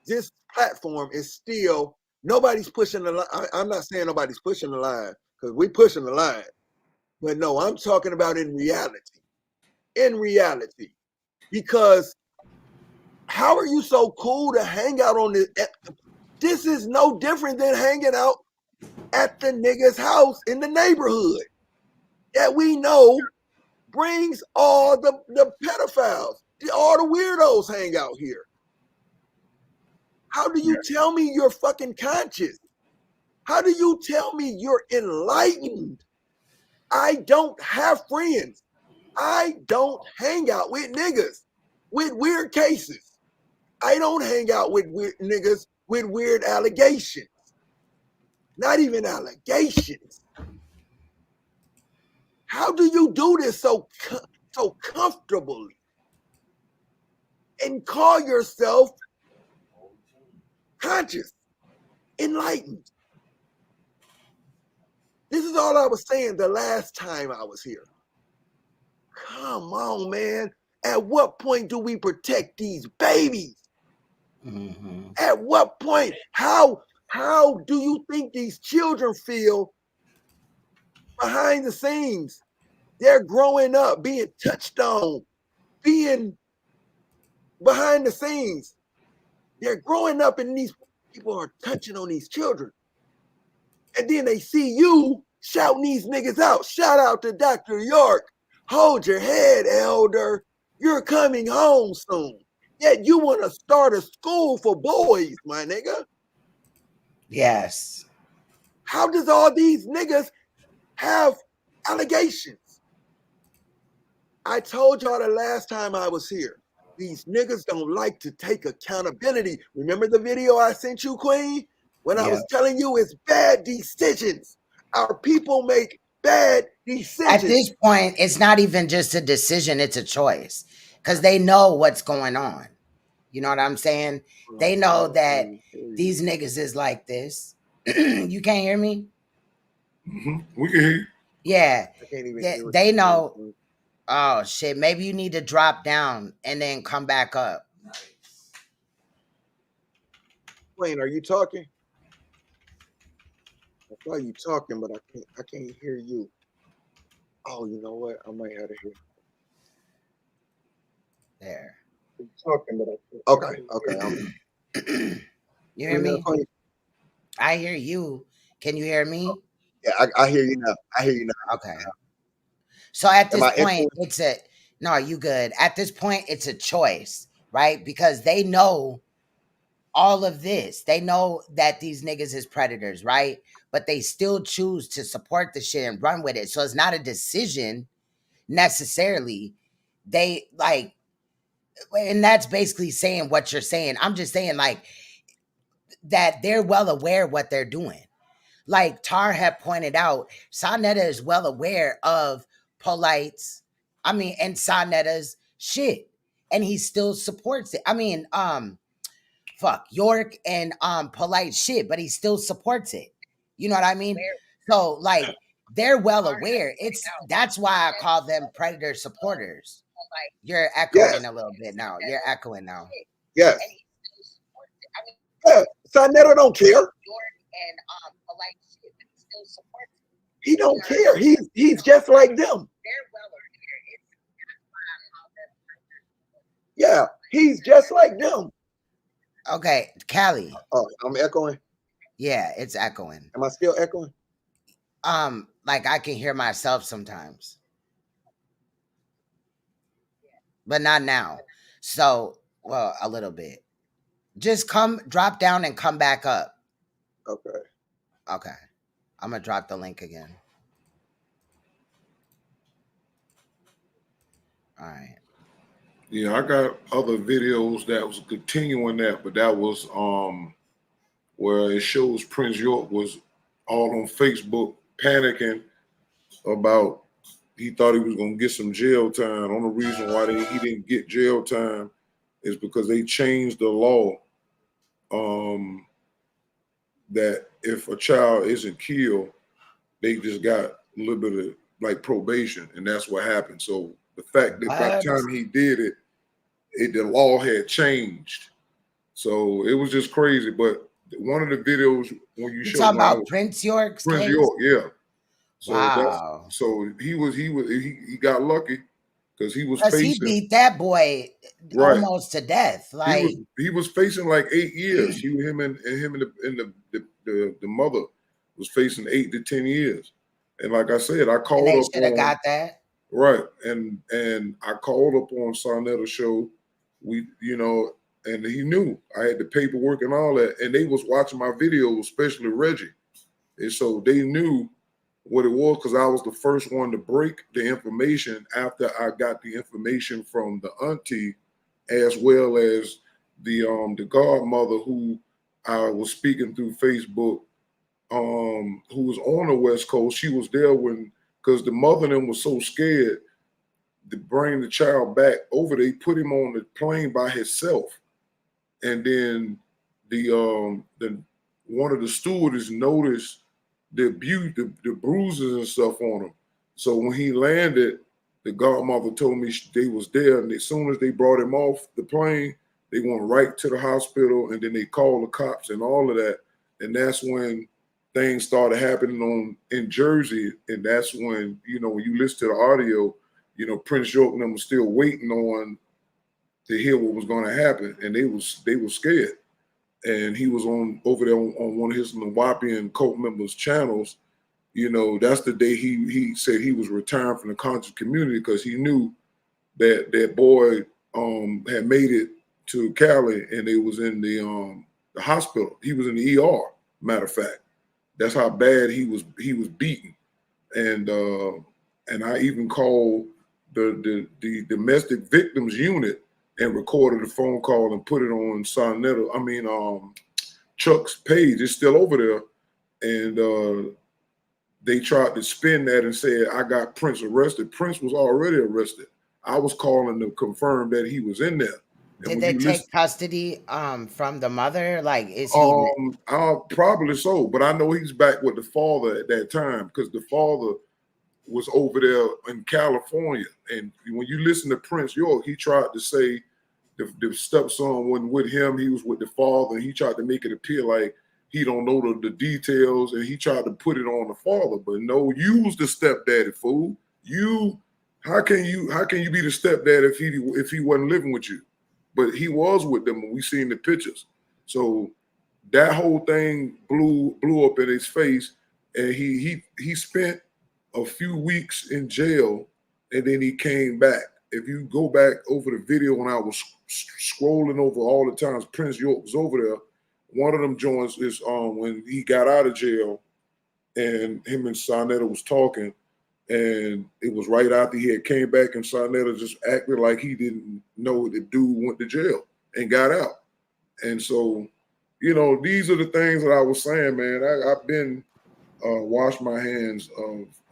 this platform is still, nobody's pushing the line. I'm not saying nobody's pushing the line, because we're pushing the line. But no, I'm talking about in reality. In reality. Because how are you so cool to hang out on this? This is no different than hanging out at the nigga's house in the neighborhood that we know brings all the pedophiles. All the weirdos hang out here. How do you tell me you're fucking conscious? How do you tell me you're enlightened? I don't have friends. I don't hang out with niggas with weird cases. I don't hang out with weird niggas with weird allegations. Not even allegations. How do you do this so comfortably and call yourself conscious, enlightened? This is all I was saying the last time I was here. Come on, man. At what point do we protect these babies? At what point? How do you think these children feel behind the scenes? They're growing up, being touched on, being behind the scenes. They're growing up and these people are touching on these children. And then they see you shouting these niggas out. Shout out to Dr. York. Hold your head, elder. You're coming home soon. Yet you want to start a school for boys, my nigga. Yes. How does all these niggas have allegations? I told y'all the last time I was here, these niggas don't like to take accountability. Remember the video I sent you, Queen? When I was telling you it's bad decisions. Our people make bad decisions. At this point, it's not even just a decision, it's a choice. Because they know what's going on. You know what I'm saying? They know that these niggas is like this. You can't hear me? We can hear you. Yeah. They know. Oh, shit. Maybe you need to drop down and then come back up. Wayne, are you talking? I saw you talking, but I can't hear you. Oh, you know what? I might have to hear. There. You're talking, but okay. You hear me? I hear you. Can you hear me? Yeah, I hear you now. I hear you now. Okay. So at this point, no, you good. At this point, it's a choice, right? Because they know all of this. They know that these niggas is predators, right? But they still choose to support the shit and run with it. So it's not a decision necessarily. They like, and that's basically saying what you're saying. I'm just saying like that they're well aware what they're doing. Like Tar had pointed out, Saneter is well aware of Polite's, and Saneta's shit. And he still supports it. York and Polite shit, but he still supports it. You know what I mean? So like they're well aware. That's why I call them predator supporters. You're echoing a little bit now. You're echoing now. Yes. Yeah. Saneter don't care. He don't care. He's just like them. Yeah, he's just like them. Okay, Callie. Oh, I'm echoing? Yeah, it's echoing. Am I still echoing? Like I can hear myself sometimes. But not now. So, well, a little bit. Just drop down and come back up. Okay. Okay. I'm going to drop the link again. All right. Yeah, I got other videos that was continuing that, but that was where it shows Prince York was all on Facebook panicking about he thought he was gonna get some jail time. The only reason why he didn't get jail time is because they changed the law that if a child isn't killed, they just got a little bit of like probation, and that's what happened. So the fact that by the time he did it, the law had changed. So it was just crazy. But one of the videos when you showed talking about Prince York's Prince case? York, yeah. So Wow. he got lucky because he was Because facing. he beat that boy almost to death. Like he was facing like 8 years. Him and the mother was facing 8 to 10 years. And like I said, I called and they up should have on got that. right, and I called up on Saneter show. We, you know, and he knew I had the paperwork and all that, and they was watching my videos, especially Reggie, and so they knew what it was because I was the first one to break the information after I got the information from the auntie, as well as the godmother who I was speaking through Facebook, who was on the West Coast. She was there because the mother and them was so scared to bring the child back over. They put him on the plane by himself, and then the one of the stewardess noticed the abuse, the bruises and stuff on him. So when he landed, the godmother told me they was there, and as soon as they brought him off the plane, they went right to the hospital, and then they called the cops and all of that. And that's when things started happening in Jersey, and that's when, you know, when you listen to the audio, you know, Prince York and them was still waiting on to hear what was going to happen, and they were scared. And he was over there on one of his Nuwaubian cult members' channels. You know, that's the day he said he was retiring from the conscious community because he knew that that boy had made it to Cali, and they was in the hospital. He was in the ER. Matter of fact, that's how bad he was beaten. And I even called the domestic victims unit and recorded a phone call and put it on Chuck's page. It's still over there. And they tried to spin that and said, I got Prince arrested. Prince was already arrested. I was calling to confirm that he was in there. Did they take custody from the mother? Like, is he? Probably so, but I know he's back with the father at that time because the father was over there in California. And when you listen to Prince York, he tried to say the stepson wasn't with him. He was with the father, and he tried to make it appear like he don't know the details, and he tried to put it on the father. But no, you was the stepdaddy, fool. How can you be the stepdad if he wasn't living with you? But he was with them when we seen the pictures. So that whole thing blew up in his face, and he spent a few weeks in jail, and then he came back. If you go back over the video when I was scrolling over all the times Prince York was over there, one of them joints is when he got out of jail, and him and Saneter was talking, and it was right after he had came back, and Saneter just acted like he didn't know the dude went to jail and got out. And so, you know, these are the things that I was saying, man. I've been washed my hands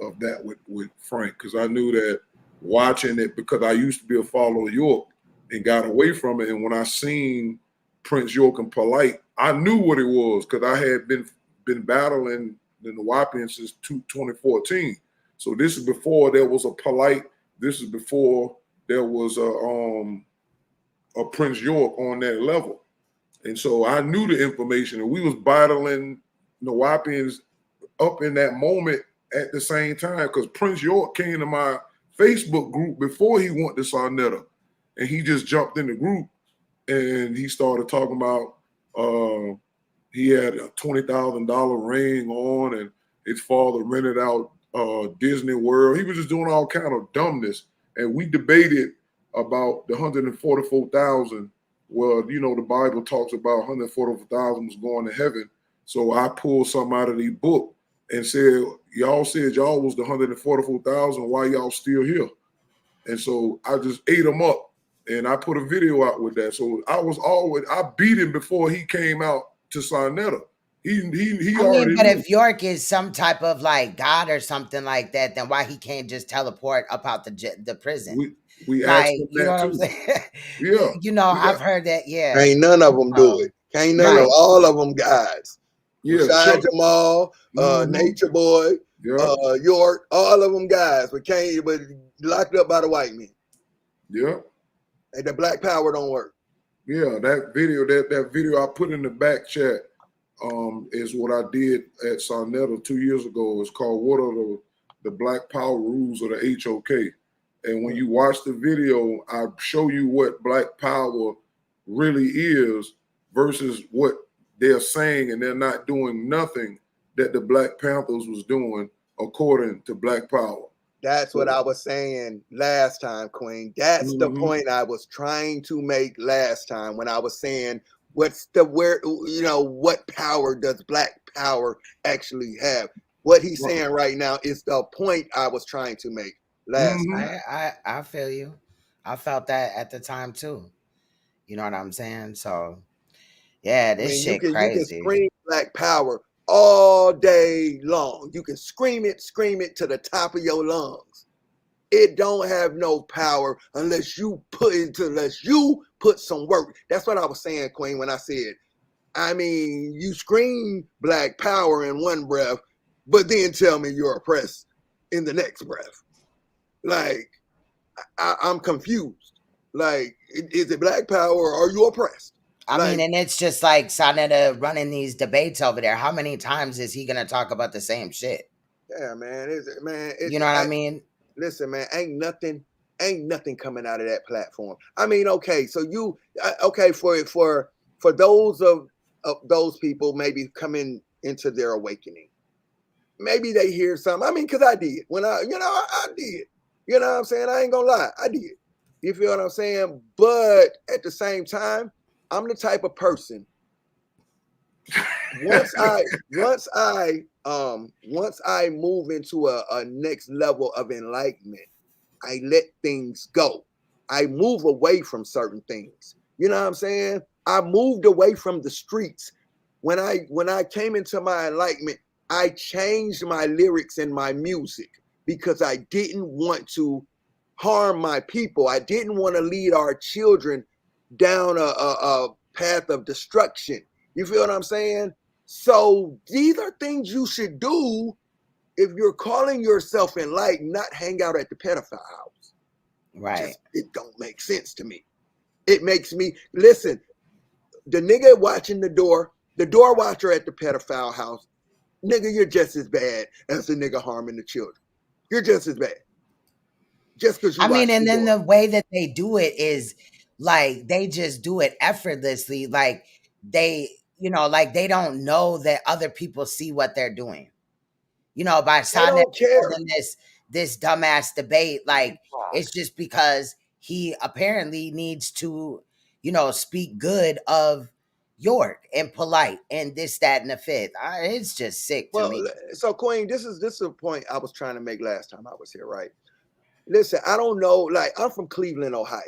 of that with Frank, because I knew that watching it, because I used to be a follower of York and got away from it. And when I seen Prince York and Polite, I knew what it was because I had been battling the Nuwaubian since 2014. So this is before there was a Polite. This is before there was a Prince York on that level. And so I knew the information, and we was battling Nuwaubians up in that moment at the same time, because Prince York came to my Facebook group before he went to Saneter, and he just jumped in the group and he started talking about he had a $20,000 ring on, and his father rented out Disney World. He was just doing all kind of dumbness, and we debated about the 144,000. Well, you know, the Bible talks about 144,000 was going to heaven. So I pulled something out of the book and said, y'all said y'all was the 144,000. Why y'all still here? And so I just ate him up, and I put a video out with that. So I beat him before he came out to Saneter. But if York is some type of like God or something like that, then why he can't just teleport up out the prison? We like, asked him you know that what too. I'm saying? Yeah, you know, I've heard that. Yeah, Ain't none of them do it. Can't none of all of them guys. Yeah, Besides Jamal, Nature Boy, York, all of them guys, but locked up by the white men. Yeah. And the black power don't work. Yeah, that video I put in the back chat is what I did at Saneter 2 years ago. It's called "What Are the Black Power Rules of the HOK?" And when you watch the video, I show you what black power really is versus what they're saying, and they're not doing nothing that the Black Panthers was doing according to black power. That's what I was saying last time, Queen. That's the point I was trying to make last time when I was saying what power does black power actually have? What he's saying right now is the point I was trying to make last time. I feel you. I felt that at the time too. You know what I'm saying? So yeah, this shit crazy. You can scream black power all day long. You can scream it to the top of your lungs. It don't have no power unless you put some work. That's what I was saying, Queen, when I said, I mean, you scream black power in one breath, but then tell me you're oppressed in the next breath. Like, I'm confused. Like, is it black power or are you oppressed? I mean, and it's just like Saneter running these debates over there. How many times is he gonna talk about the same shit? Yeah, man. You know what I mean? Listen, man, ain't nothing coming out of that platform. I mean, okay, so for those of those people maybe coming into their awakening, maybe they hear something. I mean, because I did when I did. You know what I'm saying? I ain't gonna lie, I did. You feel what I'm saying? But at the same time, I'm the type of person. Once I move into a next level of enlightenment, I let things go. I move away from certain things. You know what I'm saying? I moved away from the streets. When I came into my enlightenment, I changed my lyrics and my music because I didn't want to harm my people. I didn't want to lead our children down a path of destruction. You feel what I'm saying? So these are things you should do if you're calling yourself enlightened, not hang out at the pedophile house. Right. It don't make sense to me. It makes me, listen, the nigga watching the door watcher at the pedophile house, nigga, you're just as bad as the nigga harming the children. You're just as bad. Just because you and then the way that they do it is like they just do it effortlessly. Like they don't know that other people see what they're doing. You know, by Saneter holding this dumbass debate, like it's just because he apparently needs to, speak good of York and polite and this, that, and the fifth. It's just sick to me. So Queen, this is a point I was trying to make last time I was here, right? Listen, I don't know, like I'm from Cleveland, Ohio.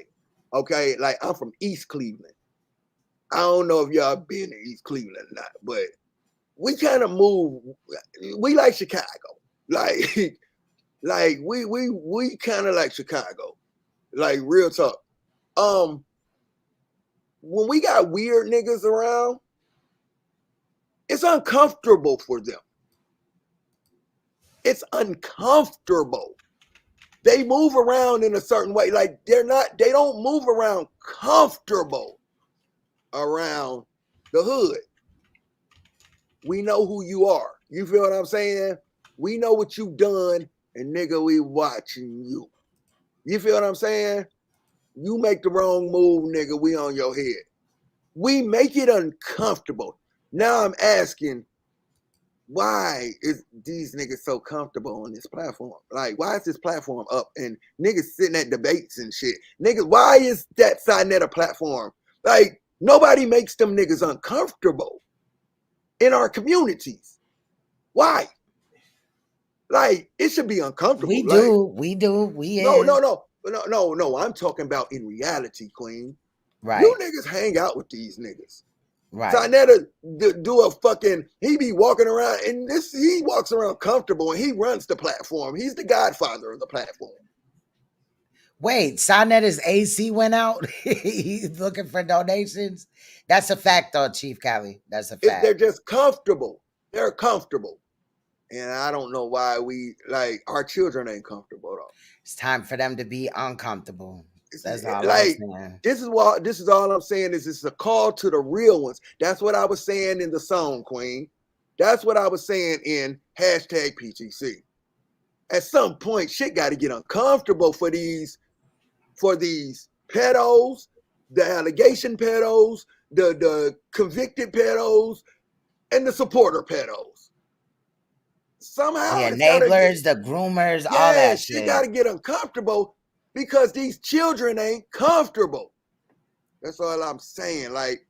Okay, like I'm from East Cleveland. I don't know if y'all been to East Cleveland or not, but we kind of move. We like Chicago, like we kind of like Chicago, like real talk. When we got weird niggas around, it's uncomfortable for them. It's uncomfortable. They move around in a certain way. Like they don't move around comfortable around the hood. We know who you are. You feel what I'm saying? We know what you've done, and nigga, we watching you. You feel what I'm saying? You make the wrong move, nigga, we on your head. We make it uncomfortable. Now I'm asking, why is these niggas so comfortable on this platform? Like, why is this platform up and niggas sitting at debates and shit? Niggas, why is that Saneter platform? Like, nobody makes them niggas uncomfortable in our communities. Why? Like, it should be uncomfortable. We do. No. I'm talking about in reality, Queen. Right. You niggas hang out with these niggas. Right. Saneter do a fucking, he be walking around and he walks around comfortable and he runs the platform. He's the godfather of the platform. Wait, Saneter's AC went out? He's looking for donations? That's a fact though, Chief Cali. That's a fact. They're just comfortable. They're comfortable. And I don't know why we, like, our children ain't comfortable though. It's time for them to be uncomfortable. That's all I'm Like, saying. this is all I'm saying is it's a call to the real ones. That's what I was saying in the song, Queen. That's what I was saying in hashtag PTC. At some point, shit got to get uncomfortable for these pedos, the allegation pedos, the convicted pedos, and the supporter pedos. Somehow, the enablers, the groomers, all that shit. Got to get uncomfortable because these children ain't comfortable. That's all I'm saying. Like,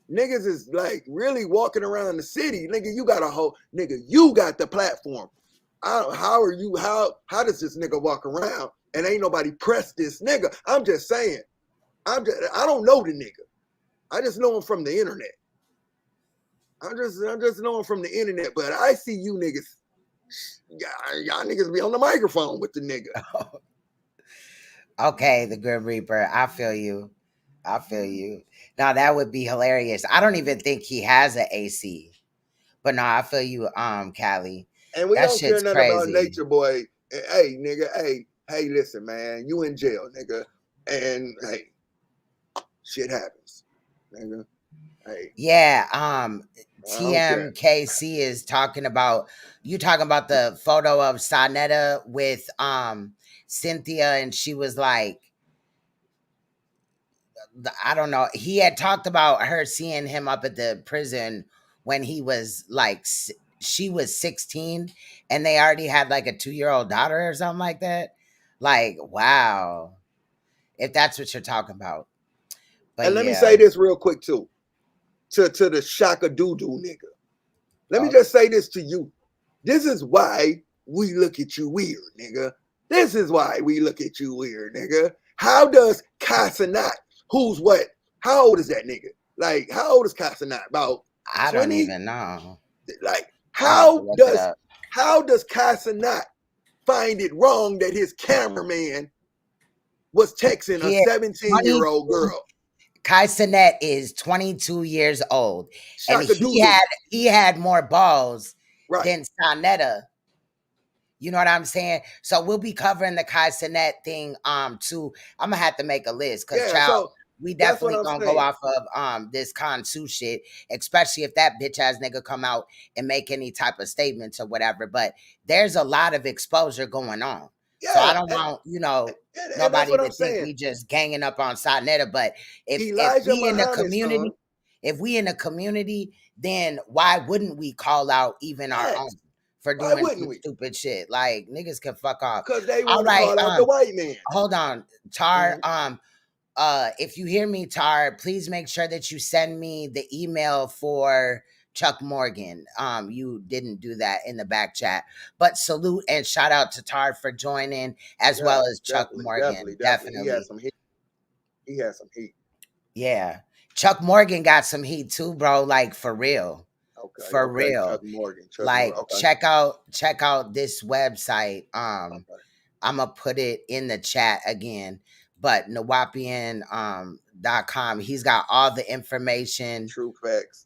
niggas is like really walking around the city. Nigga, you got you got the platform. How does this nigga walk around and ain't nobody press this nigga? I'm just saying. I don't know the nigga. I just know him from the internet. I just know him from the internet, but I see you niggas. Y'all niggas be on the microphone with the nigga. Okay, the Grim Reaper. I feel you. Now that would be hilarious. I don't even think he has an AC. But no, I feel you, Callie. And we that don't care nothing about Nature Boy. Hey, nigga, hey, listen, man, you in jail, nigga. And hey, shit happens, nigga. Hey. Yeah, TMKC is talking about the photo of Saneter with Cynthia, and she was like, I don't know. He had talked about her seeing him up at the prison when he was like, she was 16 and they already had like a 2-year-old daughter or something like that. Like, wow. If that's what you're talking about. But and let me say this real quick too. To the Shaka Doo-Doo nigga. Let me just say this to you. This is why we look at you weird, nigga. This is why we look at you weird, nigga. How does Casanat, who's what? How old is that nigga? Like, how old is Casanat? About 20? I don't even know. Like, how does Casanat find it wrong that his cameraman was texting a 17-year-old girl? Casanat is 22 years old, and he had more balls than Saneter. You know what I'm saying? So we'll be covering the Casanat thing too. I'm gonna have to make a list because we definitely gonna go off of this CONSIOUS shit, especially if that bitch ass nigga come out and make any type of statements or whatever. But there's a lot of exposure going on. Yeah, so I don't want, nobody to think we just ganging up on Saneter. But if we in the community, then why wouldn't we call out even our own for doing stupid shit? Like, niggas can fuck off. Because they want to call out the white man. Hold on, Tar. If you hear me, Tar, please make sure that you send me the email for Chuck Morgan. You didn't do that in the back chat, but salute and shout out to Tar for joining, as well as Chuck Morgan. Definitely. He has some heat. Yeah, Chuck Morgan got some heat too, bro. Like, for real. For real. Chuck Morgan. Check out this website. I'm gonna put it in the chat again. But Nuwaubian.com, he's got all the information. True facts.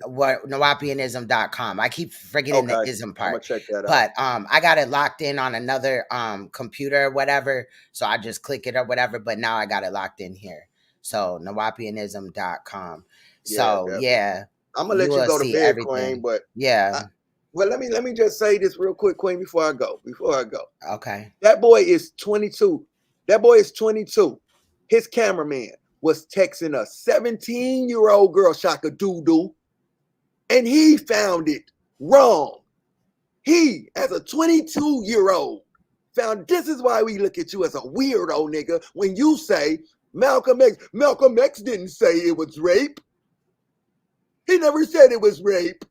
Nuwaubianism.com. I keep forgetting the ism part. I'm gonna check that out. But I got it locked in on another computer or whatever. So I just click it or whatever. But now I got it locked in here. So Nuwaubianism.com. So yeah. I'm gonna let you go to bed, Queen, but well, let me just say this real quick, Queen, before I go. Okay. That boy is 22. His cameraman was texting a 17-year-old girl, Shaka Doo-Doo, and he found it wrong. He, as a 22-year-old, found this is why we look at you as a weirdo, nigga, when you say Malcolm X didn't say it was rape. He never said it was rape.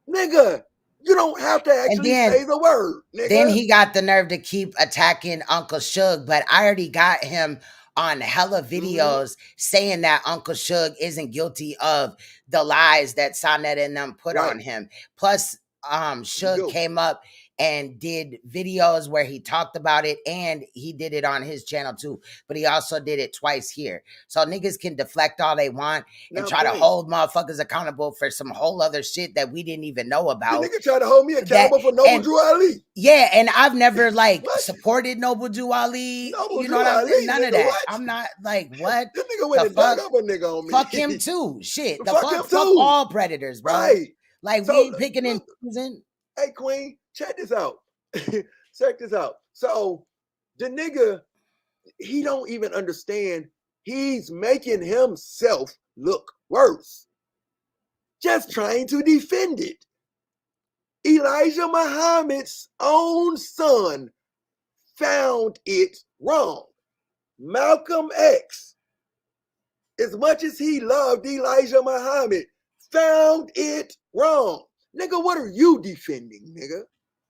Nigga, you don't have to actually say the word, nigga. Then he got the nerve to keep attacking Uncle Suge, but I already got him on hella videos saying that Uncle Suge isn't guilty of the lies that Saneter and them put on him. Plus, Suge came up and did videos where he talked about it, and he did it on his channel too, but he also did it twice here. So niggas can deflect all they want and Now, try to Queen. hold motherfuckers accountable for some whole other shit that we didn't even know The about. nigga tried to hold me accountable for Noble Drew Ali. Yeah, and I've never like supported Noble Drew Ali. Noble You know Drew what I'm Ali, saying? None of nigga, that. what? I'm not like what This nigga went the and dug fuck. up a nigga on me. Fuck him too. Shit. The Fuck him fuck too. all predators, bro. Right. Like So, we ain't picking and choosing. Hey, Queen, check this out. Check this out. So the nigga, he don't even understand. He's making himself look worse. Just trying to defend it. Elijah Muhammad's own son found it wrong. Malcolm X, as much as he loved Elijah Muhammad, found it wrong. Nigga, what are you defending, nigga?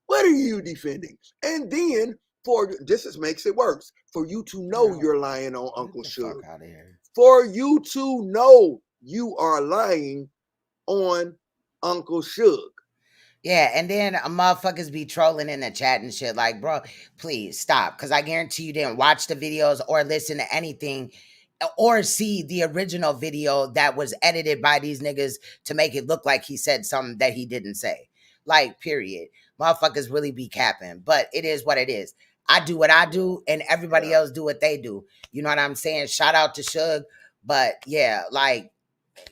What are you defending? And then makes it worse. For you to know you're lying on Uncle Suge. For you to know you are lying on Uncle Suge. Yeah, and then motherfuckers be trolling in the chat and shit. Like, bro, please stop. Because I guarantee you didn't watch the videos or listen to anything or see the original video that was edited by these niggas to make it look like he said something that he didn't say. Like, period. Motherfuckers really be capping. But it is what it is. I do what I do, and everybody else do what they do. You know what I'm saying? Shout out to Suge. But, yeah, like,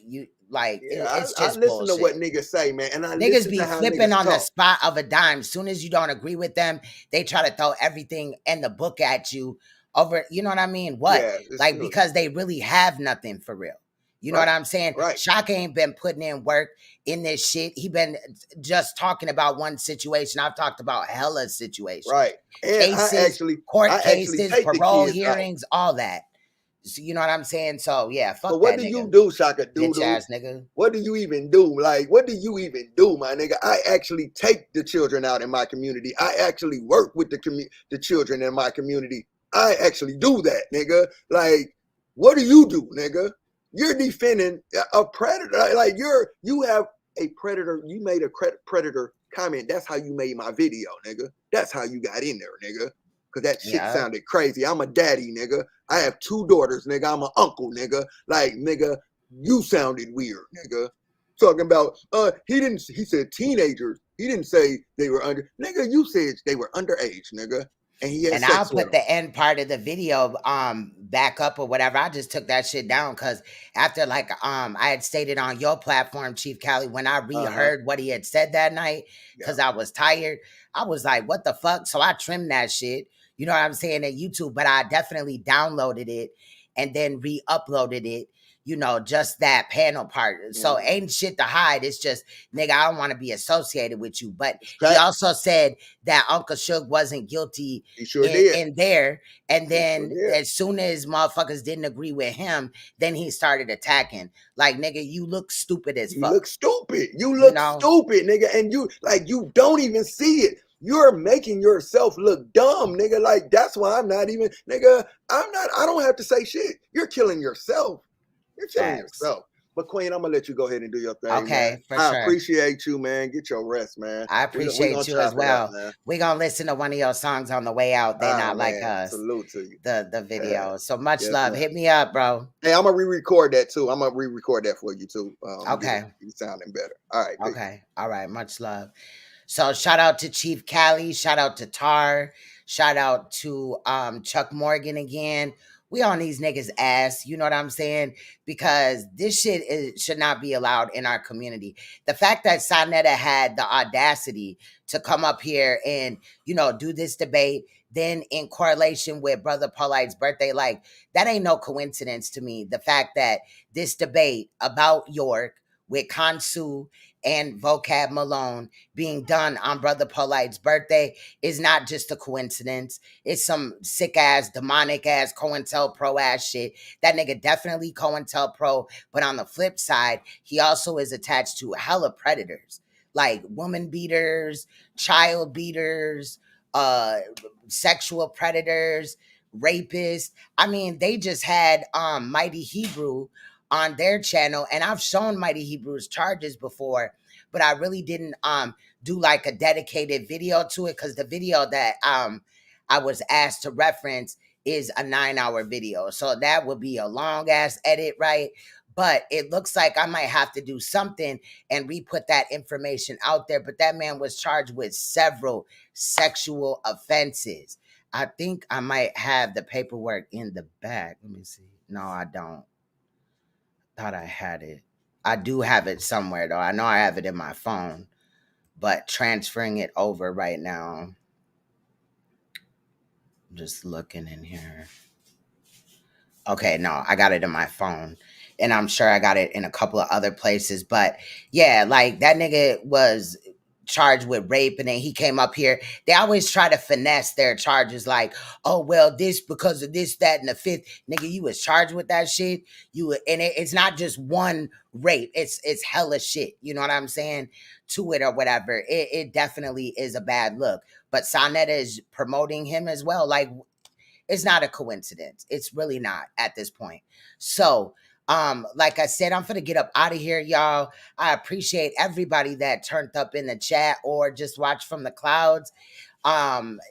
you... Like, it's just I listen bullshit. to what niggas say, man. And I Niggas listen be to how flipping niggas on the talk. spot of a dime. Soon as you don't agree with them, they try to throw everything in the book at you over, you know what I mean? What? Yeah, like, true. Because they really have nothing for real. You know what I'm saying? Right. Shaka ain't been putting in work in this shit. He been just talking about one situation. I've talked about hella situations. Right. And cases, court cases, take the parole kids out. hearings, all that. So, you know what I'm saying? So, yeah, fuck But what that do nigga. you do, Shaka Bitch Doodoo? ass nigga. What do you even do? Like, what do you even do, my nigga? I actually take the children out in my community. I actually work with the children in my community. I actually do that, nigga. Like, what do you do, nigga? You're defending a predator. Like, you have a predator. You made a predator comment. That's how you made my video, nigga. That's how you got in there, nigga. Because that shit sounded crazy. I'm a daddy, nigga. I have 2 daughters, nigga. I'm an uncle, nigga. Like, nigga, you sounded weird, nigga. Talking about, he said teenagers. He didn't say they were under. Nigga, you said they were underage, nigga. And he had And sex I'll with put them. the end part of the video back up or whatever. I just took that shit down because after like I had stated on your platform, Chief Cali, when I reheard what he had said that night, because I was tired, I was like, what the fuck? So I trimmed that shit. You know what I'm saying, at YouTube, but I definitely downloaded it and then re-uploaded it. You know, just that panel part. So ain't shit to hide. It's just, nigga, I don't want to be associated with you. But he also said that Uncle Suge wasn't guilty in there. And then as soon as motherfuckers didn't agree with him, then he started attacking. Like, nigga, you look stupid as fuck. You look stupid. You look stupid, nigga. And you don't even see it. You're making yourself look dumb, nigga. Like, that's why I'm not even, nigga, I don't have to say shit. You're killing yourself. You're killing yourself. But Queen, I'm gonna let you go ahead and do your thing. Okay, man. for I sure. appreciate you, man. Get your rest, man. I appreciate you as well. We're gonna listen to one of your songs on the way out. They're not like us. Salute to you. The video. Yeah. So much Yes, love. man. Hit me up, bro. Hey, I'm gonna re-record that too. I'm gonna re-record that for you too. Okay. You sounding better. All right. Peace. Okay. All right. Much love. So shout out to Chief Cali. Shout out to Tar. Shout out to Chuck Morgan again. We on these niggas' ass, you know what I'm saying? Because this shit should not be allowed in our community. The fact that Saneter had the audacity to come up here and, you know, do this debate, then in correlation with Brother Polite's birthday, like, that ain't no coincidence to me. The fact that this debate about York with Khonshu and Vocab Malone being done on Brother Polite's birthday is not just a coincidence. It's some sick-ass, demonic-ass, COINTELPRO-ass shit. That nigga definitely COINTELPRO, but on the flip side, he also is attached to hella predators, like woman beaters, child beaters, sexual predators, rapists. I mean, they just had Mighty Hebrew on their channel, and I've shown Mighty Hebrew's charges before, but I really didn't do like a dedicated video to it, because the video that I was asked to reference is a 9-hour video. So that would be a long ass edit, right? But it looks like I might have to do something and re-put that information out there. But that man was charged with several sexual offenses. I think I might have the paperwork in the back. Let me see. No, I don't. Thought I had it. I do have it somewhere, though. I know I have it in my phone. But transferring it over right now. I'm just looking in here. Okay, no, I got it in my phone. And I'm sure I got it in a couple of other places. But yeah, like that nigga was charged with rape, and then he came up here. They always try to finesse their charges like, oh, well, this because of this, that, and the fifth. Nigga, you was charged with that shit. It's not just one rape. It's hella shit. You know what I'm saying? To it or whatever. It definitely is a bad look. But Saneter is promoting him as well. Like, it's not a coincidence. It's really not at this point. So, like I said, I'm finna get up out of here, y'all. I appreciate everybody that turned up in the chat or just watched from the clouds.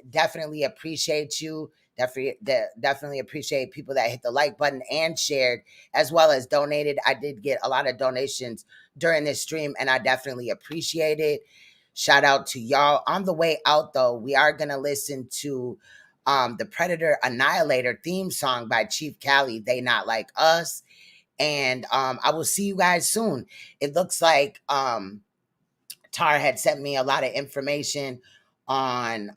Definitely appreciate you. Definitely appreciate people that hit the like button and shared, as well as donated. I did get a lot of donations during this stream, and I definitely appreciate it. Shout out to y'all. On the way out, though, we are gonna listen to the Predator Annihilator theme song by Chief Cali, They Not Like Us. And I will see you guys soon. It looks like Tar had sent me a lot of information on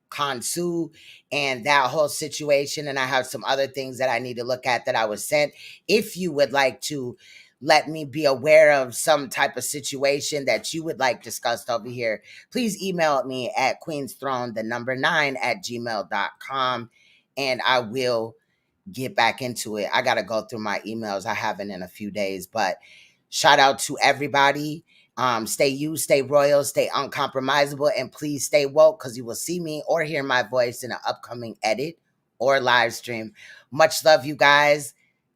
Khonsu and that whole situation. And I have some other things that I need to look at that I was sent. If you would like to let me be aware of some type of situation that you would like discussed over here, please email me at queenssthrone9@gmail.com, and I will get back into it. I got to go through my emails. I haven't in a few days, but shout out to everybody. Stay you, stay royal, stay uncompromisable, and please stay woke, because you will see me or hear my voice in an upcoming edit or live stream. Much love, you guys,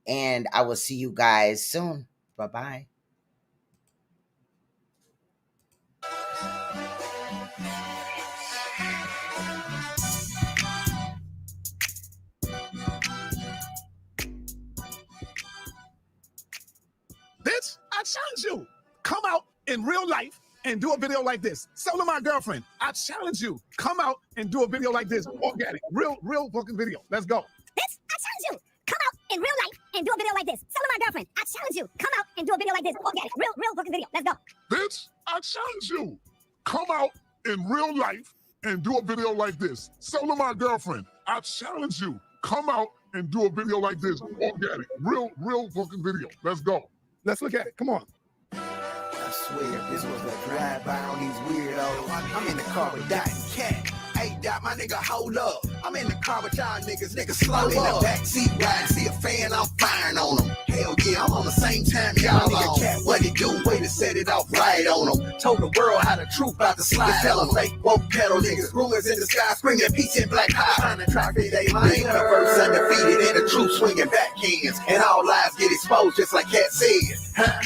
and I will see you guys soon. Bye-bye. Bitch, I challenge you. Come out in real life and do a video like this. So to my girlfriend, I challenge you. Come out and do a video like this. Organic. Real fucking video. Let's go. Bitch, I challenge you. Come out in real life and do a video like this. So to my girlfriend, I challenge you. Come out and do a video like this. Organic. Real fucking video. Let's go. Bitch, I challenge you. Come out in real life and do a video like this. So to my girlfriend, I challenge you. Come out and do a video like this. Organic. Real fucking video. Let's go. Let's look at it. Come on. I swear, this was a drive-by on these weirdos. I'm in the car with Dot and Cat. Hey, Dot, my nigga, hold up. I'm in the car with y'all niggas slow up. In the backseat ride, see a fan, I'm firing on them. Hell yeah, I'm on the same time y'all nigga Cat. What he do? Way to set it off right on them. Told the world how the truth about to slide. Tell them fake woke pedal niggas. Rumors in the sky, screaming peace and black high. Trying to try to they line. The universe undefeated and the truth swinging backhands. And all lies get exposed just like Cat said. Huh?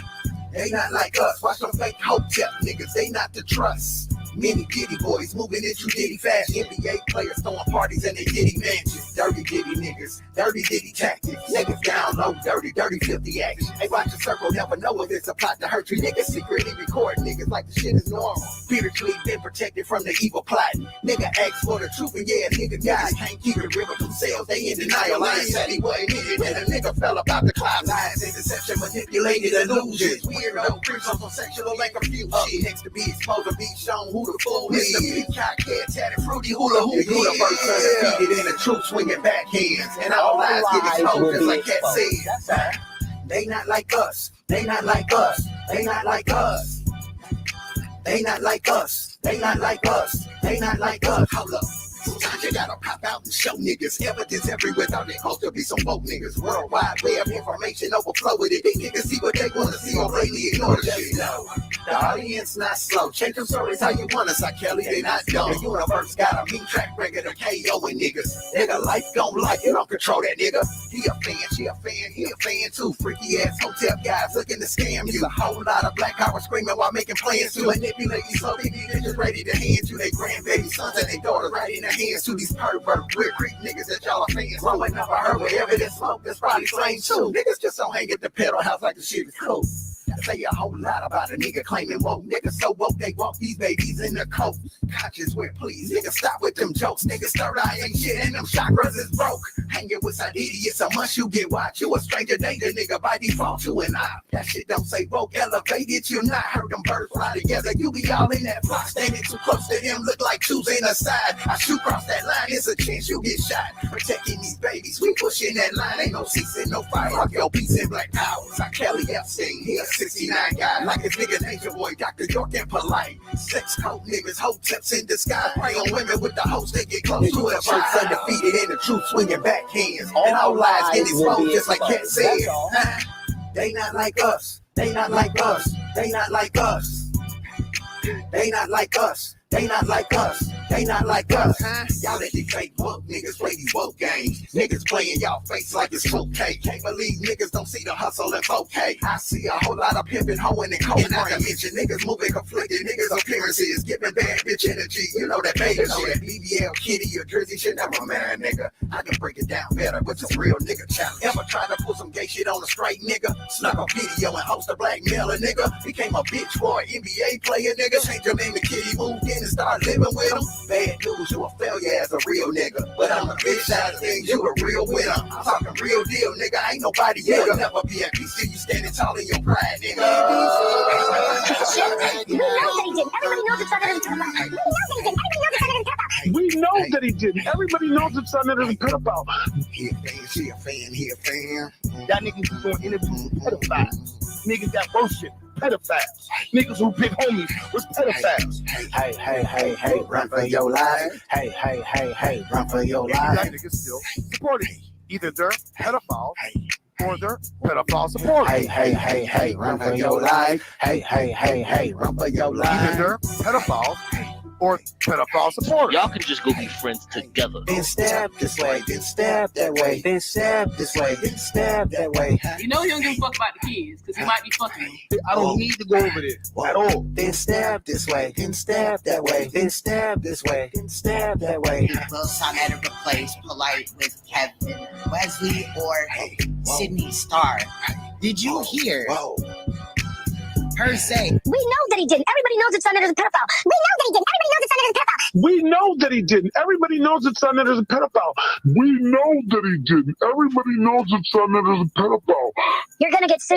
They not like us. Watch them fake hotep niggas. They not to trust. Many giddy boys moving into giddy fashion. NBA players throwing parties in their giddy mansions. Dirty giddy niggas. Dirty giddy tactics. Niggas down low. Dirty filthy action. Hey, watch the circle. Never know if it's a plot to hurt you. Niggas secretly record niggas like the shit is normal. Spiritually been protected from the evil plotting. Nigga ask for the truth and yeah, nigga guys can't keep it real with themselves. They in denial. I ain't said he wasn't in it. And a nigga fell about the cloud. Lies and deception, manipulated illusions. Weirdo creeps on some sexual and confused shit. Next to be exposed to be shown who the fool is. The peacock head tatted fruity hula hoop. The universe undefeated and the truth swinging backhands. And all lies get exposed just like Cat said. They not like us. They not like us. They not like us. They not like us. They not like us. They not like us. Hold up. Sometimes you gotta pop out and show niggas evidence everywhere. Thought they supposed to be some woke niggas. Worldwide web information overflow with it. These niggas see what they wanna see or blatantly ignore the shit. No, the audience not slow. Change them stories how you want us. I Kelly, they not dumb. The universe got a mean track record of KOing niggas. Nigga, life don't like you, don't control that nigga. He a fan, she a fan, he a fan too. Freaky ass hotel guys looking to scam you. A whole lot of black power screaming while making plans to manipulate you. So they be niggas ready to hand you their grandbaby sons and their daughters right in their hands to these pervert, weird creep niggas that y'all are fans. Growing up, I heard where evidence smoke, that's probably flame too. Niggas just don't hang at the pedal house like the shit is cool. Say a whole lot about a nigga claiming woke. Niggas so woke they walk these babies in the coat. Conscious with please, niggas stop with them jokes. Niggas third eye ain't shit and them chakras is broke. Hanging with some idiots, so much you get watch. You a stranger danger nigga by default, you and I. That shit don't say woke, elevated, you not. Heard them birds fly together, you be all in that block. Standing too close to them, look like choosing a side. I shoot cross that line, it's a chance you get shot. Protecting these babies, we pushing that line. Ain't no cease and no fire, fuck your peace and black powers. I Kelly Epstein here. 69 guy, like his nigga Nature Boy, Dr. York and polite. Sex cult niggas, hoteps in disguise. Prey on women with the host, they get close to it. Shirts undefeated and the truth swinging backhands. And all lies get exposed just like Cat said. They not like us, they not like us, they not like us. They not like us, they not like us, they not like us. Y'all let these fake woke niggas play these woke games. Niggas playing y'all face like it's 4K. Can't believe niggas don't see the hustle in 4K. I see a whole lot of pimping, hoeing, and cold. Not to mention niggas moving conflicted. Niggas appearances giving bad bitch energy. You know that baby know that BBL, Kitty, or Drizzy shit never marry a nigga. I can break it down better, but it's real nigga challenge. Ever try to pull some gay shit on a straight nigga? Snuck a video and host a blackmailer nigga. Became a bitch for an NBA player nigga. Changed your name to Kitty, moved in and started living with him. Bad news, you a failure as a real nigga. But on the bitch side of things, you a real winner. I'm talking real deal, nigga. Ain't nobody here. You'll never be at peace till you standing tall in your pride, nigga. We know that he didn't. Everybody knows that Saneter is a pedophile. He a fan, she a fan, he a fan. That niggas is going to interview pedophiles. Niggas that worship pedophiles. Niggas who pick homies with pedophiles. Hey, run for your life. Hey, run for your life. That niggas still supporting. Either they're pedophiles or they're pedophile supporters. Hey, run for your life. Hey, run for your life. Either they're pedophiles or pedophile supporters. Y'all can just go be friends together. Then stab this way, then stab that way, then stab this way, then stab that way. You know he don't give a fuck about the kids, because he might be fucking them. I don't need to go over this at all. Then stab this way, then stab that way, then stab this way, then stab that way. Will Saneter replace Polite with Kevin Wesley or Sydney Starr? Did you hear her say? We know that he didn't. Everybody knows that Saneter is a pedophile. We know that he didn't. Everybody knows that Saneter is a pedophile. We know that he didn't. Everybody knows that Saneter is a pedophile. We know that he didn't. Everybody knows that Saneter is a pedophile. You're gonna get sued.